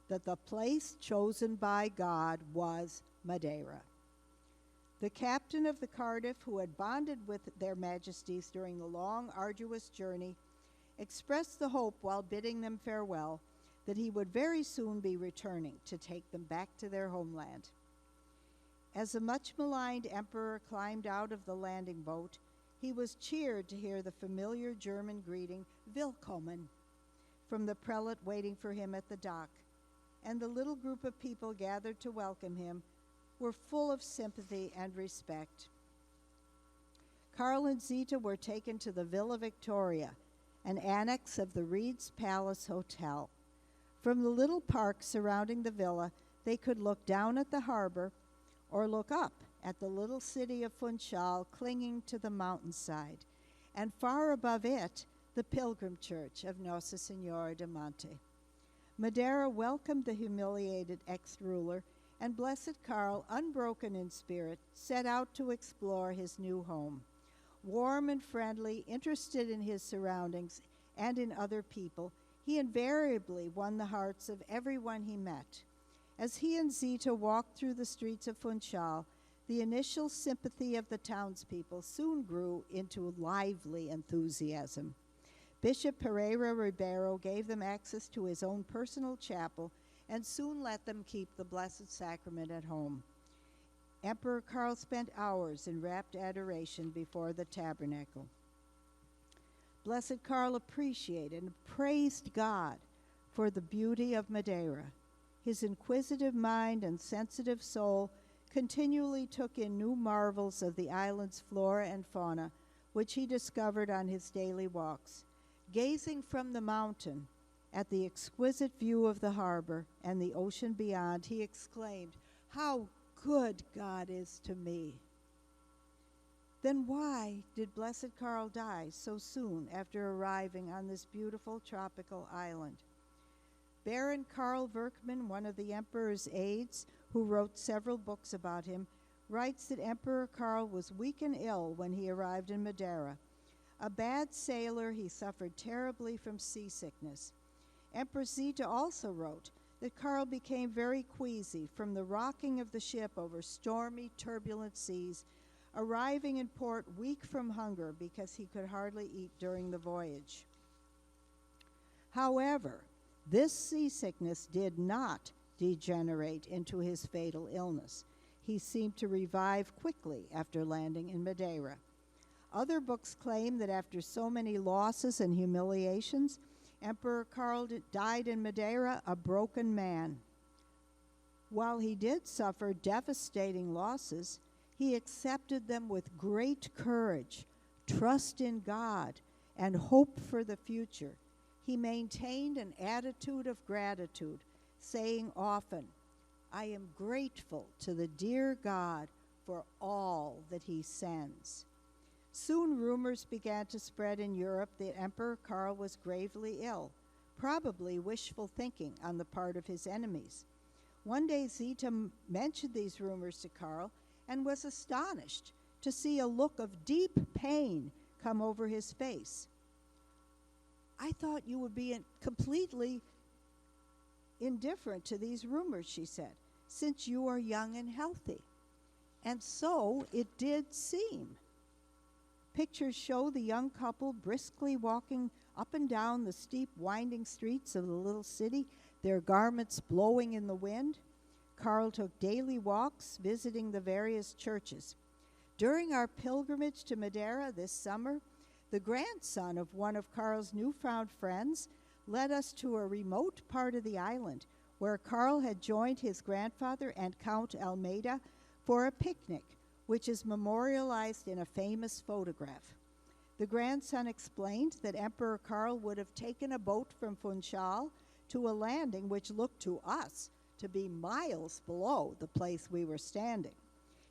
that the place chosen by God was Madeira. The captain of the Cardiff, who had bonded with their majesties during the long, arduous journey, expressed the hope while bidding them farewell that he would very soon be returning to take them back to their homeland. As the much maligned emperor climbed out of the landing boat, he was cheered to hear the familiar German greeting, Willkommen, from the prelate waiting for him at the dock, and the little group of people gathered to welcome him were full of sympathy and respect. Karl and Zita were taken to the Villa Victoria, an annex of the Reed's Palace Hotel. From the little park surrounding the villa, they could look down at the harbor or look up at the little city of Funchal clinging to the mountainside, and far above it, the pilgrim church of Nossa Senhora de Monte. Madeira welcomed the humiliated ex-ruler, and Blessed Karl, unbroken in spirit, set out to explore his new home. Warm and friendly, interested in his surroundings and in other people, he invariably won the hearts of everyone he met. As he and Zita walked through the streets of Funchal, the initial sympathy of the townspeople soon grew into lively enthusiasm. Bishop Pereira Ribeiro gave them access to his own personal chapel and soon let them keep the Blessed Sacrament at home. Emperor Karl spent hours in rapt adoration before the tabernacle. Blessed Karl appreciated and praised God for the beauty of Madeira. His inquisitive mind and sensitive soul continually took in new marvels of the island's flora and fauna, which he discovered on his daily walks. Gazing from the mountain at the exquisite view of the harbor and the ocean beyond, he exclaimed, "How good God is to me." Then why did Blessed Karl die so soon after arriving on this beautiful tropical island? Baron Karl Werkman, one of the emperor's aides, who wrote several books about him, writes that Emperor Karl was weak and ill when he arrived in Madeira. A bad sailor, he suffered terribly from seasickness. Empress Zita also wrote that Karl became very queasy from the rocking of the ship over stormy, turbulent seas, arriving in port weak from hunger because he could hardly eat during the voyage. However, this seasickness did not degenerate into his fatal illness. He seemed to revive quickly after landing in Madeira. Other books claim that after so many losses and humiliations, Emperor Karl died in Madeira a broken man. While he did suffer devastating losses, he accepted them with great courage, trust in God, and hope for the future. He maintained an attitude of gratitude, saying often, "I am grateful to the dear God for all that he sends." Soon rumors began to spread in Europe that Emperor Karl was gravely ill, probably wishful thinking on the part of his enemies. One day Zita mentioned these rumors to Karl and was astonished to see a look of deep pain come over his face. "I thought you would be completely indifferent to these rumors," she said, "since you are young and healthy." And so it did seem. Pictures show the young couple briskly walking up and down the steep, winding streets of the little city, their garments blowing in the wind. Karl took daily walks, visiting the various churches. During our pilgrimage to Madeira this summer, the grandson of one of Karl's newfound friends led us to a remote part of the island where Karl had joined his grandfather and Count Almeida for a picnic, which is memorialized in a famous photograph. The grandson explained that Emperor Karl would have taken a boat from Funchal to a landing which looked to us to be miles below the place we were standing.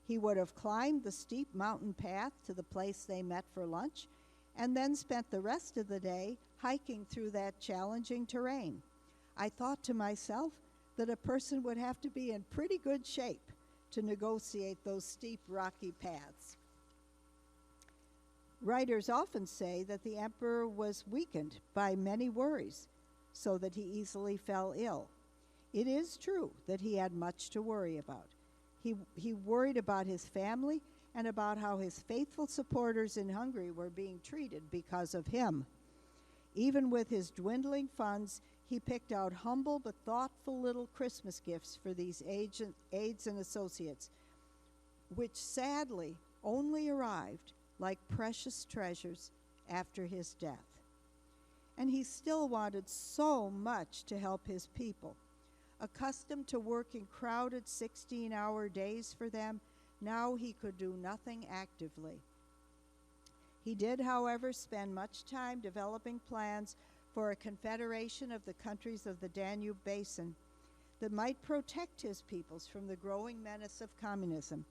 He would have climbed the steep mountain path to the place they met for lunch, and then spent the rest of the day hiking through that challenging terrain. I thought to myself that a person would have to be in pretty good shape to negotiate those steep, rocky paths. Writers often say that the emperor was weakened by many worries, so that he easily fell ill. It is true that he had much to worry about. He worried about his family and about how his faithful supporters in Hungary were being treated because of him. Even with his dwindling funds, he picked out humble but thoughtful little Christmas gifts for these aides and associates, which sadly only arrived like precious treasures after his death. And he still wanted so much to help his people. Accustomed to working crowded 16-hour days for them, now he could do nothing actively. He did, however, spend much time developing plans for a confederation of the countries of the Danube Basin that might protect his peoples from the growing menace of communism,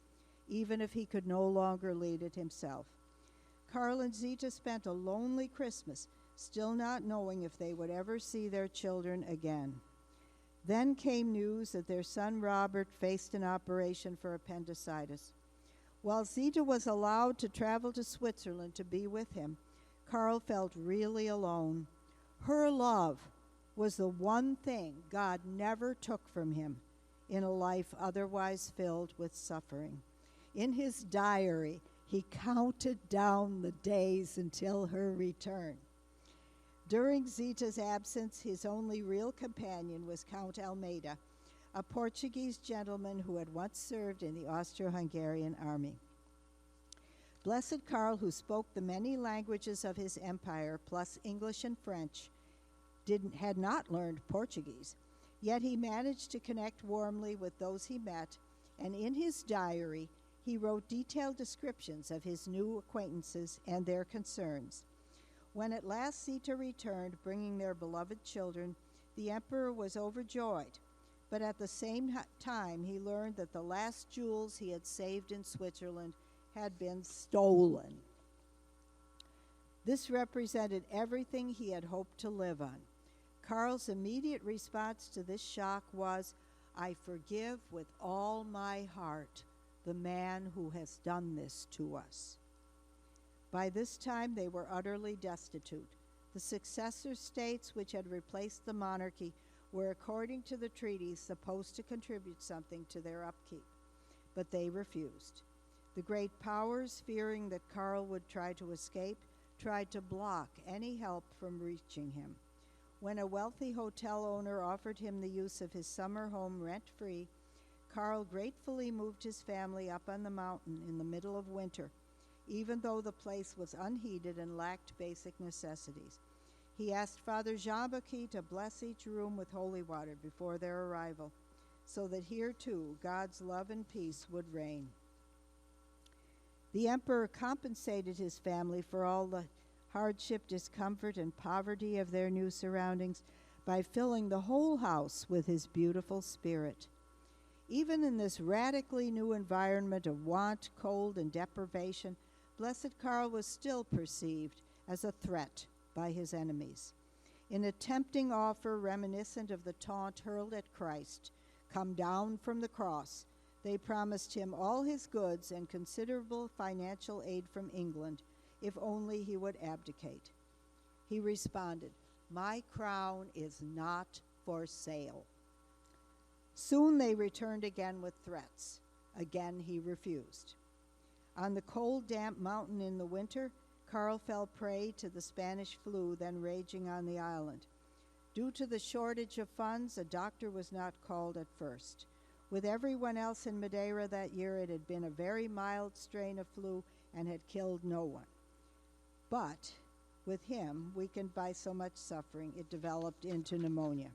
even if he could no longer lead it himself. Karl and Zita spent a lonely Christmas, still not knowing if they would ever see their children again. Then came news that their son Robert faced an operation for appendicitis. While Zita was allowed to travel to Switzerland to be with him, Karl felt really alone. Her love was the one thing God never took from him in a life otherwise filled with suffering. In his diary, he counted down the days until her return. During Zita's absence, his only real companion was Count Almeida, a Portuguese gentleman who had once served in the Austro-Hungarian army. Blessed Karl, who spoke the many languages of his empire, plus English and French, had not learned Portuguese, yet he managed to connect warmly with those he met, and in his diary, he wrote detailed descriptions of his new acquaintances and their concerns. When at last Zita returned, bringing their beloved children, the emperor was overjoyed, but at the same time he learned that the last jewels he had saved in Switzerland had been stolen. This represented everything he had hoped to live on. Karl's immediate response to this shock was, "I forgive with all my heart the man who has done this to us." By this time, they were utterly destitute. The successor states which had replaced the monarchy were, according to the treaties, supposed to contribute something to their upkeep, but they refused. The great powers, fearing that Karl would try to escape, tried to block any help from reaching him. When a wealthy hotel owner offered him the use of his summer home rent-free, Karl gratefully moved his family up on the mountain in the middle of winter, even though the place was unheated and lacked basic necessities. He asked Father Jean-Baptiste to bless each room with holy water before their arrival, so that here too God's love and peace would reign. The emperor compensated his family for all the hardship, discomfort, and poverty of their new surroundings by filling the whole house with his beautiful spirit. Even in this radically new environment of want, cold, and deprivation, Blessed Karl was still perceived as a threat by his enemies. In a tempting offer reminiscent of the taunt hurled at Christ, "Come down from the cross," they promised him all his goods and considerable financial aid from England, if only he would abdicate. He responded, "My crown is not for sale." Soon they returned again with threats. Again he refused. On the cold, damp mountain in the winter, Karl fell prey to the Spanish flu then raging on the island. Due to the shortage of funds, a doctor was not called at first. With everyone else in Madeira that year, it had been a very mild strain of flu and had killed no one. But with him, weakened by so much suffering, it developed into pneumonia.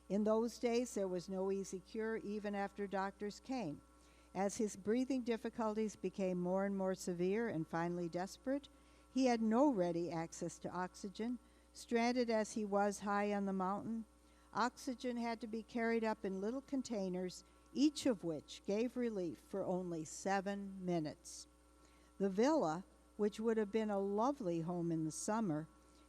In those days, there was no easy cure even after doctors came. As his breathing difficulties became more and more severe and finally desperate, he had no ready access to oxygen. Stranded as he was high on the mountain, oxygen had to be carried up in little containers, each of which gave relief for only 7 minutes. The villa, which would have been a lovely home in the summer,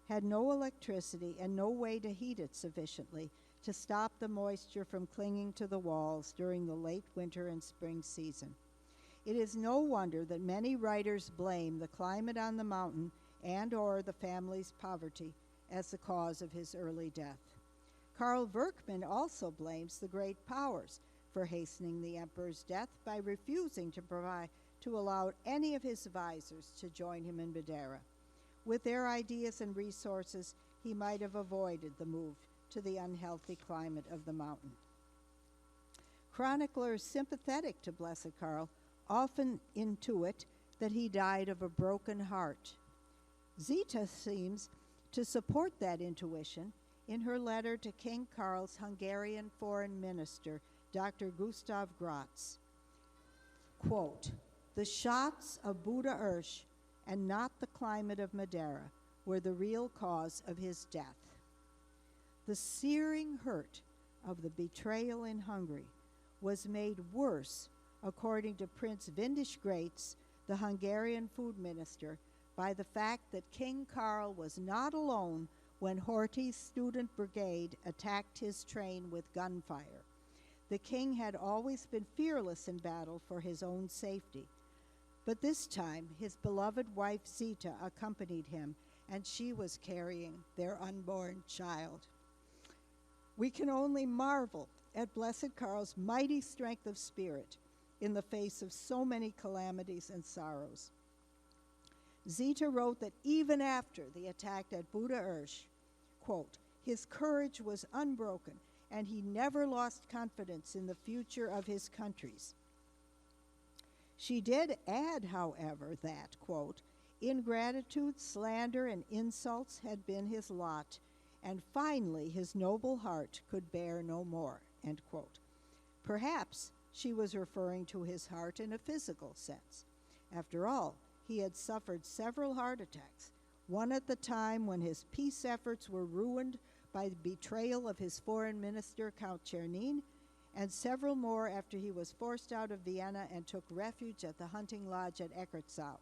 had no electricity and no way to heat it sufficiently to stop the moisture from clinging to the walls during the late winter and spring season. It is no wonder that many writers blame the climate on the mountain and or the family's poverty as the cause of his early death. Karl Verkman also blames the great powers for hastening the emperor's death by refusing to allow any of his advisors to join him in Madeira. With their ideas and resources, he might have avoided the move to the unhealthy climate of the mountain. Chroniclers sympathetic to Blessed Karl often intuit that he died of a broken heart. Zita seems to support that intuition in her letter to King Karl's Hungarian foreign minister, Dr. Gustav Gratz. Quote, "The shots of Buda Ersch and not the climate of Madeira were the real cause of his death. The searing hurt of the betrayal in Hungary was made worse, according to Prince Windisch Graetz, the Hungarian food minister, by the fact that King Karl was not alone when Horthy's student brigade attacked his train with gunfire. The king had always been fearless in battle for his own safety. But this time, his beloved wife Zita accompanied him, and she was carrying their unborn child. We can only marvel at Blessed Karl's mighty strength of spirit in the face of so many calamities and sorrows. Zita wrote that even after the attack at Buda Ersch, quote, his courage was unbroken, and he never lost confidence in the future of his countries. She did add, however, that, quote, ingratitude, slander, and insults had been his lot, and finally his noble heart could bear no more, end quote. Perhaps she was referring to his heart in a physical sense. After all, he had suffered several heart attacks, one at the time when his peace efforts were ruined by the betrayal of his foreign minister, Count Czernin, and several more after he was forced out of Vienna and took refuge at the hunting lodge at Eckartsau.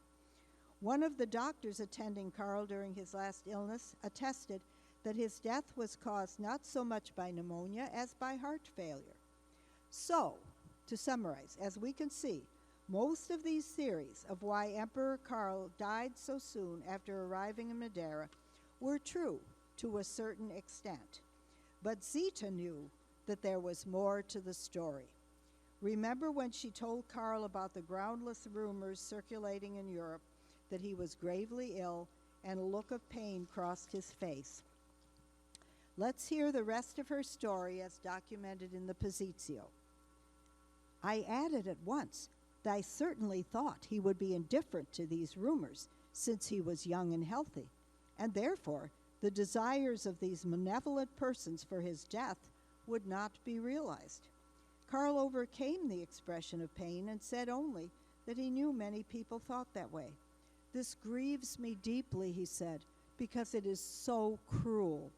One of the doctors attending Karl during his last illness attested that his death was caused not so much by pneumonia as by heart failure. So, to summarize, as we can see, most of these theories of why Emperor Karl died so soon after arriving in Madeira were true to a certain extent. But Zita knew that there was more to the story. Remember when she told Karl about the groundless rumors circulating in Europe that he was gravely ill and a look of pain crossed his face? Let's hear the rest of her story as documented in the Positio. I added at once that I certainly thought he would be indifferent to these rumors, since he was young and healthy, and therefore the desires of these malevolent persons for his death would not be realized. Karl overcame the expression of pain and said only that he knew many people thought that way. This grieves me deeply, he said, because it is so cruel.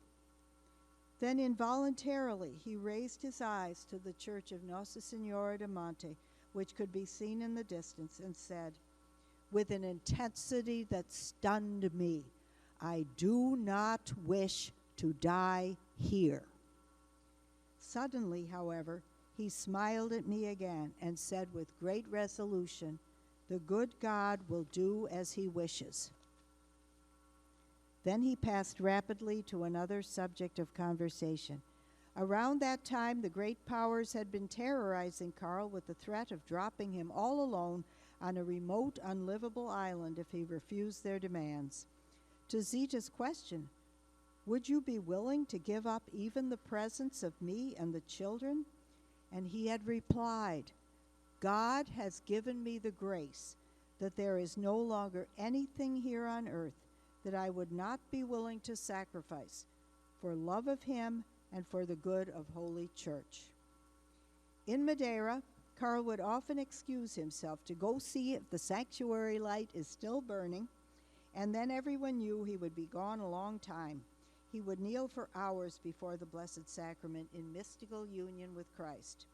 Then involuntarily he raised his eyes to the church of Nossa Senhora de Monte, which could be seen in the distance, and said, with an intensity that stunned me, I do not wish to die here. Suddenly, however, he smiled at me again and said with great resolution, the good God will do as he wishes. Then he passed rapidly to another subject of conversation. Around that time, the great powers had been terrorizing Karl with the threat of dropping him all alone on a remote, unlivable island if he refused their demands. To Zita's question, would you be willing to give up even the presence of me and the children? And he had replied, God has given me the grace that there is no longer anything here on earth that I would not be willing to sacrifice for love of him and for the good of Holy Church. In Madeira, Karl would often excuse himself to go see if the sanctuary light is still burning, and then everyone knew he would be gone a long time. He would kneel for hours before the Blessed Sacrament in mystical union with Christ.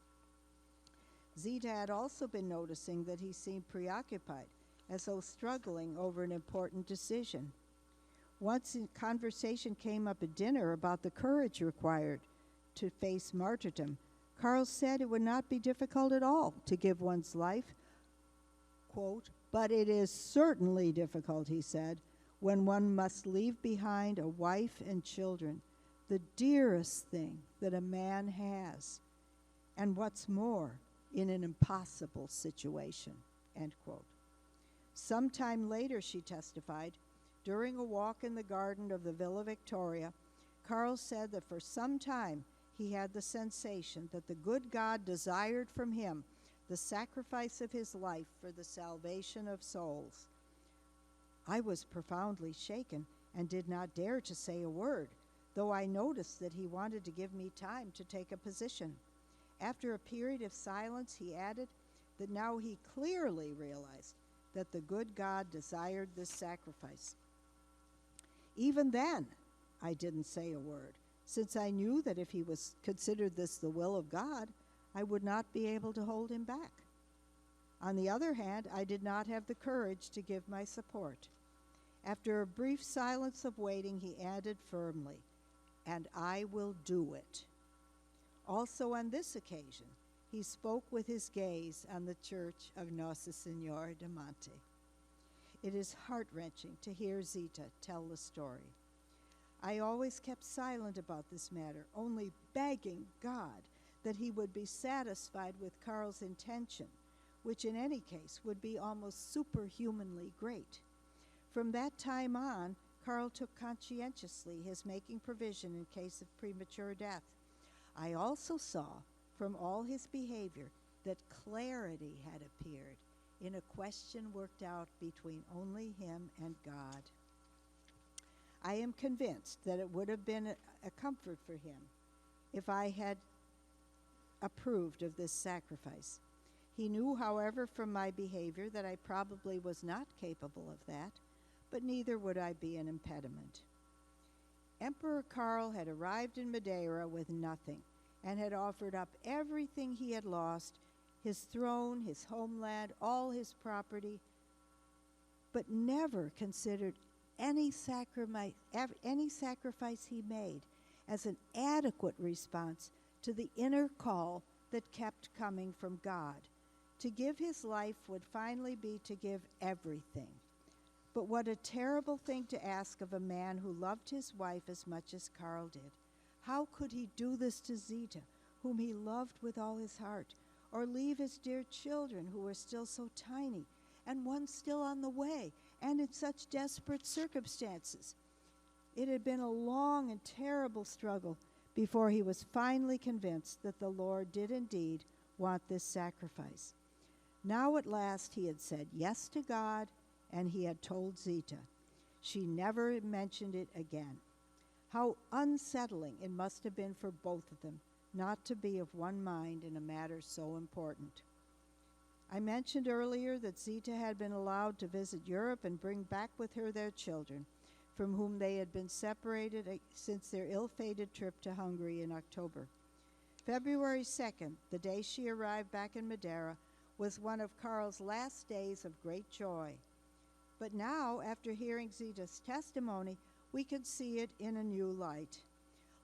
Zita had also been noticing that he seemed preoccupied, as though struggling over an important decision. Once in conversation came up at dinner about the courage required to face martyrdom. Karl said it would not be difficult at all to give one's life, quote, but it is certainly difficult, he said, when one must leave behind a wife and children, the dearest thing that a man has, and what's more, in an impossible situation, end quote. Sometime later, she testified, during a walk in the garden of the Villa Victoria, Karl said that for some time he had the sensation that the good God desired from him the sacrifice of his life for the salvation of souls. I was profoundly shaken and did not dare to say a word, though I noticed that he wanted to give me time to take a position. After a period of silence, he added that now he clearly realized that the good God desired this sacrifice. Even then, I didn't say a word, since I knew that if he was considered this the will of God, I would not be able to hold him back. On the other hand, I did not have the courage to give my support. After a brief silence of waiting, he added firmly, "And I will do it." Also on this occasion, he spoke with his gaze on the church of Nossa Senhora de Monte. It is heart-wrenching to hear Zita tell the story. I always kept silent about this matter, only begging God that he would be satisfied with Karl's intention, which in any case would be almost superhumanly great. From that time on, Karl took conscientiously his making provision in case of premature death. I also saw from all his behavior that clarity had appeared in a question worked out between only him and God. I am convinced that it would have been a comfort for him if I had approved of this sacrifice. He knew, however, from my behavior that I probably was not capable of that, but neither would I be an impediment. Emperor Karl had arrived in Madeira with nothing and had offered up everything he had lost, his throne, his homeland, all his property, but never considered any sacrifice he made as an adequate response to the inner call that kept coming from God. To give his life would finally be to give everything. But what a terrible thing to ask of a man who loved his wife as much as Karl did. How could he do this to Zita, whom he loved with all his heart, or leave his dear children who were still so tiny, and one still on the way, and in such desperate circumstances? It had been a long and terrible struggle before he was finally convinced that the Lord did indeed want this sacrifice. Now at last he had said yes to God, and he had told Zita. She never mentioned it again. How unsettling it must have been for both of them not to be of one mind in a matter so important. I mentioned earlier that Zita had been allowed to visit Europe and bring back with her their children, from whom they had been separated since their ill-fated trip to Hungary in October. February 2nd, the day she arrived back in Madeira, was one of Karl's last days of great joy. But now, after hearing Zita's testimony, we could see it in a new light.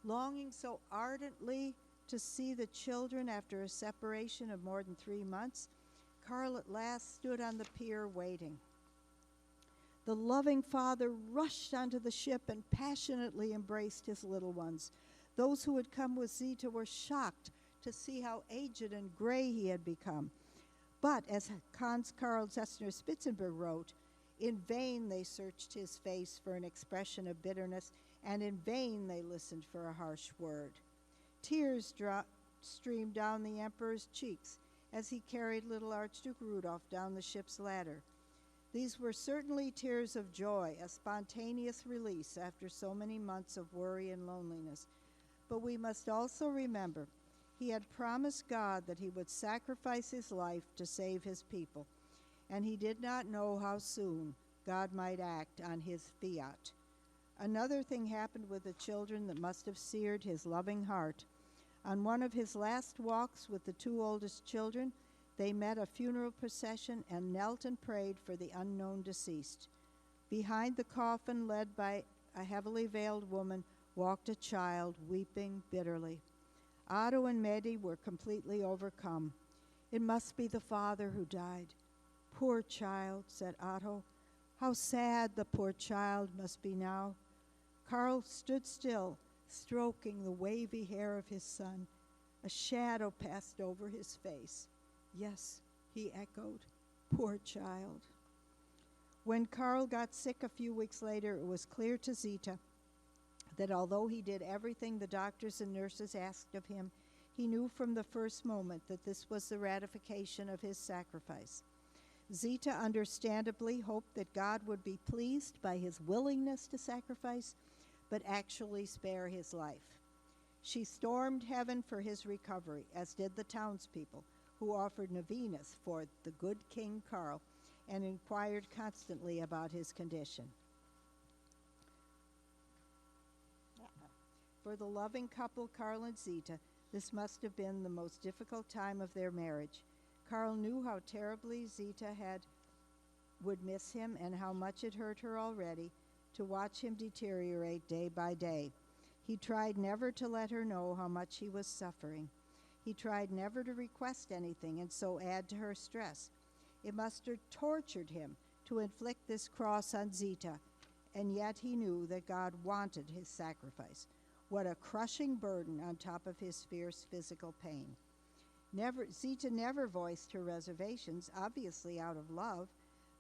Longing so ardently to see the children after a separation of more than 3 months, Karl at last stood on the pier waiting. The loving father rushed onto the ship and passionately embraced his little ones. Those who had come with Zita were shocked to see how aged and gray he had become. But, as Hans Karl Zessner Spitzenberg wrote, in vain they searched his face for an expression of bitterness, and in vain they listened for a harsh word. Tears streamed down the emperor's cheeks as he carried little Archduke Rudolph down the ship's ladder. These were certainly tears of joy, a spontaneous release after so many months of worry and loneliness. But we must also remember he had promised God that he would sacrifice his life to save his people, and he did not know how soon God might act on his fiat. Another thing happened with the children that must have seared his loving heart. On one of his last walks with the 2 oldest children, they met a funeral procession and knelt and prayed for the unknown deceased. Behind the coffin led by a heavily veiled woman walked a child, weeping bitterly. Otto and Medi were completely overcome. It must be the father who died. Poor child, said Otto. How sad the poor child must be now. Karl stood still, stroking the wavy hair of his son. A shadow passed over his face. Yes, he echoed, poor child. When Karl got sick a few weeks later, it was clear to Zita that although he did everything the doctors and nurses asked of him, he knew from the first moment that this was the ratification of his sacrifice. Zita understandably hoped that God would be pleased by his willingness to sacrifice, but actually spare his life. She stormed heaven for his recovery, as did the townspeople, who offered novenas for the good King Karl and inquired constantly about his condition. For the loving couple, Karl and Zita, this must have been the most difficult time of their marriage. Karl knew how terribly Zita would miss him and how much it hurt her already to watch him deteriorate day by day. He tried never to let her know how much he was suffering. He tried never to request anything and so add to her stress. It must have tortured him to inflict this cross on Zita, and yet he knew that God wanted his sacrifice. What a crushing burden on top of his fierce physical pain. Zita never voiced her reservations, obviously out of love,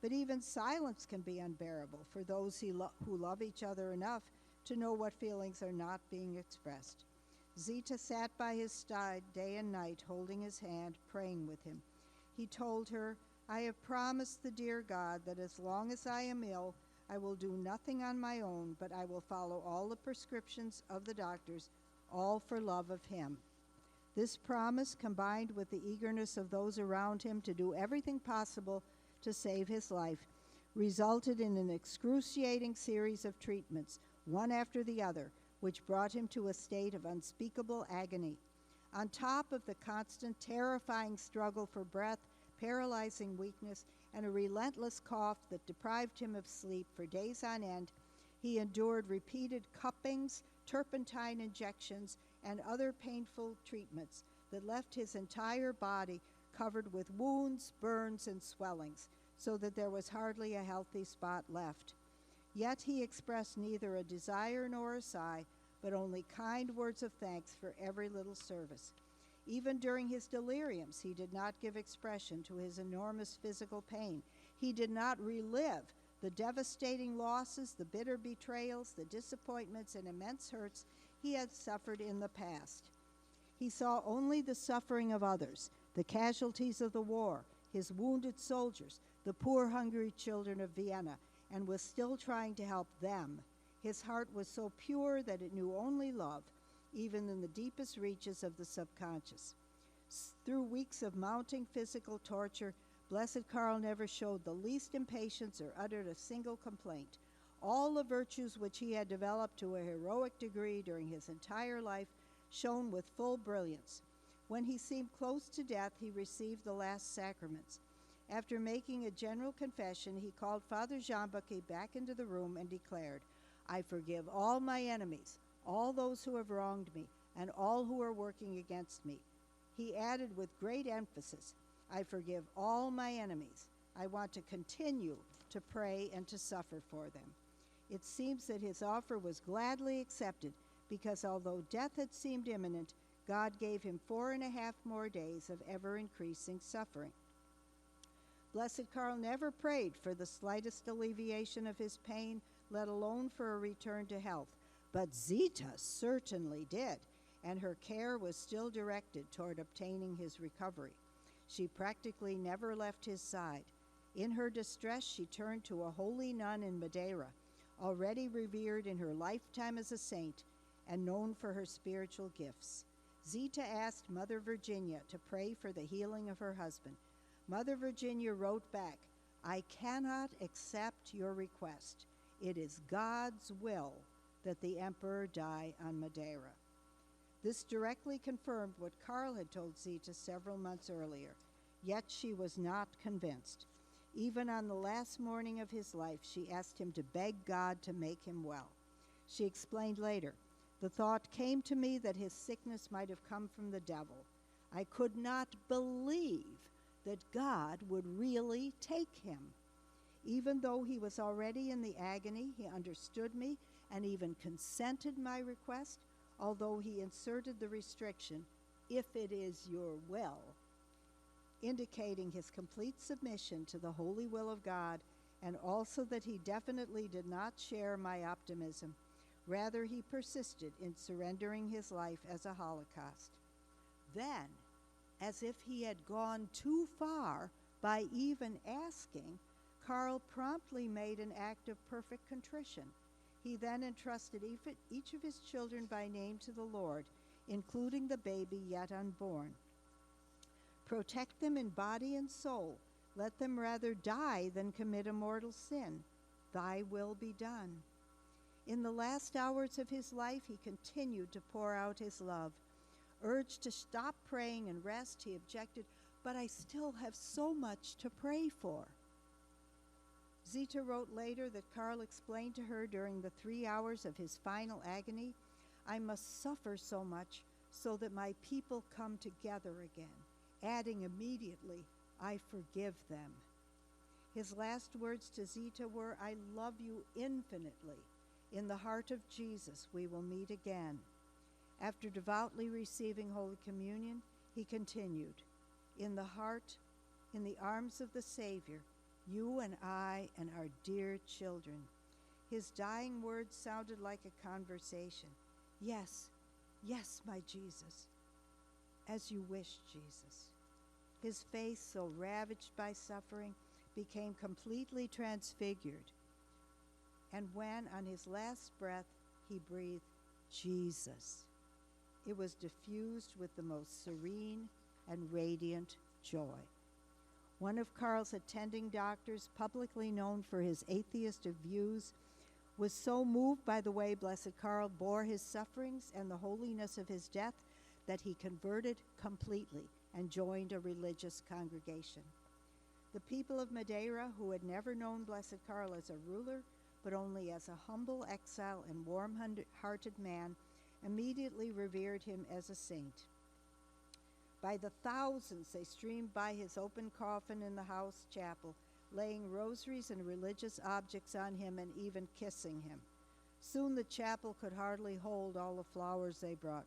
but even silence can be unbearable for those who love each other enough to know what feelings are not being expressed. Zita sat by his side day and night, holding his hand, praying with him. He told her, I have promised the dear God that as long as I am ill, I will do nothing on my own, but I will follow all the prescriptions of the doctors, all for love of him. This promise, combined with the eagerness of those around him to do everything possible to save his life, resulted in an excruciating series of treatments, one after the other, which brought him to a state of unspeakable agony. On top of the constant, terrifying struggle for breath, paralyzing weakness, and a relentless cough that deprived him of sleep for days on end, he endured repeated cuppings, turpentine injections, and other painful treatments that left his entire body covered with wounds, burns, and swellings, so that there was hardly a healthy spot left. Yet he expressed neither a desire nor a sigh, but only kind words of thanks for every little service. Even during his deliriums, he did not give expression to his enormous physical pain. He did not relive the devastating losses, the bitter betrayals, the disappointments, and immense hurts he had suffered in the past. He saw only the suffering of others, the casualties of the war, his wounded soldiers, the poor, hungry children of Vienna, and was still trying to help them. His heart was so pure that it knew only love, even in the deepest reaches of the subconscious. Through weeks of mounting physical torture, Blessed Karl never showed the least impatience or uttered a single complaint. All the virtues which he had developed to a heroic degree during his entire life shone with full brilliance. When he seemed close to death, he received the last sacraments. After making a general confession, he called Father Jean-Baptiste back into the room and declared, I forgive all my enemies, all those who have wronged me, and all who are working against me. He added with great emphasis, I forgive all my enemies. I want to continue to pray and to suffer for them. It seems that his offer was gladly accepted because although death had seemed imminent, God gave him 4.5 more days of ever-increasing suffering. Blessed Karl never prayed for the slightest alleviation of his pain, let alone for a return to health. But Zita certainly did, and her care was still directed toward obtaining his recovery. She practically never left his side. In her distress, she turned to a holy nun in Madeira, already revered in her lifetime as a saint and known for her spiritual gifts. Zita asked Mother Virginia to pray for the healing of her husband. Mother Virginia wrote back, I cannot accept your request. It is God's will that the emperor die on Madeira. This directly confirmed what Karl had told Zita several months earlier, yet she was not convinced. Even on the last morning of his life, she asked him to beg God to make him well. She explained later, "The thought came to me that his sickness might have come from the devil. I could not believe that God would really take him. Even though he was already in the agony, he understood me and even consented my request, although he inserted the restriction, 'if it is your will,' indicating his complete submission to the holy will of God, and also that he definitely did not share my optimism. Rather, he persisted in surrendering his life as a holocaust. Then, as if he had gone too far by even asking, Karl promptly made an act of perfect contrition. He then entrusted each of his children by name to the Lord, including the baby yet unborn. 'Protect them in body and soul. Let them rather die than commit a mortal sin. Thy will be done.' In the last hours of his life, he continued to pour out his love. Urged to stop praying and rest, he objected, 'But I still have so much to pray for.' Zita wrote later that Karl explained to her during the 3 hours of his final agony, 'I must suffer so much so that my people come together again,' adding immediately, 'I forgive them.' His last words to Zita were, 'I love you infinitely. In the heart of Jesus we will meet again.' After devoutly receiving Holy Communion, he continued, 'In the heart, in the arms of the Savior, you and I and our dear children.' His dying words sounded like a conversation. 'Yes, yes, my Jesus. As you wish, Jesus.' His face, so ravaged by suffering, became completely transfigured. And when, on his last breath, he breathed, 'Jesus,' it was diffused with the most serene and radiant joy. One of Karl's attending doctors, publicly known for his atheistic views, was so moved by the way Blessed Karl bore his sufferings and the holiness of his death that he converted completely and joined a religious congregation. The people of Madeira, who had never known Blessed Karl as a ruler, but only as a humble exile and warm-hearted man, immediately revered him as a saint. By the thousands, they streamed by his open coffin in the house chapel, laying rosaries and religious objects on him and even kissing him. Soon the chapel could hardly hold all the flowers they brought.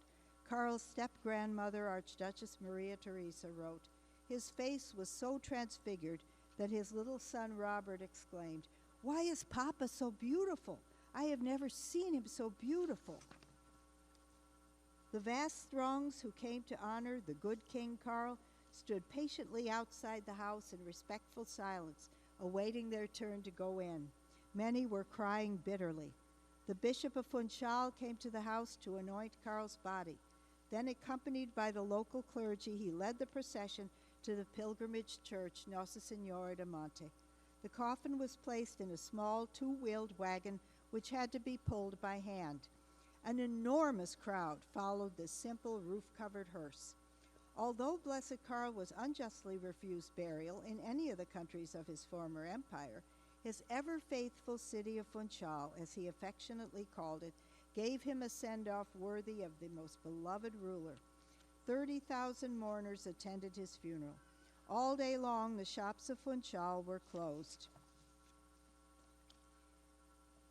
Karl's step-grandmother, Archduchess Maria Theresa, wrote, "His face was so transfigured that his little son Robert exclaimed, 'Why is Papa so beautiful? I have never seen him so beautiful.'" The vast throngs who came to honor the good King Karl stood patiently outside the house in respectful silence, awaiting their turn to go in. Many were crying bitterly. The Bishop of Funchal came to the house to anoint Karl's body. Then, accompanied by the local clergy, he led the procession to the pilgrimage church Nossa Senhora de Monte. The coffin was placed in a small two-wheeled wagon which had to be pulled by hand. An enormous crowd followed this simple roof-covered hearse. Although Blessed Karl was unjustly refused burial in any of the countries of his former empire, his ever-faithful city of Funchal, as he affectionately called it, gave him a send-off worthy of the most beloved ruler. 30,000 mourners attended his funeral. All day long, the shops of Funchal were closed.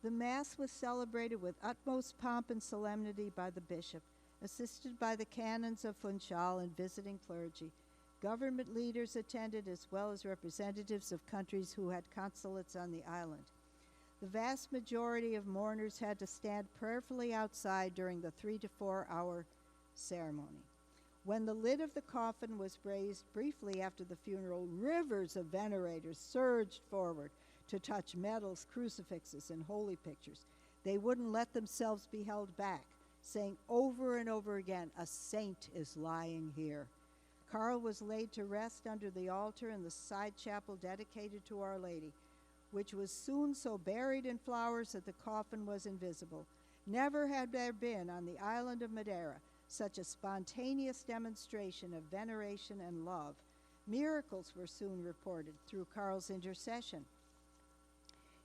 The Mass was celebrated with utmost pomp and solemnity by the bishop, assisted by the canons of Funchal and visiting clergy. Government leaders attended, as well as representatives of countries who had consulates on the island. The vast majority of mourners had to stand prayerfully outside during the 3 to 4 hour ceremony. When the lid of the coffin was raised briefly after the funeral, rivers of venerators surged forward to touch medals, crucifixes, and holy pictures. They wouldn't let themselves be held back, saying over and over again, "A saint is lying here." Karl was laid to rest under the altar in the side chapel dedicated to Our Lady, which was soon so buried in flowers that the coffin was invisible. Never had there been on the island of Madeira such a spontaneous demonstration of veneration and love. Miracles were soon reported through Karl's intercession.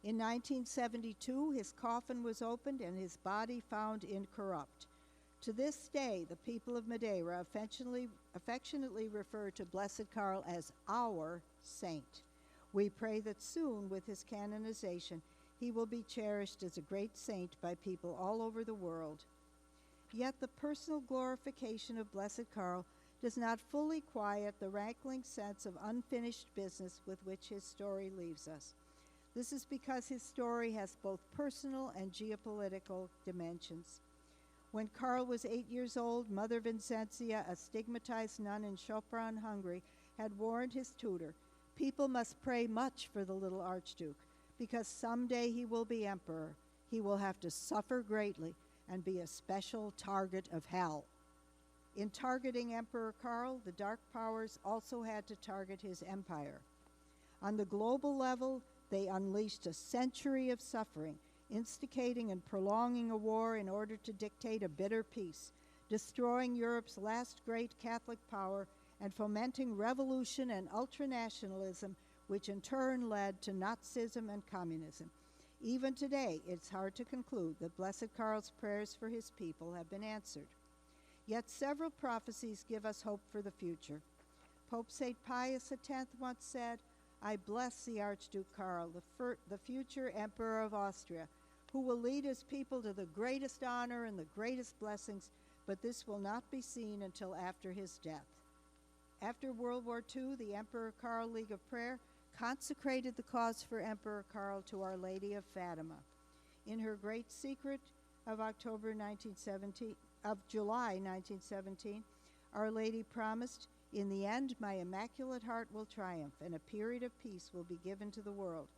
In 1972, his coffin was opened and his body found incorrupt. To this day, the people of Madeira affectionately refer to Blessed Karl as our saint. We pray that soon, with his canonization, he will be cherished as a great saint by people all over the world. Yet the personal glorification of Blessed Karl does not fully quiet the rankling sense of unfinished business with which his story leaves us. This is because his story has both personal and geopolitical dimensions. When Karl was 8 years old, Mother Vincentia, a stigmatized nun in Sopron, Hungary, had warned his tutor, "People must pray much for the little Archduke, because someday he will be emperor. He will have to suffer greatly and be a special target of hell." In targeting Emperor Karl, the dark powers also had to target his empire. On the global level, they unleashed a century of suffering, instigating and prolonging a war in order to dictate a bitter peace, destroying Europe's last great Catholic power and fomenting revolution and ultranationalism, which in turn led to Nazism and communism. Even today, it's hard to conclude that Blessed Karl's prayers for his people have been answered. Yet several prophecies give us hope for the future. Pope St. Pius X once said, "I bless the Archduke Karl, the future Emperor of Austria, who will lead his people to the greatest honor and the greatest blessings, but this will not be seen until after his death." After World War II, the Emperor Karl League of Prayer consecrated the cause for Emperor Karl to Our Lady of Fatima. In her great secret of July 1917, Our Lady promised, "In the end, my Immaculate Heart will triumph, and a period of peace will be given to the world."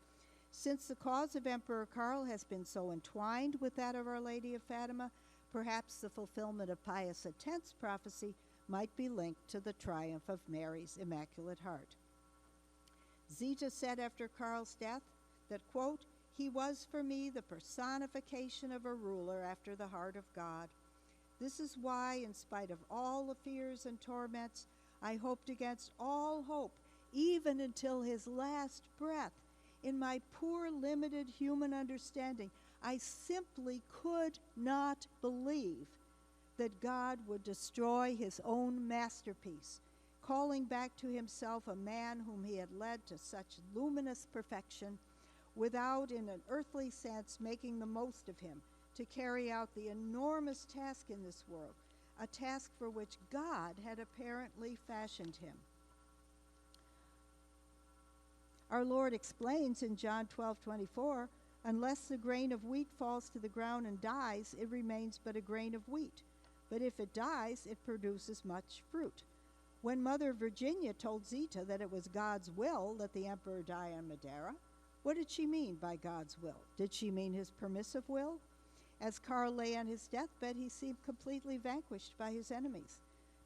Since the cause of Emperor Karl has been so entwined with that of Our Lady of Fatima, perhaps the fulfillment of Pius X's prophecy might be linked to the triumph of Mary's Immaculate Heart. Zita said after Karl's death that, quote, "He was for me the personification of a ruler after the heart of God. This is why, in spite of all the fears and torments, I hoped against all hope, even until his last breath. In my poor, limited human understanding, I simply could not believe that God would destroy his own masterpiece, calling back to himself a man whom he had led to such luminous perfection, without, in an earthly sense, making the most of him to carry out the enormous task in this world, a task for which God had apparently fashioned him." Our Lord explains in John 12:24, "Unless the grain of wheat falls to the ground and dies, it remains but a grain of wheat. But if it dies, it produces much fruit." When Mother Virginia told Zita that it was God's will that the emperor die on Madeira, what did she mean by God's will? Did she mean his permissive will? As Karl lay on his deathbed, he seemed completely vanquished by his enemies.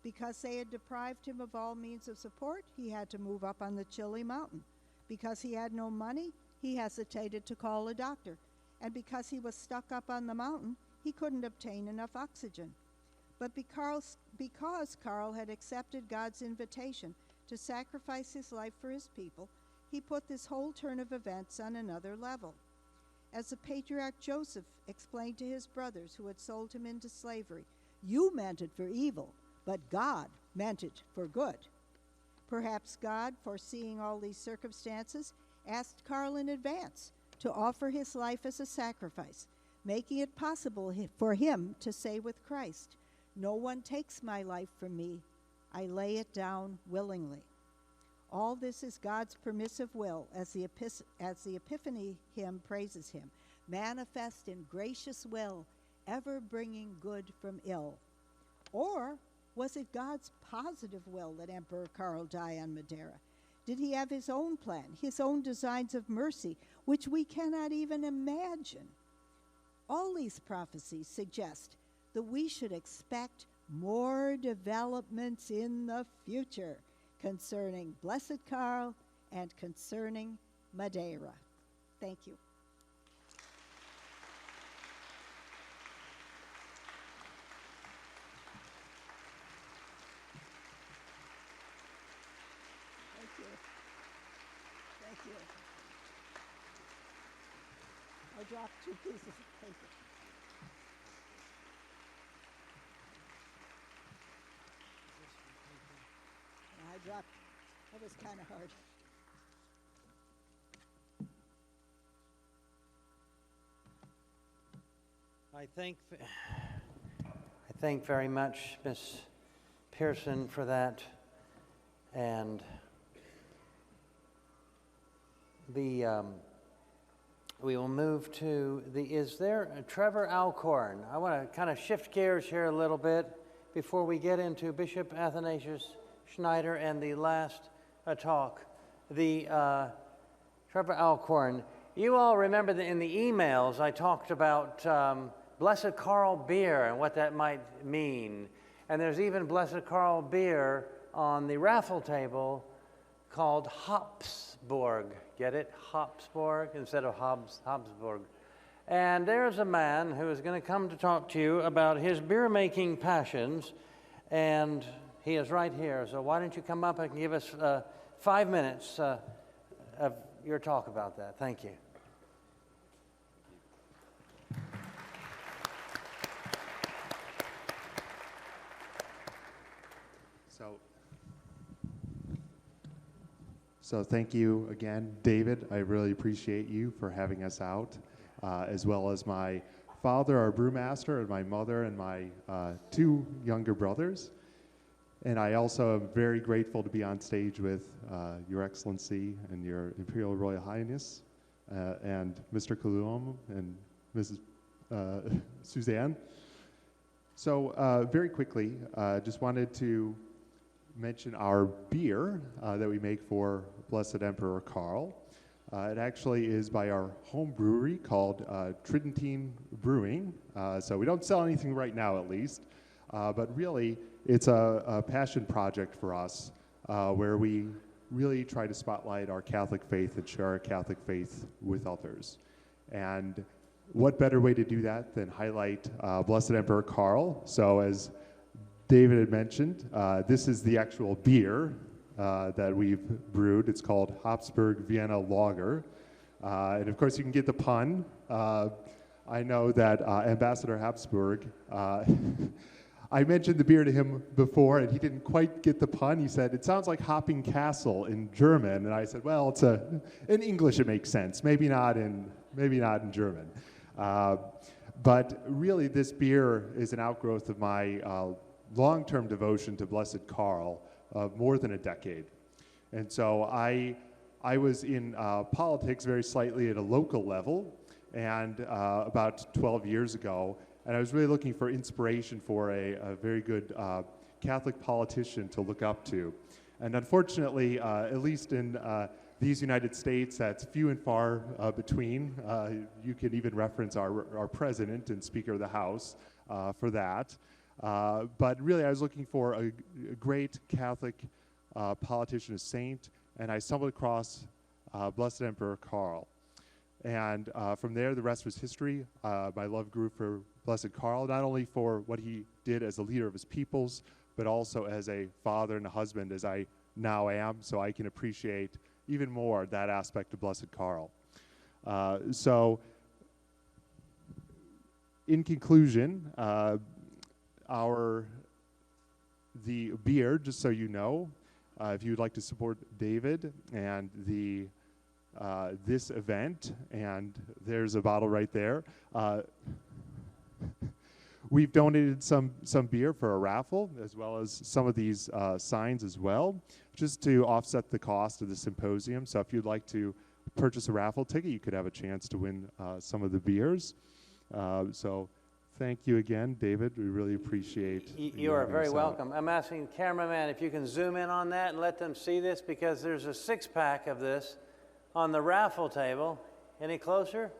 Because they had deprived him of all means of support, he had to move up on the chilly mountain. Because he had no money, he hesitated to call a doctor. And because he was stuck up on the mountain, he couldn't obtain enough oxygen. But because Karl had accepted God's invitation to sacrifice his life for his people, he put this whole turn of events on another level. As the patriarch Joseph explained to his brothers who had sold him into slavery, "You meant it for evil, but God meant it for good." Perhaps God, foreseeing all these circumstances, asked Karl in advance to offer his life as a sacrifice, making it possible for him to say with Christ, "No one takes my life from me. I lay it down willingly." All this is God's permissive will, as the Epiphany hymn praises him, manifest in gracious will, ever bringing good from ill. Or was it God's positive will that Emperor Karl die on Madeira? Did he have his own plan, his own designs of mercy, which we cannot even imagine? All these prophecies suggest that we should expect more developments in the future concerning Blessed Karl and concerning Madeira. Thank you. Thank you. Thank you. dropped 2 pieces of paper. I dropped, that was kind of hard. I thank very much Miss Pearson for that, and we will move to is there Trevor Alcorn? I want to kind of shift gears here a little bit before we get into Bishop Athanasius Schneider and the last talk. Trevor Alcorn, you all remember that in the emails I talked about Blessed Karl beer and what that might mean. And there's even Blessed Karl beer on the raffle table called Habsburg. Get it? Habsburg instead of Habsburg. And there's a man who is going to come to talk to you about his beer-making passions, and he is right here. So why don't you come up and give us 5 minutes of your talk about that. Thank you. So thank you again, David. I really appreciate you for having us out, as well as my father, our brewmaster, and my mother and my 2 younger brothers. And I also am very grateful to be on stage with Your Excellency and Your Imperial Royal Highness, and Mr. Kaluam and Mrs. Suzanne. So very quickly, just wanted to mention our beer that we make for Blessed Emperor Karl. It actually is by our home brewery called Tridentine Brewing. So we don't sell anything right now, at least, but really it's a passion project for us where we really try to spotlight our Catholic faith and share our Catholic faith with others. And what better way to do that than highlight Blessed Emperor Karl? So as David had mentioned, this is the actual beer that we've brewed. It's called Habsburg Vienna Lager. And of course you can get the pun. I know that Ambassador Habsburg, I mentioned the beer to him before and he didn't quite get the pun. He said, it sounds like Hopping Castle in German. And I said, well, it's in English it makes sense, maybe not in German. But really this beer is an outgrowth of my long-term devotion to Blessed Karl of more than a decade. And so I was in politics very slightly at a local level, and about 12 years ago, and I was really looking for inspiration for a very good Catholic politician to look up to. And unfortunately, at least in these United States, that's few and far between. You can even reference our president and Speaker of the House for that. But really, I was looking for a great Catholic politician, a saint, and I stumbled across Blessed Emperor Karl. And from there, the rest was history. My love grew for Blessed Karl, not only for what he did as a leader of his peoples, but also as a father and a husband, as I now am, so I can appreciate even more that aspect of Blessed Karl. So, in conclusion, the beer, just so you know, if you would like to support David and this event, and there's a bottle right there. We've donated some beer for a raffle, as well as some of these signs as well, just to offset the cost of the symposium. So if you'd like to purchase a raffle ticket, you could have a chance to win some of the beers. So thank you again, David. We really appreciate you are very welcome. I'm asking cameraman if you can zoom in on that and let them see this, because there's a 6-pack of this on the raffle table. Any closer?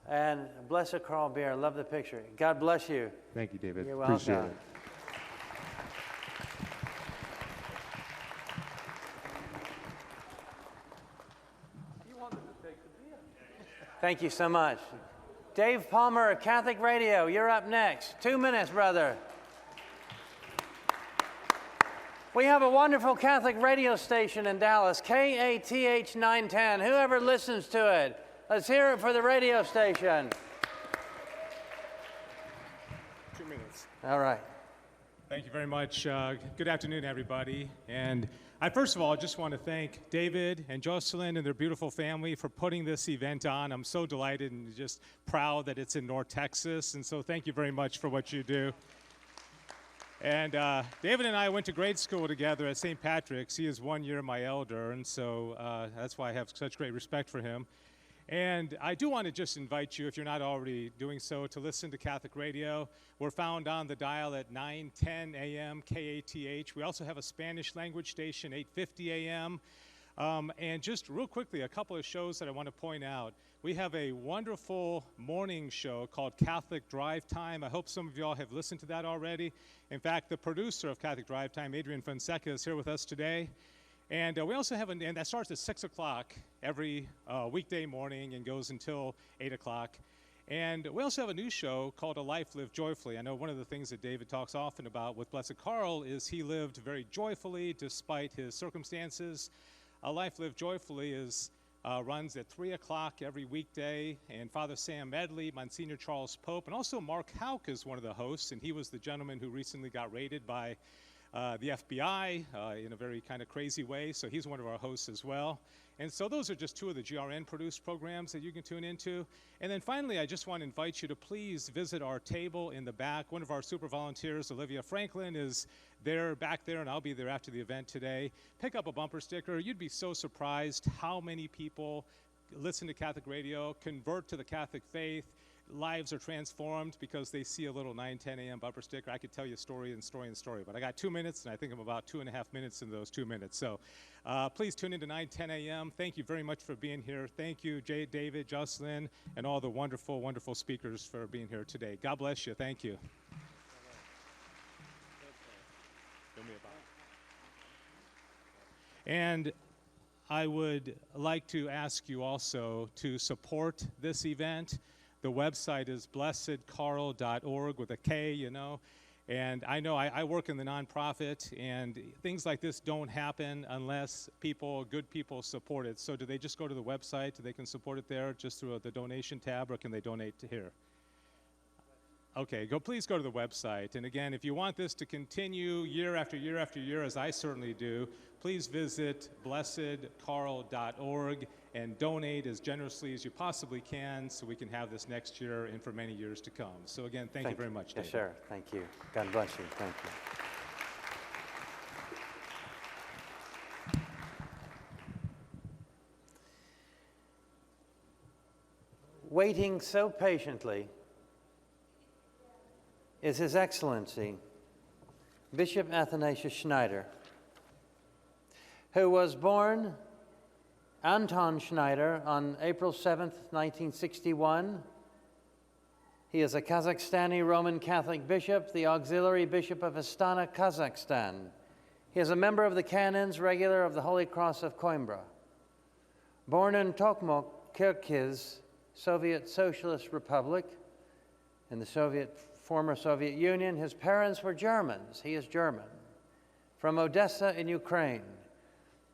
And Blessed Karl beer. Love the picture. God bless you. Thank you, David. You're welcome. Appreciate it. Thank you so much. Dave Palmer, Catholic Radio, you're up next. 2 minutes, brother. We have a wonderful Catholic radio station in Dallas, KATH 910. Whoever listens to it, Let's hear it for the radio station. 2 minutes. All right. Thank you very much. Good afternoon, everybody. And I, first of all, just want to thank David and Jocelyn and their beautiful family for putting this event on. I'm so delighted and just proud that it's in North Texas. And so thank you very much for what you do. And David and I went to grade school together at St. Patrick's. He is 1 year my elder, and so that's why I have such great respect for him. And I do want to just invite you, if you're not already doing so, to listen to Catholic radio. We're found on the dial at 9:10 a.m. KATH. We also have a Spanish language station, 8:50 a.m. And just real quickly, a couple of shows that I want to point out. We have a wonderful morning show called Catholic Drive Time. I hope some of you all have listened to that already. In fact, the producer of Catholic Drive Time, Adrian Fonseca, is here with us today. And we also have, and that starts at 6 o'clock every weekday morning and goes until 8 o'clock. And we also have a new show called A Life Lived Joyfully. I know one of the things that David talks often about with Blessed Karl is he lived very joyfully despite his circumstances. A Life Lived Joyfully runs at 3 o'clock every weekday, and Father Sam Medley, Monsignor Charles Pope, and also Mark Houck is one of the hosts, and he was the gentleman who recently got raided by the FBI in a very kind of crazy way, so he's one of our hosts as well. And so those are just two of the GRN-produced programs that you can tune into. And then finally, I just want to invite you to please visit our table in the back. One of our super volunteers, Olivia Franklin, is there back there, and I'll be there after the event today. Pick up a bumper sticker. You'd be so surprised how many people listen to Catholic radio, convert to the Catholic faith, lives are transformed because they see a little 9:10 a.m. bumper sticker. I could tell you story, but I got 2 minutes, and I think I'm about 2.5 minutes in those 2 minutes. So please tune in to 9:10 a.m. Thank you very much for being here. Thank you, Jay, David, Jocelyn, and all the wonderful, wonderful speakers for being here today. God bless you. Thank you. And I would like to ask you also to support this event. The website is blessedkarl.org with a K, you know. And I know I work in the nonprofit, and things like this don't happen unless good people support it. So do they just go to the website? They can support it there just through the donation tab, or can they donate to here? Okay, please go to the website. And again, if you want this to continue year after year after year, as I certainly do, please visit blessedkarl.org and donate as generously as you possibly can so we can have this next year and for many years to come. So again, thank you very much, David. Yes, sir. Thank you. God bless you. Thank you. Waiting so patiently is His Excellency, Bishop Athanasius Schneider, who was born Anton Schneider on April 7th, 1961. He is a Kazakhstani Roman Catholic bishop, the auxiliary bishop of Astana, Kazakhstan. He is a member of the Canons Regular of the Holy Cross of Coimbra. Born in Tokmok, Kyrgyz, Soviet Socialist Republic, in the former Soviet Union, his parents were Germans. He is German, from Odessa in Ukraine.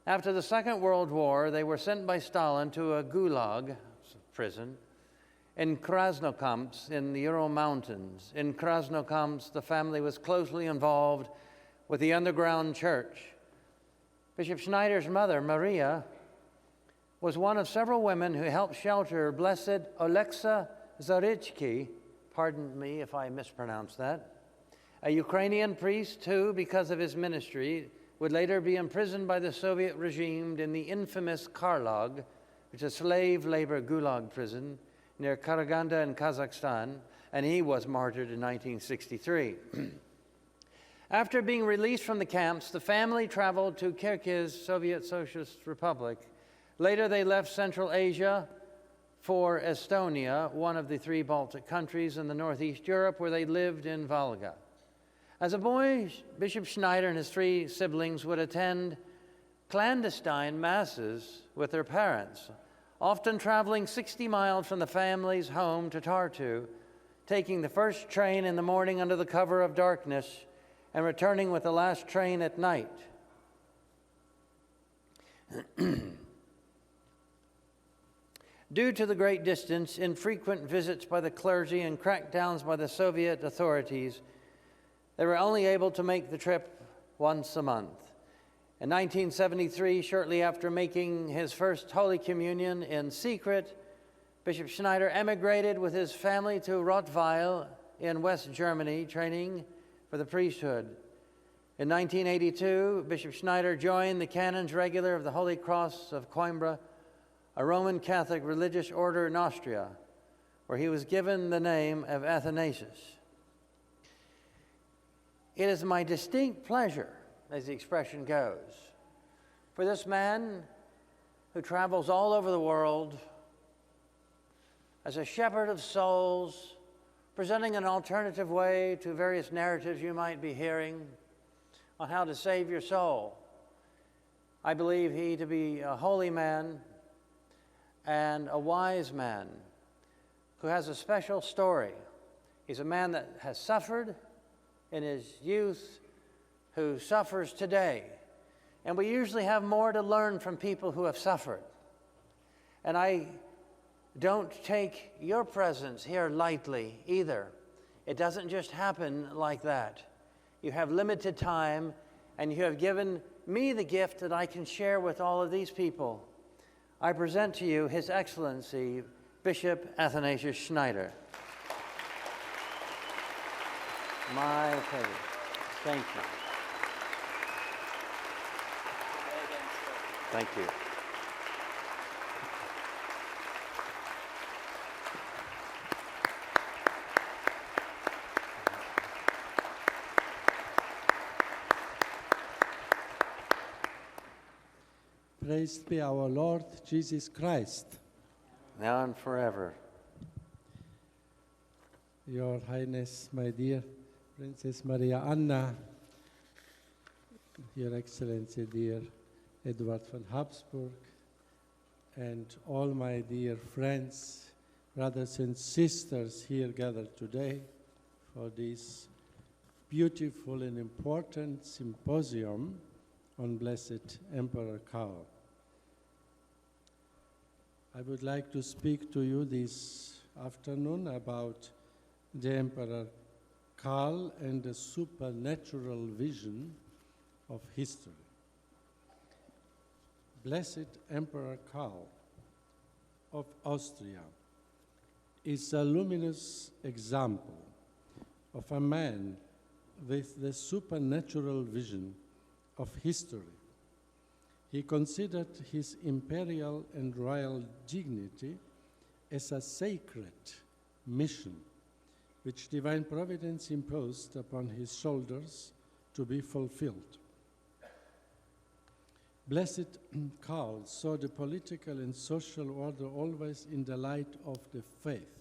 After the Second World War, they were sent by Stalin to a gulag prison in Krasnokamsk in the Ural Mountains. In Krasnokamsk, the family was closely involved with the underground church. Bishop Schneider's mother, Maria, was one of several women who helped shelter Blessed Oleksy Zarychki, pardon me if I mispronounce that, a Ukrainian priest who, because of his ministry, would later be imprisoned by the Soviet regime in the infamous Karlog, which is a slave labor gulag prison near Karaganda in Kazakhstan, and he was martyred in 1963. After being released from the camps, the family traveled to Kyrgyz Soviet Socialist Republic. Later, they left Central Asia for Estonia, one of the 3 Baltic countries in the Northeast Europe, where they lived in Volga. As a boy, Bishop Schneider and his 3 siblings would attend clandestine masses with their parents, often traveling 60 miles from the family's home to Tartu, taking the first train in the morning under the cover of darkness and returning with the last train at night. Due to the great distance, infrequent visits by the clergy, and crackdowns by the Soviet authorities, they were only able to make the trip once a month. In 1973, shortly after making his first Holy Communion in secret, Bishop Schneider emigrated with his family to Rottweil in West Germany, training for the priesthood. In 1982, Bishop Schneider joined the Canons Regular of the Holy Cross of Coimbra, a Roman Catholic religious order in Austria, where he was given the name of Athanasius. It is my distinct pleasure, as the expression goes, for this man who travels all over the world as a shepherd of souls, presenting an alternative way to various narratives you might be hearing on how to save your soul. I believe he to be a holy man and a wise man who has a special story. He's a man that has suffered in his youth, who suffers today. And we usually have more to learn from people who have suffered. And I don't take your presence here lightly either. It doesn't just happen like that. You have limited time, and you have given me the gift that I can share with all of these people. I present to you His Excellency, Bishop Athanasius Schneider. My pleasure. Thank you. Thank you. Praised be our Lord Jesus Christ. Now and forever. Your Highness, my dear Princess Maria Anna, Your Excellency, dear Edward von Habsburg, and all my dear friends, brothers and sisters here gathered today for this beautiful and important symposium on Blessed Emperor Karl. I would like to speak to you this afternoon about the Emperor Karl and the supernatural vision of history. Blessed Emperor Karl of Austria is a luminous example of a man with the supernatural vision of history. He considered his imperial and royal dignity as a sacred mission which divine providence imposed upon his shoulders to be fulfilled. Blessed Karl saw the political and social order always in the light of the faith.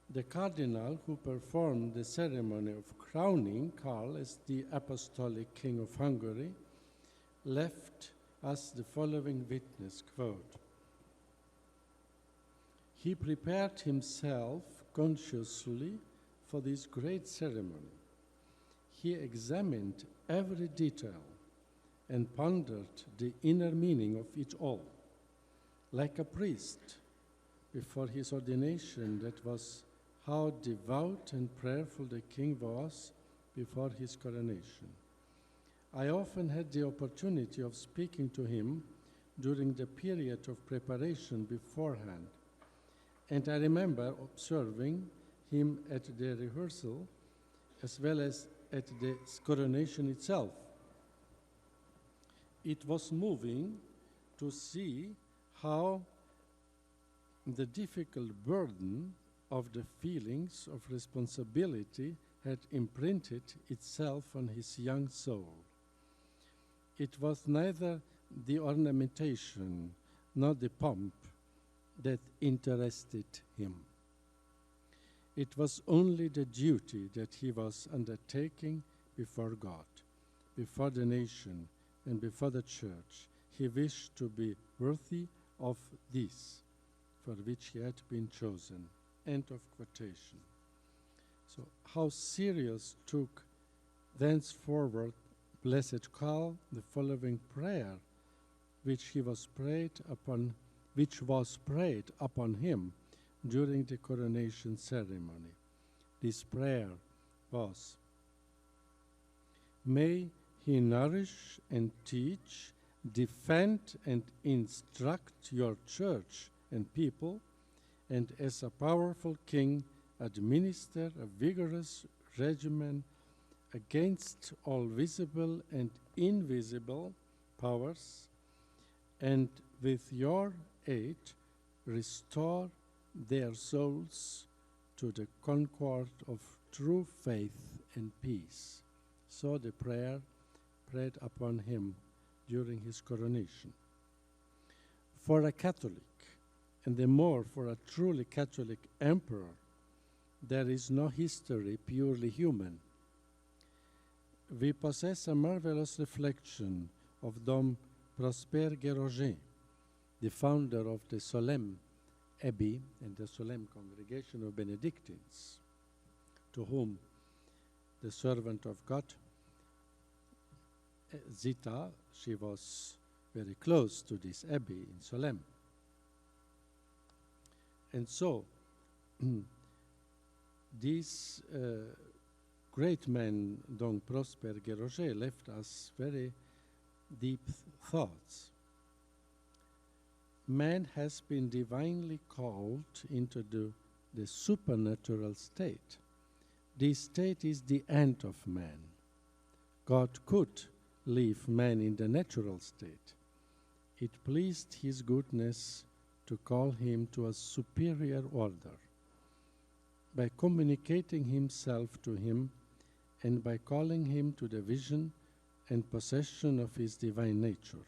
The cardinal who performed the ceremony of crowning Karl as the Apostolic King of Hungary left us the following witness, quote, "He prepared himself consciously for this great ceremony. He examined every detail and pondered the inner meaning of it all. Like a priest before his ordination, that was how devout and prayerful the king was before his coronation. I often had the opportunity of speaking to him during the period of preparation beforehand, and I remember observing him at the rehearsal as well as at the coronation itself. It was moving to see how the difficult burden of the feelings of responsibility had imprinted itself on his young soul. It was neither the ornamentation nor the pomp that interested him. It was only the duty that he was undertaking before God, before the nation, and before the church. He wished to be worthy of this, for which he had been chosen." End of quotation. So how serious took thenceforward Blessed Karl the following prayer, which he was prayed upon which was prayed upon him during the coronation ceremony. This prayer was, "May he nourish and teach, defend and instruct your church and people, and as a powerful king administer a vigorous regimen against all visible and invisible powers, and with your aid restore their souls to the concord of true faith and peace." So the prayer prayed upon him during his coronation. For a Catholic, and the more for a truly Catholic emperor, there is no history purely human. We possess a marvelous reflection of Dom Prosper Guéroger, the founder of the Solesmes Abbey and the Solesmes Congregation of Benedictines, to whom the servant of God, Zita, she was very close to this abbey in Solesmes. And so, this great man, Don Prosper Guéroger, left us very deep thoughts. Man has been divinely called into the supernatural state. This state is the end of man. God could leave man in the natural state. It pleased his goodness to call him to a superior order by communicating himself to him and by calling him to the vision and possession of his divine nature.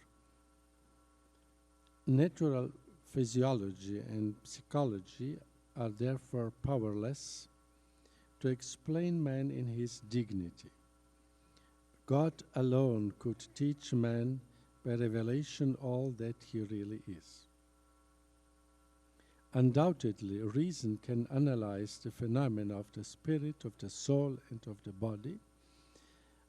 Natural physiology and psychology are therefore powerless to explain man in his dignity. God alone could teach man by revelation all that he really is. Undoubtedly, reason can analyze the phenomena of the spirit, of the soul, and of the body,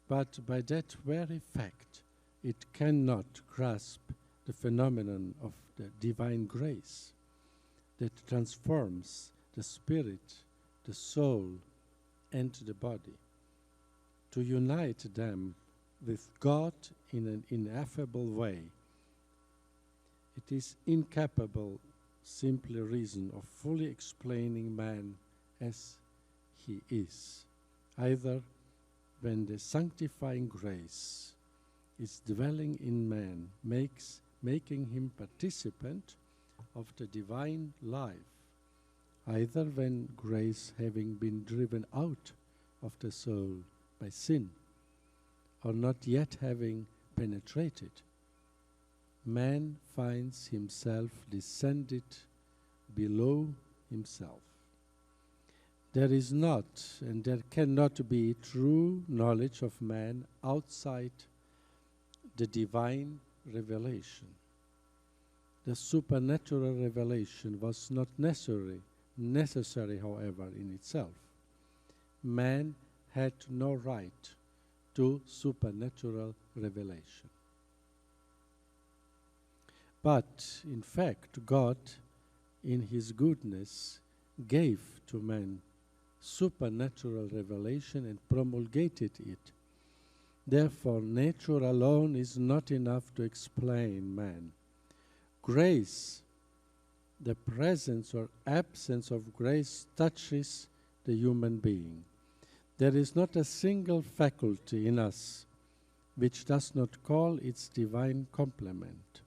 but by that very fact, it cannot grasp the phenomenon of the divine grace that transforms the spirit, the soul, and the body, to unite them with God in an ineffable way. It is incapable, simply reason, of fully explaining man as he is, either when the sanctifying grace is dwelling in man, making him participant of the divine life, either when grace having been driven out of the soul by sin, or not yet having penetrated, man finds himself descended below himself. There is not, and there cannot be, true knowledge of man outside the divine revelation. The supernatural revelation was not necessary, however, in itself. Man had no right to supernatural revelation. But, in fact, God, in his goodness, gave to man supernatural revelation and promulgated it. Therefore, nature alone is not enough to explain man. Grace, the presence or absence of grace, touches the human being. There is not a single faculty in us which does not call its divine complement.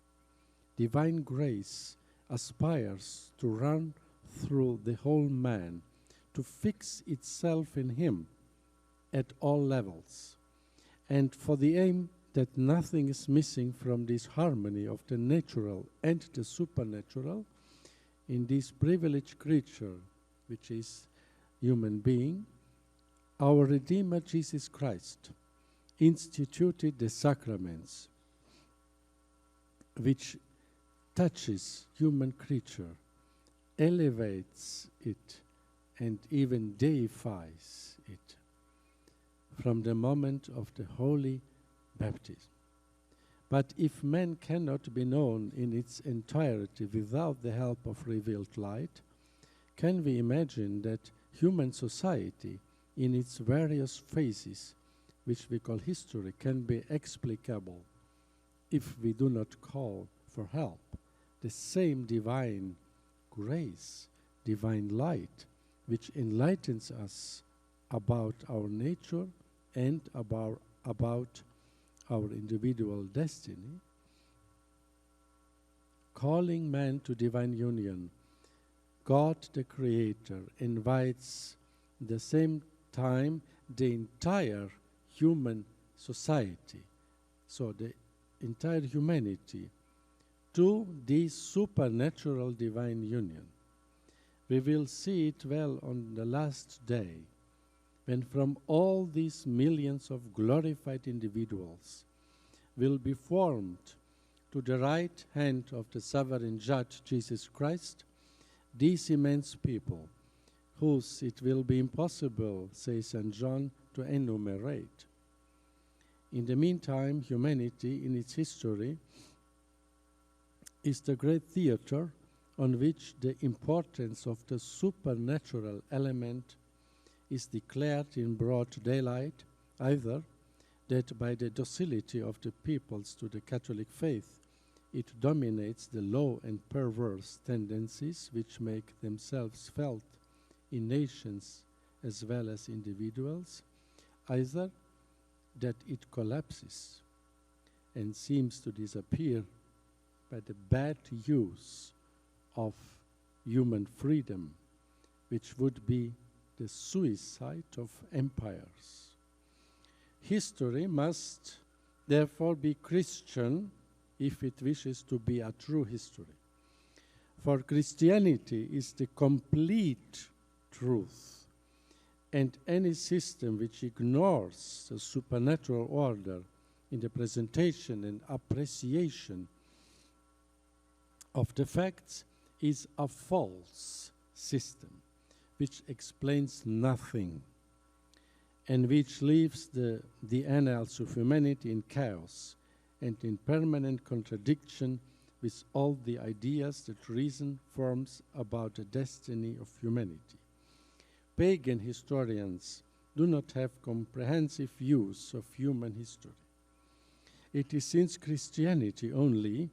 Divine grace aspires to run through the whole man, to fix itself in him at all levels, and for the aim that nothing is missing from this harmony of the natural and the supernatural in this privileged creature, which is human being. Our Redeemer Jesus Christ instituted the sacraments, which touches human creature, elevates it, and even deifies it from the moment of the holy baptism. But if man cannot be known in its entirety without the help of revealed light, can we imagine that human society in its various phases, which we call history, can be explicable if we do not call for help the same divine grace, divine light, which enlightens us about our nature and about our individual destiny, calling man to divine union? God the Creator invites at the same time the entire human society, so the entire humanity, to this supernatural divine union. We will see it well on the last day, when from all these millions of glorified individuals will be formed to the right hand of the sovereign judge Jesus Christ, these immense people, whose it will be impossible, says St. John, to enumerate. In the meantime, humanity in its history is the great theater on which the importance of the supernatural element is declared in broad daylight, either that by the docility of the peoples to the Catholic faith, it dominates the low and perverse tendencies which make themselves felt in nations as well as individuals, either that it collapses and seems to disappear by the bad use of human freedom, which would be the suicide of empires. History must therefore be Christian if it wishes to be a true history. For Christianity is the complete truth, and any system which ignores the supernatural order in the presentation and appreciation of the facts is a false system which explains nothing and which leaves the annals of humanity in chaos and in permanent contradiction with all the ideas that reason forms about the destiny of humanity. Pagan historians do not have comprehensive views of human history. It is since Christianity only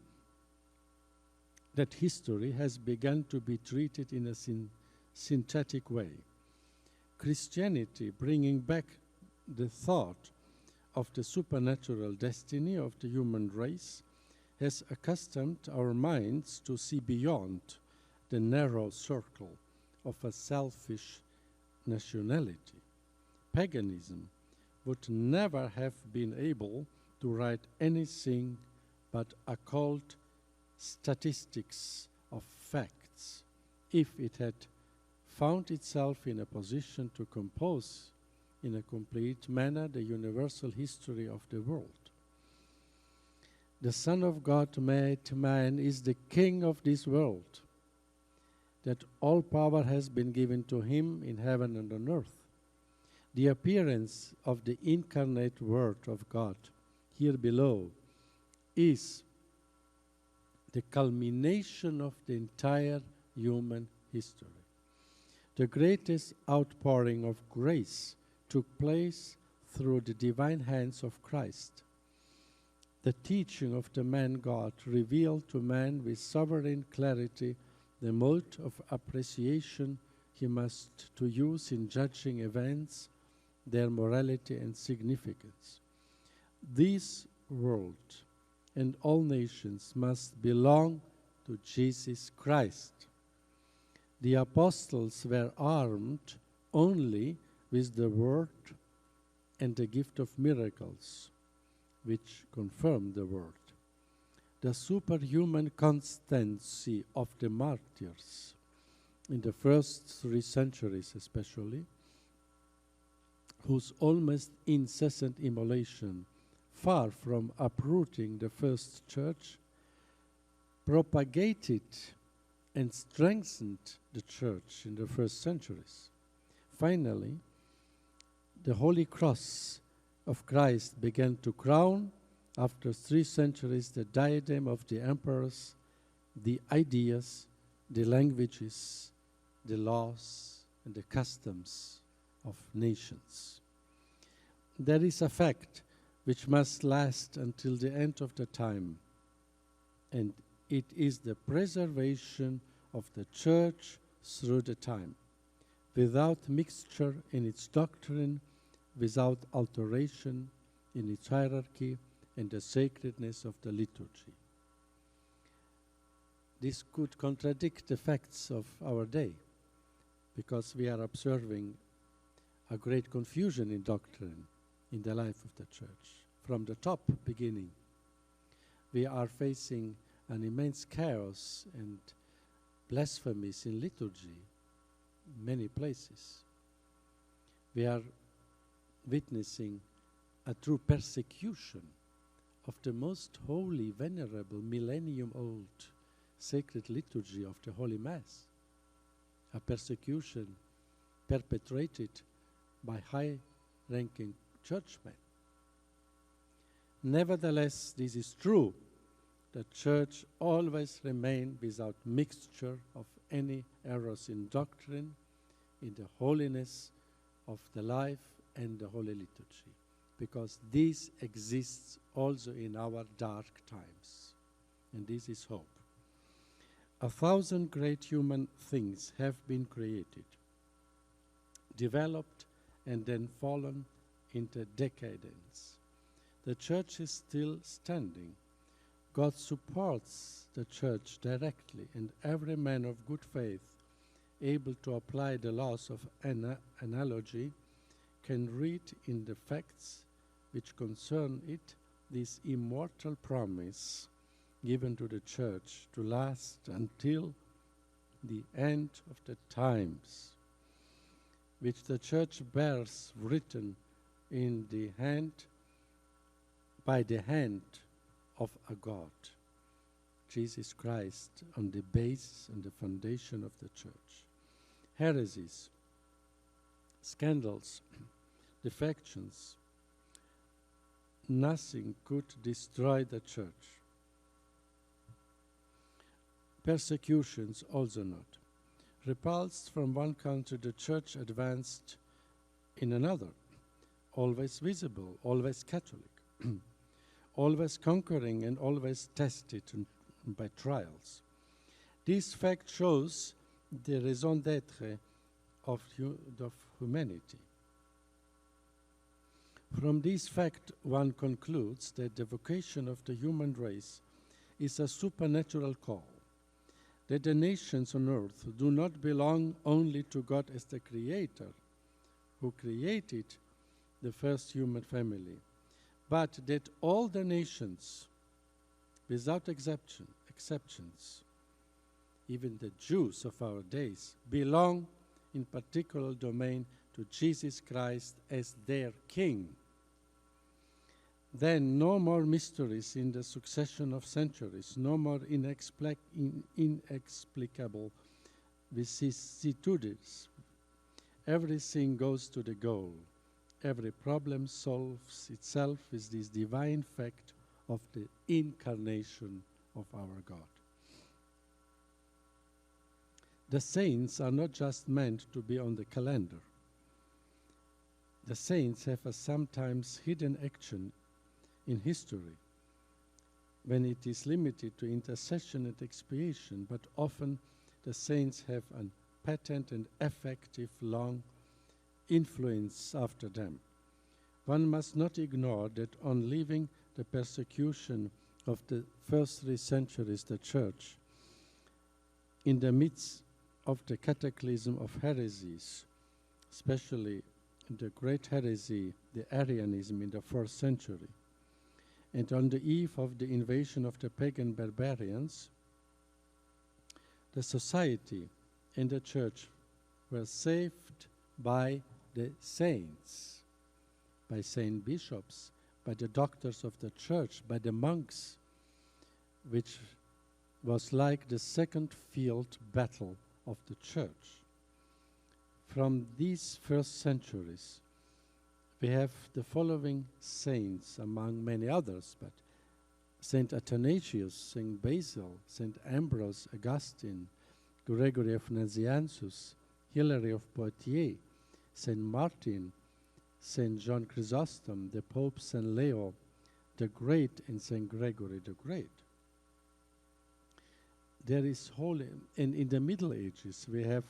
that history has begun to be treated in a synthetic way. Christianity, bringing back the thought of the supernatural destiny of the human race, has accustomed our minds to see beyond the narrow circle of a selfish nationality. Paganism would never have been able to write anything but occult statistics of facts if it had found itself in a position to compose in a complete manner the universal history of the world. The Son of God made man is the King of this world, that all power has been given to him in heaven and on earth. The appearance of the incarnate Word of God here below is the culmination of the entire human history. The greatest outpouring of grace took place through the divine hands of Christ. The teaching of the man God revealed to man with sovereign clarity the mode of appreciation he must to use in judging events, their morality and significance. This world and all nations must belong to Jesus Christ. The apostles were armed only with the word and the gift of miracles, which confirmed the word. The superhuman constancy of the martyrs in the first 3 centuries especially, whose almost incessant immolation, far from uprooting the first church, propagated and strengthened the church in the first centuries. Finally, the Holy Cross of Christ began to crown after 3 centuries, the diadem of the emperors, the ideas, the languages, the laws, and the customs of nations. There is a fact which must last until the end of the time, and it is the preservation of the Church through the time, without mixture in its doctrine, without alteration in its hierarchy and the sacredness of the liturgy. This could contradict the facts of our day, because we are observing a great confusion in doctrine in the life of the Church. From the top beginning, we are facing an immense chaos and blasphemies in liturgy in many places. We are witnessing a true persecution of the most holy, venerable, millennium-old sacred liturgy of the Holy Mass, a persecution perpetrated by high-ranking churchmen. Nevertheless, this is true. The Church always remained without mixture of any errors in doctrine, in the holiness of the life and the Holy Liturgy, because this exists also in our dark times, and this is hope. 1,000 great human things have been created, developed, and then fallen into decadence. The Church is still standing. God supports the Church directly, and every man of good faith, able to apply the laws of analogy, can read in the facts which concern it this immortal promise given to the Church to last until the end of the times, which the Church bears written in the hand, by the hand of a God, Jesus Christ, on the base and the foundation of the Church. Heresies, scandals, defections, nothing could destroy the Church. Persecutions also not. Repulsed from one country, the Church advanced in another, always visible, always Catholic, always conquering and always tested by trials. This fact shows the raison d'être of humanity. From this fact, one concludes that the vocation of the human race is a supernatural call, that the nations on earth do not belong only to God as the Creator, who created the first human family, but that all the nations, without exceptions, even the Jews of our days, belong in particular domain to Jesus Christ as their King. Then no more mysteries in the succession of centuries, no more inexplicable vicissitudes. Everything goes to the goal. Every problem solves itself with this divine fact of the incarnation of our God. The saints are not just meant to be on the calendar. The saints have a sometimes hidden action in history when it is limited to intercession and expiation, but often the saints have a patent and effective long influence after them. One must not ignore that on leaving the persecution of the first 3 centuries, the Church, in the midst of the cataclysm of heresies, especially the great heresy, the Arianism in the 4th century, and on the eve of the invasion of the pagan barbarians, the society and the Church were saved by the saints, by saint bishops, by the doctors of the Church, by the monks, which was like the second field battle of the Church. From these first centuries, we have the following saints, among many others, but Saint Athanasius, Saint Basil, Saint Ambrose, Augustine, Gregory of Nazianzus, Hilary of Poitiers, Saint Martin, Saint John Chrysostom, the Pope Saint Leo the Great, and Saint Gregory the Great. There is holy, and in the Middle Ages we have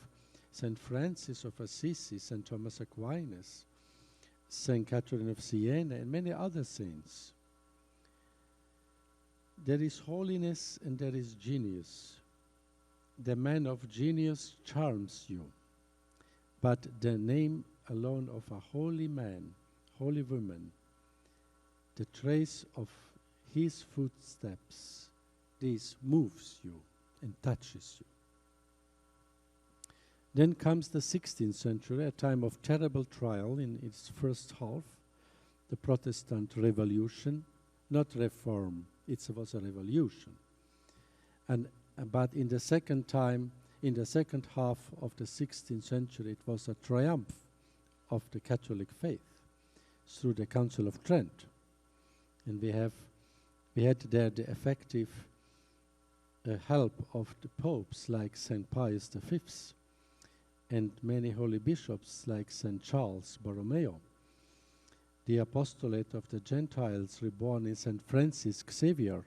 Saint Francis of Assisi, Saint Thomas Aquinas, Saint Catherine of Siena, and many other saints. There is holiness and there is genius. The man of genius charms you, but the name alone of a holy man, holy woman, the trace of his footsteps, this moves you and touches you. Then comes the 16th century, a time of terrible trial in its first half, the Protestant Revolution, not reform, it was a revolution. But in the second half of the 16th century, it was a triumph of the Catholic faith through the Council of Trent. And we had there the effective help of the popes like St. Pius V and many holy bishops like St. Charles Borromeo. The apostolate of the Gentiles reborn in St. Francis Xavier,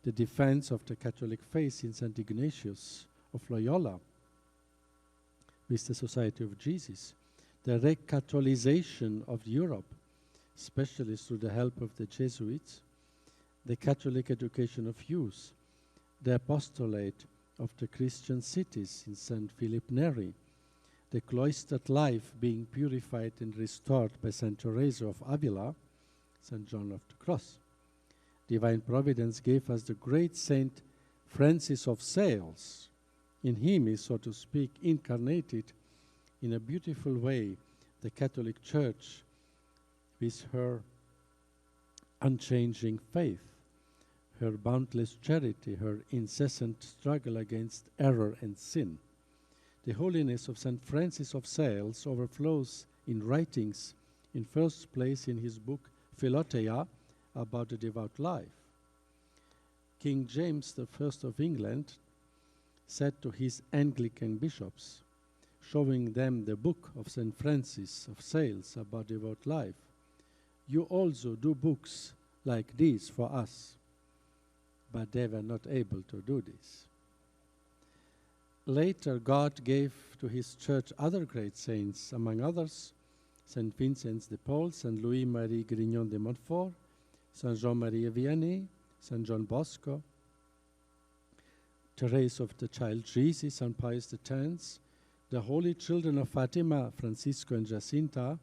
the defense of the Catholic faith in St. Ignatius of Loyola with the Society of Jesus, the recatholization of Europe, especially through the help of the Jesuits, the Catholic education of youth, the apostolate of the Christian cities in St. Philip Neri, the cloistered life being purified and restored by St. Teresa of Avila, St. John of the Cross. Divine Providence gave us the great Saint Francis of Sales. In him is, so to speak, incarnated in a beautiful way the Catholic Church with her unchanging faith, her boundless charity, her incessant struggle against error and sin. The holiness of St. Francis of Sales overflows in writings, in first place in his book Philotea, about the devout life. King James I of England said to his Anglican bishops, showing them the book of St. Francis of Sales about devout life, "You also do books like these for us." But they were not able to do this. Later, God gave to his church other great saints, among others, St. Vincent de Paul, St. Louis-Marie Grignon de Montfort, St. Jean-Marie Vianney, St. John Bosco, Therese of the Child Jesus, St. Pius X, the holy children of Fatima, Francisco and Jacinta,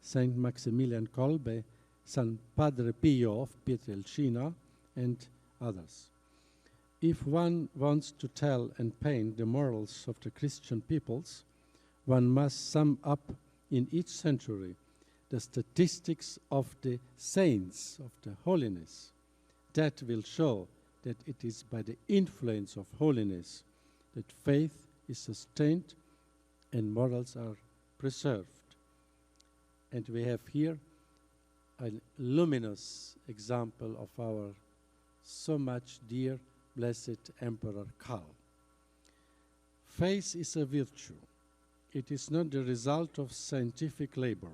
St. Maximilian Kolbe, St. Padre Pio of Pietrelcina, and others. If one wants to tell and paint the morals of the Christian peoples, one must sum up in each century the statistics of the saints of the holiness. That will show that it is by the influence of holiness that faith is sustained and morals are preserved. And we have here a luminous example of our so much dear, blessed Emperor Karl. Faith is a virtue. It is not the result of scientific labor.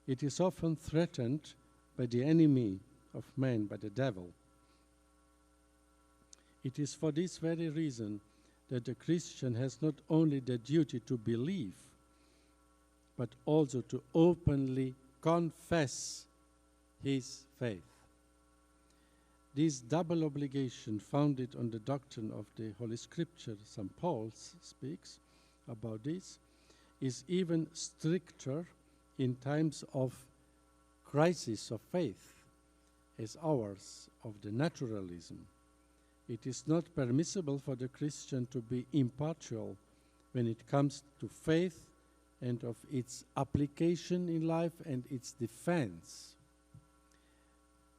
It is often threatened by the enemy of man, by the devil. It is for this very reason that the Christian has not only the duty to believe, but also to openly confess his faith. This double obligation, founded on the doctrine of the Holy Scripture, St. Paul speaks about this, is even stricter in times of crisis of faith, as ours of the naturalism. It is not permissible for the Christian to be impartial when it comes to faith and of its application in life and its defense.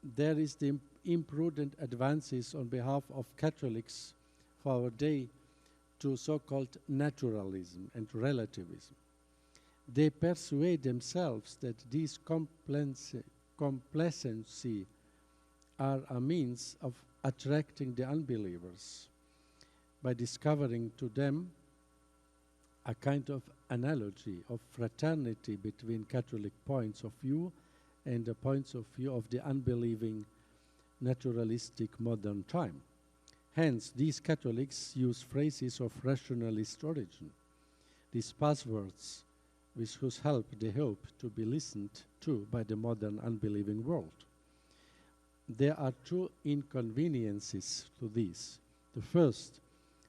There is the imprudent advances on behalf of Catholics for our day to so-called naturalism and relativism. They persuade themselves that this complacency are a means of attracting the unbelievers by discovering to them a kind of analogy of fraternity between Catholic points of view and the points of view of the unbelieving naturalistic modern time. Hence, these Catholics use phrases of rationalist origin, these passwords with whose help they hope to be listened to by the modern unbelieving world. There are two inconveniences to this. The first,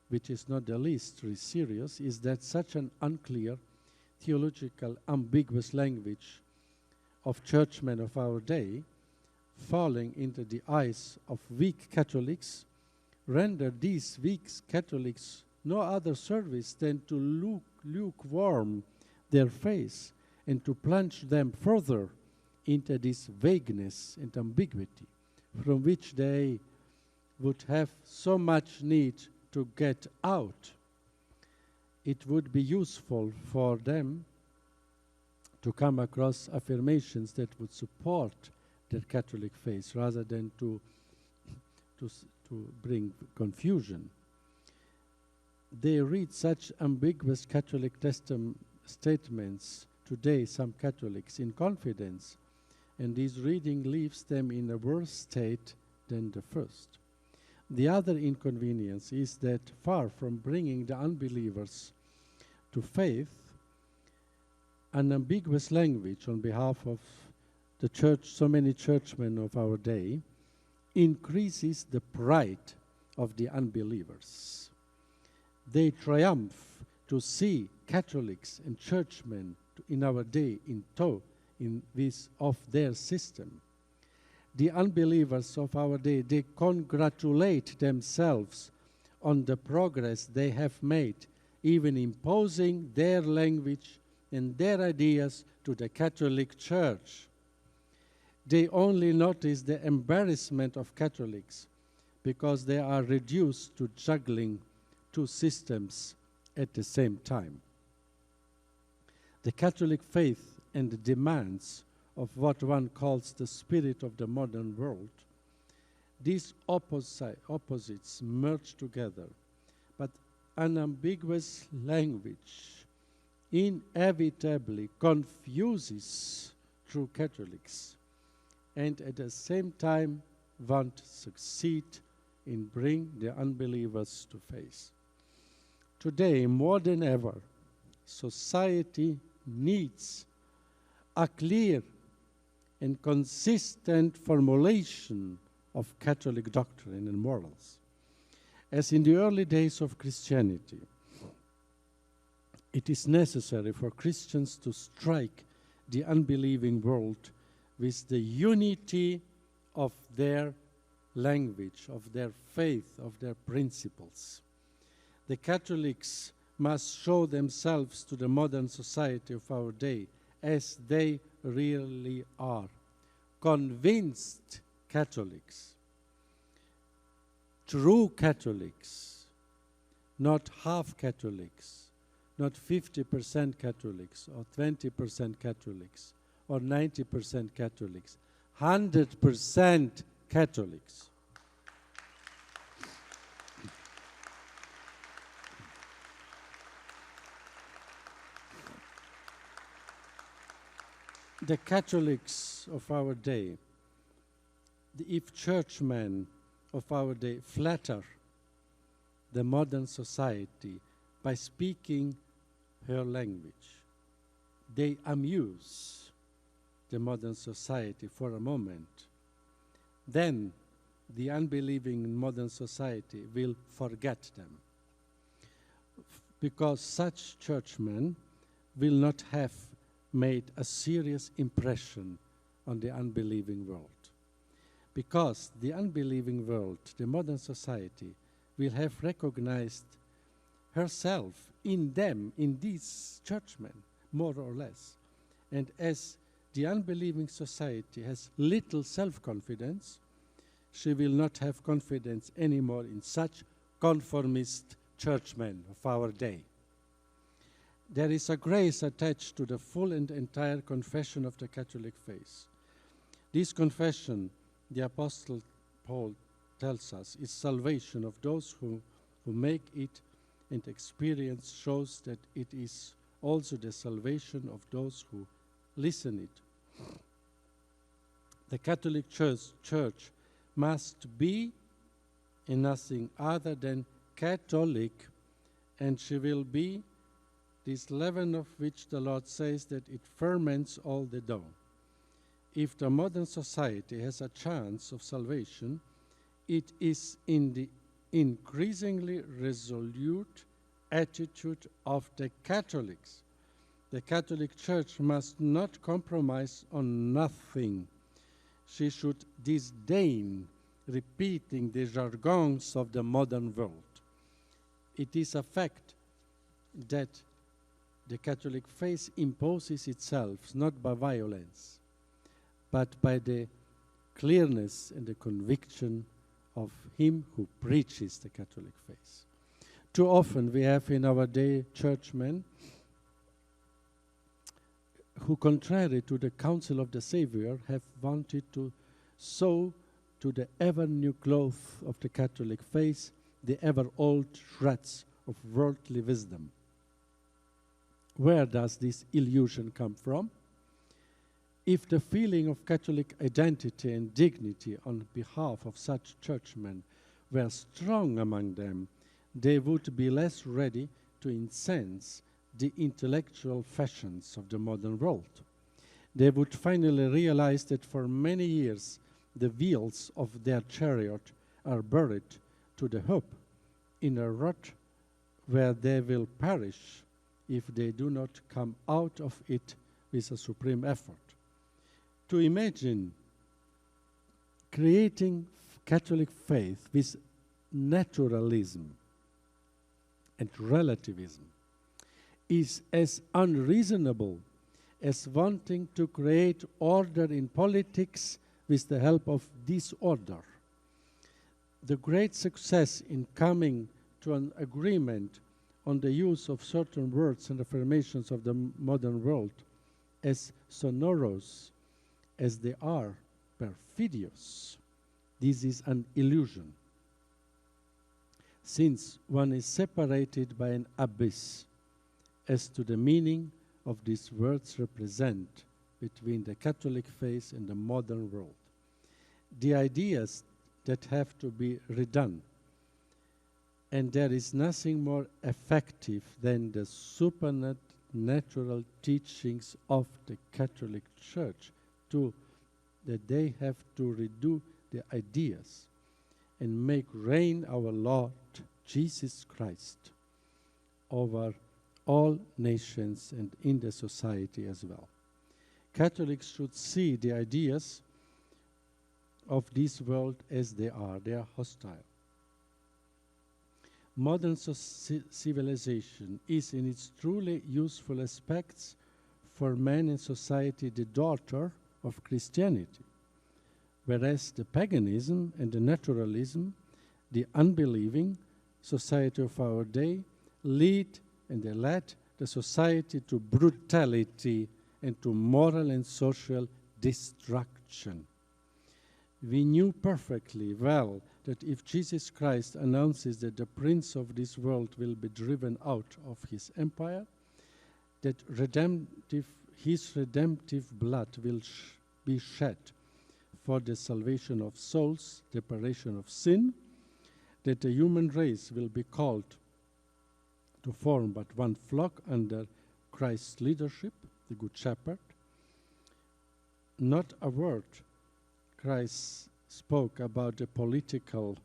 which is not the least serious, is that such an unclear, theological, ambiguous language of churchmen of our day, falling into the eyes of weak Catholics, render these weak Catholics no other service than to lukewarm their faith and to plunge them further into this vagueness and ambiguity from which they would have so much need to get out. It would be useful for them to come across affirmations that would support their Catholic faith rather than to bring confusion. They read such ambiguous Catholic statements today, some Catholics, in confidence, and this reading leaves them in a worse state than the first. The other inconvenience is that far from bringing the unbelievers to faith, an ambiguous language on behalf of the church, so many churchmen of our day, increases the pride of the unbelievers. They triumph to see Catholics and churchmen in our day in tow in this of their system. The unbelievers of our day, they congratulate themselves on the progress they have made, even imposing their language and their ideas to the Catholic Church. They only notice the embarrassment of Catholics because they are reduced to juggling two systems at the same time. The Catholic faith and the demands of what one calls the spirit of the modern world, these opposites merge together, but an ambiguous language inevitably confuses true Catholics and at the same time won't succeed in bringing the unbelievers to faith. Today, more than ever, society needs a clear and consistent formulation of Catholic doctrine and morals. As in the early days of Christianity, it is necessary for Christians to strike the unbelieving world with the unity of their language, of their faith, of their principles. The Catholics must show themselves to the modern society of our day as they really are, convinced Catholics, true Catholics, not half Catholics, not 50% Catholics or 20% Catholics or 90% Catholics, 100% Catholics. The Catholics of our day, if churchmen of our day flatter the modern society by speaking her language, they amuse the modern society for a moment, then the unbelieving modern society will forget them. Because such churchmen will not have made a serious impression on the unbelieving world. Because the unbelieving world, the modern society, will have recognized herself in them, in these churchmen, more or less. And as the unbelieving society has little self-confidence, she will not have confidence anymore in such conformist churchmen of our day. There is a grace attached to the full and entire confession of the Catholic faith. This confession, the Apostle Paul tells us, is salvation of those who make it, and experience shows that it is also the salvation of those who listen it. The Catholic Church must be in nothing other than Catholic, and she will be this leaven of which the Lord says that it ferments all the dough. If the modern society has a chance of salvation, it is in the increasingly resolute attitude of the Catholics. The Catholic Church must not compromise on nothing. She should disdain repeating the jargons of the modern world. It is a fact that the Catholic faith imposes itself not by violence, but by the clearness and the conviction of him who preaches the Catholic faith. Too often we have in our day churchmen who, contrary to the counsel of the Savior, have wanted to sow to the ever-new cloth of the Catholic faith the ever-old shreds of worldly wisdom. Where does this illusion come from? If the feeling of Catholic identity and dignity on behalf of such churchmen were strong among them, they would be less ready to incense the intellectual fashions of the modern world. They would finally realize that for many years the wheels of their chariot are buried to the hope in a rut where they will perish if they do not come out of it with a supreme effort. To imagine creating Catholic faith with naturalism and relativism is as unreasonable as wanting to create order in politics with the help of disorder. The great success in coming to an agreement on the use of certain words and affirmations of the modern world, as sonorous as they are perfidious, this is an illusion. Since one is separated by an abyss as to the meaning of these words represent between the Catholic faith and the modern world. The ideas that have to be redone, and there is nothing more effective than the supernatural teachings of the Catholic Church, that they have to redo the ideas and make reign our Lord Jesus Christ over all nations and in the society as well. Catholics should see the ideas of this world as they are. They are hostile. Modern civilization is in its truly useful aspects for man and society the daughter of Christianity, whereas the paganism and the naturalism, the unbelieving society of our day, led the society to brutality and to moral and social destruction. We knew perfectly well that if Jesus Christ announces that the prince of this world will be driven out of his empire, that his redemptive blood will be shed for the salvation of souls, the reparation of sin, that the human race will be called to form but one flock under Christ's leadership, the Good Shepherd. Not a word Christ spoke about the political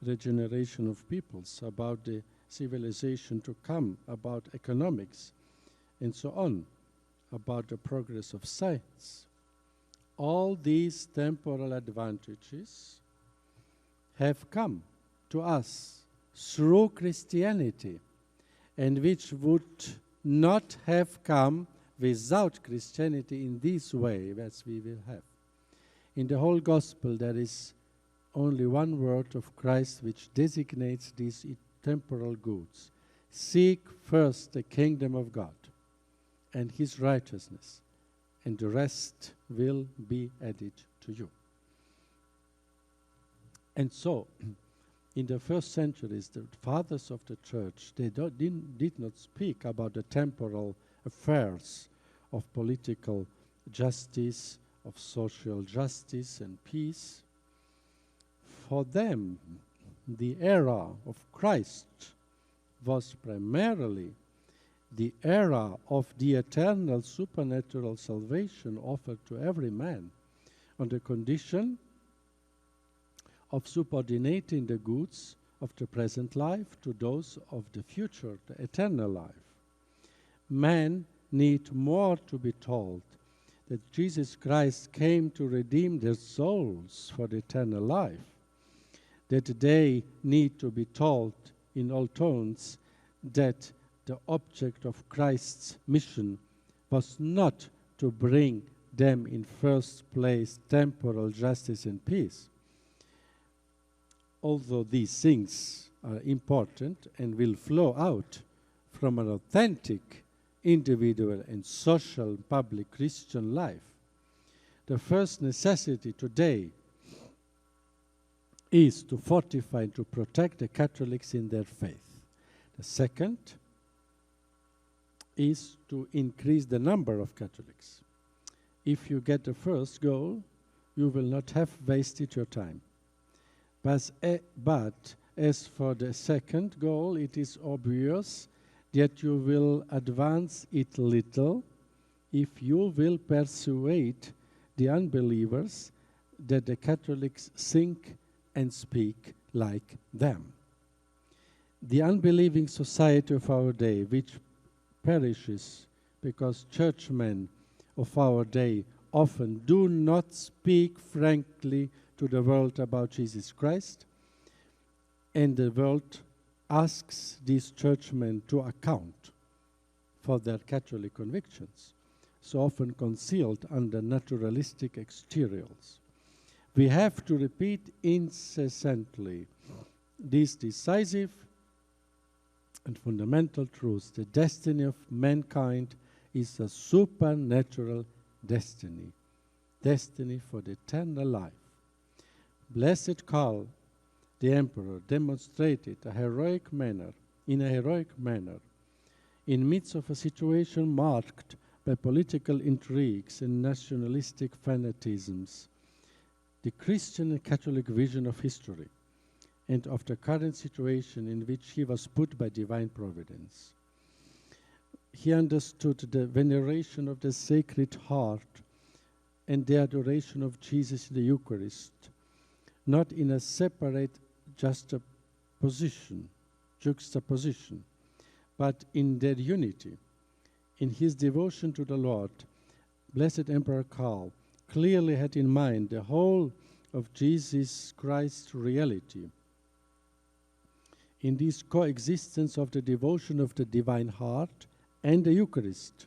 regeneration of peoples, about the civilization to come, about economics, and so on, about the progress of science. All these temporal advantages have come to us through Christianity, and which would not have come without Christianity in this way as we will have. In the whole gospel there is only one word of Christ which designates these temporal goods. Seek first the kingdom of God and his righteousness, and the rest will be added to you. And so, in the first centuries, the fathers of the church, they did not speak about the temporal affairs of political justice, of social justice and peace. For them, the era of Christ was primarily the era of the eternal supernatural salvation offered to every man on the condition of subordinating the goods of the present life to those of the future, the eternal life. Men need more to be told that Jesus Christ came to redeem their souls for the eternal life, that they need to be told in all tones that the object of Christ's mission was not to bring them in first place temporal justice and peace. Although these things are important and will flow out from an authentic individual and social public Christian life, the first necessity today is to fortify and to protect the Catholics in their faith. The second is to increase the number of Catholics. If you get the first goal, you will not have wasted your time. But as for the second goal, it is obvious that you will advance it little if you will persuade the unbelievers that the Catholics think and speak like them. The unbelieving society of our day, which perishes because churchmen of our day often do not speak frankly to the world about Jesus Christ, and the world asks these churchmen to account for their Catholic convictions, so often concealed under naturalistic exteriors. We have to repeat incessantly these decisive and fundamental truths. The destiny of mankind is a supernatural destiny, destiny for the eternal life. Blessed Karl, the emperor, demonstrated in a heroic manner, in midst of a situation marked by political intrigues and nationalistic fanatisms, the Christian and Catholic vision of history and of the current situation in which he was put by divine providence. He understood the veneration of the Sacred Heart and the adoration of Jesus in the Eucharist, not in a separate juxtaposition, but in their unity. In his devotion to the Lord, Blessed Emperor Karl clearly had in mind the whole of Jesus Christ's reality. In this coexistence of the devotion of the Divine Heart and the Eucharist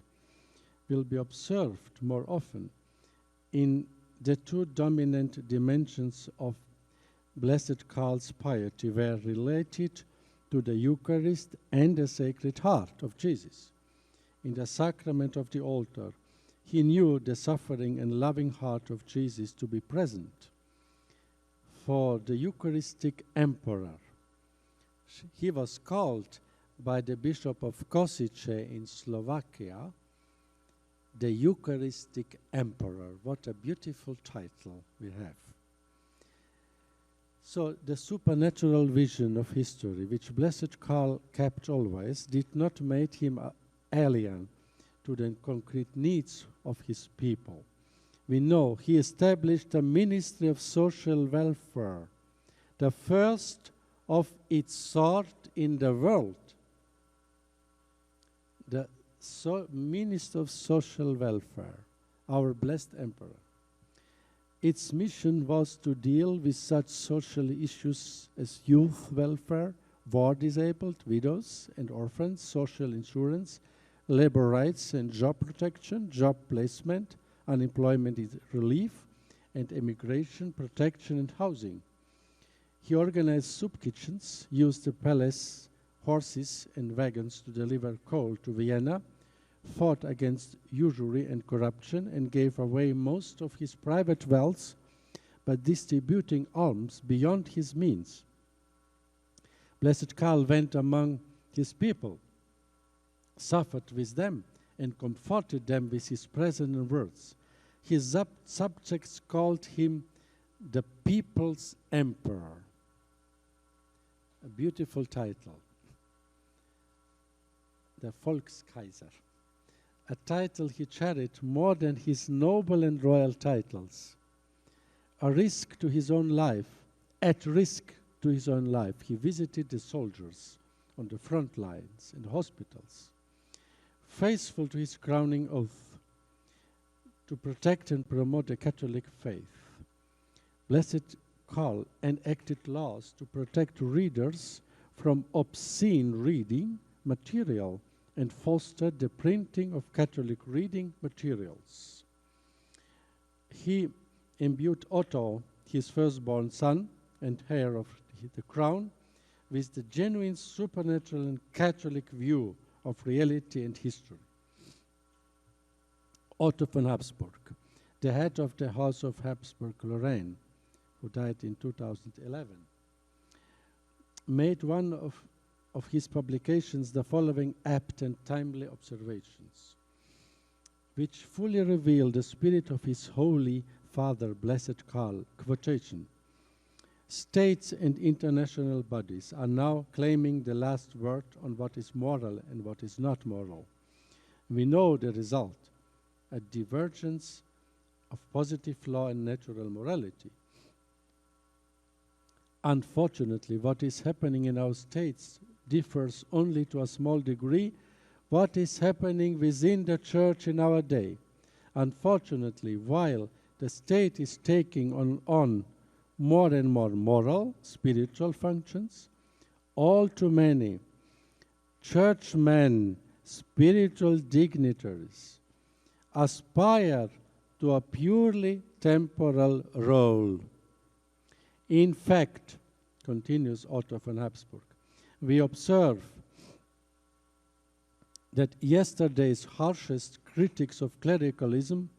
will be observed more often in the two dominant dimensions of Blessed Karl's piety were related to the Eucharist and the Sacred Heart of Jesus. In the sacrament of the altar, he knew the suffering and loving heart of Jesus to be present. For the Eucharistic Emperor, he was called by the Bishop of Košice in Slovakia the Eucharistic Emperor. What a beautiful title we have. So the supernatural vision of history, which Blessed Karl kept always, did not make him alien to the concrete needs of his people. We know he established a ministry of social welfare, the first of its sort in the world. The Minister of Social Welfare, our blessed emperor. Its mission was to deal with such social issues as youth welfare, war-disabled, widows and orphans, social insurance, labor rights and job protection, job placement, unemployment relief, and immigration protection and housing. He organized soup kitchens, used the palace, horses and wagons to deliver coal to Vienna, fought against usury and corruption, and gave away most of his private wealth but distributing alms beyond his means. Blessed Karl went among his people, suffered with them, and comforted them with his presence and words. His subjects called him the people's emperor. A beautiful title. The Volkskaiser. A title he cherished more than his noble and royal titles. At risk to his own life, he visited the soldiers on the front lines and hospitals, faithful to his crowning oath to protect and promote the Catholic faith. Blessed Karl enacted laws to protect readers from obscene reading material and fostered the printing of Catholic reading materials. He imbued Otto, his firstborn son and heir of the crown, with the genuine supernatural and Catholic view of reality and history. Otto von Habsburg, the head of the House of Habsburg-Lorraine, who died in 2011, made one of his publications the following apt and timely observations, which fully reveal the spirit of his holy father, Blessed Karl. Quotation: states and international bodies are now claiming the last word on what is moral and what is not moral. We know the result, a divergence of positive law and natural morality. Unfortunately, what is happening in our states differs only to a small degree what is happening within the church in our day. Unfortunately, while the state is taking on more and more moral, spiritual functions, all too many churchmen, spiritual dignitaries, aspire to a purely temporal role. In fact, continues Otto von Habsburg, we observe that yesterday's harshest critics of clericalism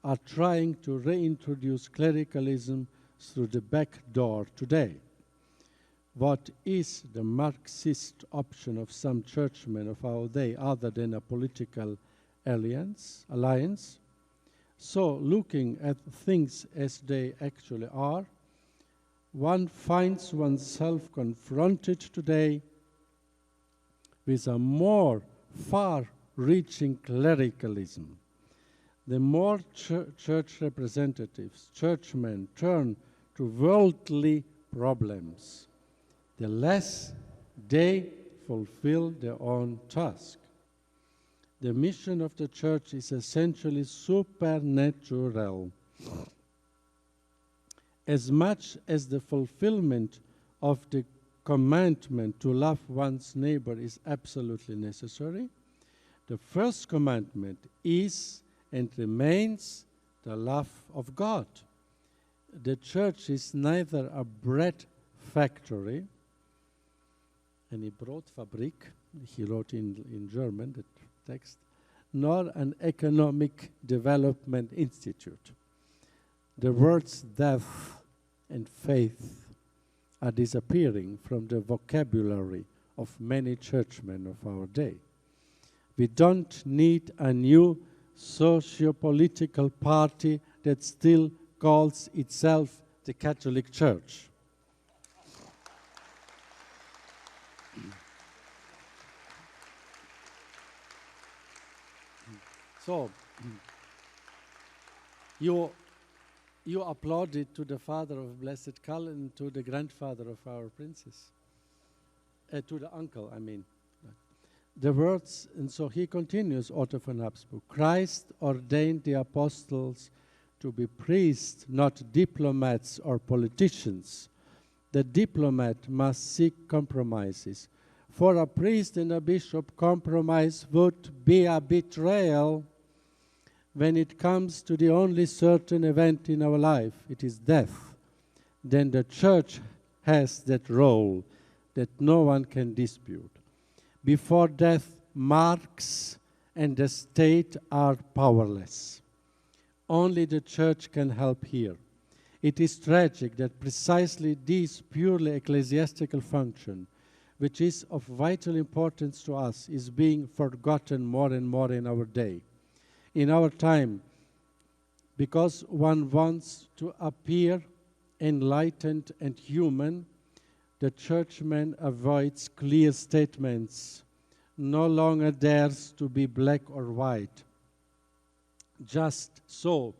are trying to reintroduce clericalism through the back door today. What is the Marxist option of some churchmen of our day other than a political alliance? So, looking at things as they actually are, one finds oneself confronted today with a more far-reaching clericalism. The more church representatives, churchmen, turn to worldly problems, the less they fulfill their own task. The mission of the church is essentially supernatural. As much as the fulfillment of the commandment to love one's neighbor is absolutely necessary, the first commandment is and remains the love of God. The church is neither a bread factory, eine Brotfabrik, he wrote in German, the text, nor an economic development institute. The words death and faith are disappearing from the vocabulary of many churchmen of our day. We don't need a new socio-political party that still calls itself the Catholic Church. So, you applauded to the father of Blessed Karl and to the grandfather of our princess. To the uncle, I mean. The words, and so he continues, Otto von Habsburg, Christ ordained the apostles to be priests, not diplomats or politicians. The diplomat must seek compromises. For a priest and a bishop, compromise would be a betrayal. When it comes to the only certain event in our life, it is death, then the church has that role that no one can dispute. Before death, Marx and the state are powerless. Only the church can help here. It is tragic that precisely this purely ecclesiastical function, which is of vital importance to us, is being forgotten more and more in our day. In our time, because one wants to appear enlightened and human, the churchman avoids clear statements, no longer dares to be black or white. Just so,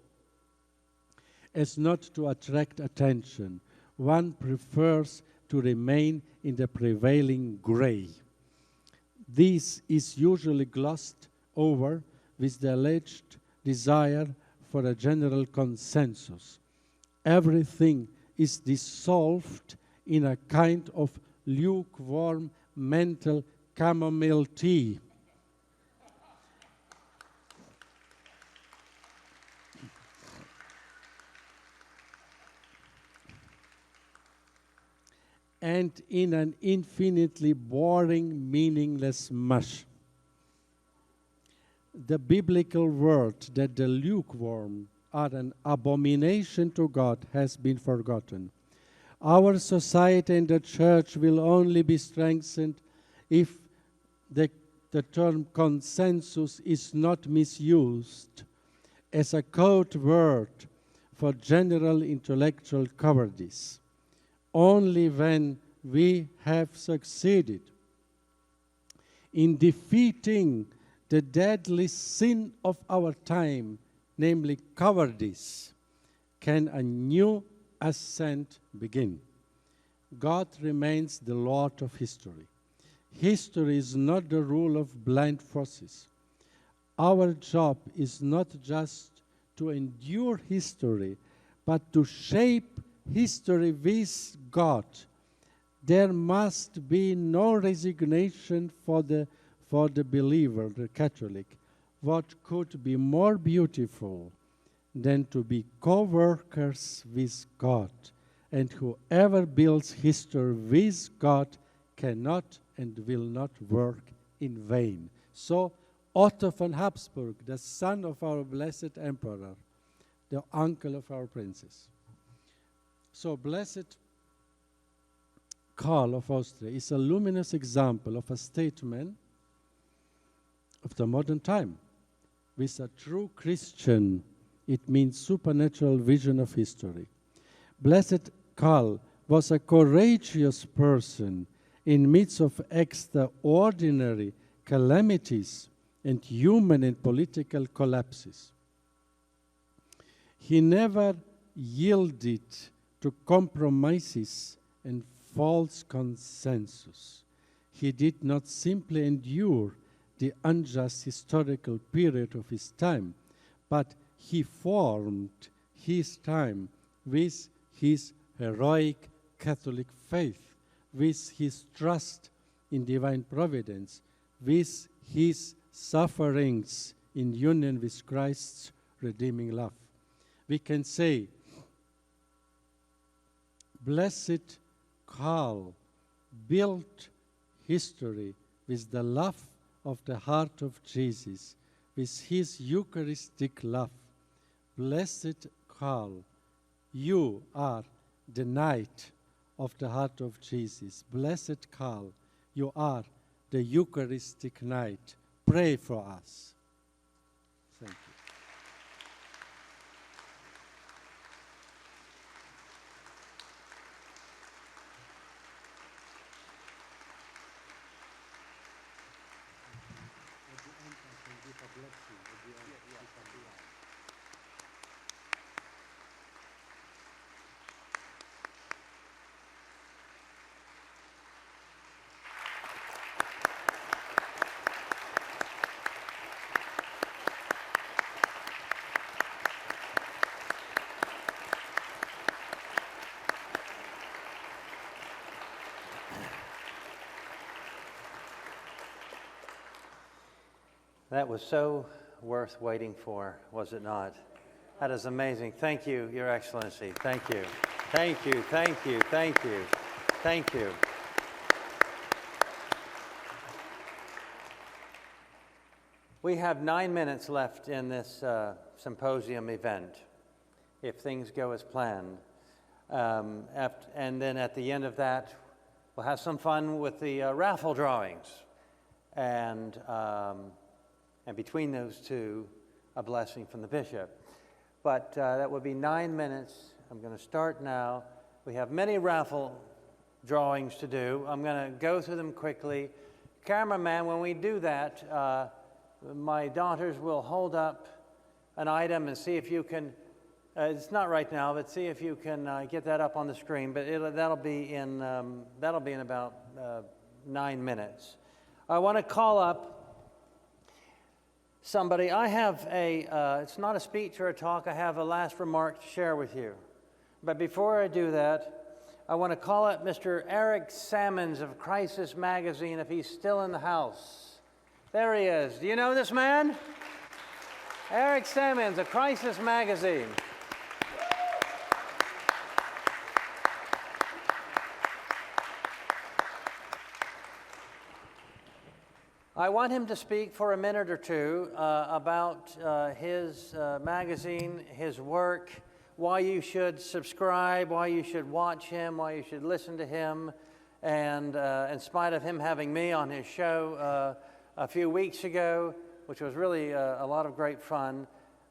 as not to attract attention, one prefers to remain in the prevailing gray. This is usually glossed over with the alleged desire for a general consensus. Everything is dissolved in a kind of lukewarm mental chamomile tea. And in an infinitely boring, meaningless mush. The biblical word that the lukewarm are an abomination to God has been forgotten. Our society and the church will only be strengthened if the term consensus is not misused as a code word for general intellectual cowardice. Only when we have succeeded in defeating the deadly sin of our time, namely cowardice, can a new ascent begin. God remains the Lord of history. History is not the rule of blind forces. Our job is not just to endure history, but to shape history with God. There must be no resignation for the believer, the Catholic. What could be more beautiful than to be co-workers with God? And whoever builds history with God cannot and will not work in vain. So Otto von Habsburg, the son of our blessed emperor, the uncle of our princess. So blessed Karl of Austria is a luminous example of a statesman of the modern time. With a true Christian, it means supernatural vision of history. Blessed Karl was a courageous person in midst of extraordinary calamities and human and political collapses. He never yielded to compromises and false consensus. He did not simply endure the unjust historical period of his time, but he formed his time with his heroic Catholic faith, with his trust in divine providence, with his sufferings in union with Christ's redeeming love. We can say, blessed Karl built history with the love of the heart of Jesus, with his Eucharistic love. Blessed Karl, you are the knight of the heart of Jesus. Blessed Karl, you are the Eucharistic knight. Pray for us. Thank you. That was so worth waiting for, was it not? That is amazing. Thank you, Your Excellency. Thank you. Thank you, thank you, thank you, thank you. We have 9 minutes left in this symposium event, if things go as planned. And then at the end of that, we'll have some fun with the raffle drawings. And between those two, a blessing from the bishop. But that would be 9 minutes. I'm going to start now. We have many raffle drawings to do. I'm going to go through them quickly. Cameraman, when we do that, my daughters will hold up an item and see if you can, it's not right now, but see if you can get that up on the screen. But that'll be in about 9 minutes. I want to call up somebody. I have it's not a speech or a talk, I have a last remark to share with you. But before I do that, I want to call up Mr. Eric Sammons of Crisis Magazine if he's still in the house. There he is. Do you know this man? Eric Sammons of Crisis Magazine. I want him to speak for a minute or two about his magazine, his work, why you should subscribe, why you should watch him, why you should listen to him. And in spite of him having me on his show a few weeks ago, which was really a lot of great fun,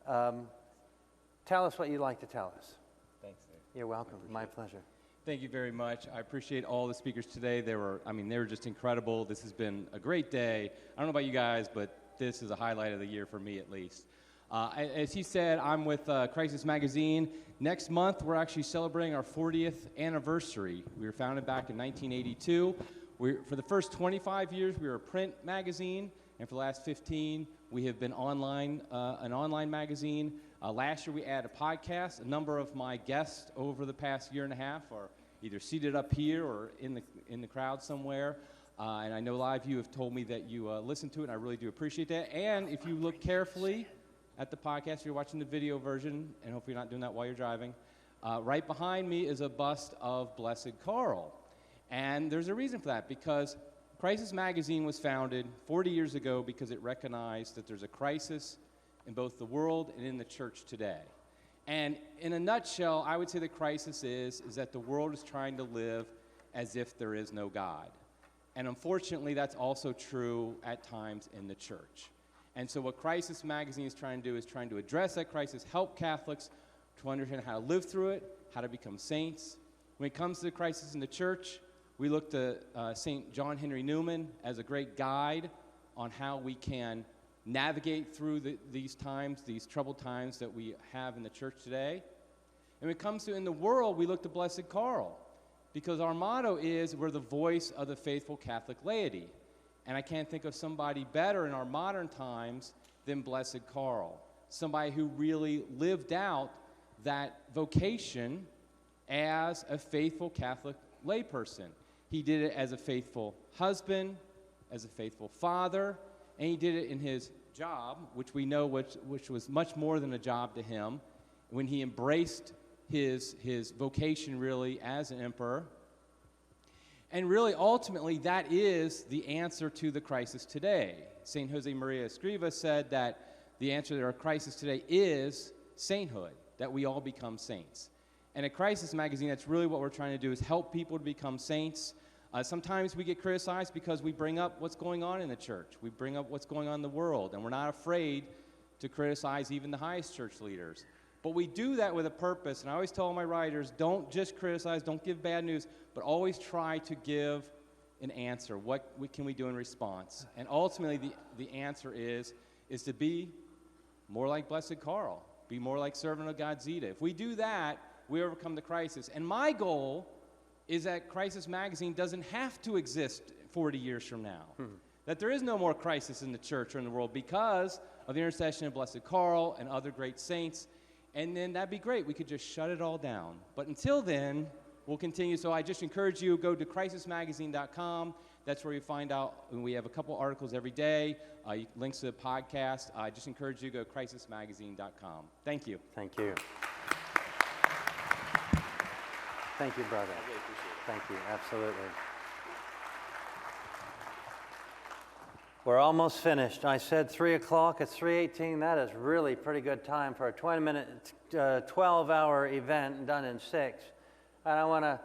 tell us what you'd like to tell us. Thanks, Dave. You're welcome. My pleasure. Thank you very much. I appreciate all the speakers today. They were just incredible. This has been a great day. I don't know about you guys, but this is a highlight of the year for me at least. As he said, I'm with Crisis Magazine. Next month, we're actually celebrating our 40th anniversary. We were founded back in 1982. For the first 25 years, we were a print magazine, and for the last 15, we have been online, an online magazine. Last year, we added a podcast. A number of my guests over the past year and a half are either seated up here or in the crowd somewhere. And I know a lot of you have told me that you listen to it, and I really do appreciate that. And if you look carefully at the podcast, you're watching the video version, and hopefully you're not doing that while you're driving. Right behind me is a bust of Blessed Karl. And there's a reason for that, because Crisis Magazine was founded 40 years ago because it recognized that there's a crisis in both the world and in the church today. And in a nutshell, I would say the crisis is that the world is trying to live as if there is no God. And unfortunately, that's also true at times in the church. And so what Crisis Magazine is trying to do is trying to address that crisis, help Catholics to understand how to live through it, how to become saints. When it comes to the crisis in the church, we look to St. John Henry Newman as a great guide on how we can navigate through these times, these troubled times that we have in the church today. And when it comes to in the world, we look to Blessed Karl, because our motto is we're the voice of the faithful Catholic laity. And I can't think of somebody better in our modern times than Blessed Karl, somebody who really lived out that vocation as a faithful Catholic layperson. He did it as a faithful husband, as a faithful father, and he did it in his job, which we know which was much more than a job to him, when he embraced his vocation really as an emperor. And really, ultimately, that is the answer to the crisis today. St. Jose Maria Escriva said that the answer to our crisis today is sainthood, that we all become saints. And at Crisis Magazine, that's really what we're trying to do, is help people to become saints. Sometimes we get criticized because we bring up what's going on in the church. We bring up what's going on in the world, and we're not afraid to criticize even the highest church leaders. But we do that with a purpose, and I always tell my writers, don't just criticize, don't give bad news, but always try to give an answer. What can we do in response? And ultimately, the answer is to be more like Blessed Karl, be more like Servant of God Zita. If we do that, we overcome the crisis. And my goal is that Crisis Magazine doesn't have to exist 40 years from now. That there is no more crisis in the church or in the world because of the intercession of Blessed Karl and other great saints. And then that'd be great. We could just shut it all down. But until then, we'll continue. So I just encourage you, go to crisismagazine.com. That's where you find out. We have a couple articles every day, links to the podcast. I just encourage you to go to crisismagazine.com. Thank you. Thank you. Thank you, brother. I really appreciate it. Thank you, absolutely. We're almost finished. I said 3 o'clock. It's 3:18. That is really pretty good time for a 20-minute, 12-hour event done in 6. And I want to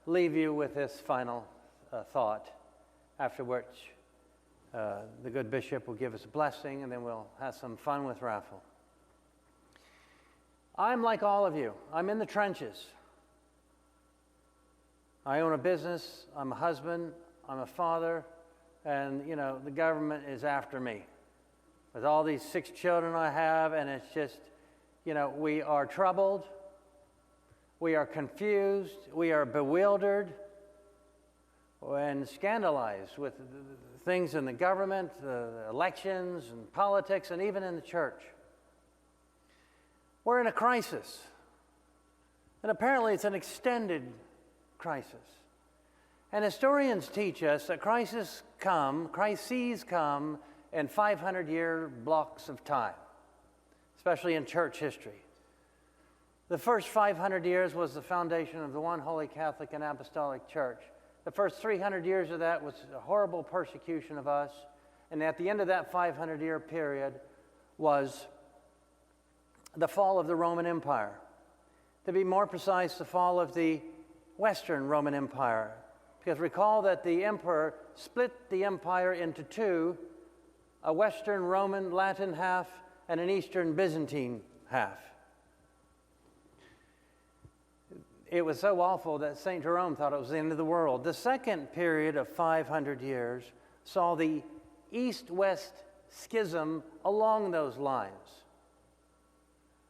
leave you with this final thought, after which the good bishop will give us a blessing, and then we'll have some fun with Raffle. I'm like all of you. I'm in the trenches. I own a business. I'm a husband. I'm a father. And, you know, the government is after me with all these 6 children I have, and it's just, you know, we are troubled. We are confused. We are bewildered and scandalized with things in the government, the elections and politics, and even in the church. We're in a crisis. And apparently it's an extended crisis. And historians teach us that crises come in 500-year blocks of time, especially in church history. The first 500 years was the foundation of the one holy Catholic and Apostolic Church. The first 300 years of that was a horrible persecution of us. And at the end of that 500-year period was the fall of the Roman Empire. To be more precise, the fall of the Western Roman Empire. Because recall that the emperor split the empire into 2, a Western Roman Latin half and an Eastern Byzantine half. It was so awful that St. Jerome thought it was the end of the world. The second period of 500 years saw the East-West schism along those lines,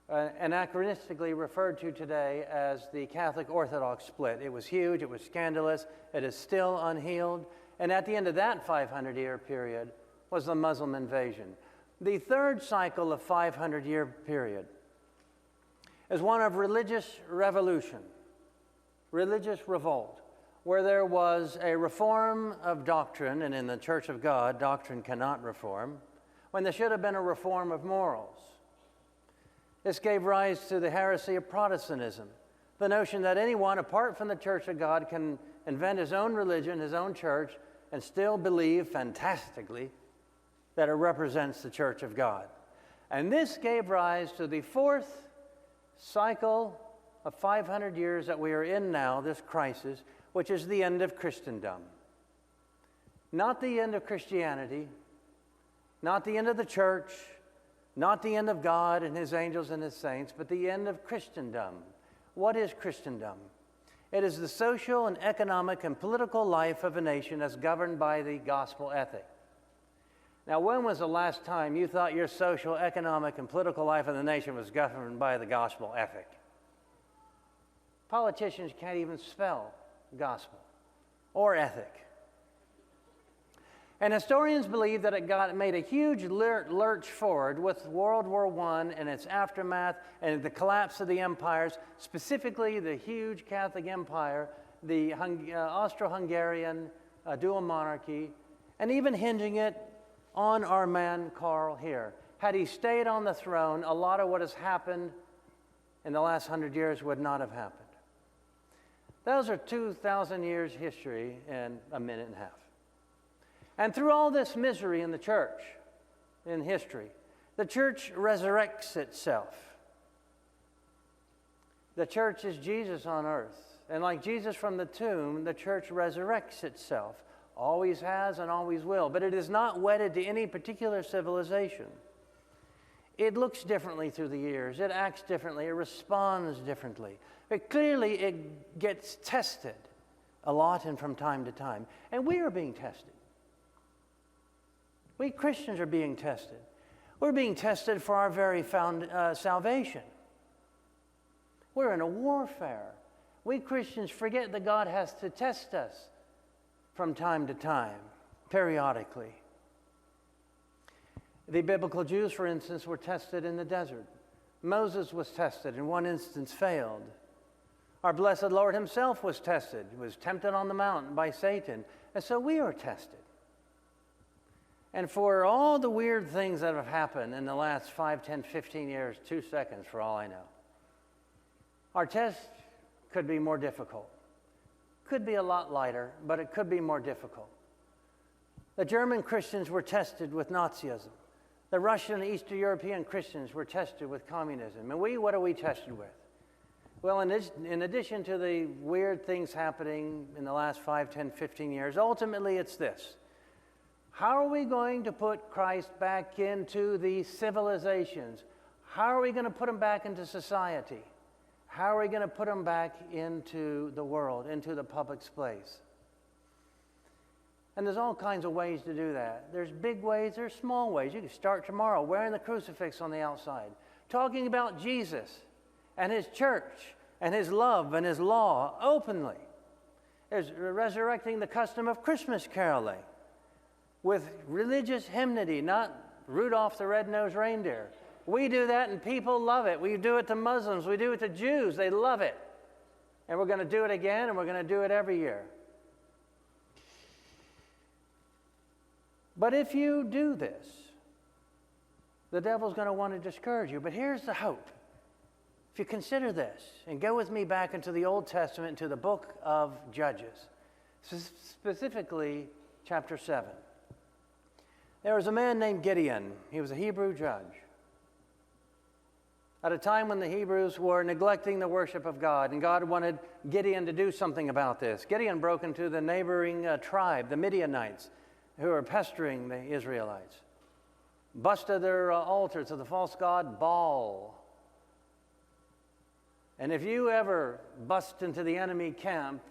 anachronistically referred to today as the Catholic Orthodox split. It was huge, it was scandalous, it is still unhealed, and at the end of that 500-year period was the Muslim invasion. The third cycle of 500-year period is one of religious revolution, religious revolt, where there was a reform of doctrine, and in the Church of God, doctrine cannot reform, when there should have been a reform of morals. This gave rise to the heresy of Protestantism, the notion that anyone apart from the Church of God can invent his own religion, his own church, and still believe fantastically that it represents the Church of God. And this gave rise to the fourth cycle of 500 years that we are in now, this crisis, which is the end of Christendom. Not the end of Christianity, not the end of the church, not the end of God and his angels and his saints, but the end of Christendom. What is Christendom? It is the social and economic and political life of a nation as governed by the gospel ethic. Now, when was the last time you thought your social, economic, and political life of the nation was governed by the gospel ethic? Politicians can't even spell gospel or ethic. And historians believe that it made a huge lurch forward with World War I and its aftermath and the collapse of the empires, specifically the huge Catholic Empire, the Austro-Hungarian dual monarchy, and even hinging it on our man Karl here. Had he stayed on the throne, a lot of what has happened in the last 100 years would not have happened. Those are 2,000 years history in a minute and a half. And through all this misery in the church, in history, the church resurrects itself. The church is Jesus on earth. And like Jesus from the tomb, the church resurrects itself. Always has and always will. But it is not wedded to any particular civilization. It looks differently through the years. It acts differently. It responds differently. But clearly it gets tested a lot and from time to time. And we are being tested. We Christians are being tested. We're being tested for our very salvation. We're in a warfare. We Christians forget that God has to test us from time to time, periodically. The biblical Jews, for instance, were tested in the desert. Moses was tested, in one instance failed. Our blessed Lord himself was tested. He was tempted on the mountain by Satan. And so we are tested. And for all the weird things that have happened in the last 5, 10, 15 years, 2 seconds for all I know, our test could be more difficult. Could be a lot lighter, but it could be more difficult. The German Christians were tested with Nazism. The Russian and Eastern European Christians were tested with communism. And what are we tested with? Well, in addition to the weird things happening in the last 5, 10, 15 years, ultimately it's this. How are we going to put Christ back into the civilizations? How are we going to put him back into society? How are we going to put him back into the world, into the public space? And there's all kinds of ways to do that. There's big ways, there's small ways. You can start tomorrow wearing the crucifix on the outside, talking about Jesus and his church and his love and his law openly. There's resurrecting the custom of Christmas caroling with religious hymnody, not Rudolph the Red-Nosed Reindeer. We do that and people love it. We do it to Muslims. We do it to Jews. They love it. And we're going to do it again, and we're going to do it every year. But if you do this, the devil's going to want to discourage you. But here's the hope. If you consider this, and go with me back into the Old Testament, to the book of Judges, specifically chapter 7. There was a man named Gideon. He was a Hebrew judge. At a time when the Hebrews were neglecting the worship of God, and God wanted Gideon to do something about this. Gideon broke into the neighboring tribe, the Midianites, who were pestering the Israelites, busted their altar to the false god Baal. And if you ever bust into the enemy camp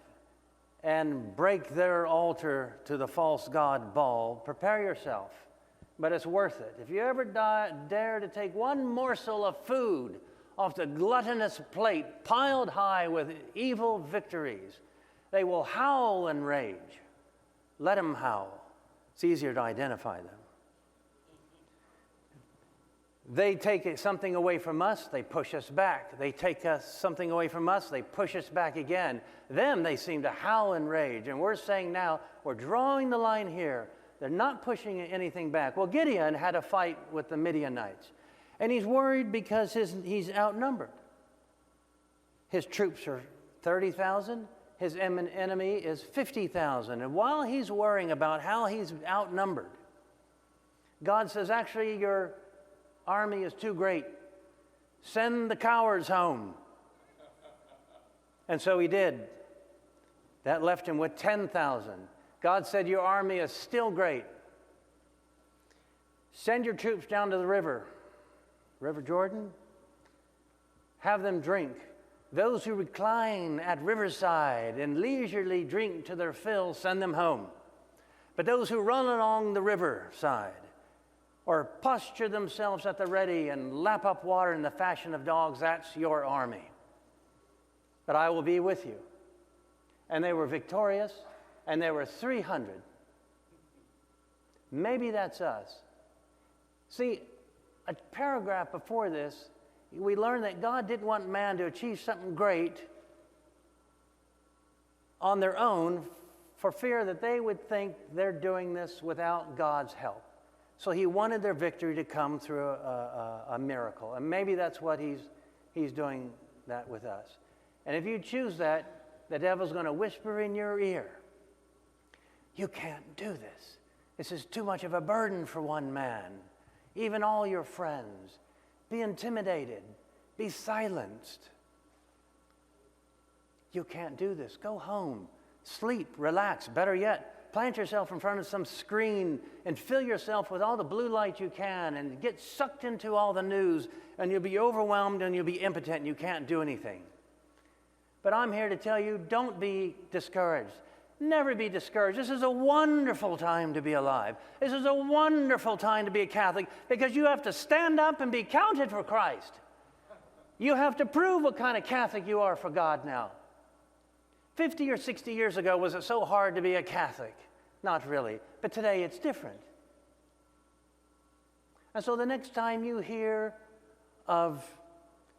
and break their altar to the false god Baal, prepare yourself. But it's worth it. If you ever dare to take one morsel of food off the gluttonous plate piled high with evil victories, they will howl and rage. Let them howl. It's easier to identify them. They take something away from us, they push us back. They take something away from us, they push us back again. Them, they seem to howl and rage. And we're saying now, we're drawing the line here. They're not pushing anything back. Well, Gideon had a fight with the Midianites. And he's worried because he's outnumbered. His troops are 30,000. His enemy is 50,000. And while he's worrying about how he's outnumbered, God says, actually, your army is too great. Send the cowards home. And so he did. That left him with 10,000. God said, your army is still great. Send your troops down to the River Jordan. Have them drink. Those who recline at riverside and leisurely drink to their fill, send them home. But those who run along the riverside or posture themselves at the ready and lap up water in the fashion of dogs, that's your army. But I will be with you. And they were victorious. And there were 300. Maybe that's us. See, a paragraph before this, we learned that God didn't want man to achieve something great on their own for fear that they would think they're doing this without God's help. So he wanted their victory to come through a miracle. And maybe that's what he's doing that with us. And if you choose that, the devil's going to whisper in your ear, you can't do this. This is too much of a burden for one man. Even all your friends. Be intimidated. Be silenced. You can't do this. Go home. Sleep. Relax. Better yet, plant yourself in front of some screen and fill yourself with all the blue light you can and get sucked into all the news, and you'll be overwhelmed and you'll be impotent and you can't do anything. But I'm here to tell you, don't be discouraged. Never be discouraged. This is a wonderful time to be alive. This is a wonderful time to be a Catholic because you have to stand up and be counted for Christ. You have to prove what kind of Catholic you are for God now. 50 or 60 years ago, was it so hard to be a Catholic? Not really. But today it's different. And so the next time you hear of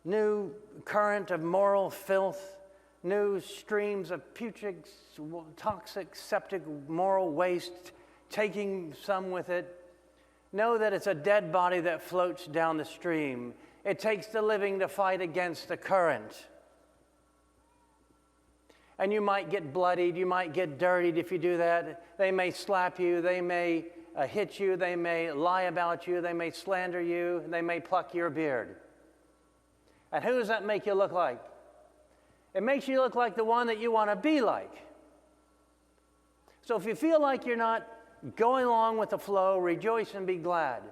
new current of moral filth, new streams of putrid, toxic, septic, moral waste, taking some with it, know that it's a dead body that floats down the stream. It takes the living to fight against the current. And you might get bloodied, you might get dirtied if you do that. They may slap you, they may hit you, they may lie about you, they may slander you, they may pluck your beard. And who does that make you look like? It makes you look like the one that you want to be like. So if you feel like you're not going along with the flow, rejoice and be glad,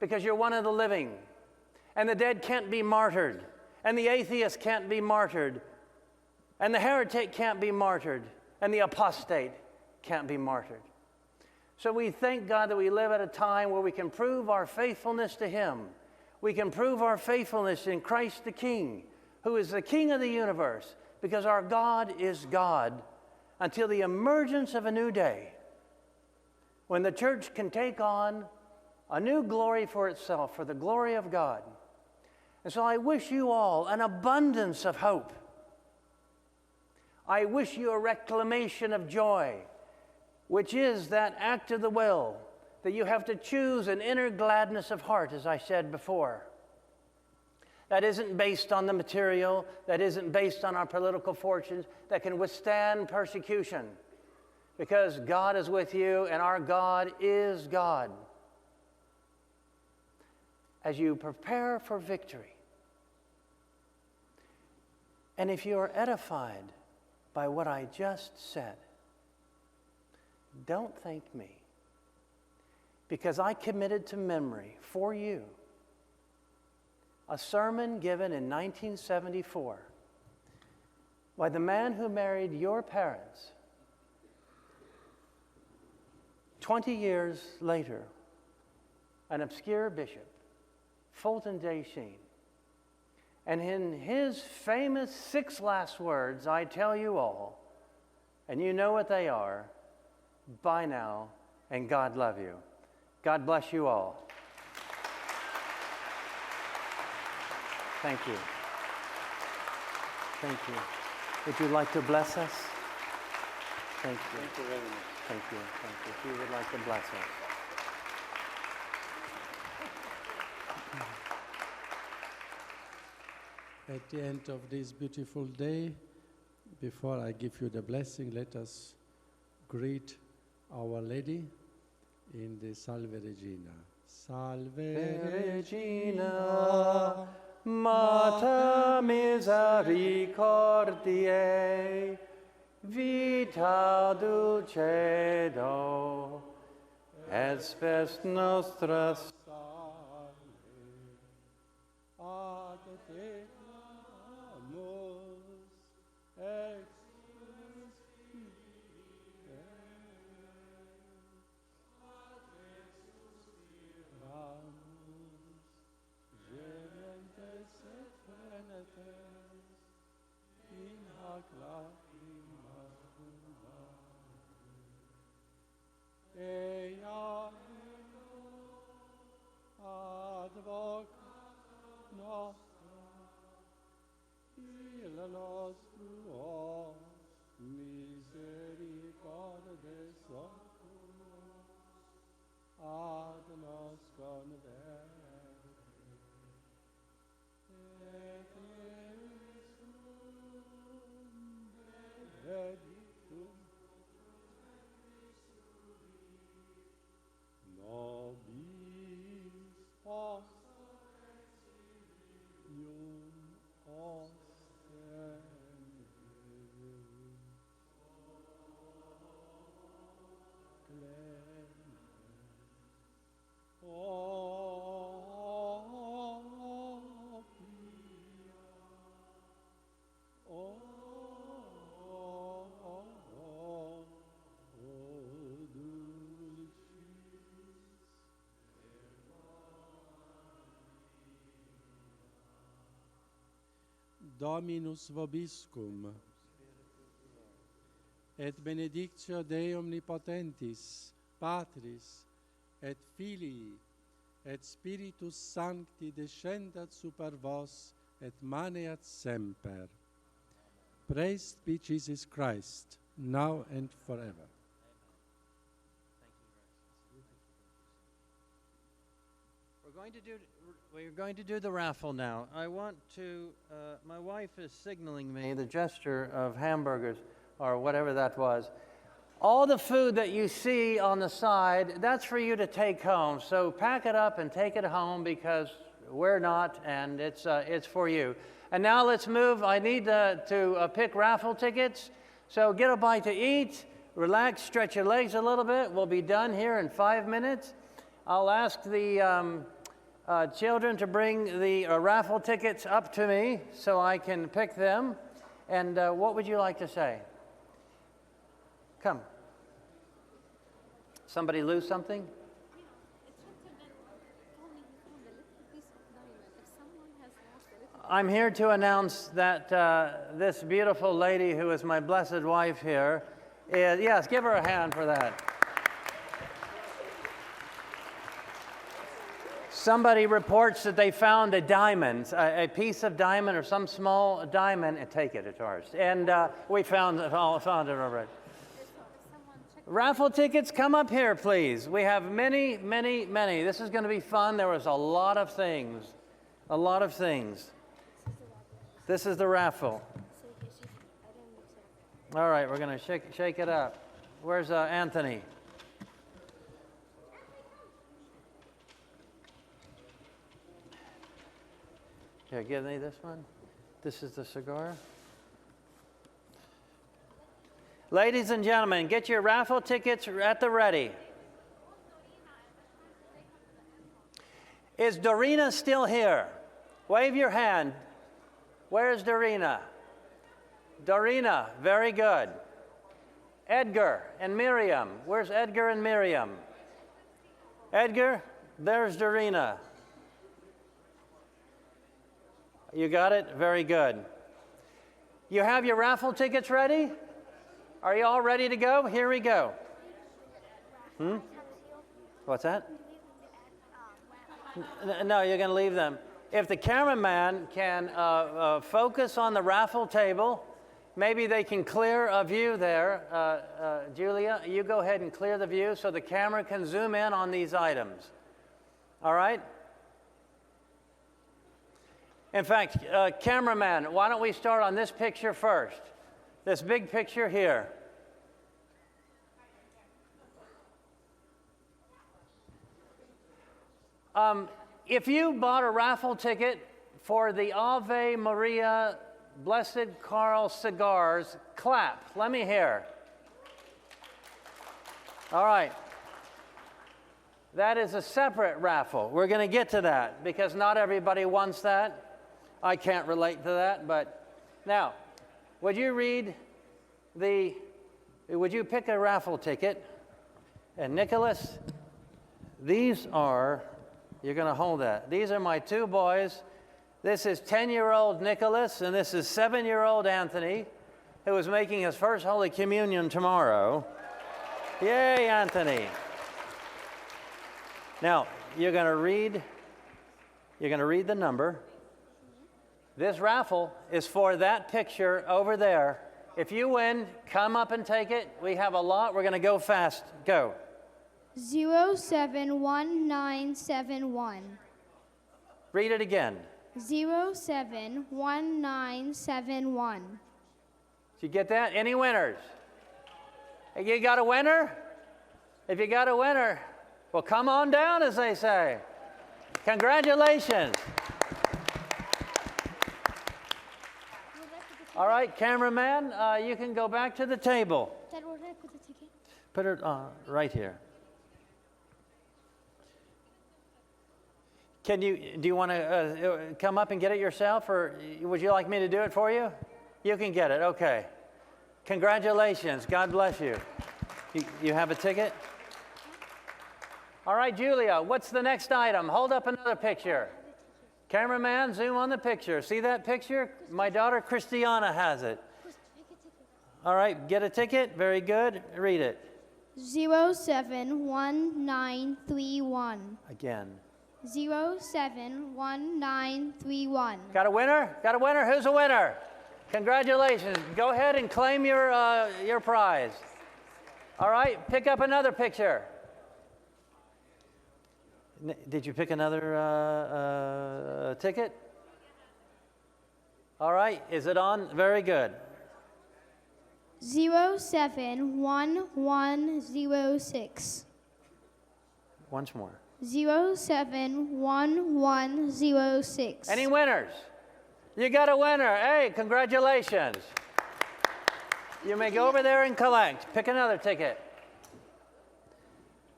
because you're one of the living. And the dead can't be martyred, and the atheist can't be martyred, and the heretic can't be martyred, and the apostate can't be martyred. So we thank God that we live at a time where we can prove our faithfulness to Him. We can prove our faithfulness in Christ the King, who is the King of the universe, because our God is God until the emergence of a new day, when the church can take on a new glory for itself, for the glory of God. And so I wish you all an abundance of hope. I wish you a reclamation of joy, which is that act of the will that you have to choose an inner gladness of heart, as I said before. That isn't based on the material, that isn't based on our political fortunes, that can withstand persecution, because God is with you and our God is God. As you prepare for victory, and if you are edified by what I just said, don't thank me, because I committed to memory for you a sermon given in 1974 by the man who married your parents 20 years later, an obscure bishop, Fulton J. Sheen. And in his famous 6 last words, I tell you all, and you know what they are, bye now, and God love you. God bless you all. Thank you. Thank you. Would you like to bless us? Thank you. Thank you very much. Thank you. Thank you. If you would like to bless us. At the end of this beautiful day, before I give you the blessing, let us greet Our Lady in the Salve Regina. Salve Regina, Mater misericordiae, vita dulcedo, et spes nostra Salve, ad te clamamus, ex gementes et frenetes, in hac lacrimas ea advocat nostra, il nostro misericordes oculos, ad nos converte, et benedictum nobis ostium ostende. Dominus vobiscum, et benedictio Dei omnipotentis, Patris, et Filii, et Spiritus Sancti descendat super vos, et maneat semper. Praised be Jesus Christ, now and forever. We're going to do the raffle now. I want to, my wife is signaling me the gesture of hamburgers, or whatever that was. All the food that you see on the side, that's for you to take home. So pack it up and take it home, because we're not, and it's for you. And now let's move. I need to pick raffle tickets. So get a bite to eat, relax, stretch your legs a little bit. We'll be done here in 5 minutes. I'll ask the children to bring the raffle tickets up to me so I can pick them. And what would you like to say? Come. Somebody lose something? I'm here to announce that this beautiful lady who is my blessed wife here is, yes, give her a hand for that. Somebody reports that they found a diamond, a piece of diamond or some small diamond, and take it, it's ours. And we found it already. Raffle tickets, come up here, please. We have many, many, many. This is going to be fun. There was a lot of things. A lot of things. This is the raffle. All right, we're going to shake it up. Where's Anthony? Here, give me this one. This is the cigar. Ladies and gentlemen, get your raffle tickets at the ready. Is Dorina still here? Wave your hand. Where's Dorina? Dorina, very good. Edgar and Miriam. Where's Edgar and Miriam? Edgar, there's Dorina. You got it? Very good. You have your raffle tickets ready? Are you all ready to go? Here we go. What's that? No, you're going to leave them. If the cameraman can focus on the raffle table, maybe they can clear a view there. Julia, you go ahead and clear the view so the camera can zoom in on these items. All right? In fact, cameraman, why don't we start on this picture first? This big picture here. If you bought a raffle ticket for the Ave Maria Blessed Karl cigars, clap. Let me hear. All right. That is a separate raffle. We're going to get to that because not everybody wants that. I can't relate to that, but now, would you pick a raffle ticket? And Nicholas, these are, you're going to hold that. These are my two boys. This is 10-year-old Nicholas, and this is 7-year-old Anthony, who is making his first Holy Communion tomorrow. Yay, Anthony. Now, you're going to read the number. This raffle is for that picture over there. If you win, come up and take it. We have a lot. We're going to go fast. Go. 071971. Read it again. 071971. Did you get that? Any winners? You got a winner? If you got a winner, well, come on down, as they say. Congratulations. All right, cameraman, you can go back to the table. Dad, where did I put the ticket? Put it right here. Do you want to come up and get it yourself, or would you like me to do it for you? You can get it, okay. Congratulations, God bless you. You have a ticket? All right, Julia, what's the next item? Hold up another picture. Cameraman, zoom on the picture. See that picture? My daughter Christiana has it. All right, get a ticket. Very good. Read it. 071931. Again. 071931. Got a winner? Got a winner? Who's a winner? Congratulations. Go ahead and claim your prize. All right, pick up another picture. Did you pick another ticket? All right, is it on? Very good. 071106. Once more. 071106. Any winners? You got a winner. Hey, congratulations. You may go over there and collect. Pick another ticket.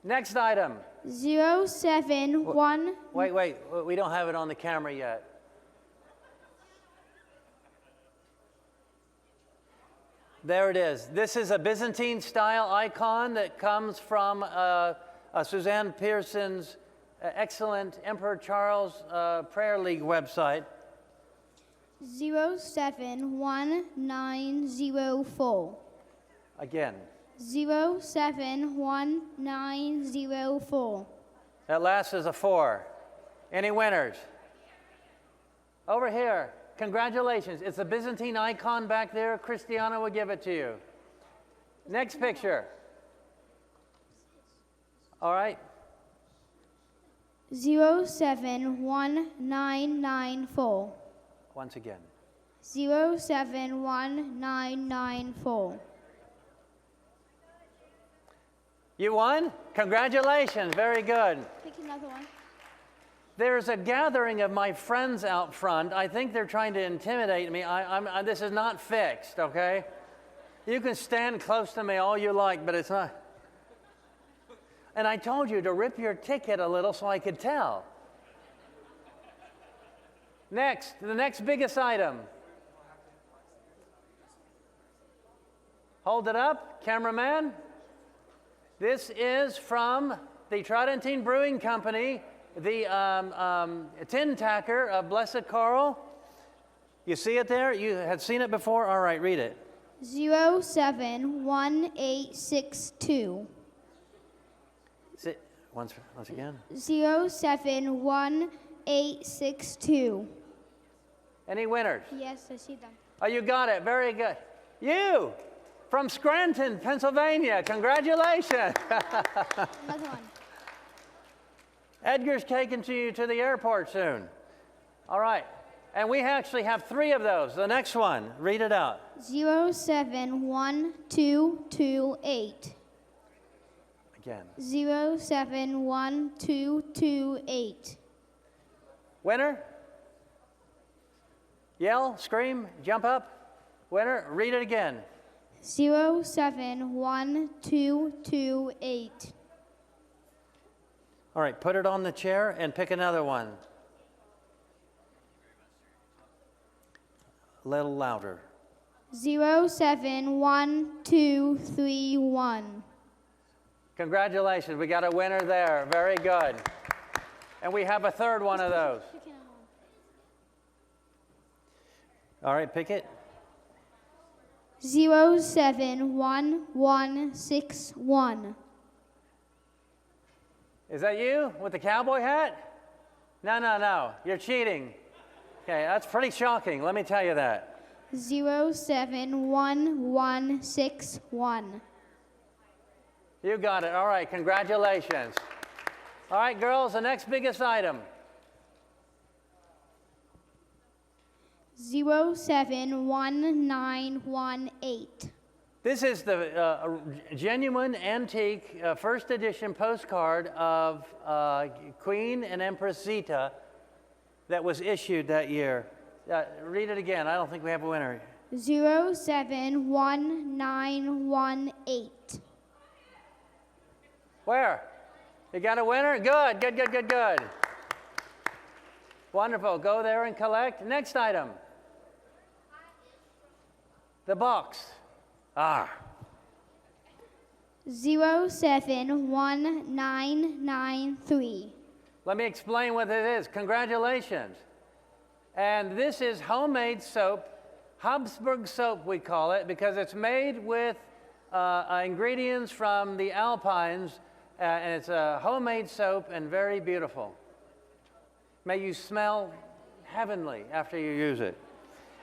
Next item. 071. Wait. We don't have it on the camera yet. There it is. This is a Byzantine-style icon that comes from Suzanne Pearson's excellent Emperor Charles Prayer League website. 071904. Again. 071904. That last is a 4. Any winners? Over here. Congratulations. It's a Byzantine icon back there. Christiana will give it to you. Next picture. All right. 071994. Once again. 071994. You won? Congratulations. Very good. Pick another one. There's a gathering of my friends out front. I think they're trying to intimidate me. This is not fixed, okay? You can stand close to me all you like, but it's not. And I told you to rip your ticket a little so I could tell. Next, the next biggest item. Hold it up, cameraman. This is from the Tridentine Brewing Company, the tin tacker of Blessed Karl. You see it there? You had seen it before? All right, read it. 071862. Once again. 071862. Any winners? Yes, I see them. Oh, you got it. Very good. You, from Scranton, Pennsylvania. Congratulations. Another one. Edgar's taking you to the airport soon. All right. And we actually have 3 of those. The next one, read it out. 071228. Again. 071228. Winner? Yell, scream, jump up. Winner, read it again. 071228. All right, put it on the chair and pick another one. A little louder. 071231. Congratulations, we got a winner there. Very good. And we have a third one of those. All right, pick it. 071161. Is that you with the cowboy hat? No. You're cheating. Okay, that's pretty shocking. Let me tell you that. 071161. You got it. All right, congratulations. All right, girls, the next biggest item. 071918. This is the genuine antique first edition postcard of Queen and Empress Zita that was issued that year. Read it again. I don't think we have a winner. 071918. Where? You got a winner? Good. Wonderful. Go there and collect. Next item. The box. 071993. Let me explain what it is. Congratulations. And this is homemade soap, Habsburg soap we call it, because it's made with ingredients from the Alpines, and it's a homemade soap and very beautiful. May you smell heavenly after you use it.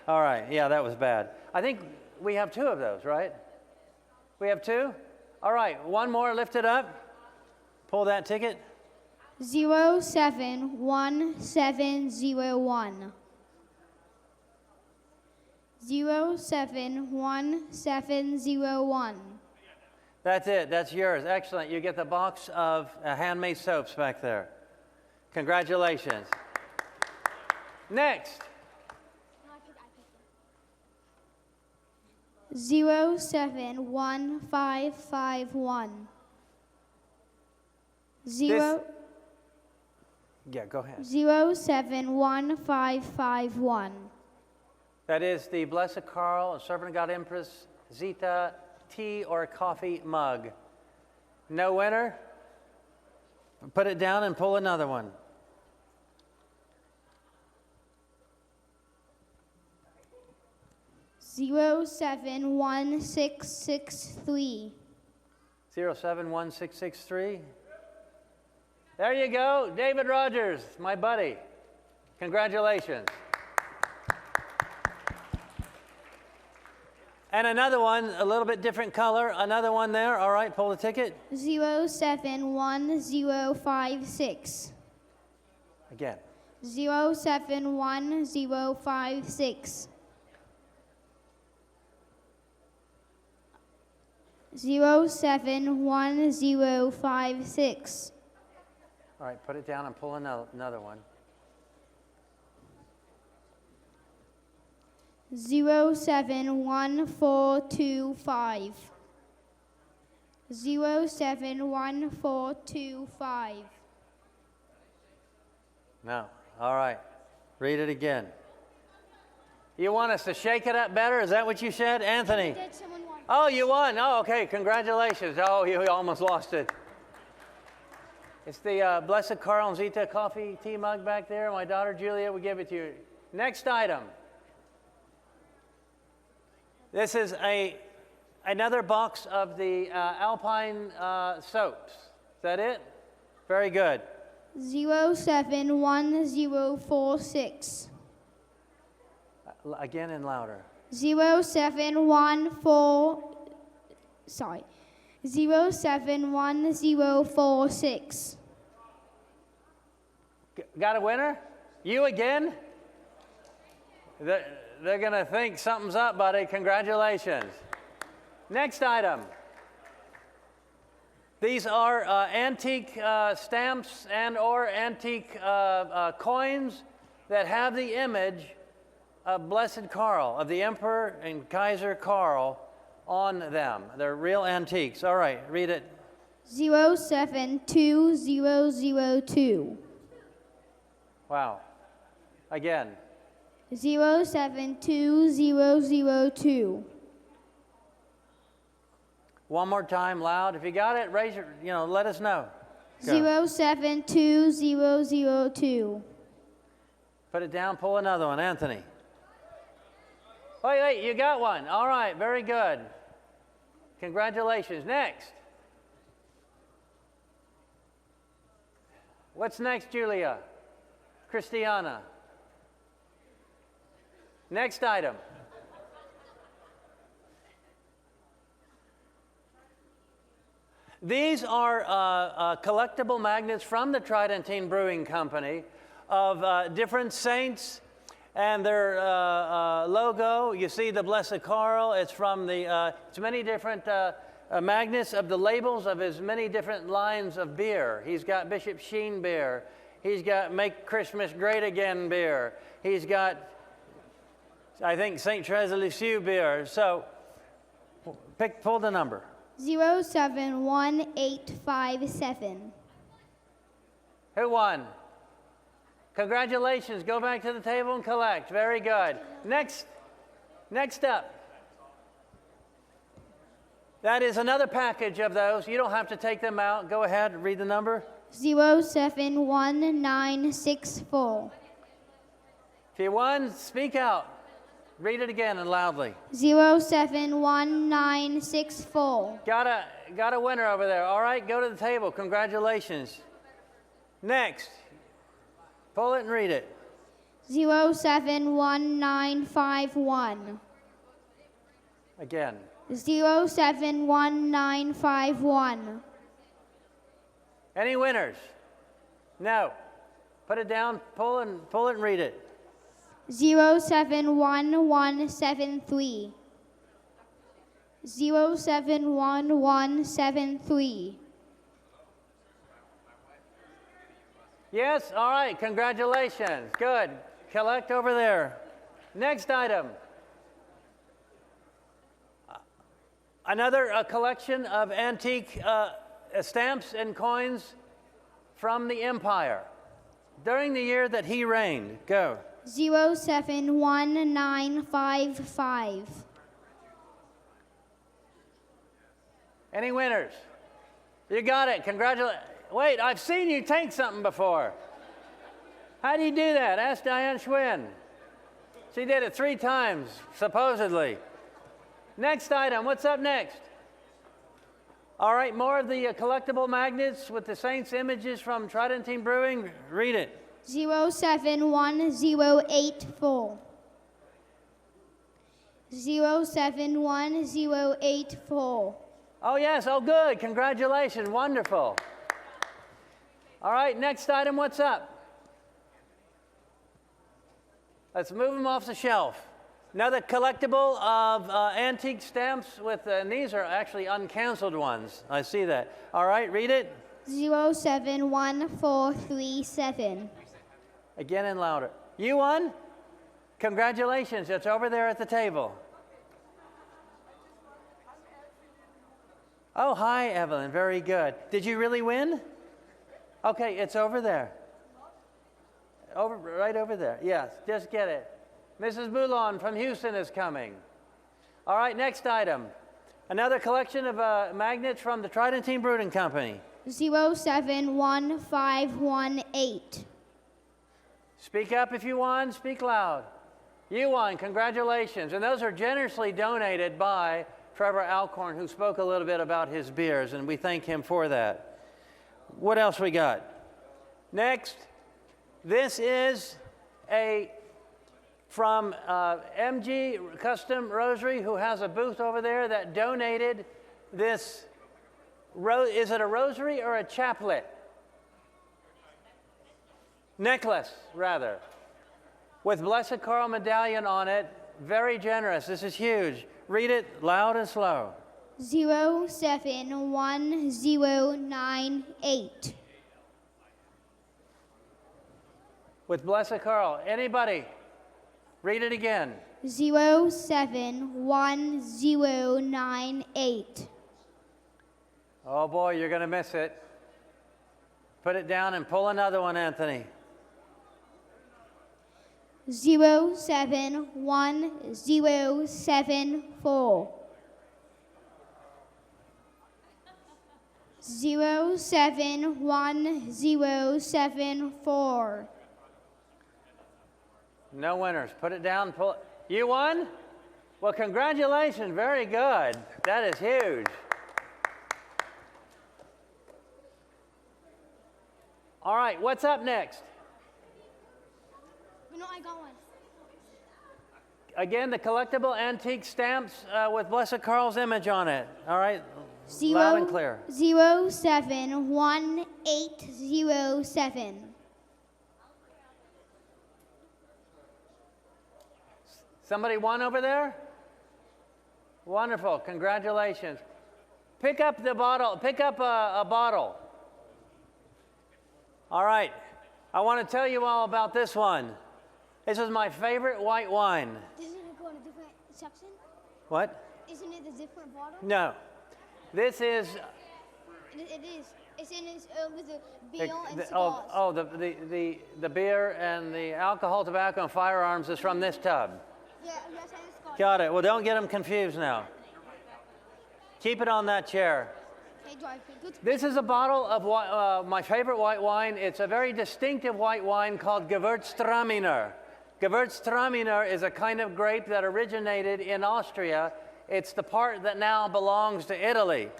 All right, yeah, that was bad. I think we have 2 of those, right? We have 2? All right, one more, lift it up. Pull that ticket. 071701. 071701. That's it, that's yours. Excellent. You get the box of handmade soaps back there. Congratulations. Next. 071551. Yeah, go ahead. 071551. That is the Blessed Karl and Servant of God Empress Zita tea or coffee mug. No winner? Put it down and pull another one. Zero 71663. 071663. There you go, David Rogers, my buddy. Congratulations. And another one, a little bit different color. Another one there. All right, pull the ticket. 071056. Again. 071056. 071056. All right, put it down and pull another one. 071425. 071425. No. All right. Read it again. You want us to shake it up better? Is that what you said, Anthony? Oh, you won. Oh, okay. Congratulations. Oh, you almost lost it. It's the Blessed Karl and Zita coffee tea mug back there. My daughter Julia will give it to you. Next item. This is another box of the Alpine soaps. Is that it? Very good. 071046. Again and louder. 071046. Got a winner? You again? They're going to think something's up, buddy. Congratulations. Next item. These are antique stamps and or antique coins that have the image of Blessed Karl, of the Emperor and Kaiser Karl on them. They're real antiques. All right, read it. 072002. Wow. Again. 072002. One more time, loud. If you got it, raise your, let us know. Go. 072002. Put it down, pull another one. Anthony. Wait, you got one. All right, very good. Congratulations. Next. What's next, Julia? Christiana. Next item. These are collectible magnets from the Tridentine Brewing Company of different saints and their logo. You see the Blessed Karl. It's from the, it's many different magnets of the labels of his many different lines of beer. He's got Bishop Sheen beer. He's got Make Christmas Great Again beer. He's got, I think, St. Therese of Lisieux beer. So pull the number. 071857. Who won? Congratulations. Go back to the table and collect. Very good. Next up. That is another package of those. You don't have to take them out. Go ahead, read the number. 071964. If you won, speak out. Read it again and loudly. 071964. Got a winner over there. All right, go to the table. Congratulations. Next. Pull it and read it. 071951. Again. 071951. Any winners? No. Put it down, pull it and read it. 071173. 071173. Yes, all right, congratulations. Good. Collect over there. Next item. Another collection of antique stamps and coins from the empire during the year that he reigned. Go. 071955. Any winners? You got it. Congratulations. Wait, I've seen you take something before. How do you do that? Ask Diane Schwinn. She did it 3 times, supposedly. Next item. What's up next? All right, more of the collectible magnets with the Saints images from Tridentine Brewing. Read it. 071084. 071084. Oh, yes. Oh, good. Congratulations. Wonderful. All right, next item. What's up? Let's move them off the shelf. Another collectible of antique stamps with, and these are actually uncanceled ones. I see that. All right, read it. 071437. Again and louder. You won? Congratulations. It's over there at the table. Oh, hi, Evelyn. Very good. Did you really win? Okay, it's over there. Right over there. Yes, just get it. Mrs. Boulon from Houston is coming. All right, next item. Another collection of magnets from the Tridentine Brewing Company. 071518. Speak up if you won. Speak loud. You won. Congratulations. And those are generously donated by Trevor Alcorn, who spoke a little bit about his beers, and we thank him for that. What else we got? Next, this is from MG Custom Rosary, who has a booth over there, that donated this. Is it a rosary or a chaplet? Necklace, rather, with Blessed Karl medallion on it. Very generous. This is huge. Read it loud and slow. 071098. With Blessed Karl. Anybody? Read it again. 071098. Oh boy, you're going to miss it. Put it down and pull another one, Anthony. 071074. 071074. No winners. Put it down. Pull it. You won? Well, congratulations. Very good. That is huge. All right, what's up next? No, I got one. Again, the collectible antique stamps with Blessed Karl's image on it. All right, loud and clear. 071807. Somebody won over there? Wonderful, congratulations. Pick up the bottle, pick up a bottle. All right, I want to tell you all about this one. This is my favorite white wine. Doesn't it go in a different section? What? Isn't it a different bottle? No. This is... It is. It's in with the beer and cigars. The beer and the alcohol, tobacco, and firearms is from this tub. Yeah, yes, and cigars. Got it. Well, don't get them confused now. Keep it on that chair. This is a bottle of my favorite white wine. It's a very distinctive white wine called Gewürztraminer. Gewürztraminer is a kind of grape that originated in Austria. It's the part that now belongs to Italy.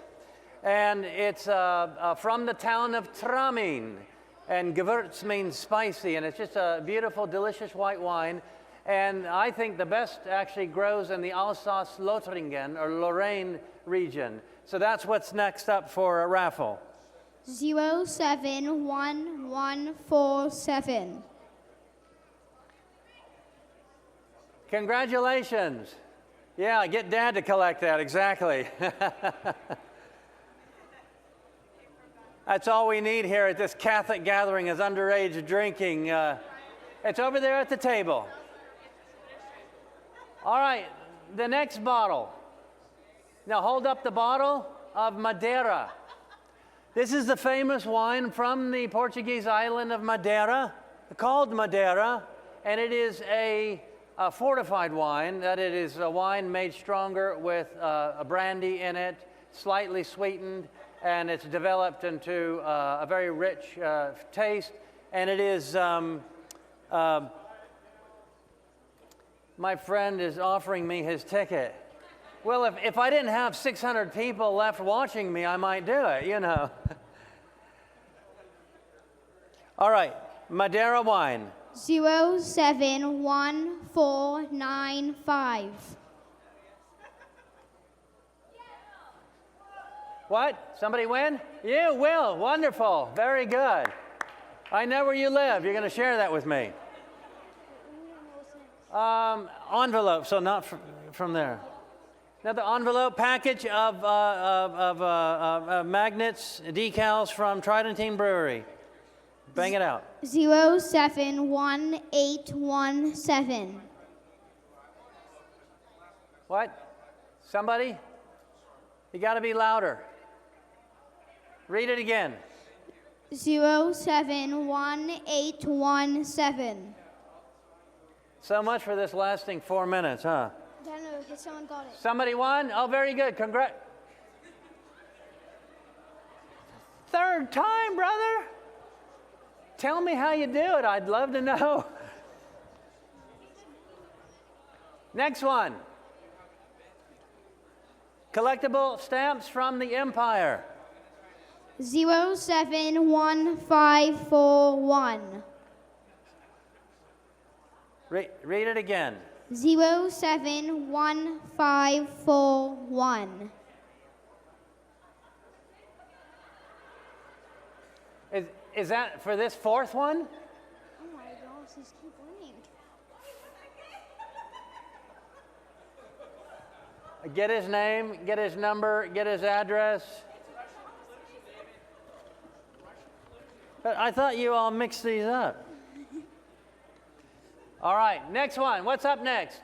And it's from the town of Tramin. And Gewürz means spicy, and it's just a beautiful, delicious white wine. And I think the best actually grows in the Alsace-Lothringen, or Lorraine region. So that's what's next up for a raffle. 071147. Congratulations. Yeah, get Dad to collect that, exactly. That's all we need here at this Catholic gathering is underage drinking. It's over there at the table. All right, the next bottle. Now hold up the bottle of Madeira. This is the famous wine from the Portuguese island of Madeira, called Madeira, and it is a fortified wine, that it is a wine made stronger with a brandy in it, slightly sweetened, and it's developed into a very rich taste, and it is, my friend is offering me his ticket. Well, if I didn't have 600 people left watching me, I might do it, you know. All right, Madeira wine. 071495. What? Somebody win? You will. Wonderful. Very good. I know where you live. You're going to share that with me. Envelope, so not from there. Another envelope package of magnets, decals from Tridentine Brewery. Bang it out. 071817. What? Somebody? You got to be louder. Read it again. 071817. So much for this lasting 4 minutes, huh? I don't know, because someone got it. Somebody won? Oh, very good. Congrats. Third time, brother. Tell me how you do it. I'd love to know. Next one. Collectible stamps from the Empire. 071541. Read it again. 071541. Is that for this fourth one? Oh my gosh, these keep winning. Get his name, get his number, get his address. But I thought you all mixed these up. All right, next one. What's up next?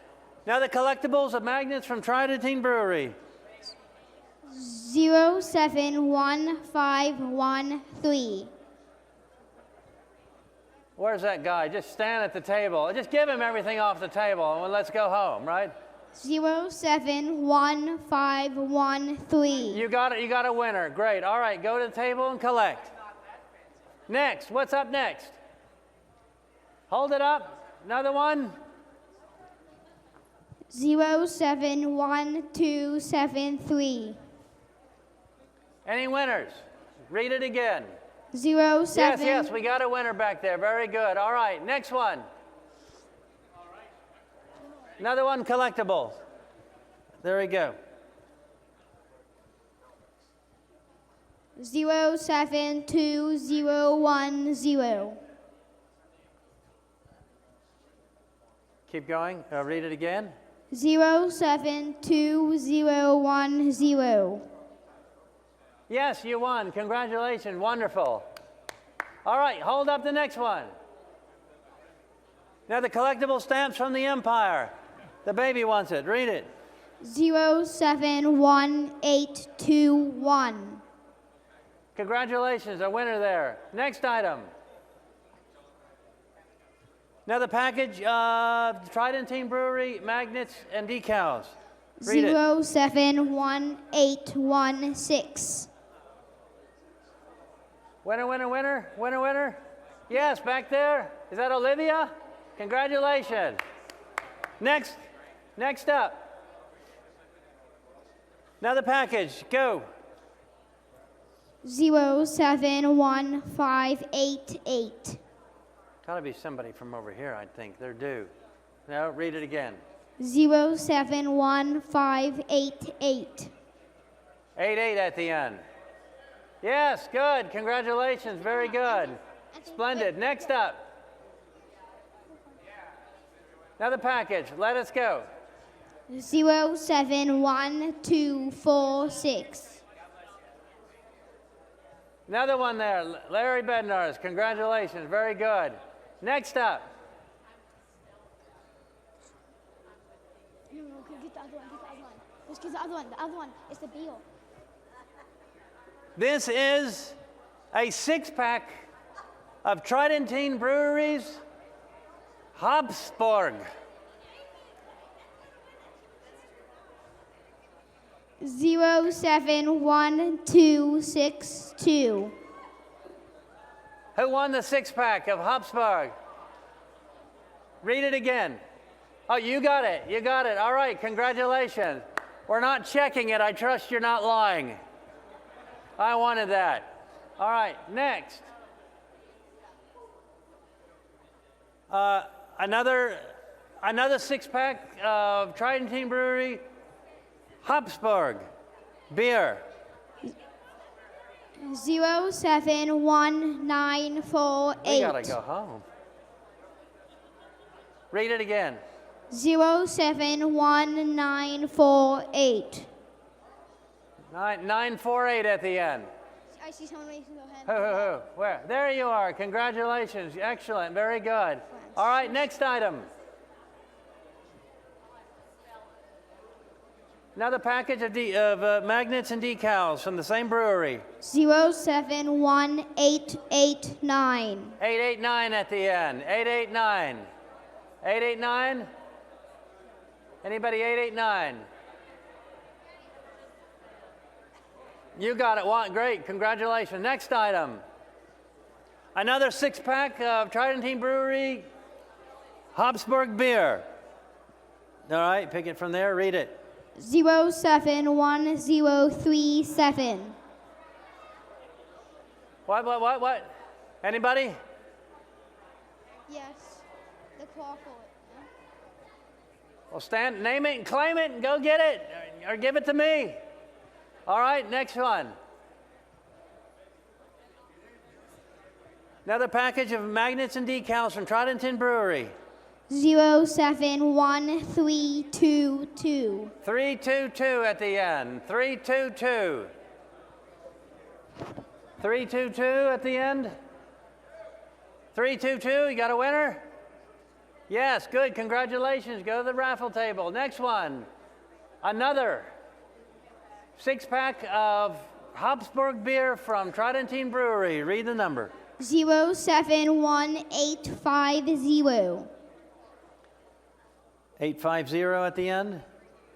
Now the collectibles of magnets from Tridentine Brewery. 071513. Where's that guy? Just stand at the table. Just give him everything off the table and let's go home, right? 071513. You got it. You got a winner. Great. All right, go to the table and collect. Next. What's up next? Hold it up. Another one. 071273. Any winners? Read it again. 07. Yes, we got a winner back there. Very good. All right, next one. Another one, collectible. There we go. 072010. Keep going. Read it again. 072010. Yes, you won. Congratulations. Wonderful. All right, hold up the next one. Now the collectible stamps from the Empire. The baby wants it. Read it. 071821. Congratulations, a winner there. Next item. Now the package of Tridentine Brewery magnets and decals. Read it. 071816. Winner, winner, winner, winner, winner. Yes, back there. Is that Olivia? Congratulations. Next up. Now the package, go. 071588. Gotta be somebody from over here, I think. They're due. No, read it again. 071588. 88 at the end. Yes, good. Congratulations. Very good. Splendid. Next up. Now the package. Let us go. 071246. Another one there. Larry Bednar's. Congratulations. Very good. Next up. other one. Get the other one. Just get the other one. The other one. It's the Beal. This is a six-pack of Tridentine Brewery's Habsburg. 071262. Who won the six-pack of Habsburg? Read it again. Oh, you got it. You got it. All right, congratulations. We're not checking it. I trust you're not lying. I wanted that. All right, next. Another six-pack of Tridentine Brewery Habsburg beer. 071948. We gotta go home. Read it again. 071948. 948 at the end. I see someone raising their hand. Who? Where? There you are. Congratulations. Excellent. Very good. All right, next item. Another package of magnets and decals from the same brewery. 071889. 889 at the end. 889. 889? Anybody 889? You got it. Great. Congratulations. Next item. Another six-pack of Tridentine Brewery Habsburg beer. All right, pick it from there. Read it. 071037. What? Anybody? Yes. The claw for it. Well, stand, name it and claim it and go get it or give it to me. All right, next one. Another package of magnets and decals from Tridentine Brewery. 071322. 322 at the end. 322. 322 at the end. 322, you got a winner? Yes, good, congratulations. Go to the raffle table. Next one. Another six-pack of Habsburg beer from Tridentine Brewery. Read the number. 071850. 850 at the end.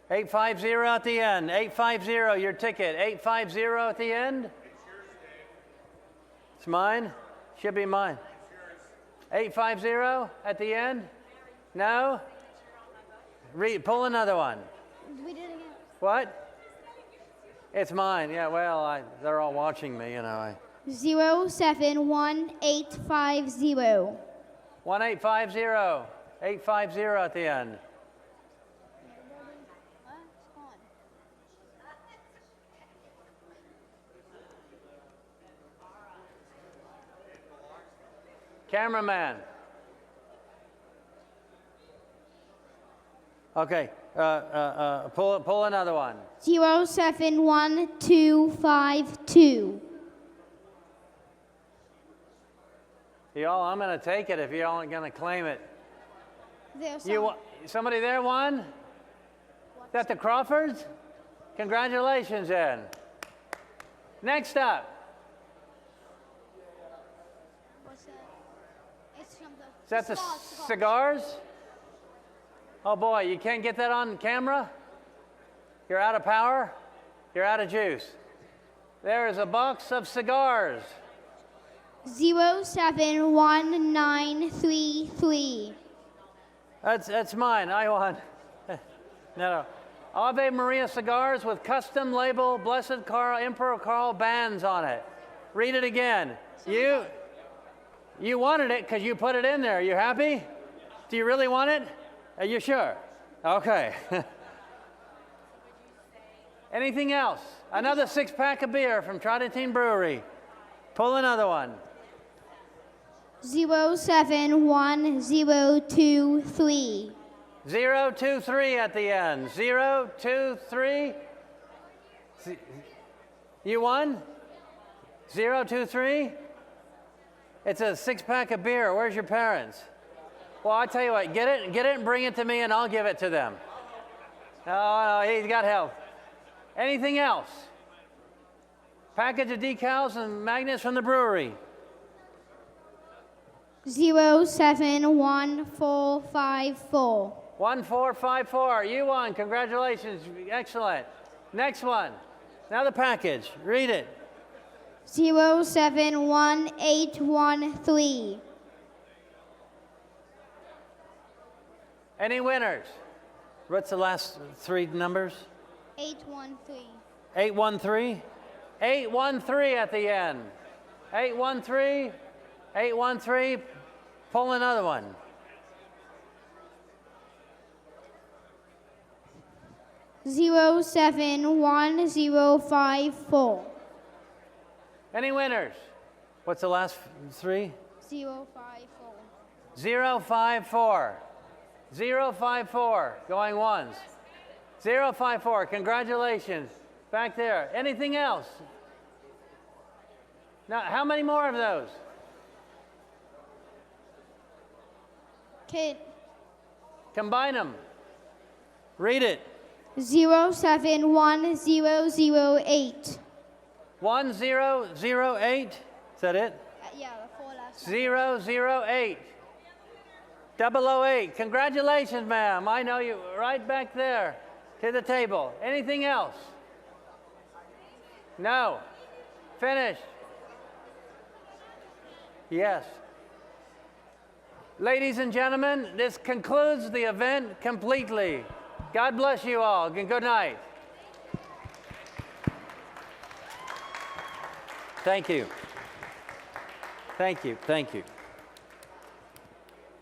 850 at the end. 850, your ticket. 850 at the end. It's mine? Should be mine. 850 at the end? No? Pull another one. We did it again. What? It's mine. Yeah, well, they're all watching me, you know. 071850. 1850. 850 at the end. Cameraman. Okay, pull another one. 071252. Y'all, I'm going to take it if y'all aren't going to claim it. There's Somebody there won? Is that the Crawfords? Congratulations, then. Next up. What's that? It's from the... Is that the cigars? Oh boy, you can't get that on camera? You're out of power? You're out of juice. There is a box of cigars. 071933. That's mine. I won. No. Ave Maria cigars with custom label Blessed Karl, Emperor Karl bands on it. Read it again. You wanted it because you put it in there. Are you happy? Do you really want it? Are you sure? Okay. Anything else? Another six-pack of beer from Tridentine Brewery. Pull another one. 071023. 023 at the end. 023. You won? 023? It's a six-pack of beer. Where's your parents? Well, I tell you what, get it and bring it to me and I'll give it to them. Oh, no, he's got help. Anything else? Package of decals and magnets from the brewery. 07154. 1454. You won. Congratulations. Excellent. Next one. Now the package. Read it. 071813. Any winners? What's the last three numbers? 813. 813? 813 at the end. 813. 813. Pull another one. 07154. Any winners? What's the last three? 054. 054. 054. Going once. 054. Congratulations. Back there. Anything else? Now, how many more of those? Kid. Combine them. Read it. 071008. 1008. Is that it? Yeah, the four last. 008. 008. Congratulations, ma'am. I know you. Right back there to the table. Anything else? No. Finished. Yes. Ladies and gentlemen, this concludes the event completely. God bless you all, and good night. Thank you. Thank you. Thank you.